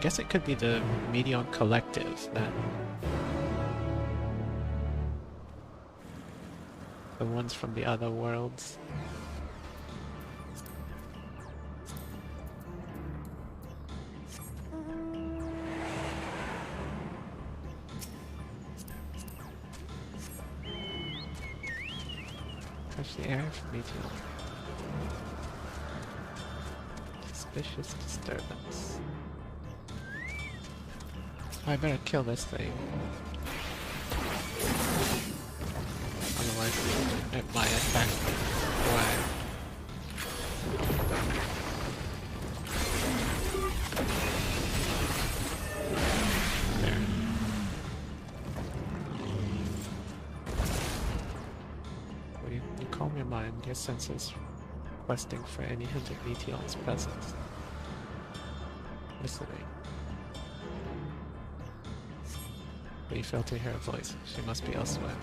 guess it could be the Meteon Collective that... The ones from the other worlds. Touch the air from Meteon. Suspicious disturbance. I better kill this thing. Otherwise it might attack me. Why? There. Well, you calm your mind, your senses, questing for any hint of Meteon's presence. Listening. But you fail to hear her voice. She must be elsewhere.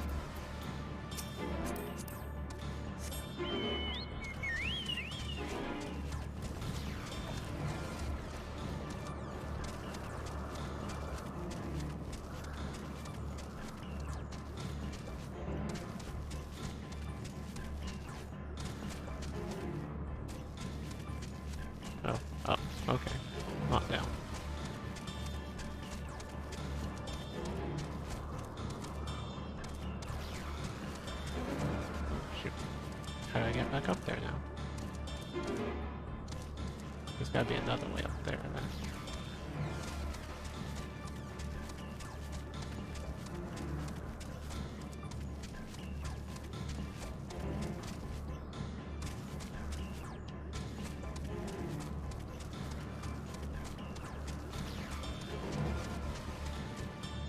Oh, okay. Not down. Shoot. How do I get back up there now? There's gotta be another way up there then.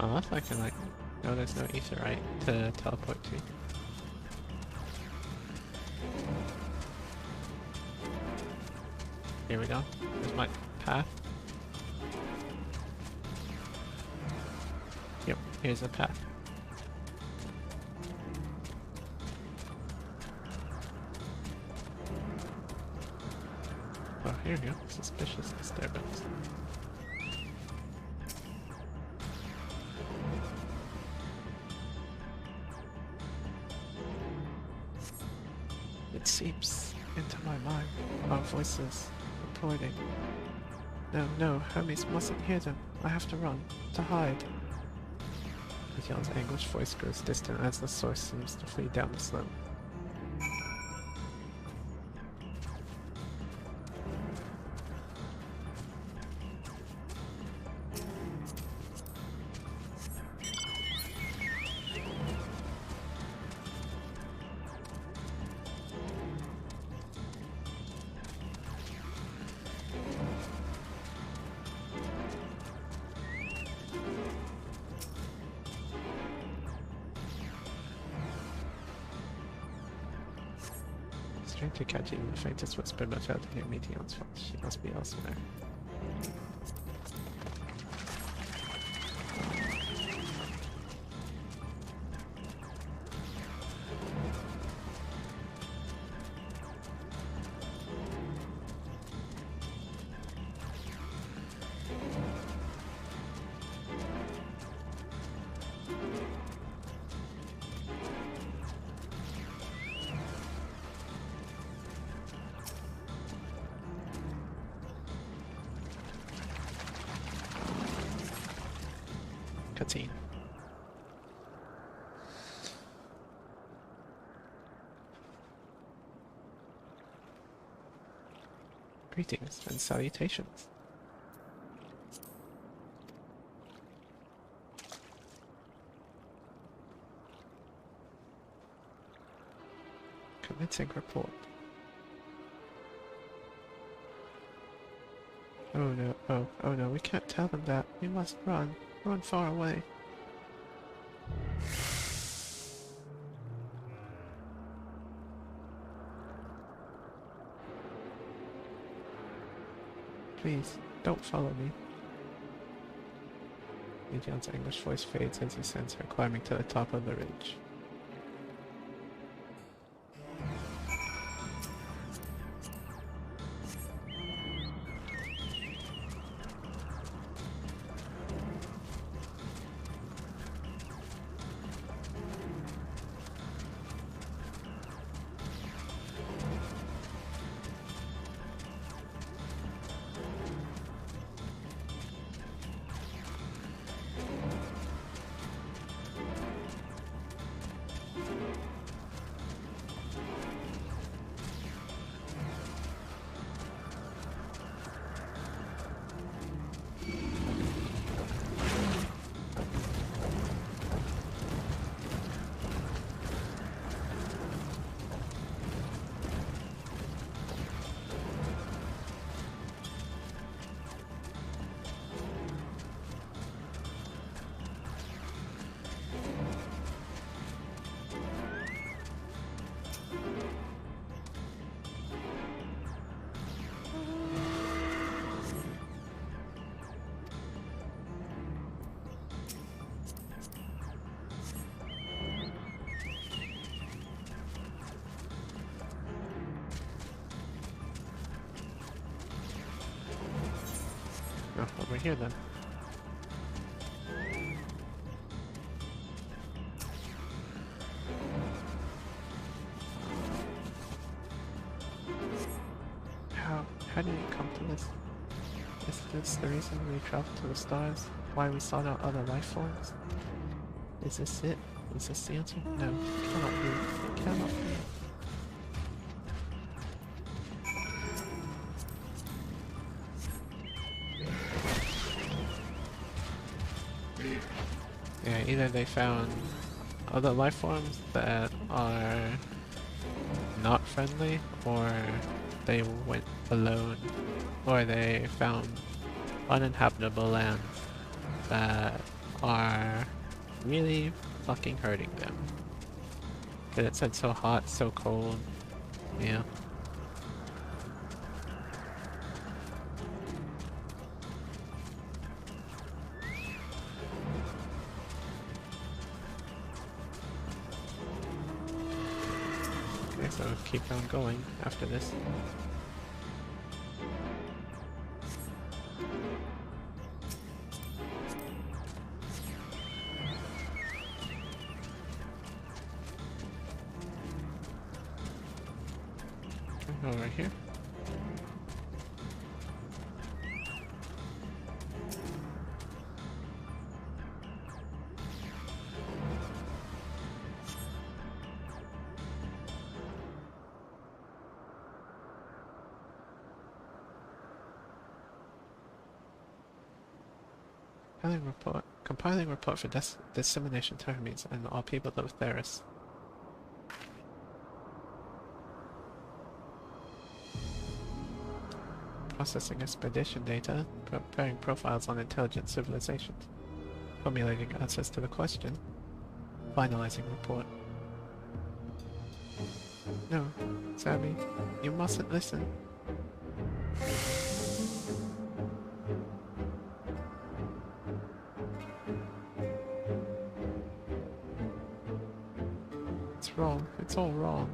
Oh, that's like no, there's no etherite to teleport to. Here we go. There's my path. Yep, here's a path. Oh, here we go. Suspicious disturbance. It seeps into my mind. Our voices reporting. No, no, Hermes mustn't hear them. I have to run. To hide. Mikhail's anguished voice grows distant as the source seems to flee down the slope. Trying to catch even the faintest whisper, but failed to hear Meteon's voice. She must be elsewhere. Cutscene. Greetings and salutations. Commencing report. Oh no, oh no, we can't tell them that. We must run. Run far away. Please, don't follow me. Meteon's anguished voice fades as he sends her climbing to the top of the ridge. Oh, over here then. How did you come to this? Is this the reason we traveled to the stars? Why we sought out other life forms? Is this it? Is this the answer? No, it cannot be. It cannot be. Yeah, either they found other life forms that are not friendly, or they went alone, or they found uninhabitable lands that are really fucking hurting them. Cause it said so hot, so cold, yeah. so keep on going after this. Over here. Compiling report for dissemination to Hermes and all people of Theris. Processing expedition data, preparing profiles on intelligent civilizations, formulating answers to the question, finalizing report. No, Sammy, you mustn't listen. It's wrong. It's all wrong.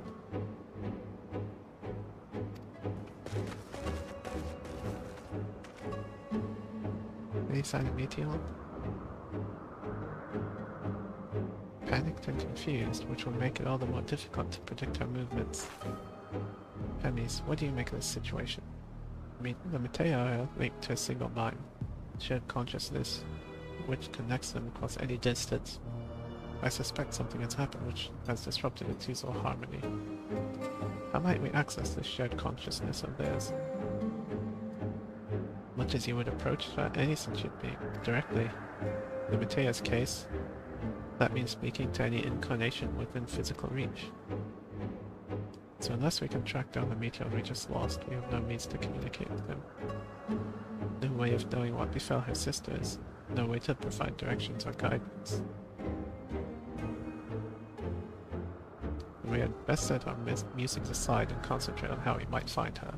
Any sign of Meteor? Panicked and confused, which will make it all the more difficult to predict her movements. Hermes, what do you make of this situation? The Matea are linked to a single mind, shared consciousness, which connects them across any distance. I suspect something has happened which has disrupted its usual harmony. How might we access this shared consciousness of theirs? Much as you would approach any sentient being directly. In Matea's case, that means speaking to any incarnation within physical reach. So unless we can track down the meteor we just lost, we have no means to communicate with them. No way of knowing what befell her sisters, no way to provide directions or guidance. We had best set our musings aside and concentrate on how we might find her.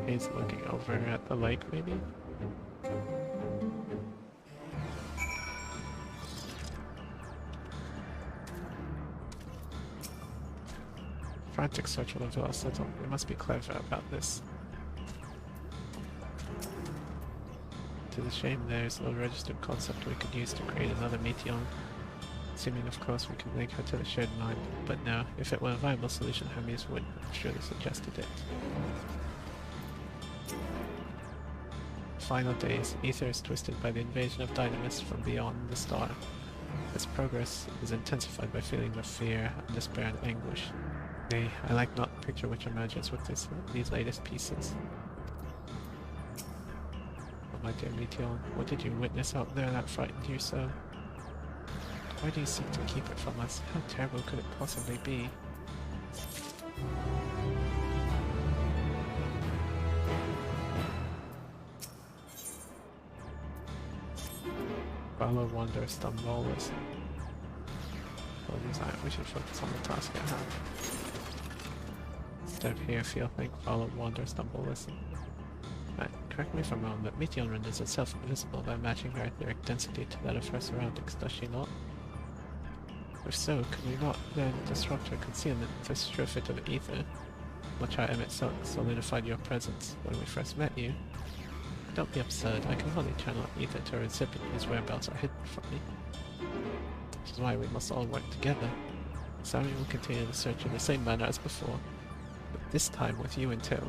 He's looking over at the lake, maybe? Frantic search will reveal us settled. We must be clever about this. To the shame, there is no registered concept we could use to create another Meteon. Assuming, of course, we can link her to the shared mind, but no, if it were a viable solution, Hermes would have surely suggested it. Final days, Ether is twisted by the invasion of Dynamis from beyond the star. Its progress is intensified by feeling the fear, and despair, and anguish. Nay, I like not the picture which emerges with these latest pieces. My dear Meteon, what did you witness out there that frightened you so? Why do you seek to keep it from us? How terrible could it possibly be? Follow, wander, stumble, listen. We should focus on the task at hand. Step here, feel, think, follow, wander, stumble, listen. Right, correct me if I'm wrong, but Meteon renders itself invisible by matching her etheric density to that of her surroundings, does she not? If so, could we not then disrupt her concealment with a strip of ether? Much how Emmett solidified your presence when we first met you. Don't be absurd, I can hardly channel ether to a recipient whose whereabouts are hidden from me. Which is why we must all work together. Sammy will continue the search in the same manner as before, but this time with you in tow.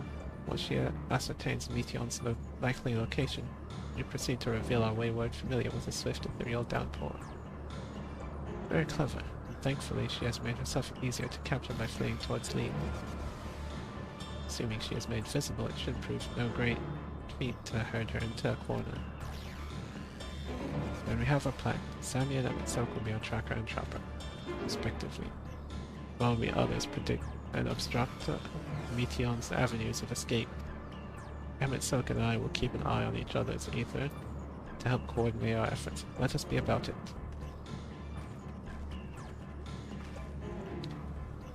Once she ascertains Meteon's likely location, we proceed to reveal our wayward familiar with a swift ethereal downpour. Very clever, and thankfully she has made herself easier to capture by fleeing towards Lean. Assuming she is made visible, it should prove no great feat to herd her into a corner. When we have our plan, Sammy and Emmett Silk will be our tracker and trapper, respectively, while we others predict and obstruct Meteon's avenues of escape. Emmett Silk and I will keep an eye on each other's ether to help coordinate our efforts. Let us be about it.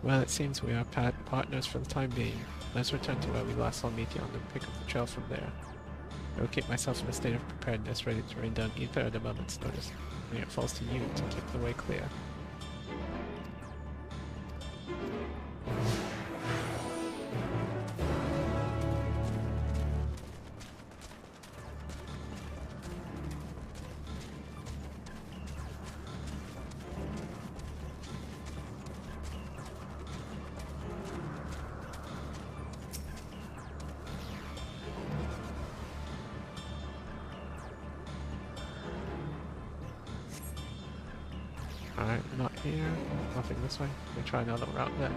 Well, it seems we are partners for the time being. Let's return to where we last saw Meteon and pick up the trail from there. I will keep myself in a state of preparedness, ready to rain down ether at a moment's notice. And it falls to you to keep the way clear. Alright, not here. Nothing this way. We try another route then.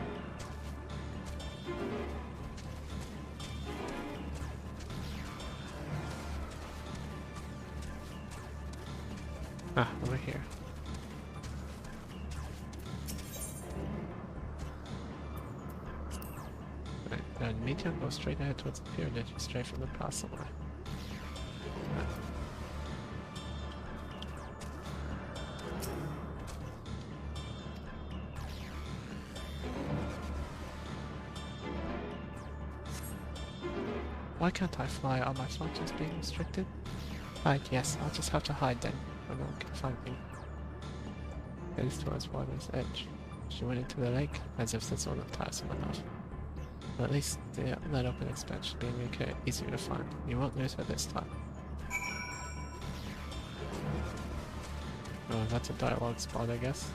Ah, over here. Right, then Meteon goes straight ahead towards the pyramid, straight from the pass somewhere. Why can't I fly? Are my functions being restricted? Right, yes, I'll just have to hide then, where no one can find me. Heads towards water's edge. She went into the lake, as if this wasn't tiresome enough. But at least the let open expanse should be make it easier to find. You won't lose her this time. Oh, that's a dialogue spot, I guess.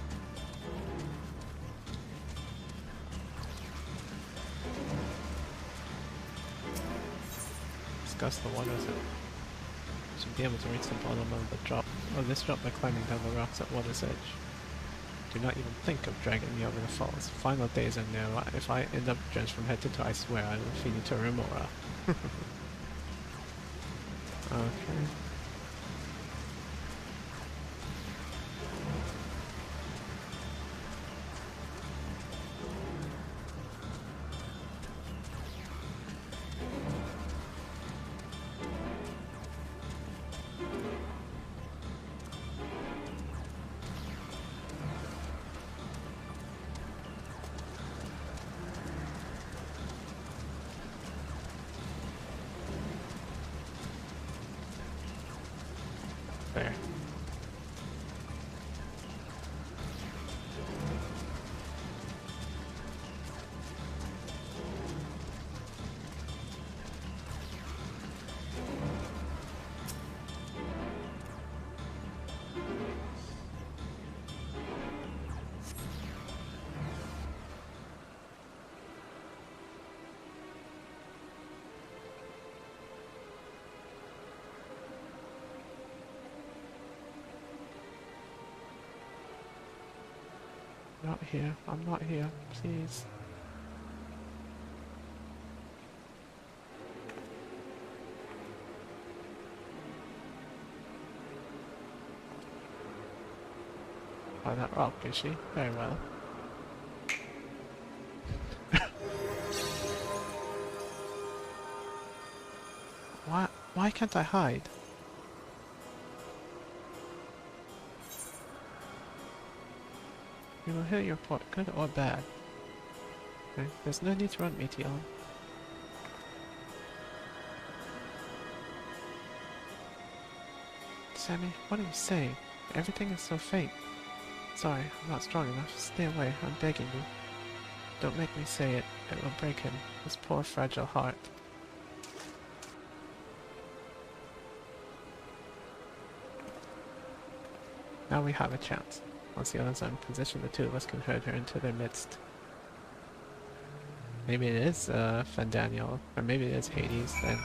Discuss the waters. Should be able to reach the bottom of the drop. Oh, this drop by climbing down the rocks at water's edge. Do not even think of dragging me over the falls. Final days are near. If I end up drenched from head to toe, I swear I will feed you to Remora. Okay. There. Not here. I'm not here. Please. By that rock, is she? Very well. Why can't I hide? We will hear your report, good or bad. Okay, there's no need to run, Meteon. Sammy, what are you saying? Everything is so faint. Sorry, I'm not strong enough. Stay away, I'm begging you. Don't make me say it. It will break him. His poor, fragile heart. Now we have a chance. Once the others are in position, the two of us can herd her into their midst. Maybe it is Fandaniel, or maybe it is Hades then.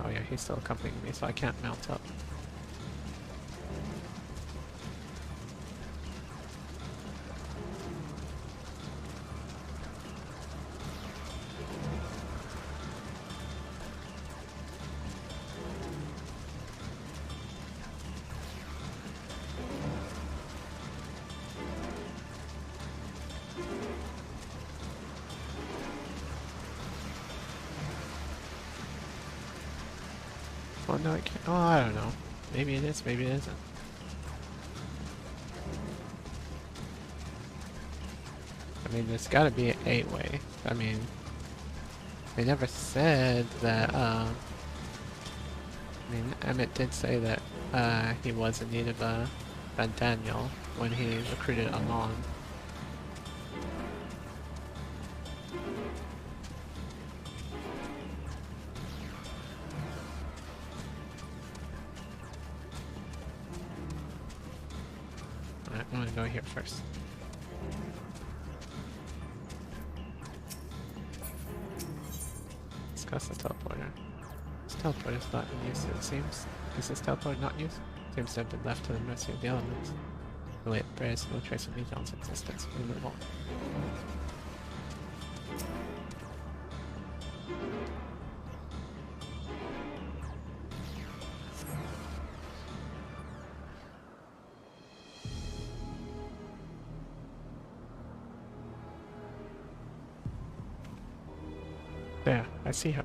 Oh yeah, he's still accompanying me, so I can't mount up. Oh no, it can't. Oh, I don't know. Maybe it is, maybe it isn't. I mean, there's gotta be an 8-way. I mean, they never said that, I mean, Emmett did say that, he was in need of a Daniel when he recruited Amon. Alright, I'm gonna go here first. Discuss the teleporter. This teleporter is not in use, it seems. Is this teleporter not in use? Seems to have been left to the mercy of the elements. The way it bears no trace of Nejon's existence. Removal. There, I see her.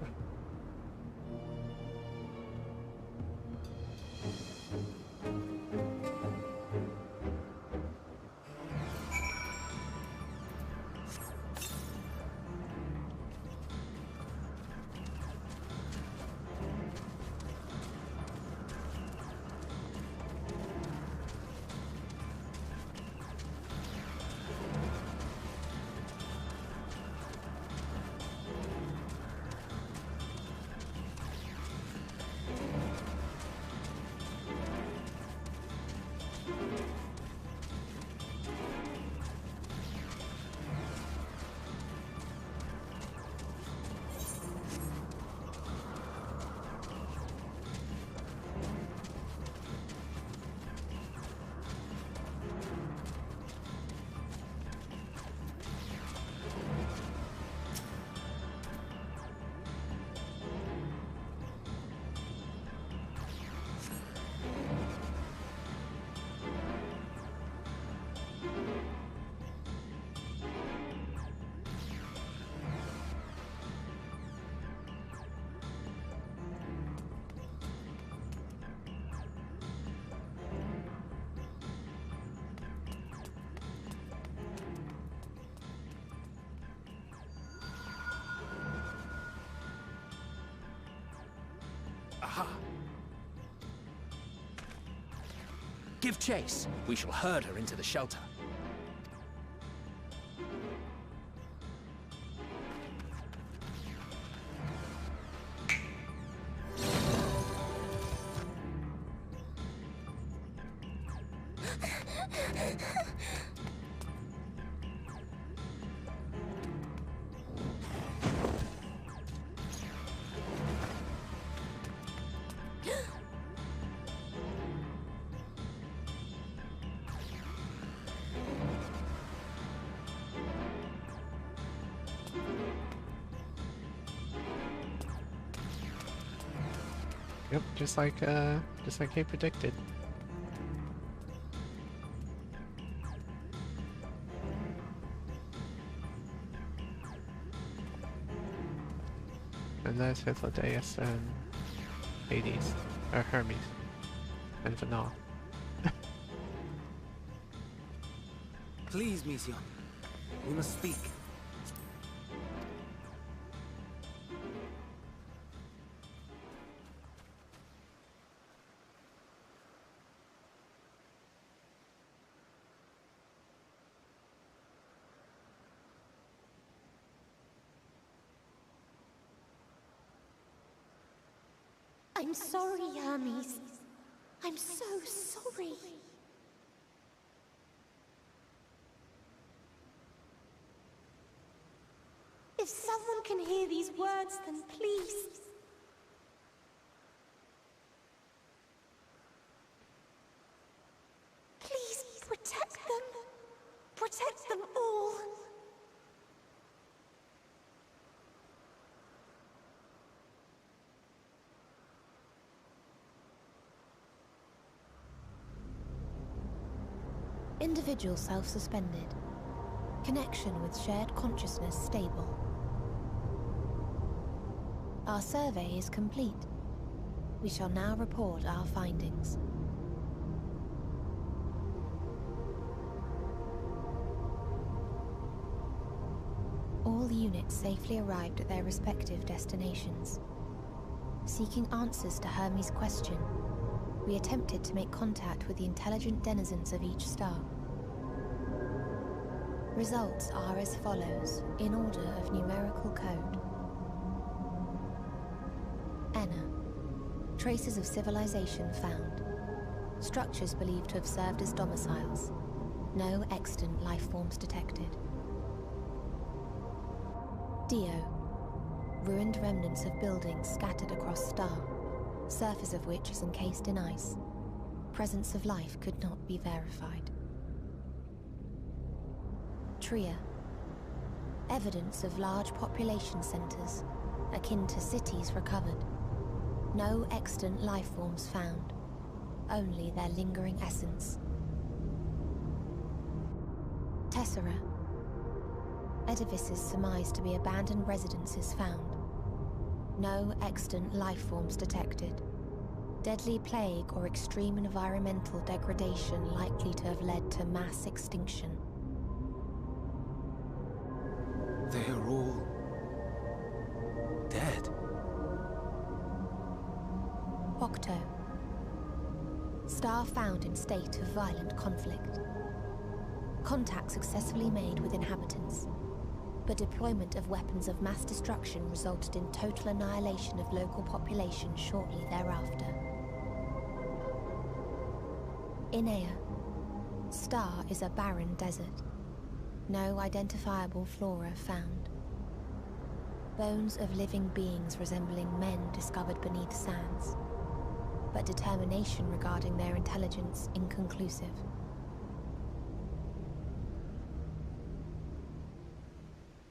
Aha! Give chase. We shall herd her into the shelter. Yep, just like he predicted. And there's Hythlodaeus and Hades, or Hermes, and Vanal. Please, Mission. We must speak. I'm sorry, Hermes. I'm so sorry. If someone can hear these words, then please. Please protect them. Protect them all. Individual self-suspended. Connection with shared consciousness stable. Our survey is complete. We shall now report our findings. All units safely arrived at their respective destinations. Seeking answers to Hermes' question, we attempted to make contact with the intelligent denizens of each star. Results are as follows, in order of numerical code. Enna. Traces of civilization found. Structures believed to have served as domiciles. No extant life forms detected. Dio. Ruined remnants of buildings scattered across star, surface of which is encased in ice. Presence of life could not be verified. Tria. Evidence of large population centers, akin to cities recovered. No extant life forms found, only their lingering essence. Tessera. Edifices surmised to be abandoned residences found. No extant life forms detected. Deadly plague or extreme environmental degradation likely to have led to mass extinction. They are all dead. Octo. Star found in state of violent conflict. Contact successfully made with inhabitants, but deployment of weapons of mass destruction resulted in total annihilation of local population shortly thereafter. Inea. Star is a barren desert. No identifiable flora found. Bones of living beings resembling men discovered beneath sands, but determination regarding their intelligence inconclusive.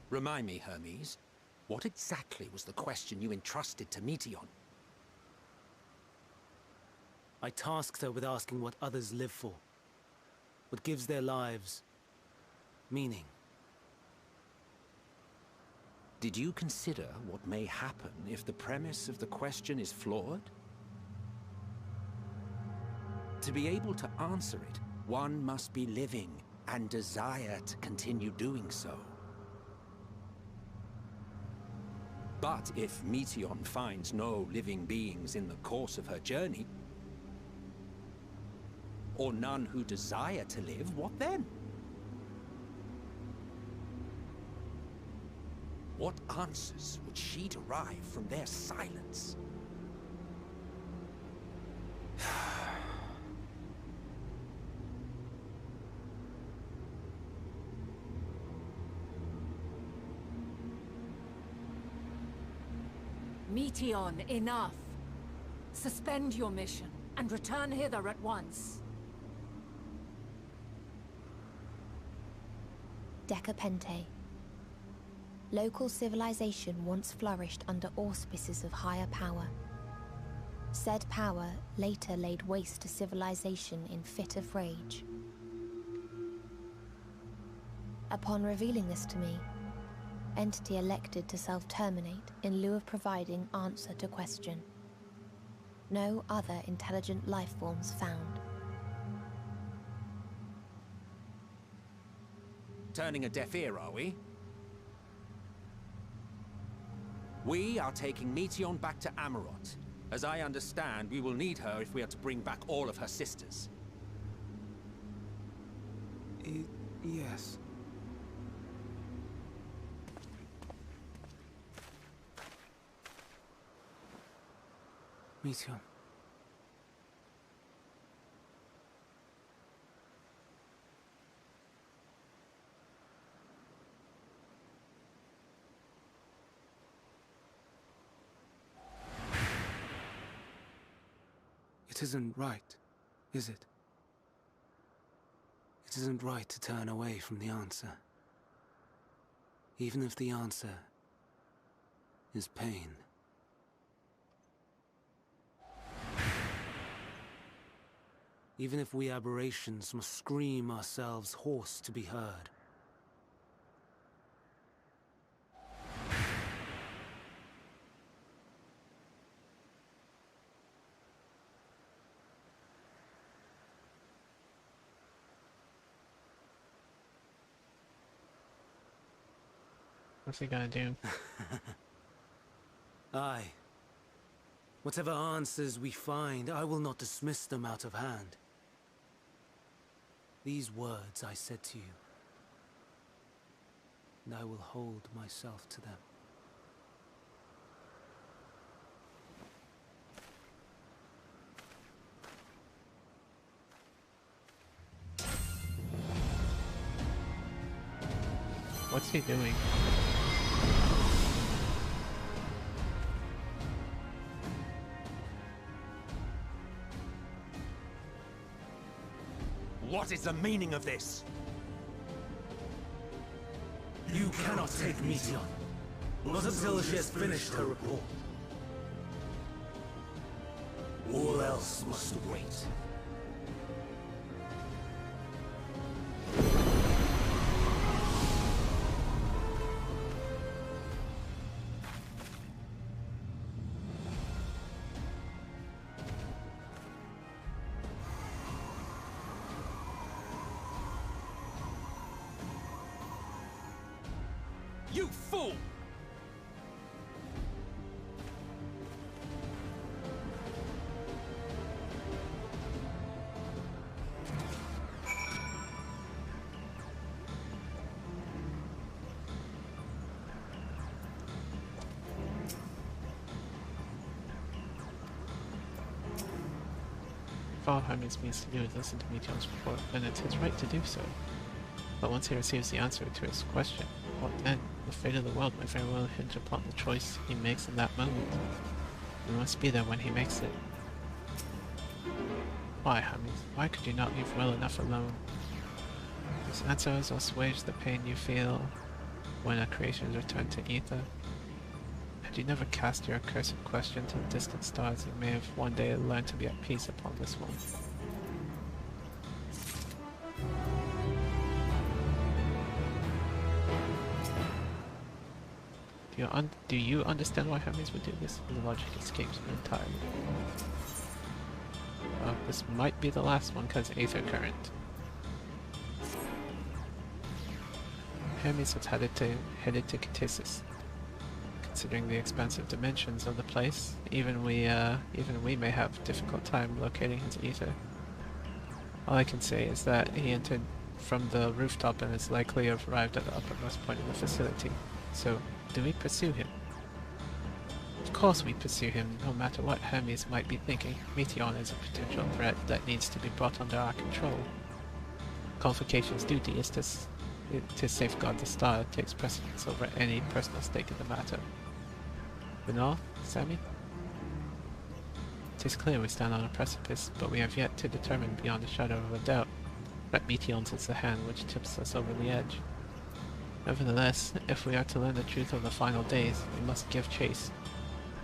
Remind me, Hermes, what exactly was the question you entrusted to Meteion? I tasked her with asking what others live for. What gives their lives meaning. Did you consider what may happen if the premise of the question is flawed? To be able to answer it, one must be living and desire to continue doing so. But if Meteion finds no living beings in the course of her journey, or none who desire to live, what then? What answers would she derive from their silence? Meteion, enough! Suspend your mission and return hither at once. Decapente. Local civilization once flourished under auspices of higher power. Said power later laid waste to civilization in fit of rage. Upon revealing this to me, entity elected to self-terminate in lieu of providing answer to question. No other intelligent life forms found. Turning a deaf ear, are we? We are taking Meteion back to Amarot. As I understand, we will need her if we are to bring back all of her sisters. Yes. Meteion. It isn't right, is it? It isn't right to turn away from the answer. Even if the answer is pain. Even if we aberrations must scream ourselves hoarse to be heard. What's he gonna do? Aye. Whatever answers we find, I will not dismiss them out of hand. These words I said to you, and I will hold myself to them. What's he doing? What is the meaning of this? You cannot take Meteon, not until she has finished her report. All else must wait. You fool! If all Hermes means to do is listen to Meteon's report, then it's his right to do so. But once he receives the answer to his question, what then? The fate of the world may very well hinge upon the choice he makes in that moment. We must be there when he makes it. Why, Hermes? Why could you not leave well enough alone? This answer has assuaged the pain you feel when a creation is returned to ether. Had you never cast your accursed question to the distant stars, you may have one day learned to be at peace upon this one. Do you understand why Hermes would do this? The logic escapes me entirely. Well, this might be the last one because Aether Current. Hermes was headed to Ctesis. Considering the expansive dimensions of the place, even we may have a difficult time locating his ether. All I can say is that he entered from the rooftop and is likely to have arrived at the uppermost point of the facility. So, do we pursue him? Of course we pursue him, no matter what Hermes might be thinking. Meteon is a potential threat that needs to be brought under our control. Qualification's duty is to safeguard the star. It takes precedence over any personal stake in the matter. Vinal? Sammy? It is clear we stand on a precipice, but we have yet to determine beyond a shadow of a doubt that Meteon's is the hand which tips us over the edge. Nevertheless, if we are to learn the truth of the final days, we must give chase.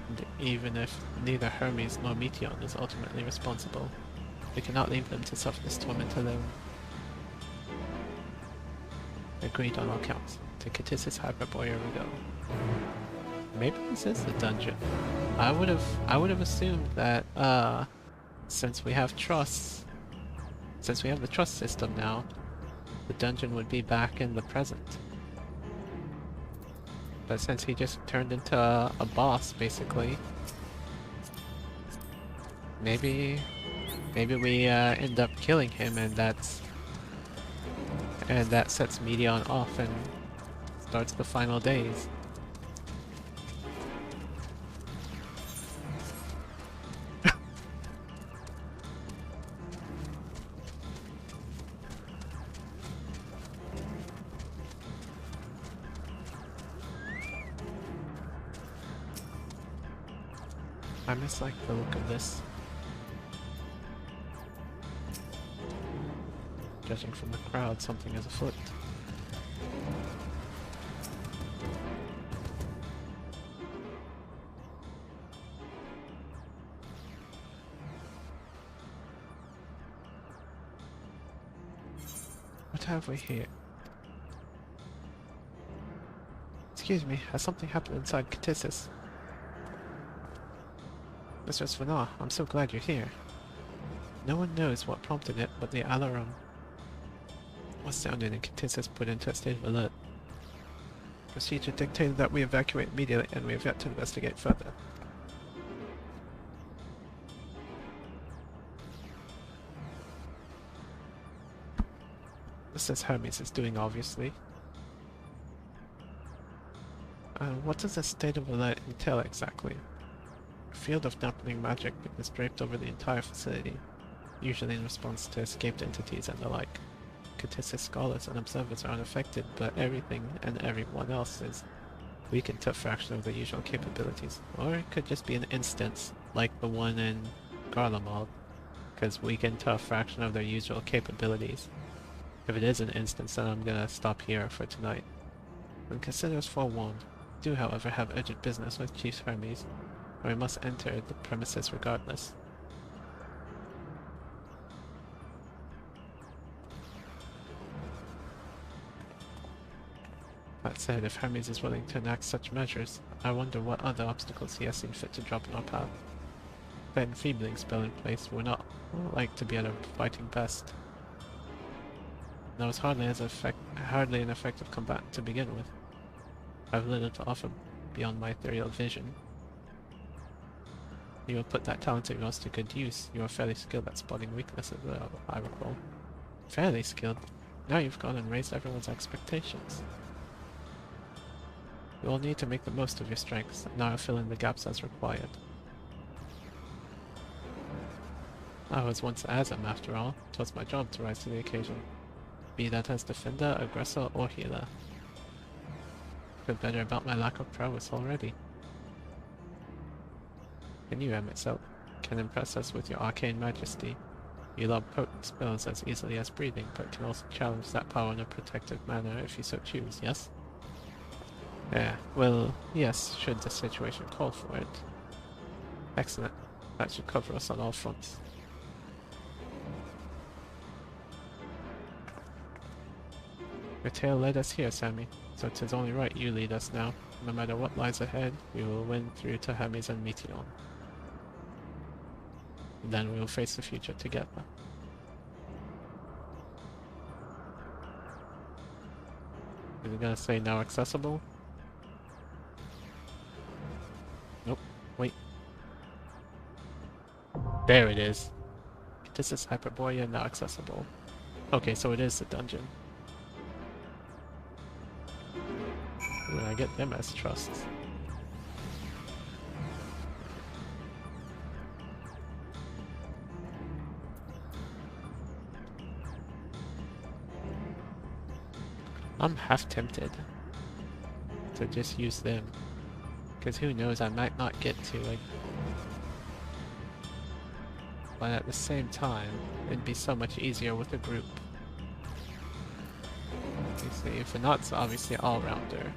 And even if neither Hermes nor Meteon is ultimately responsible, we cannot leave them to suffer this torment alone. Agreed on all counts. To Ctesis Hyperborea we go. Maybe this is the dungeon. I would have assumed that since we have trusts, since we have the trust system now, the dungeon would be back in the present. But since he just turned into a boss, basically, maybe we end up killing him, and that sets Meteon off and starts the final days. I mislike the look of this. Judging from the crowd, something is afoot. What have we here? Excuse me, has something happened inside Ctesis? Mr. Svanar, I'm so glad you're here. No one knows what prompted it, but the alarm was sounded and Ctesis put into a state of alert. Procedure dictated that we evacuate immediately, and we have yet to investigate further. This is Hermes is doing, obviously. What does the state of alert entail exactly? A field of dampening magic is draped over the entire facility, usually in response to escaped entities and the like. Catissus scholars and observers are unaffected, but everything and everyone else is weakened to a fraction of their usual capabilities. Or it could just be an instance, like the one in Garlemald, because weakened to a fraction of their usual capabilities. If it is an instance, then I'm gonna stop here for tonight. And consider us forewarned. Do, however, have urgent business with Chief Hermes, and we must enter the premises regardless. That said, if Hermes is willing to enact such measures, I wonder what other obstacles he has seen fit to drop in our path. If an enfeebling spell in place, we're not like to be at our fighting best. That was hardly an effective combat to begin with. I have little to offer beyond my ethereal vision. You will put that talent of yours to good use. You are fairly skilled at spotting weaknesses, I recall. Fairly skilled? Now you've gone and raised everyone's expectations. You will need to make the most of your strengths, and I will fill in the gaps as required. I was once Azam, after all. 'Twas my job to rise to the occasion. Be that as defender, aggressor, or healer. Feel better about my lack of prowess already. And you, Emitzel, can impress us with your arcane majesty. You love potent spells as easily as breathing, but can also challenge that power in a protective manner if you so choose, yes? Yeah, well, yes, should the situation call for it. Excellent. That should cover us on all fronts. Your tale led us here, Sammy, so 'tis only right you lead us now. No matter what lies ahead, we will win through to Hermes and Meteon. Then we will face the future together. Is it gonna say now accessible? Nope. Wait. There it is. This is Hyperborea now accessible. Okay, so it is the dungeon. When I get them as trusts. I'm half tempted to just use them, because who knows, I might not get to it. But at the same time, it'd be so much easier with a group. You see, Fanat's obviously all-rounder.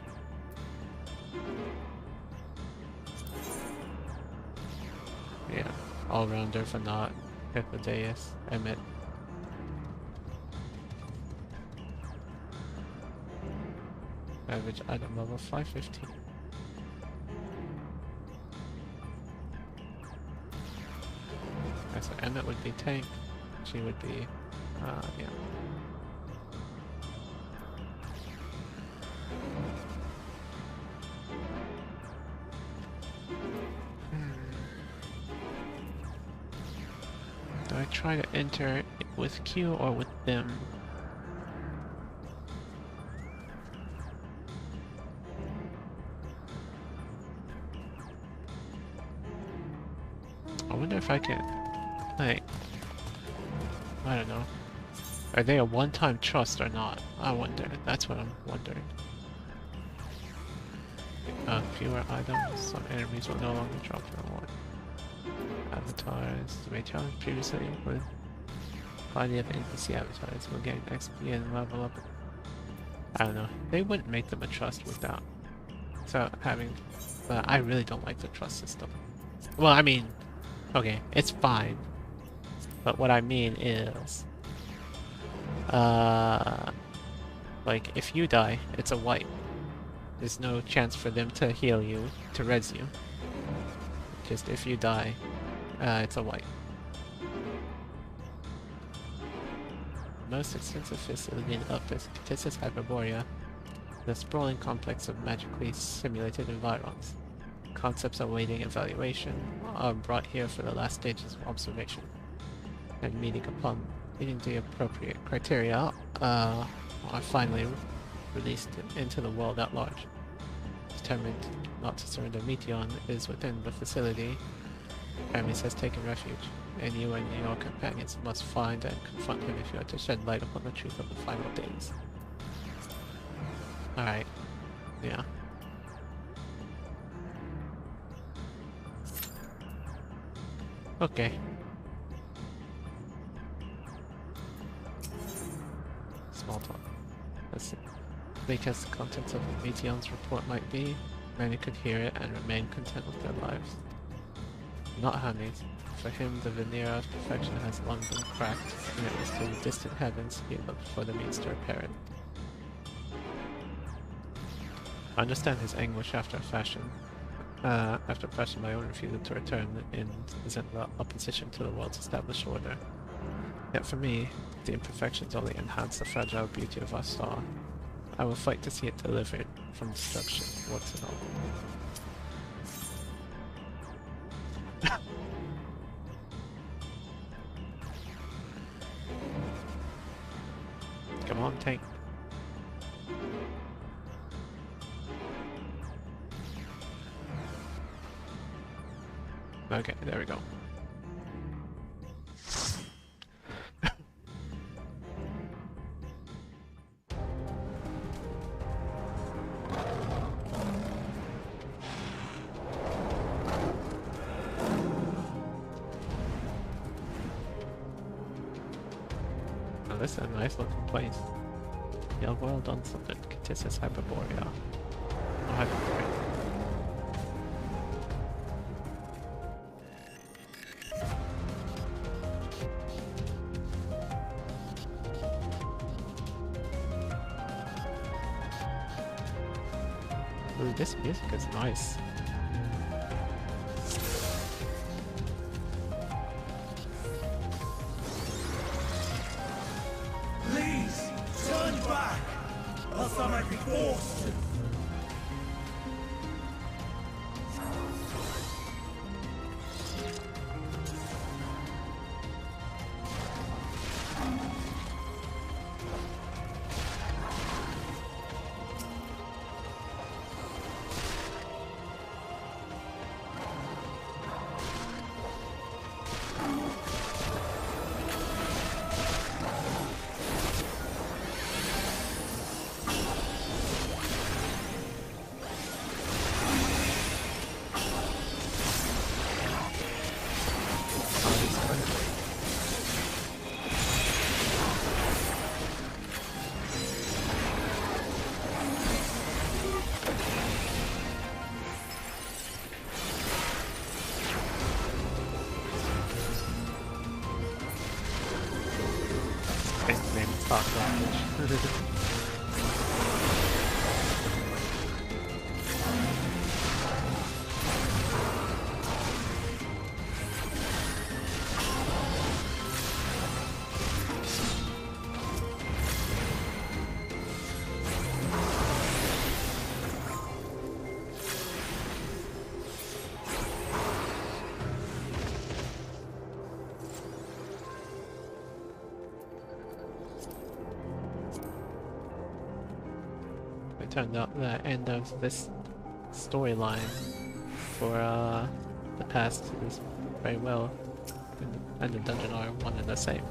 Yeah, all-rounder, Fanat, Hippodeus, Emmett. Average item level 515. Okay, so Emmett would be tank. She would be, yeah. Do I try to enter with Q or with them? I wonder if I can, like, I don't know. Are they a one-time trust or not? I wonder. That's what I'm wondering. Fewer items. Some enemies will no longer drop your reward. Avatars. The challenge previously with body of NPC avatars will gain XP and level up. I don't know. They wouldn't make them a trust without having. But I really don't like the trust system. Well, I mean, okay, it's fine. But what I mean is, like, if you die, it's a wipe. There's no chance for them to heal you, to res you. Just if you die, it's a wipe. Most extensive facility in Elpis, Catissus Hyperborea. The sprawling complex of magically simulated environs. Concepts awaiting evaluation are brought here for the last stages of observation, and meeting the appropriate criteria are finally released into the world at large. Determined not to surrender, Meteon is within the facility. Hermes has taken refuge, and you and your companions must find and confront him if you are to shed light upon the truth of the final days. Alright. Yeah. Okay. Small talk. Let's see. Bleak as the contents of Meteon's report might be, many could hear it and remain content with their lives. Not Hermes. For him, the veneer of perfection has long been cracked, and it was to the distant heavens he looked for the means to repair it. I understand his anguish after fashion my own refusal to return in opposition to the world's established order. Yet for me, the imperfections only enhance the fragile beauty of our star. I will fight to see it delivered from destruction, once and all. Come on, tank. Okay, there we go. Oh, this is a nice looking place. Yeah, well done, something. Catissus Hyperborea. Oh, Hyperborea. Ooh, this music is nice. Please, turn back, else I might be forced to. Talk language. It turned out the end of this storyline for the past is very well, and the dungeon are one and the same.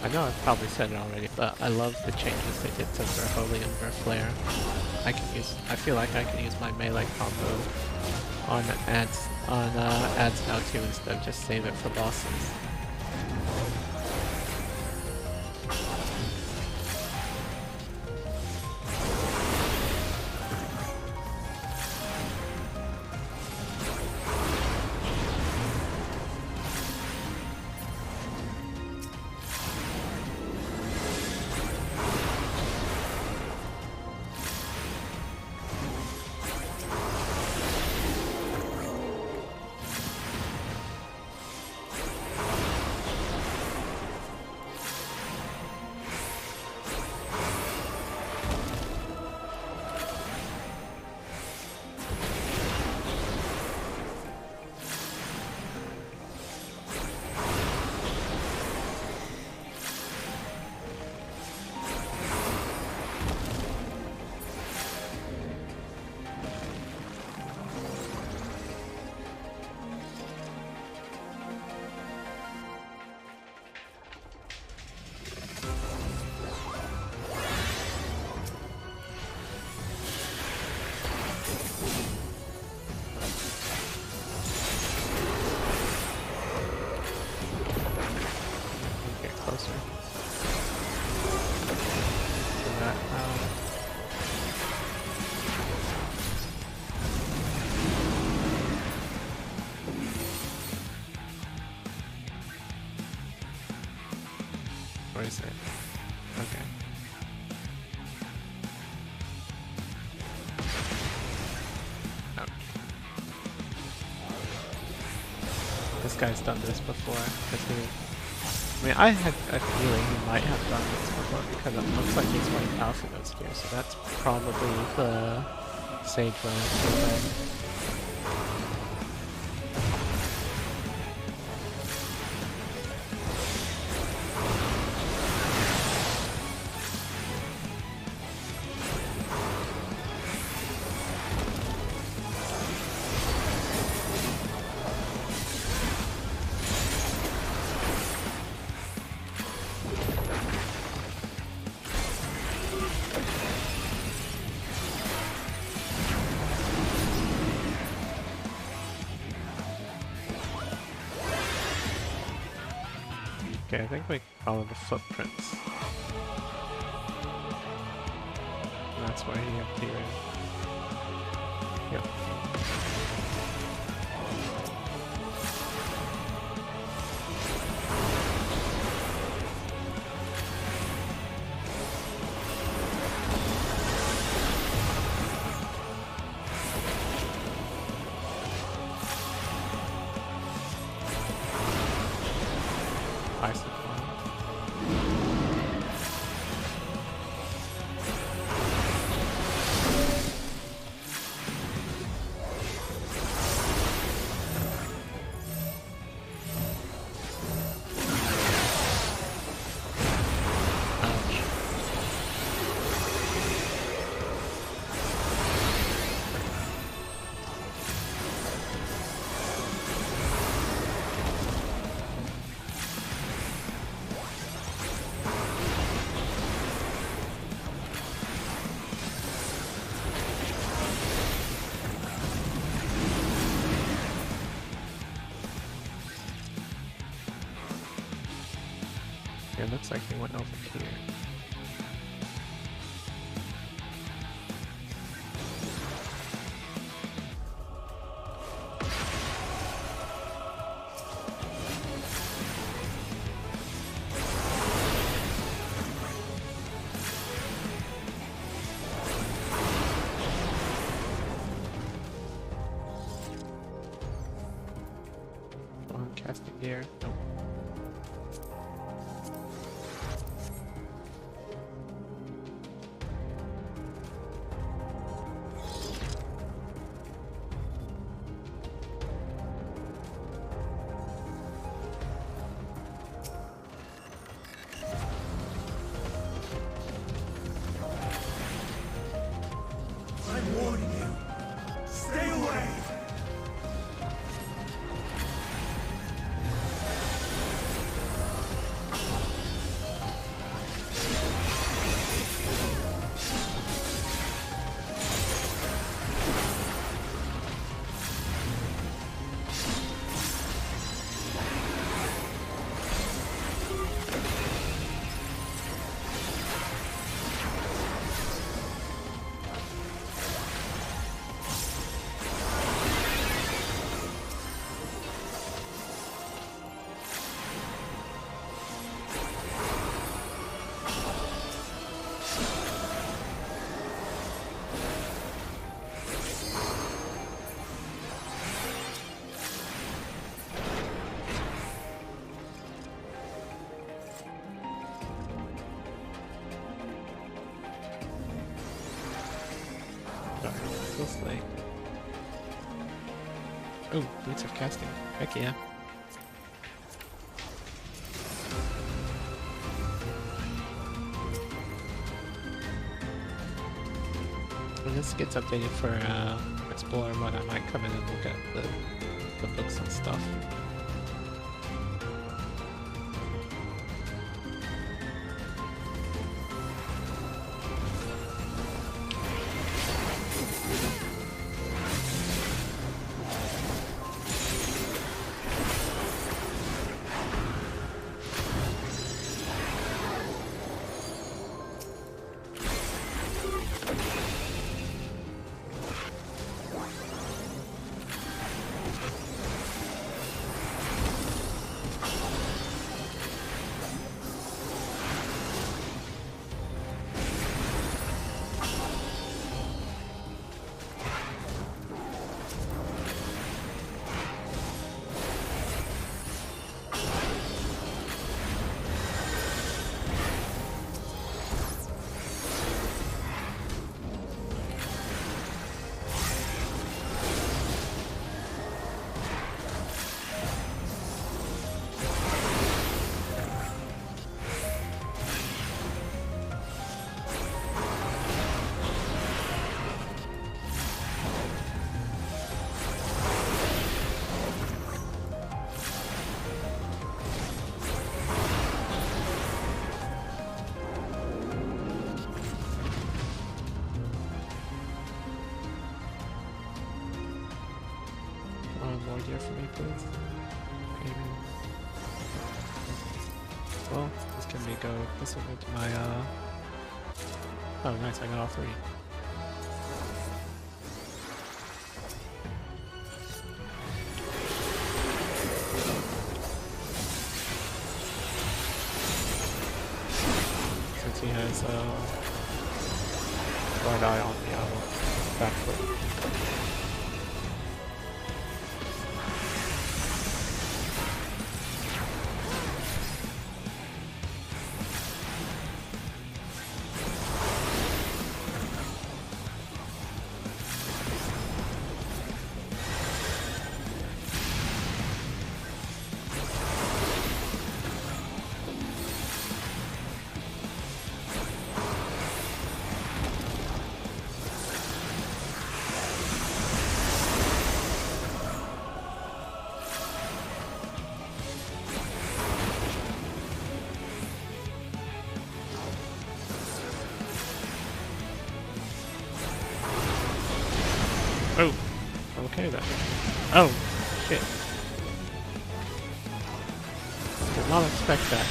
I know I've probably said it already, but I love the changes they did to Verholy and Verflare. I feel like I can use my melee combo on ads now too, instead of just save it for bosses. get closer. Do that. Where is it? Okay. Ouch. This guy's done this before, I mean, I had a feeling he might have done this before because it looks like he's wearing alpha notes here, so that's probably the Sage Runner. Okay, I think we follow the footprints. And that's why he appeared. Yep. It looks like he went over here. Come on, casting gear. Nope. I'm warning you. Stay away! Feels like... Oh, boots of casting. Heck yeah. When this gets updated for Explorer mode, I might come in and look at the books and stuff. easier for me, please? Maybe. Well, this can be go. This will go to my Oh, nice! I got all 3. Since he has right eye on the back foot. Oh, okay then. Oh, shit. Did not expect that.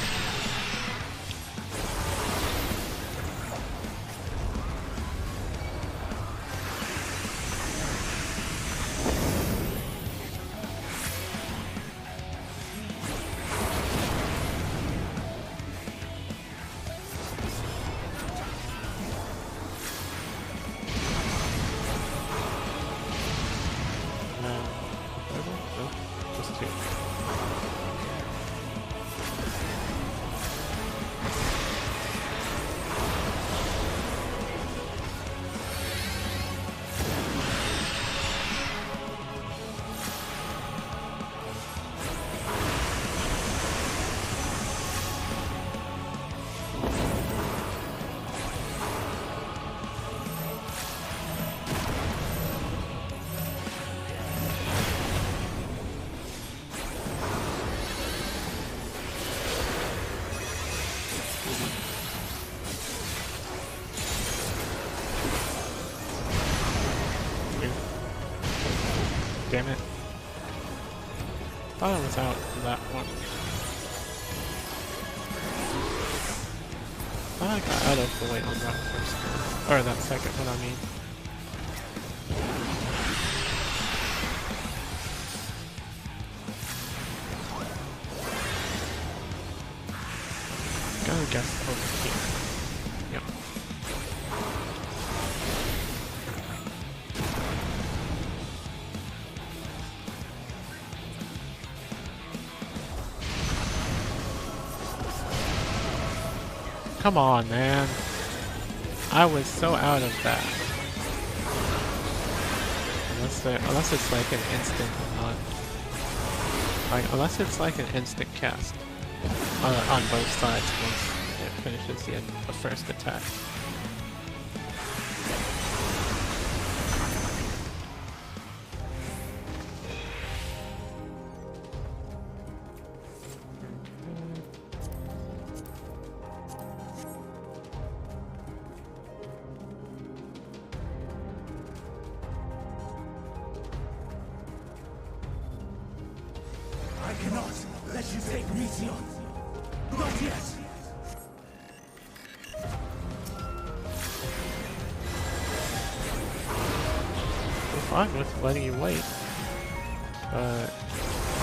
Damn it. Thought I was out for that one. Thought I got out of the way on that first. Or that second one, I mean. Gotta guess over here. Yep. Come on, man. I was so out of that. Unless it's like an instant not. Like, unless it's like an instant cast on both sides once it finishes the first attack. I cannot let you take Mission. Not yet. We're fine with letting you wait, but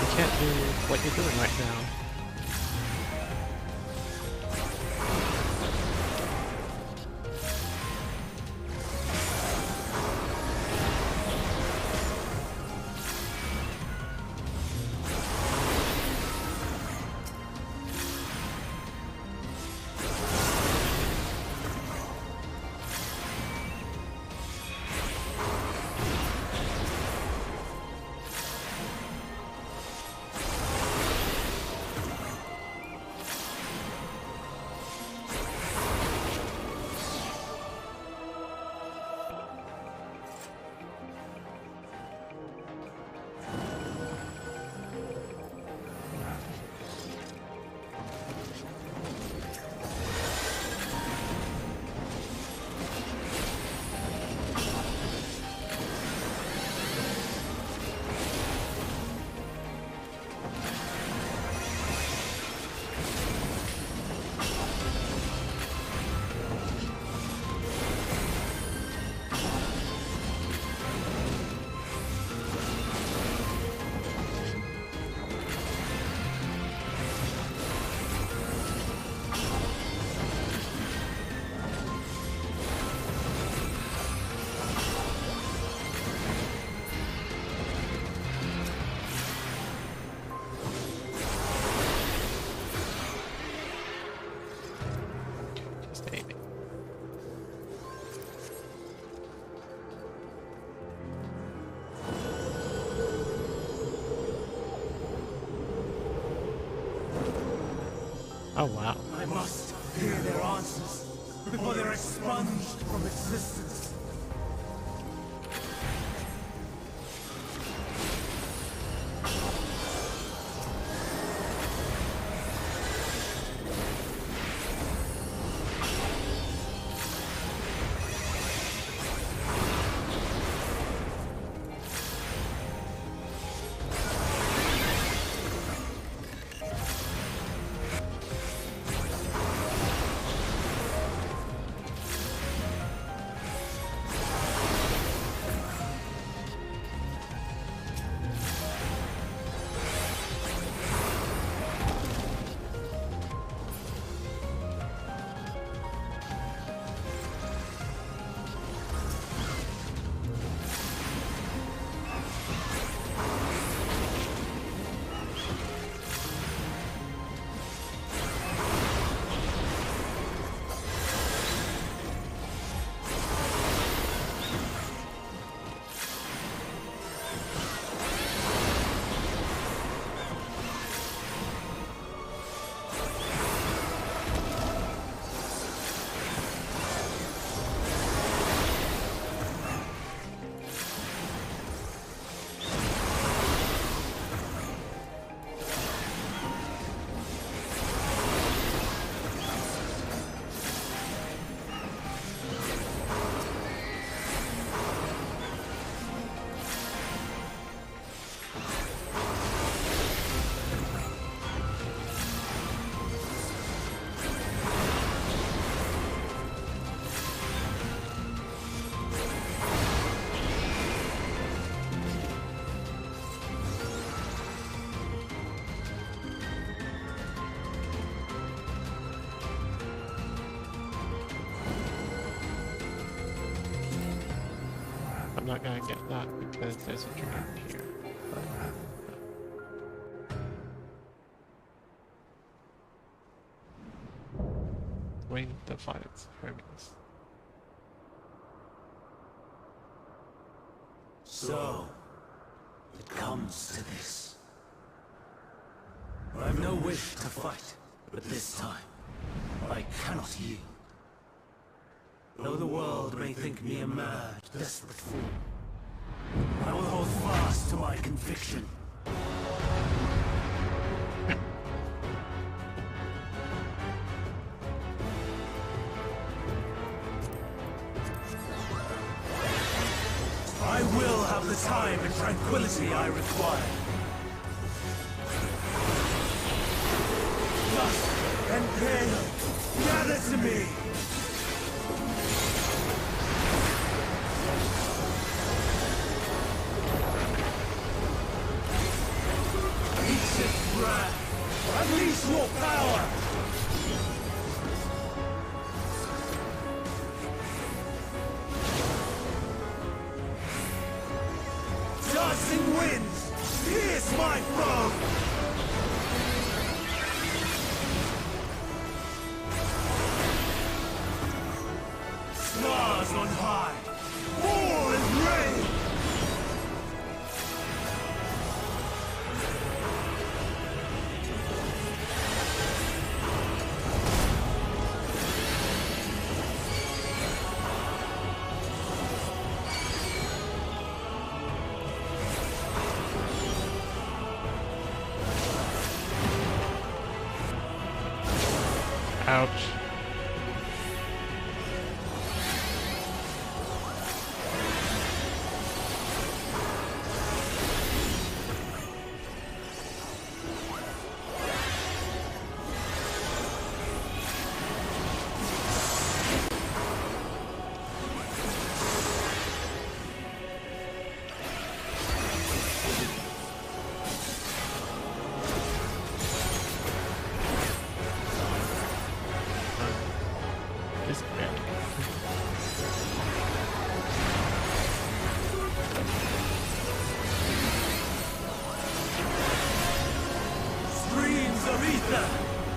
you can't do what you're doing right now. Oh wow. I must hear their answers before they're expunged from existence. I'm not gonna get that because there's a trap here. Wing Defiance, Hermes. So, it comes to this. I have no wish to fight, but this time, I cannot yield. Though the world may think me a mad, desperate fool, I will hold fast to my conviction. I will have the time and tranquility I require. Dusk and pain, gather to me! Unleash your power! Dancing winds, pierce my foe! Stars on high, fall and rain! Ouch.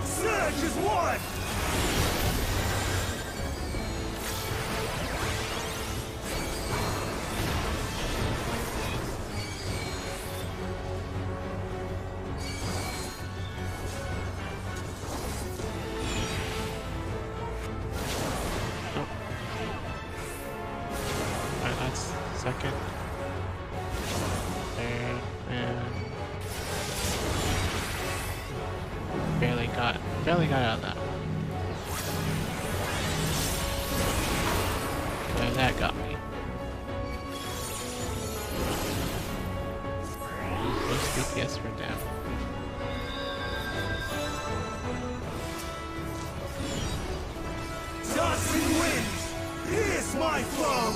Surge is one! second. There, and barely got out of that. And that got me. Boost DPS for down. Dancing winds, here's my flow!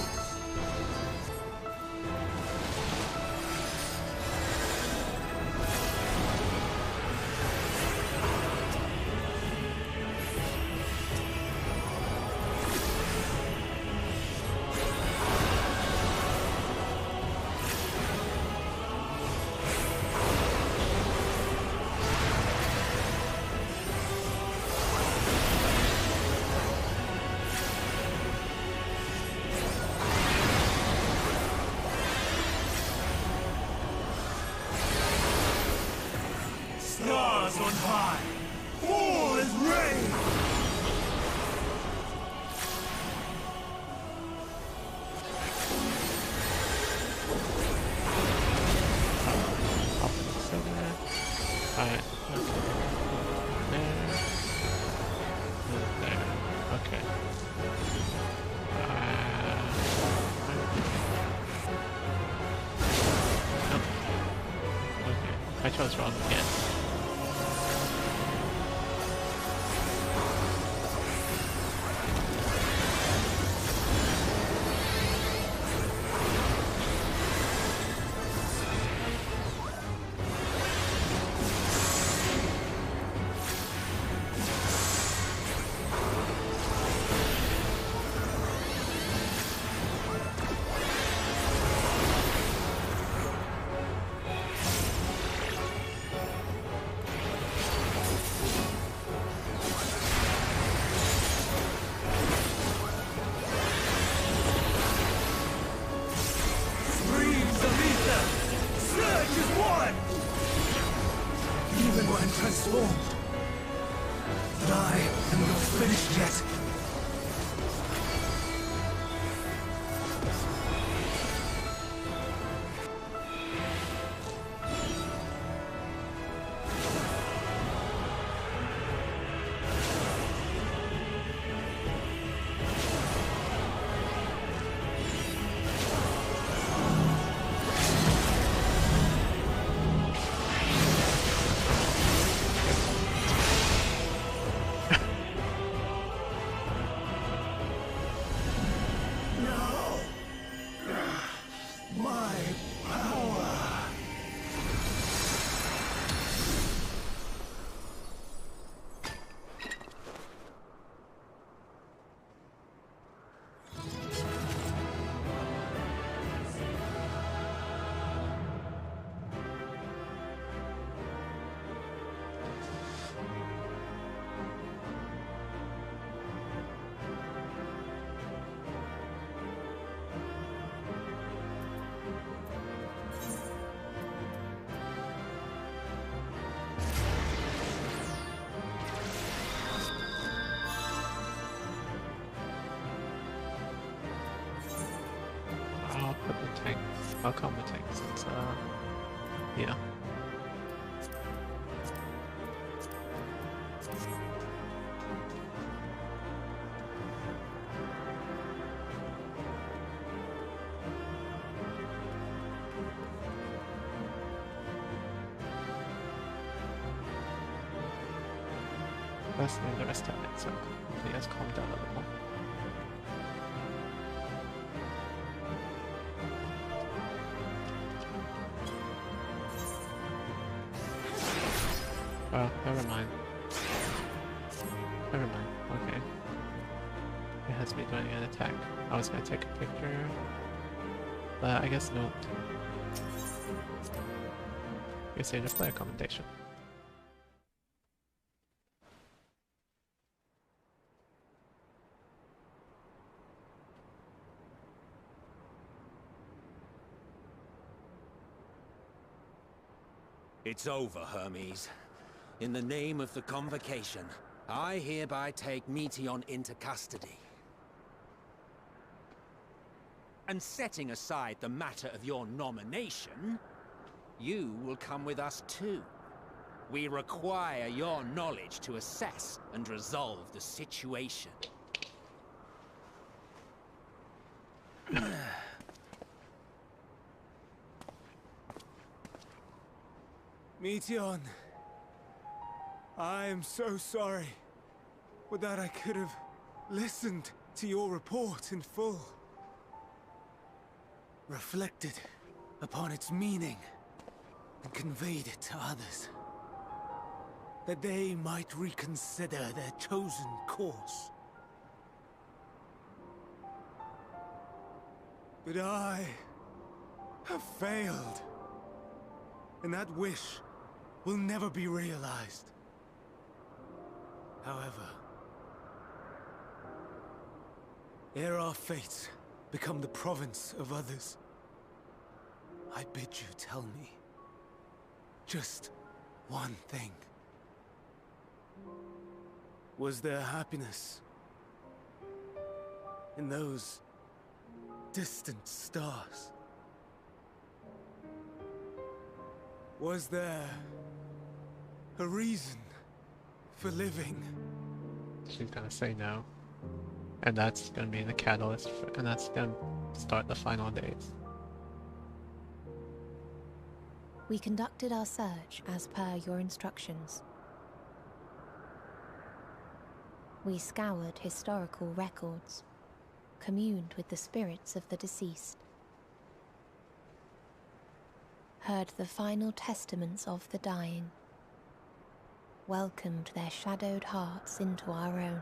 Stars on high, fall as rain! Alright, okay. There. And there. Okay. Oh. Okay. I chose wrong again. Even when transformed. But I am not finished yet. I'll calm the tank since, yeah. That's the rest of it, so hopefully it has calmed down a little more. Oh, never mind. Never mind, okay. It has me doing an attack. I was gonna take a picture, but I guess not. You say the player commentation. It's over, Hermes. In the name of the Convocation, I hereby take Meteion into custody. And setting aside the matter of your nomination, you will come with us too. We require your knowledge to assess and resolve the situation. Meteon, I am so sorry. Would that I could have listened to your report in full. Reflected upon its meaning and conveyed it to others. That they might reconsider their chosen course. But I have failed. And that wish will never be realized. However, ere our fates become the province of others, I bid you tell me just one thing. Was there happiness in those distant stars? Was there a reason for living? She's gonna say no. And that's gonna be the catalyst, and that's gonna start the final days. We conducted our search as per your instructions. We scoured historical records, communed with the spirits of the deceased, heard the final testaments of the dying, welcomed their shadowed hearts into our own.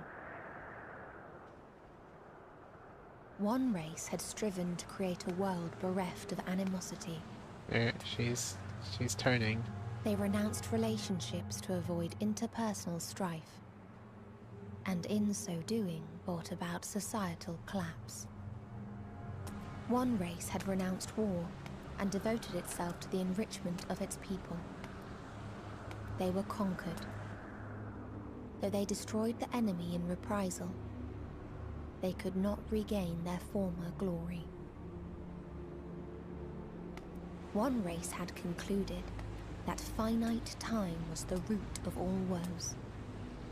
One race had striven to create a world bereft of animosity. She's turning. They renounced relationships to avoid interpersonal strife, and in so doing brought about societal collapse. One race had renounced war and devoted itself to the enrichment of its people. They were conquered. Though they destroyed the enemy in reprisal, they could not regain their former glory. One race had concluded that finite time was the root of all woes.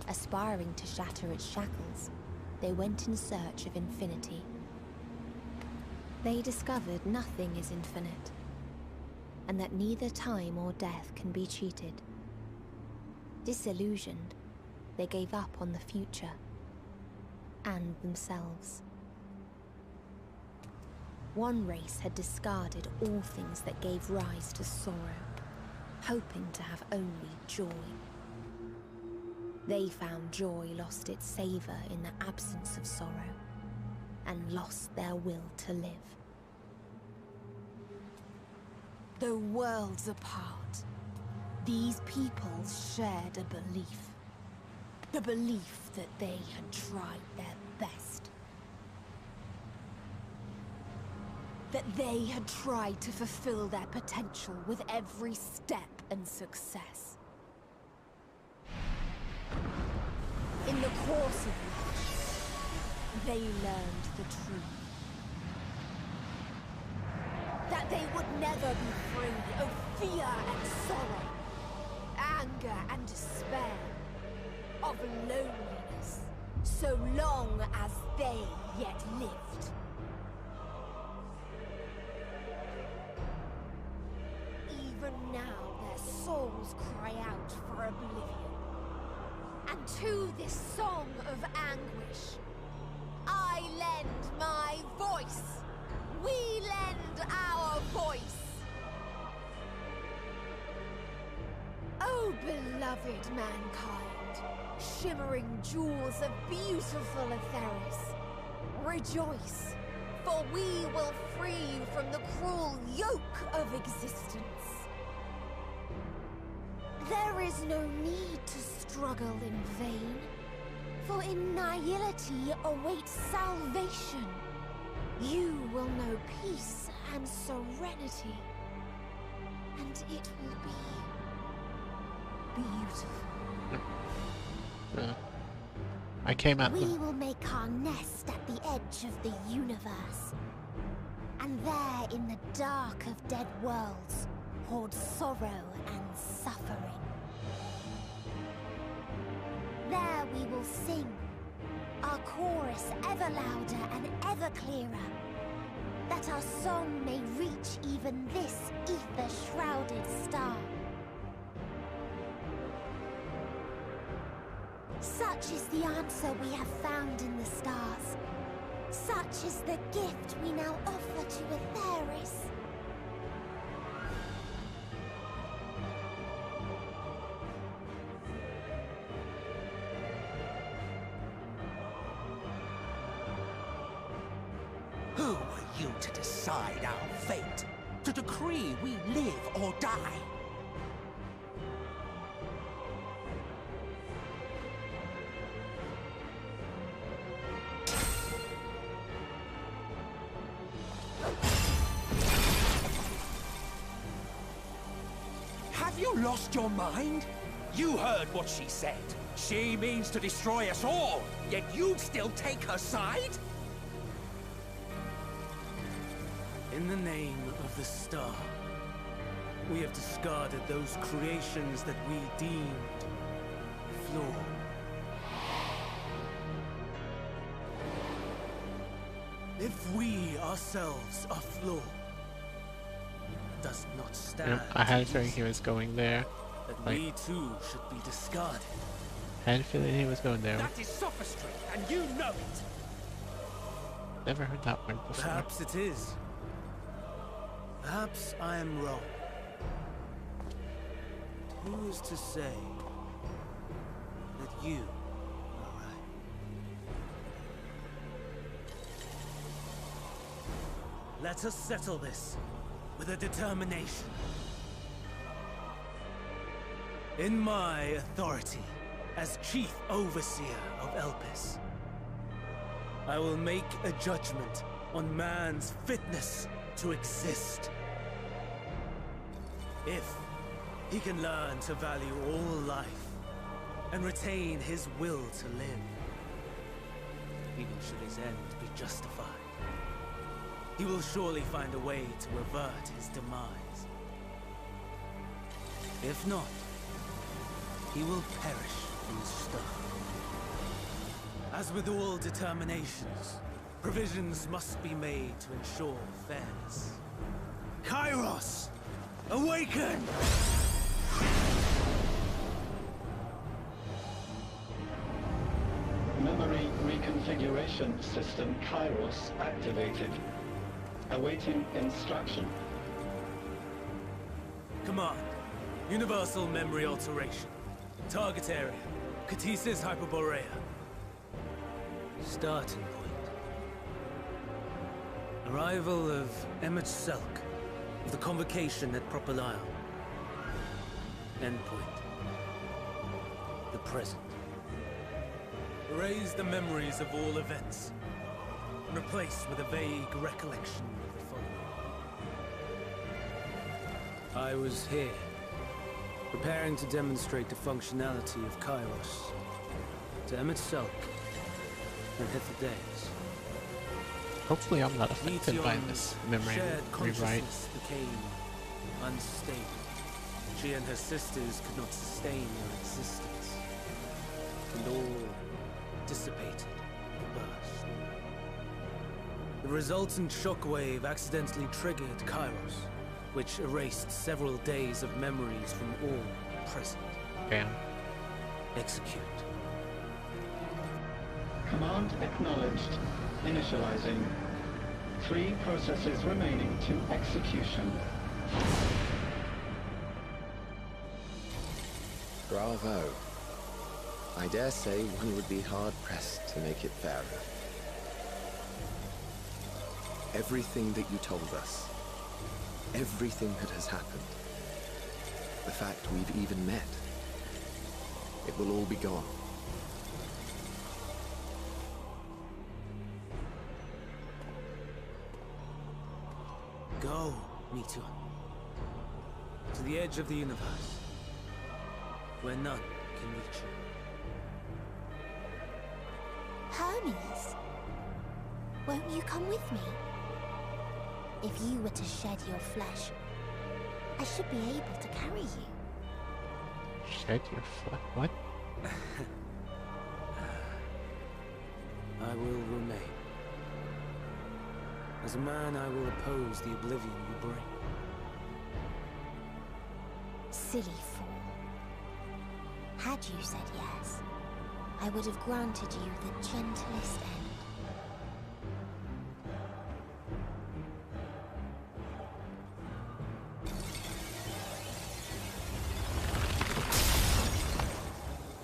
Aspiring to shatter its shackles, they went in search of infinity. They discovered nothing is infinite, and that neither time or death can be cheated. Disillusioned, they gave up on the future and themselves. One race had discarded all things that gave rise to sorrow, hoping to have only joy. They found joy lost its savor in the absence of sorrow, and lost their will to live. Though worlds apart, these peoples shared a belief. The belief that they had tried their best. That they had tried to fulfill their potential with every step and success. In the course of which, they learned the truth. That they would never be free of fear and sorrow, anger and despair, of loneliness, so long as they yet lived. Even now their souls cry out for oblivion. And to this song of anguish, I lend my voice. We lend our voice. Oh, beloved mankind, shimmering jewels of beautiful Etheris, rejoice, for we will free you from the cruel yoke of existence. There is no need to struggle in vain, for in nihility awaits salvation. You will know peace and serenity, and it will be beautiful. I came at We will make our nest at the edge of the universe. And there in the dark of dead worlds hoard sorrow and suffering. There we will sing, our chorus ever louder and ever clearer, that our song may reach even this ether-shrouded star. Such is the answer we have found in the stars. Such is the gift we now offer to Atheris. Who are you to decide our fate? To decree we live or die? Have you lost your mind? You heard what she said. She means to destroy us all, yet you'd still take her side? In the name of the star, we have discarded those creations that we deemed flawed. If we ourselves are flawed, does not stand. Yep, I had a feeling he was going there. That Like, we too should be discarded. I had a feeling he was going there. That is sophistry, and you know it. Never heard that word before. Perhaps it is. Perhaps I am wrong. Who is to say that you are right? Let us settle this with a determination. In my authority as Chief Overseer of Elpis, I will make a judgment on man's fitness to exist. If he can learn to value all life and retain his will to live, even should his end be justified, he will surely find a way to avert his demise. If not, he will perish in stone. As with all determinations, provisions must be made to ensure fairness. Kairos! Awaken! Memory reconfiguration system Kairos activated. Awaiting instruction. Command. Universal memory alteration. Target area. Catesis Hyperborea. Starting point. Arrival of Emmett Selk of the Convocation at Propylion. Endpoint. The present. Erase the memories of all events, and replace with a vague recollection of the following. I was here, preparing to demonstrate the functionality of Kairos to Emmett Selk and Hither Days. Hopefully I'm not affected by this memory shared rewrite. consciousness became unstable. She and her sisters could not sustain their existence, and all dissipated and burst. The resultant shockwave accidentally triggered Kairos, which erased several days of memories from all present. Damn. Execute. Command acknowledged. Initializing. 3 processes remaining to execution. Bravo. I dare say one would be hard-pressed to make it fairer. Everything that you told us, everything that has happened, the fact we've even met, it will all be gone. Go, Meteor. To the edge of the universe, where none can reach you. Hermes, won't you come with me? If you were to shed your flesh, I should be able to carry you. Shed your flesh? What? I will remain. As a man, I will oppose the oblivion you bring. Silly fool. Had you said yes, I would have granted you the gentlest end.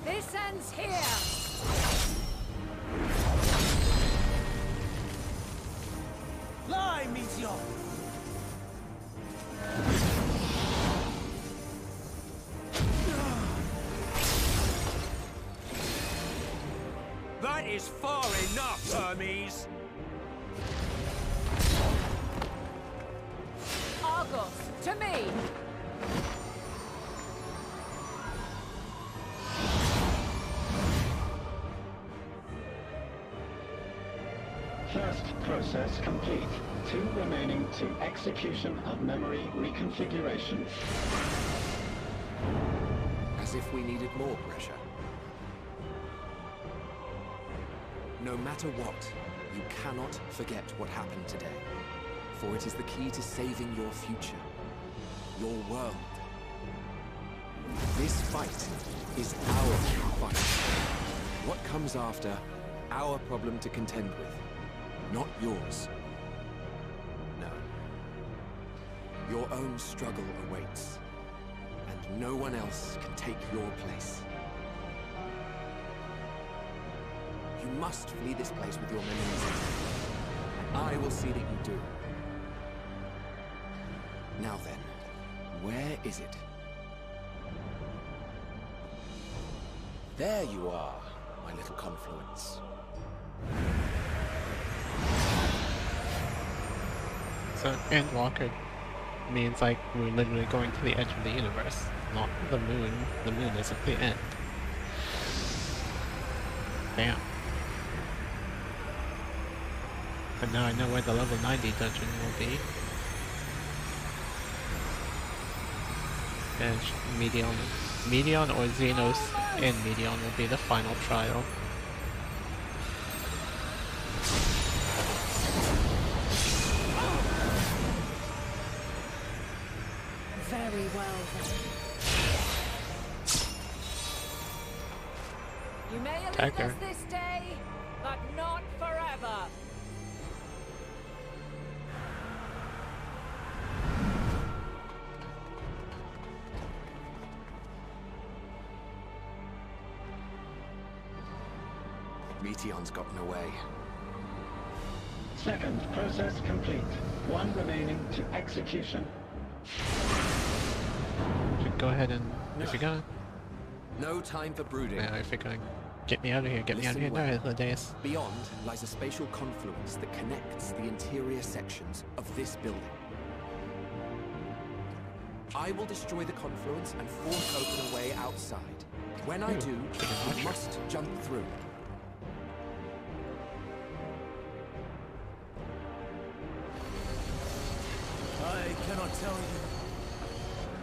This ends here! Lie, Meteor! That is far enough, Hermes! Argos, to me! First process complete. 2 remaining to execution of memory reconfiguration. As if we needed more pressure. No matter what, you cannot forget what happened today. For it is the key to saving your future. Your world. This fight is our fight. What comes after, our problem to contend with. Not yours. No. Your own struggle awaits. And no one else can take your place. You must flee this place with your memories intact. And I will see that you do. Now then, where is it? There you are, my little confluence. So Endwalker means like we're literally going to the edge of the universe, not the moon. The moon isn't the end. Damn. But now I know where the level 90 dungeon will be. And Medion or Xenos in Medion will be the final trial. Very well then. You may elude us this day, but not forever. Meteon's gotten away. Second process complete. 1 remaining to execution. Should go ahead and if you're gonna. No time for brooding. Yeah, if you're gonna get me out of here, get me out of here now, Hiladeus. Beyond lies a spatial confluence that connects the interior sections of this building. I will destroy the confluence and force open a way outside. When I do, you must jump through. I cannot tell you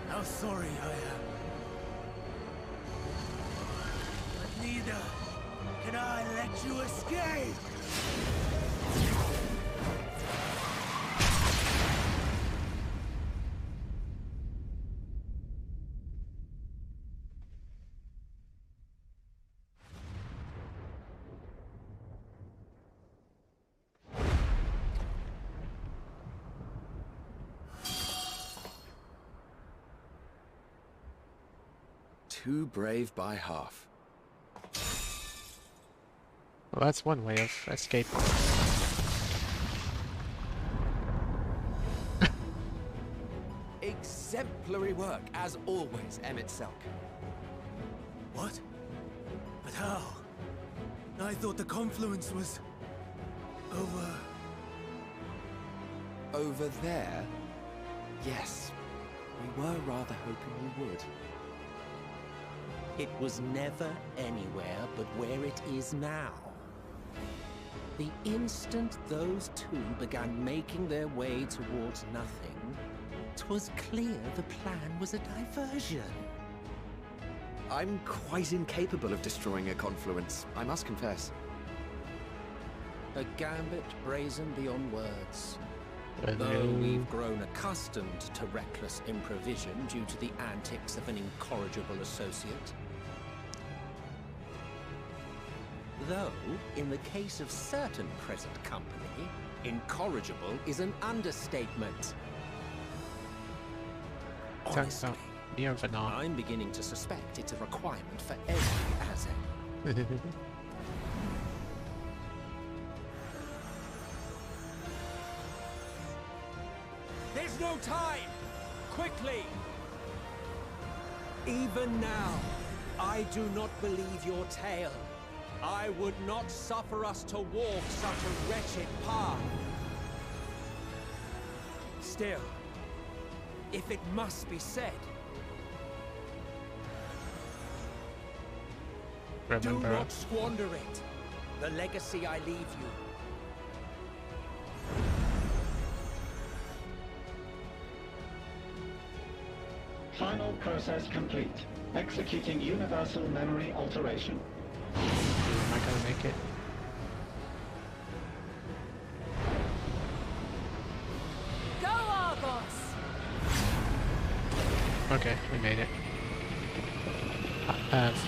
how sorry I am. But neither can I let you escape! Too brave by half. Well, that's one way of escaping. Exemplary work, as always, Emmett Selk. What? But how? I thought the confluence was... over... Over there? Yes. We were rather hoping you would. It was never anywhere but where it is now. The instant those two began making their way towards nothing, 'twas clear the plan was a diversion. I'm quite incapable of destroying a confluence, I must confess. A gambit brazen beyond words. Hello. Though we've grown accustomed to reckless improvision due to the antics of an incorrigible associate. Though, in the case of certain present company, incorrigible is an understatement. Turns out, you're Venom. I'm beginning to suspect it's a requirement for every asset. There's no time! Quickly! Even now, I do not believe your tale. I would not suffer us to walk such a wretched path. Still, if it must be said, do not squander it. The legacy I leave you. Final process complete. Executing universal memory alteration. Am I gonna make it? Go, Argos! Okay, we made it.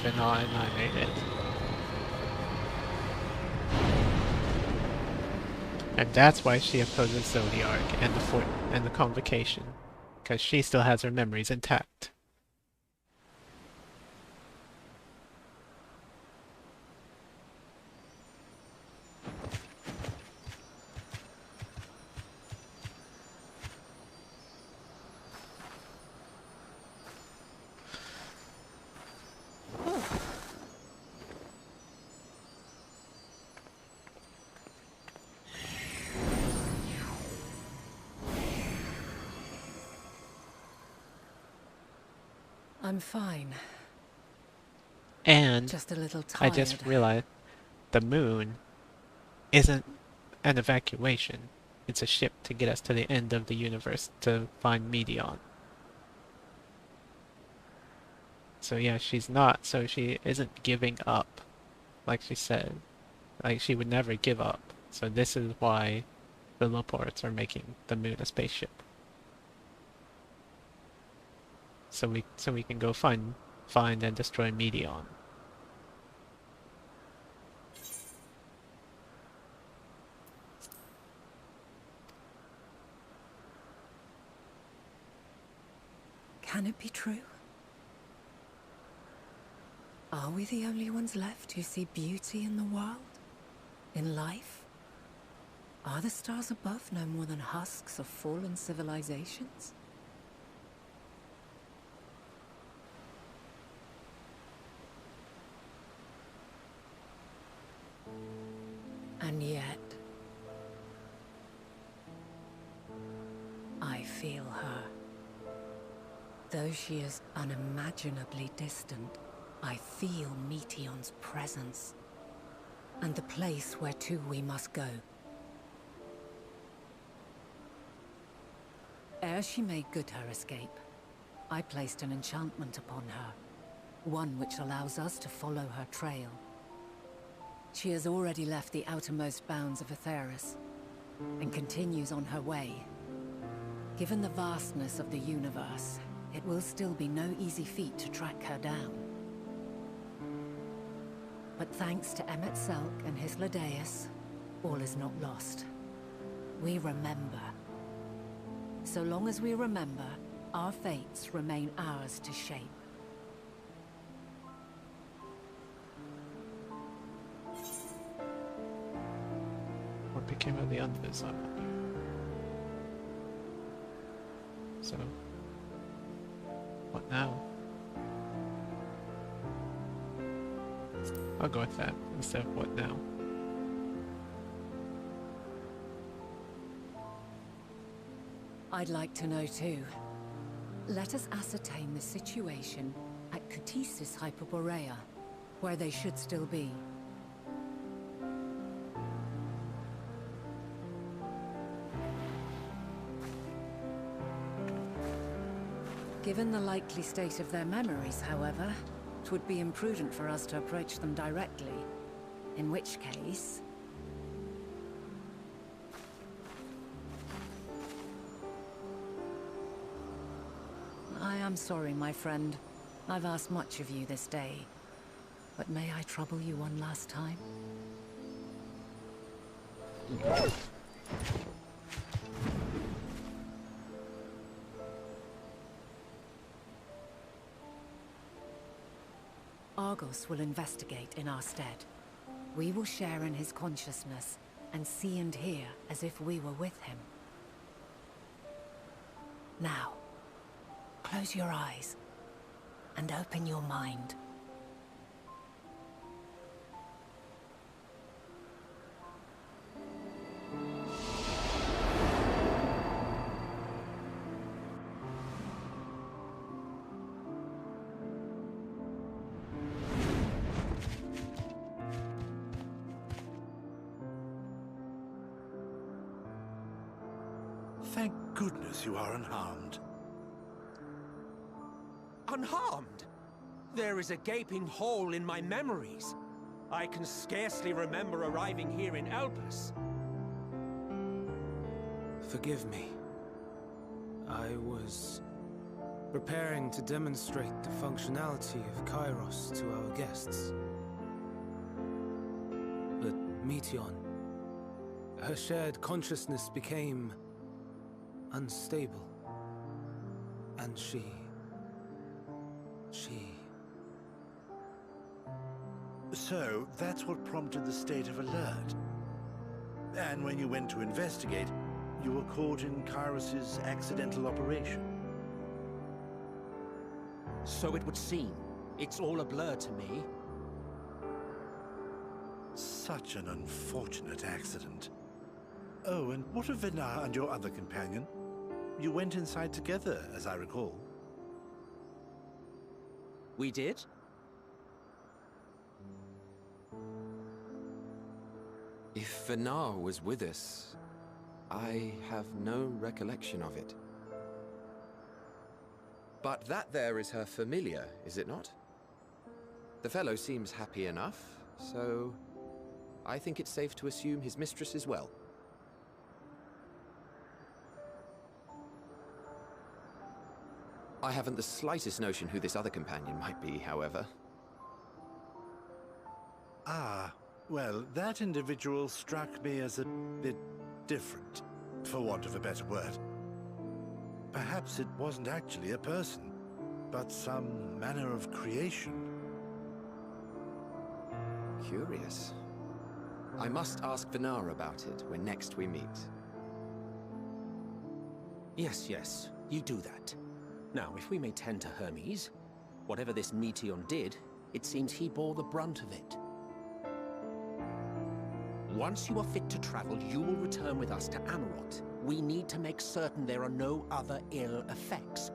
Finale and I made it. And that's why she opposes Zodiark and the Convocation. Because she still has her memories intact. I'm fine. And Just a little I tired. just realized the moon isn't an evacuation. It's a ship to get us to the end of the universe to find Medion. So yeah, she's not. So she isn't giving up, like she said. Like she would never give up. So this is why the Laportes are making the moon a spaceship. So we can go find and destroy Medion. Can it be true? Are we the only ones left who see beauty in the world? In life? Are the stars above no more than husks of fallen civilizations? And yet, I feel her. Though she is unimaginably distant, I feel Meteon's presence, and the place where to we must go. Ere she made good her escape, I placed an enchantment upon her, one which allows us to follow her trail. She has already left the outermost bounds of Aetheris, and continues on her way. Given the vastness of the universe, it will still be no easy feat to track her down. But thanks to Emmet Selk and Hysladeus, all is not lost. We remember. So long as we remember, our fates remain ours to shape. What became of the others? I wonder. So, what now? I'll go with that instead of what now. I'd like to know too. Let us ascertain the situation at Cutisis Hyperborea, where they should still be. Given the likely state of their memories, however, it would be imprudent for us to approach them directly. In which case... I am sorry, my friend. I've asked much of you this day. But may I trouble you one last time? Argos will investigate in our stead. We will share in his consciousness and see and hear as if we were with him. Now, close your eyes and open your mind. Thank goodness you are unharmed. Unharmed? There is a gaping hole in my memories. I can scarcely remember arriving here in Elpis. Forgive me. I was preparing to demonstrate the functionality of Kairos to our guests. But Meteion, her shared consciousness became unstable. And she... So, that's what prompted the state of alert. And when you went to investigate, you were caught in Kairos's accidental operation. So it would seem. It's all a blur to me. Such an unfortunate accident. Oh, and what of Venar and your other companion? You went inside together, as I recall. We did? If Venar was with us, I have no recollection of it. But that there is her familiar, is it not? The fellow seems happy enough, so I think it's safe to assume his mistress is well. I haven't the slightest notion who this other companion might be, however. Ah, well, that individual struck me as a bit different, for want of a better word. Perhaps it wasn't actually a person, but some manner of creation. Curious. I must ask Venar about it when next we meet. Yes, yes, you do that. Now, if we may tend to Hermes, whatever this Meteion did, it seems he bore the brunt of it. Once you are fit to travel, you will return with us to Amarot. We need to make certain there are no other ill effects.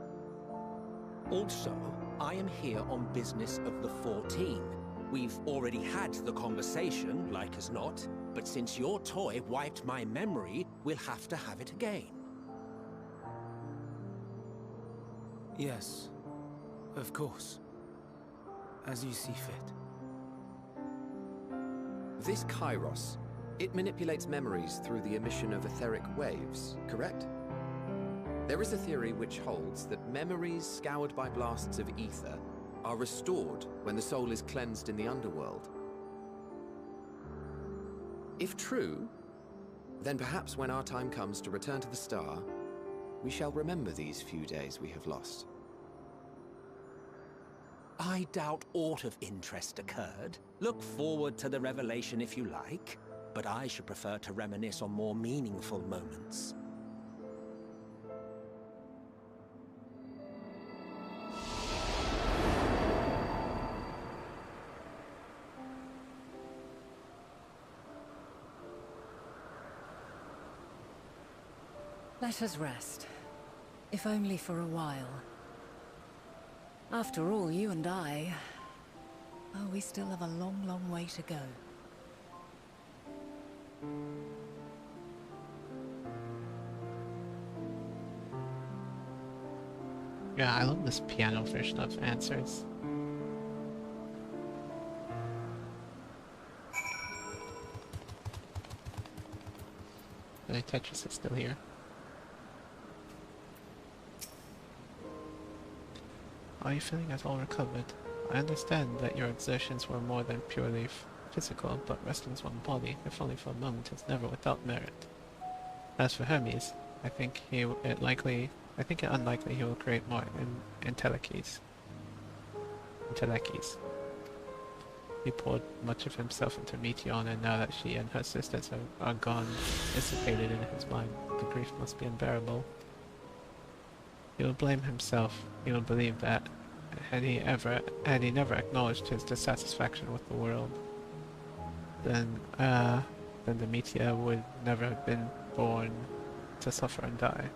Also, I am here on business of the 14. We've already had the conversation, like as not, but since your toy wiped my memory, we'll have to have it again. Yes, of course. As you see fit. This Kairos, it manipulates memories through the emission of etheric waves, correct? There is a theory which holds that memories scoured by blasts of ether are restored when the soul is cleansed in the underworld. If true, then perhaps when our time comes to return to the star, we shall remember these few days we have lost. I doubt aught of interest occurred. Look forward to the revelation if you like, but I should prefer to reminisce on more meaningful moments. Let us rest. If only for a while. After all, you and I... oh, we still have a long, long way to go. Yeah, I love this piano version of answers. The Tetris is still here. Are you feeling at all recovered? I understand that your exertions were more than purely physical, but resting one's body, if only for a moment, is never without merit. As for Hermes, I think it unlikely he will create more entelechies. He poured much of himself into Meteon, and now that she and her sisters are gone, dissipated in his mind, the grief must be unbearable. He will blame himself. He will believe that had he never acknowledged his dissatisfaction with the world, then the Meteor would never have been born to suffer and die.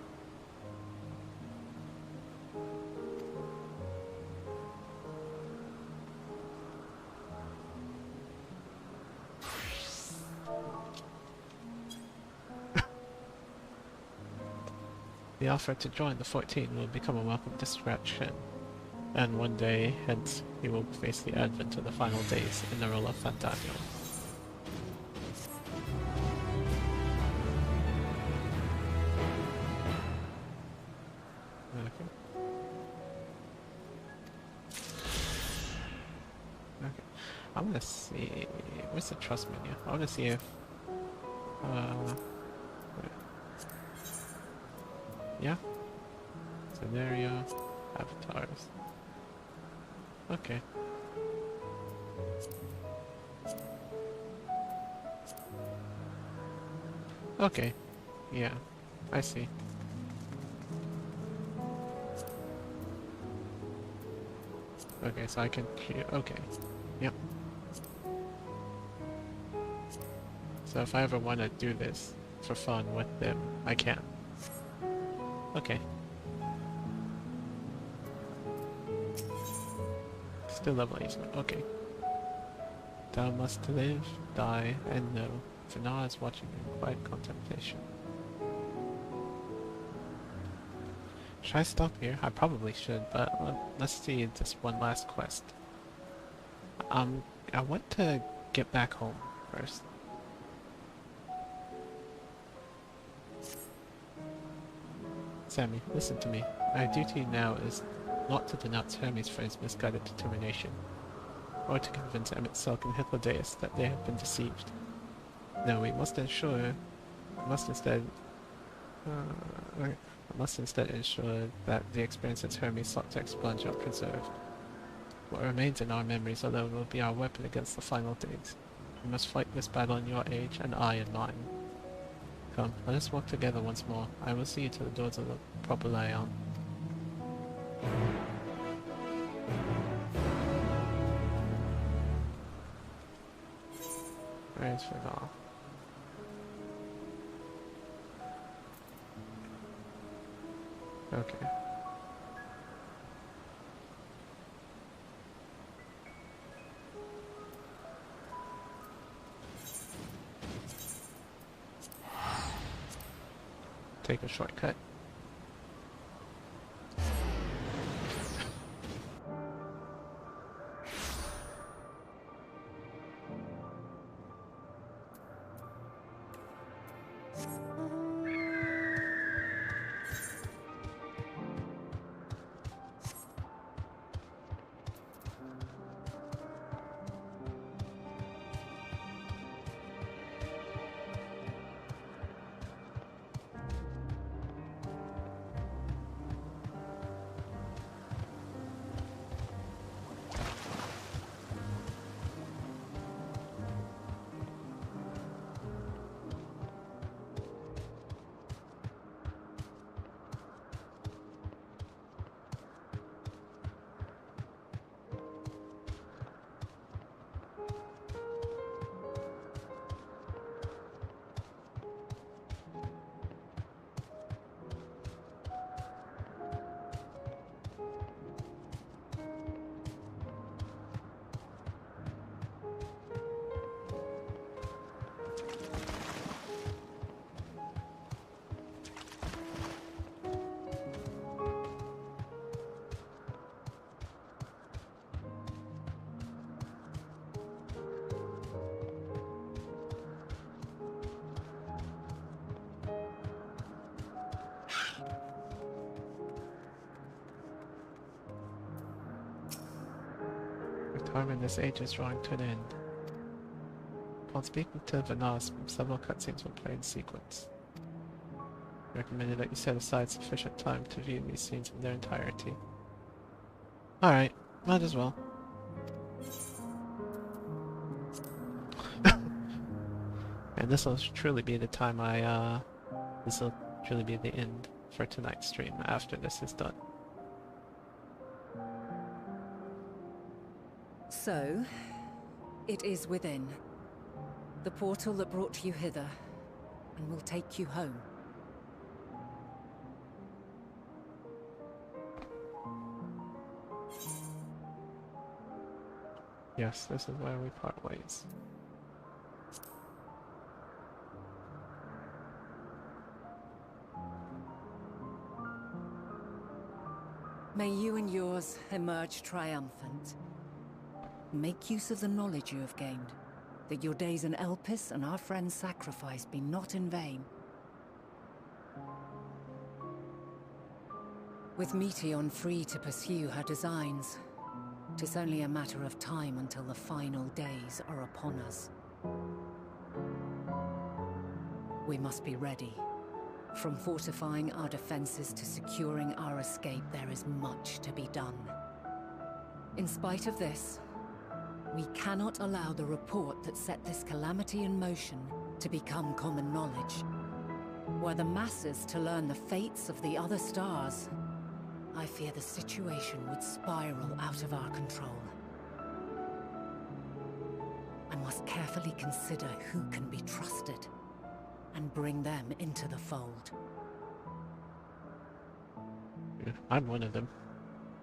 The offer to join the 14 will become a welcome distraction, and one day, hence, he will face the advent of the final days in the role of Fandanio. Okay. Okay. I want to see... Where's the trust menu? I want to see if... yeah? Scenario... Avatars... Okay. Okay. Yeah. I see. Okay, so I can... Okay. Yep. So if I ever want to do this for fun with them, I can. Okay. Still level 8. Okay. Thou must live, die, and know. For now is watching in quiet contemplation. Should I stop here? I probably should, but let's see this one last quest. I want to get back home first. Sammy, listen to me. Our duty now is not to denounce Hermes for his misguided determination, or to convince Emmett Selk and Hythlodaeus that they have been deceived. No, we must instead ensure that the experiences Hermes sought to expunge are preserved. What remains in our memories alone will be our weapon against the final days. We must fight this battle in your age, and I in mine. Come, let us walk together once more. I will see you to the doors of the Propylaeon. Where's Vidal? Okay. Take a shortcut. Carmen, this age is drawing to an end. Upon speaking to Vanas, several cutscenes will play in sequence. I recommended that you set aside sufficient time to view these scenes in their entirety. Alright, might as well. And this will truly be the time this will truly be the end for tonight's stream after this is done. So, it is within. The portal that brought you hither, and will take you home. Yes, this is where we part ways. May you and yours emerge triumphant. Make use of the knowledge you have gained, that your days in Elpis and our friend's sacrifice be not in vain. With Meteion free to pursue her designs, 'tis only a matter of time until the final days are upon us. We must be ready. From fortifying our defenses to securing our escape, there is much to be done. In spite of this, we cannot allow the report that set this calamity in motion to become common knowledge. Were the masses to learn the fates of the other stars, I fear the situation would spiral out of our control. I must carefully consider who can be trusted and bring them into the fold. I'm one of them.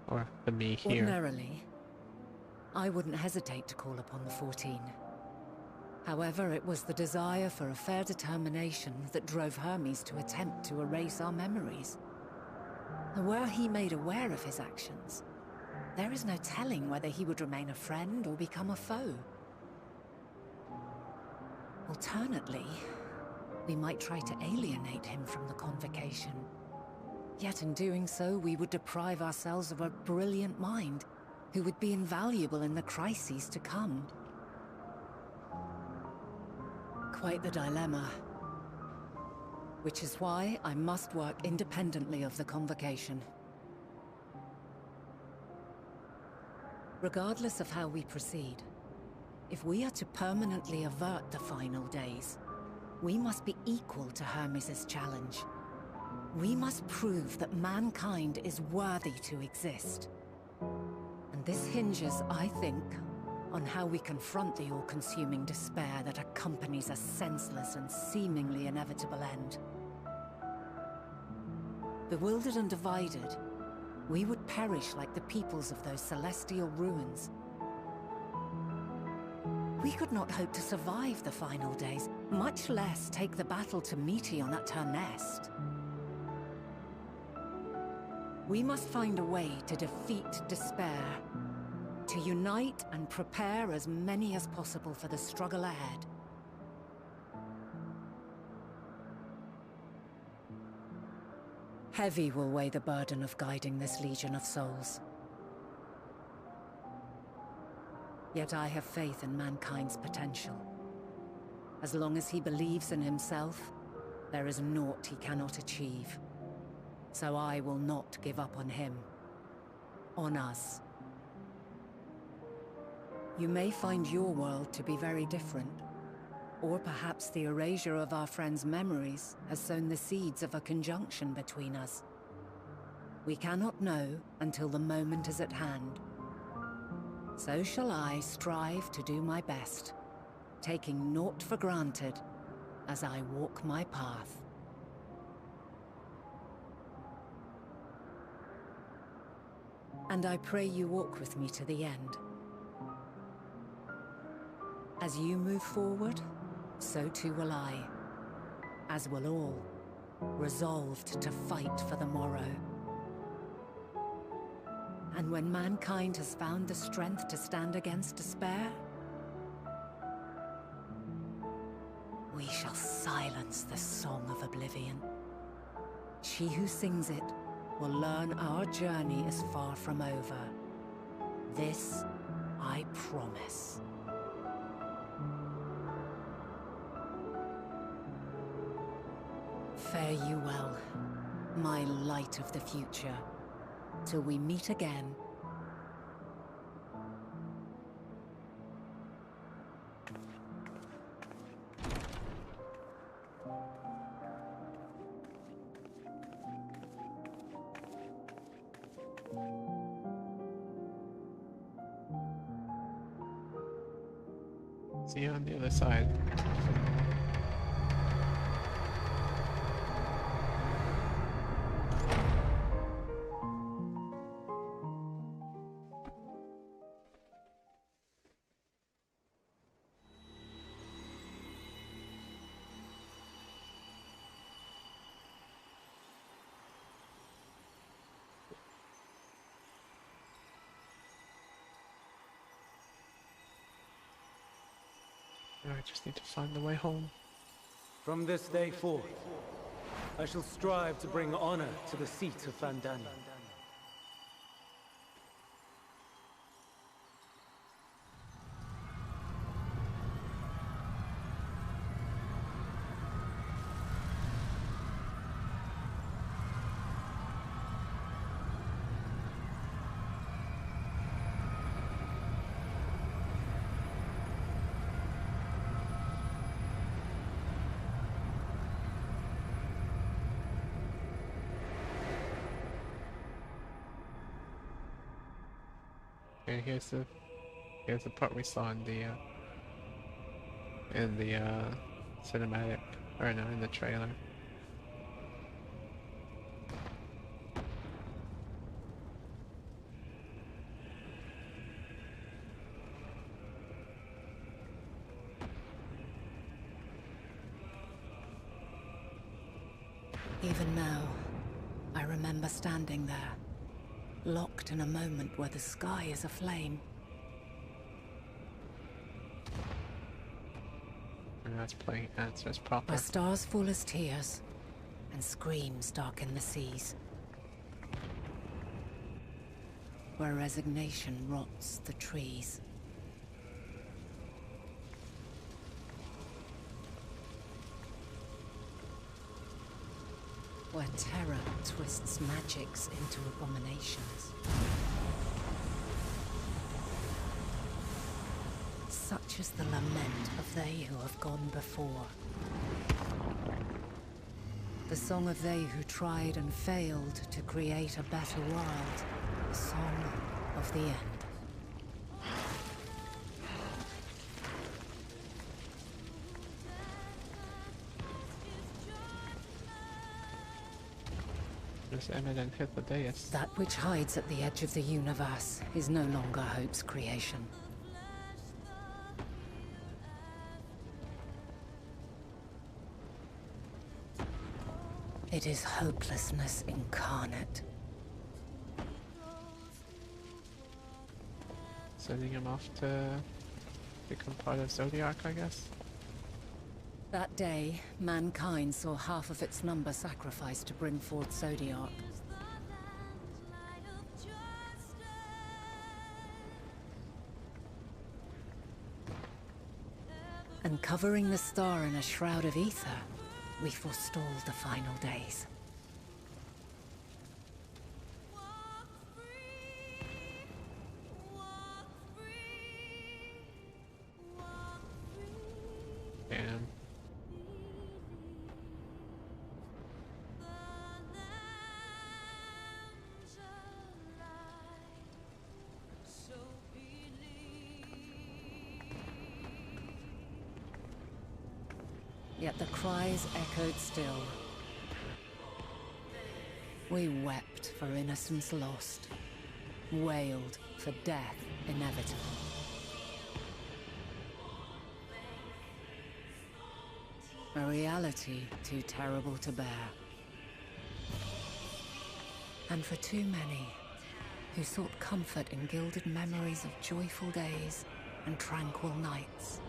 Or the me here. Ordinarily, I wouldn't hesitate to call upon the 14. However, it was the desire for a fair determination that drove Hermes to attempt to erase our memories. And were he made aware of his actions, there is no telling whether he would remain a friend or become a foe. Alternately, we might try to alienate him from the convocation. Yet in doing so, we would deprive ourselves of a brilliant mind who would be invaluable in the crises to come. Quite the dilemma. Which is why I must work independently of the convocation. Regardless of how we proceed, if we are to permanently avert the final days, we must be equal to Hermes' challenge. We must prove that mankind is worthy to exist. And this hinges, I think, on how we confront the all-consuming despair that accompanies a senseless and seemingly inevitable end. Bewildered and divided, we would perish like the peoples of those celestial ruins. We could not hope to survive the final days, much less take the battle to Meteion at her nest. We must find a way to defeat despair, to unite and prepare as many as possible for the struggle ahead. Heavy will weigh the burden of guiding this legion of souls. Yet I have faith in mankind's potential. As long as he believes in himself, there is naught he cannot achieve. So I will not give up on him. On us. You may find your world to be very different. Or perhaps the erasure of our friend's memories has sown the seeds of a conjunction between us. We cannot know until the moment is at hand. So shall I strive to do my best, taking naught for granted as I walk my path. And I pray you walk with me to the end. As you move forward, so too will I, as will all, resolved to fight for the morrow. And when mankind has found the strength to stand against despair, we shall silence the song of oblivion. She who sings it will learn our journey is far from over. This I promise. Fare you well, my light of the future, till we meet again. See you on the other side. I just need to find the way home. From this day forth, I shall strive to bring honor to the seat of Vandani. Okay, here's the part we saw in the cinematic, or no, in the trailer. Even now, I remember standing there, locked in a moment where the sky is aflame. And that's playing answers proper. Where stars fall as tears, and screams darken the seas. Where resignation rots the trees. Where terror twists magics into abominations. Such is the lament of they who have gone before. The song of they who tried and failed to create a better world. The song of the end. This eminent hit the dais. That which hides at the edge of the universe is no longer hope's creation. It is hopelessness incarnate. Sending him off to become part of Zodiac, I guess. That day, mankind saw half of its number sacrificed to bring forth Zodiac. And covering the star in a shroud of ether, we forestalled the final days. Damn. Yet the cries echoed still. We wept for innocence lost, wailed for death inevitable. A reality too terrible to bear. And for too many who sought comfort in gilded memories of joyful days and tranquil nights.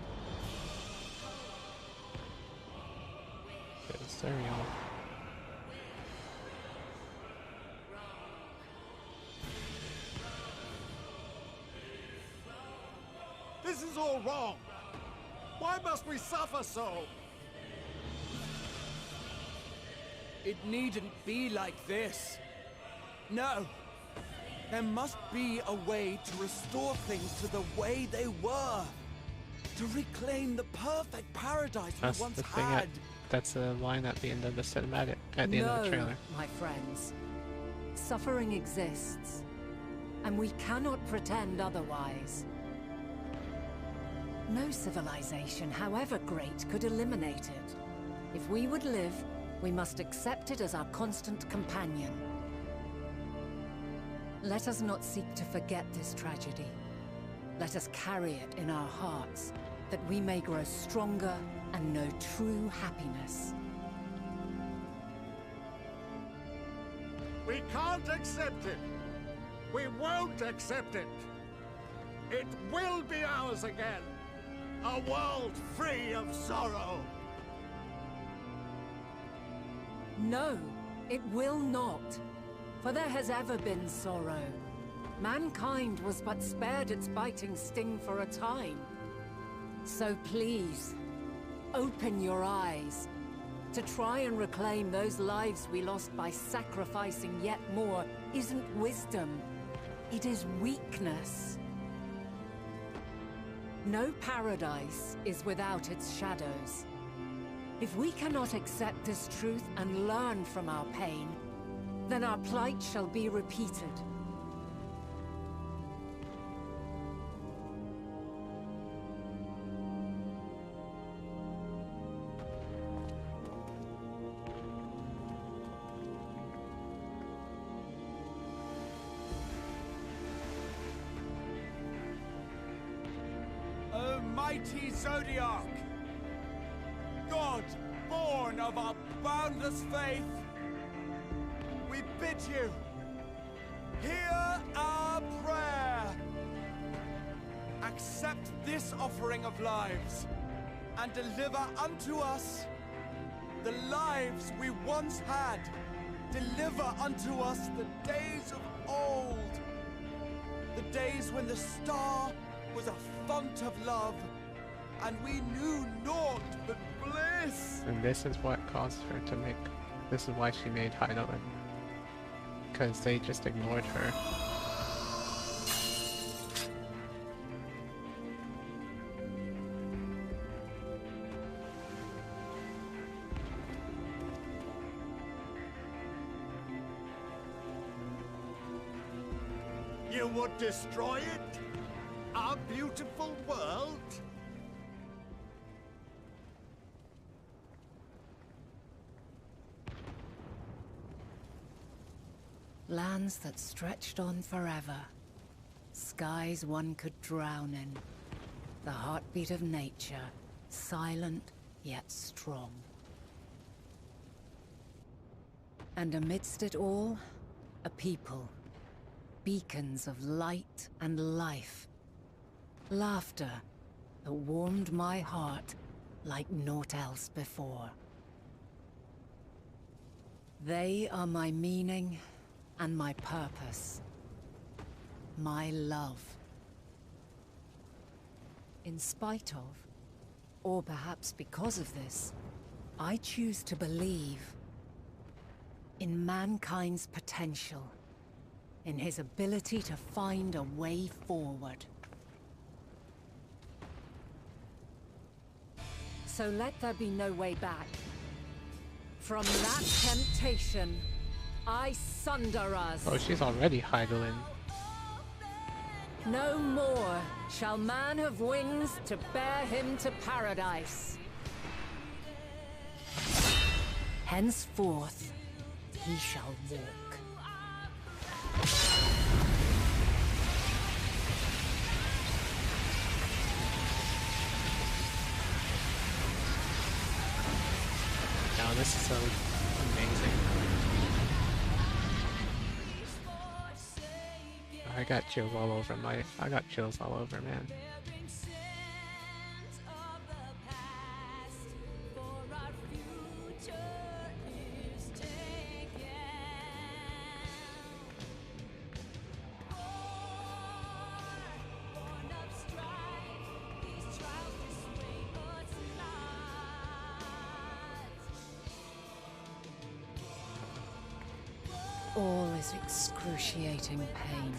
Cereal. This is all wrong. Why must we suffer so? It needn't be like this. No. There must be a way to restore things to the way they were. To reclaim the perfect paradise we once the thing had. That's a line at the end of the cinematic, at the end of the trailer. My friends. Suffering exists, and we cannot pretend otherwise. No civilization, however great, could eliminate it. If we would live, we must accept it as our constant companion. Let us not seek to forget this tragedy. Let us carry it in our hearts, that we may grow stronger and know true happiness. We can't accept it. We won't accept it. It will be ours again. A world free of sorrow. No, it will not. For there has ever been sorrow. Mankind was but spared its biting sting for a time. So please, open your eyes. To try and reclaim those lives we lost by sacrificing yet more isn't wisdom. It is weakness. No paradise is without its shadows. If we cannot accept this truth and learn from our pain, then our plight shall be repeated. Mighty Zodiac! God, born of our boundless faith, we bid you, hear our prayer! Accept this offering of lives, and deliver unto us the lives we once had. Deliver unto us the days of old, the days when the star was a font of love, and we knew naught but bliss. And this is what caused her to make... This is why she made Heidelin. Because they just ignored her. You would destroy it? Our beautiful world? Lands that stretched on forever. Skies one could drown in. The heartbeat of nature, silent yet strong. And amidst it all, a people. Beacons of light and life. Laughter that warmed my heart like naught else before. They are my meaning and my purpose. My love. In spite of, or perhaps because of this, I choose to believe in mankind's potential, in his ability to find a way forward. So let there be no way back. From that temptation, I sunder us. Oh, she's already Heidelin. No more shall man have wings to bear him to paradise. Henceforth, he shall walk. Now this is so amazing. I got chills all over man. All is excruciating pain.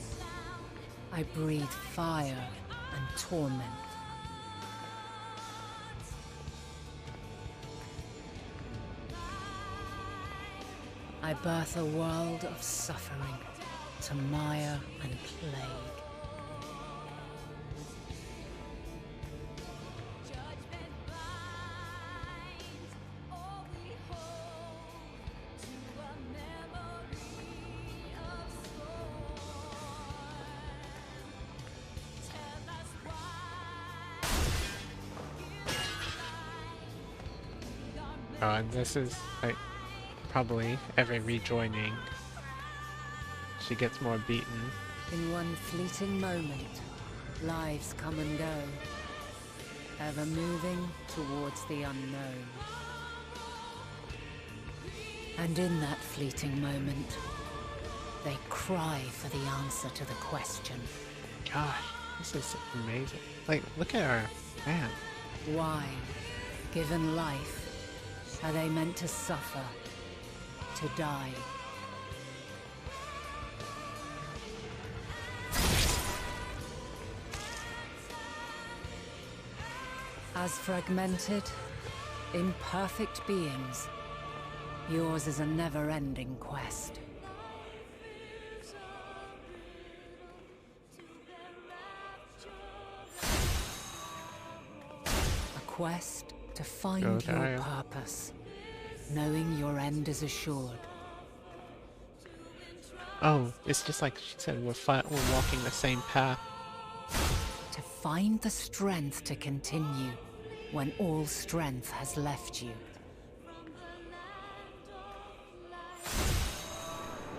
I breathe fire and torment. I birth a world of suffering, to mire and plague. Oh, and this is like probably every rejoining she gets more beaten. In one fleeting moment, lives come and go, ever moving towards the unknown. And in that fleeting moment, they cry for the answer to the question. Gosh, this is amazing. Like, look at her, man. Why, given life, are they meant to suffer, to die? As fragmented, imperfect beings, yours is a never-ending quest. A quest to find your purpose, knowing your end is assured. Oh, it's just like she said, we're walking the same path. To find the strength to continue when all strength has left you.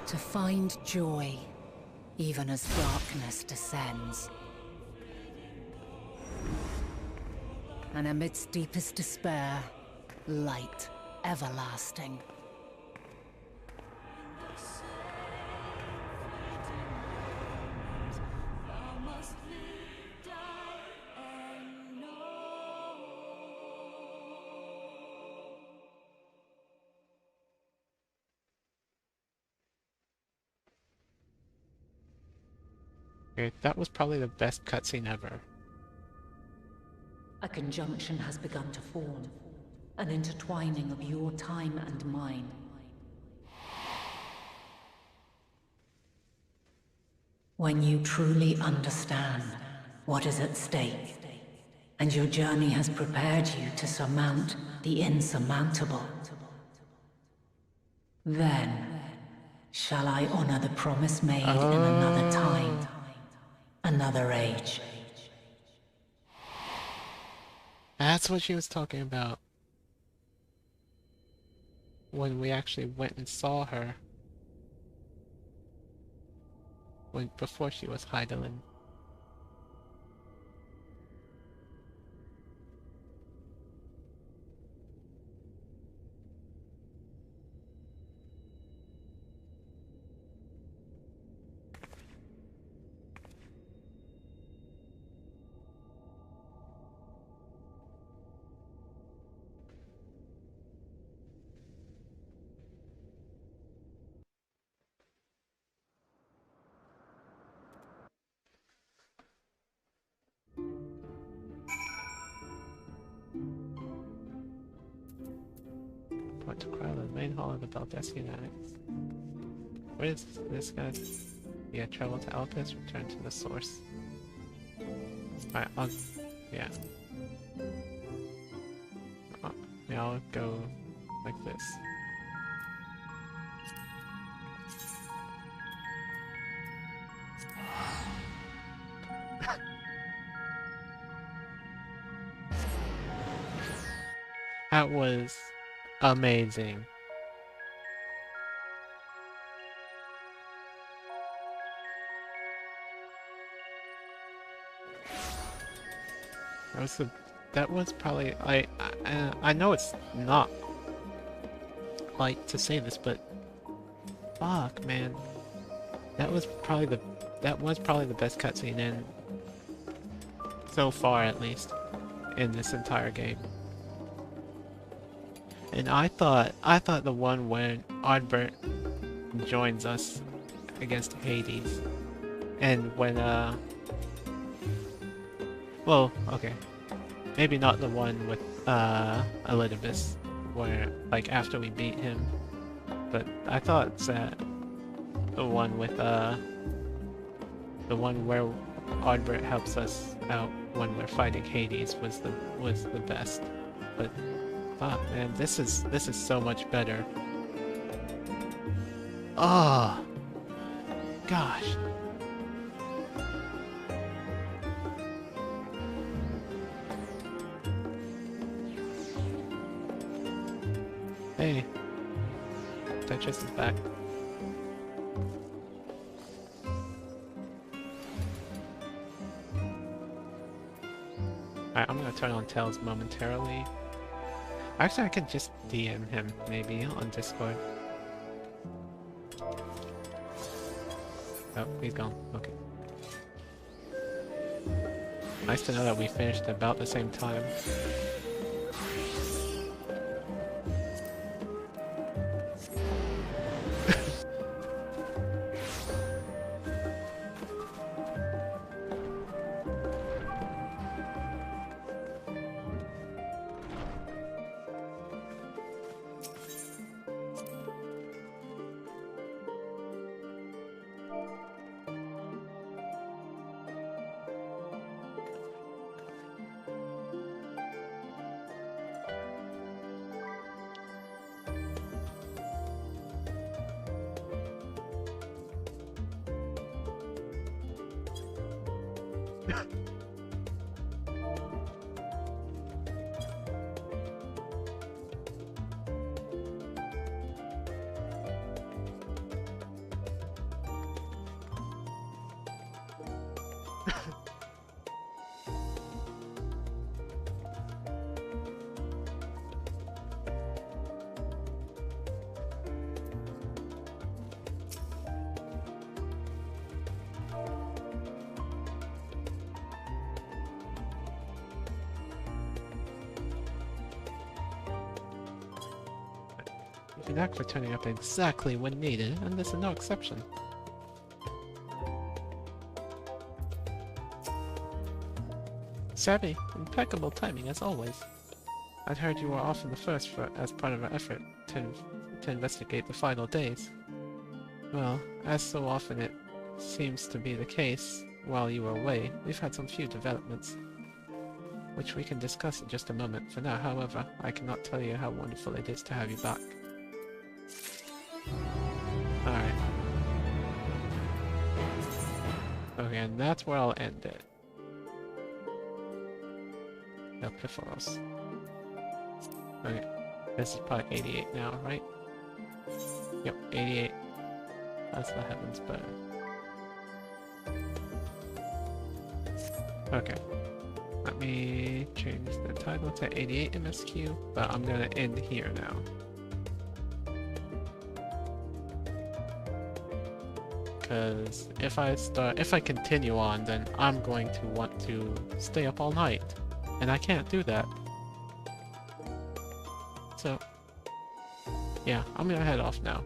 To find joy, even as darkness descends. And amidst deepest despair, light everlasting. Okay, that was probably the best cutscene ever. A conjunction has begun to form, an intertwining of your time and mine. When you truly understand what is at stake, and your journey has prepared you to surmount the insurmountable, then shall I honor the promise made in another time, another age. That's what she was talking about. When we actually went and saw her. Before she was Heidelin. Point to Crowley, the main hall of the Baldessian Annex. What is this, guys? Yeah, travel to Elpis, return to the source. Alright, yeah. Yeah, I'll go like this. That was amazing. That was probably I know it's not like to say this, but fuck, man, that was probably the best cutscene in so far, at least in this entire game. And I thought the one when Ardbert joins us against Hades. And when, well, okay. Maybe not the one with, Elpis, where, like, after we beat him. But I thought that the one with, the one where Ardbert helps us out when we're fighting Hades was the best. But, fuck, man, this is so much better. Oh, gosh. Hey, Tetris is back. Alright, I'm gonna turn on Tails momentarily. Actually, I could just DM him, maybe, on Discord. Oh, he's gone. Okay. Nice to know that we finished about the same time. An act for turning up exactly when needed, and this is no exception. Savvy, impeccable timing as always. I'd heard you were often the first as part of our effort to investigate the final days. Well, as so often it seems to be the case, while you were away, we've had some few developments, which we can discuss in just a moment. For now, however, I cannot tell you how wonderful it is to have you back. Alright. Okay, and that's where I'll end it. Elpis. Okay, this is probably 88 now, right? Yep, 88. That's the heavens better. Okay. Let me change the title to 88 MSQ, but I'm gonna end here now. Because if I continue on, then I'm going to want to stay up all night. And I can't do that. So, yeah, I'm gonna head off now.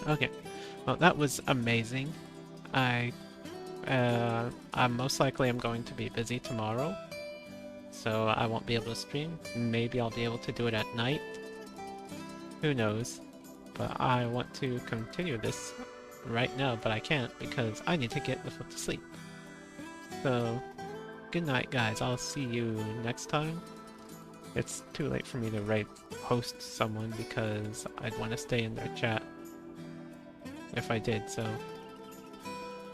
Okay, well that was amazing. I most likely am going to be busy tomorrow, so I won't be able to stream. Maybe I'll be able to do it at night. Who knows? But I want to continue this right now, but I can't because I need to get the fuck to sleep. So, good night, guys. I'll see you next time. It's too late for me to host someone because I'd want to stay in their chat if I did, so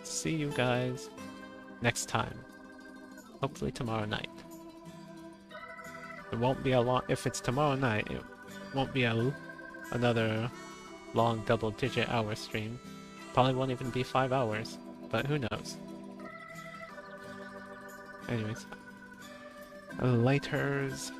see you guys next time. Hopefully tomorrow night. It won't be a long— if it's tomorrow night, it won't be another long double-digit hour stream. Probably won't even be 5 hours, but who knows. Anyways, laters.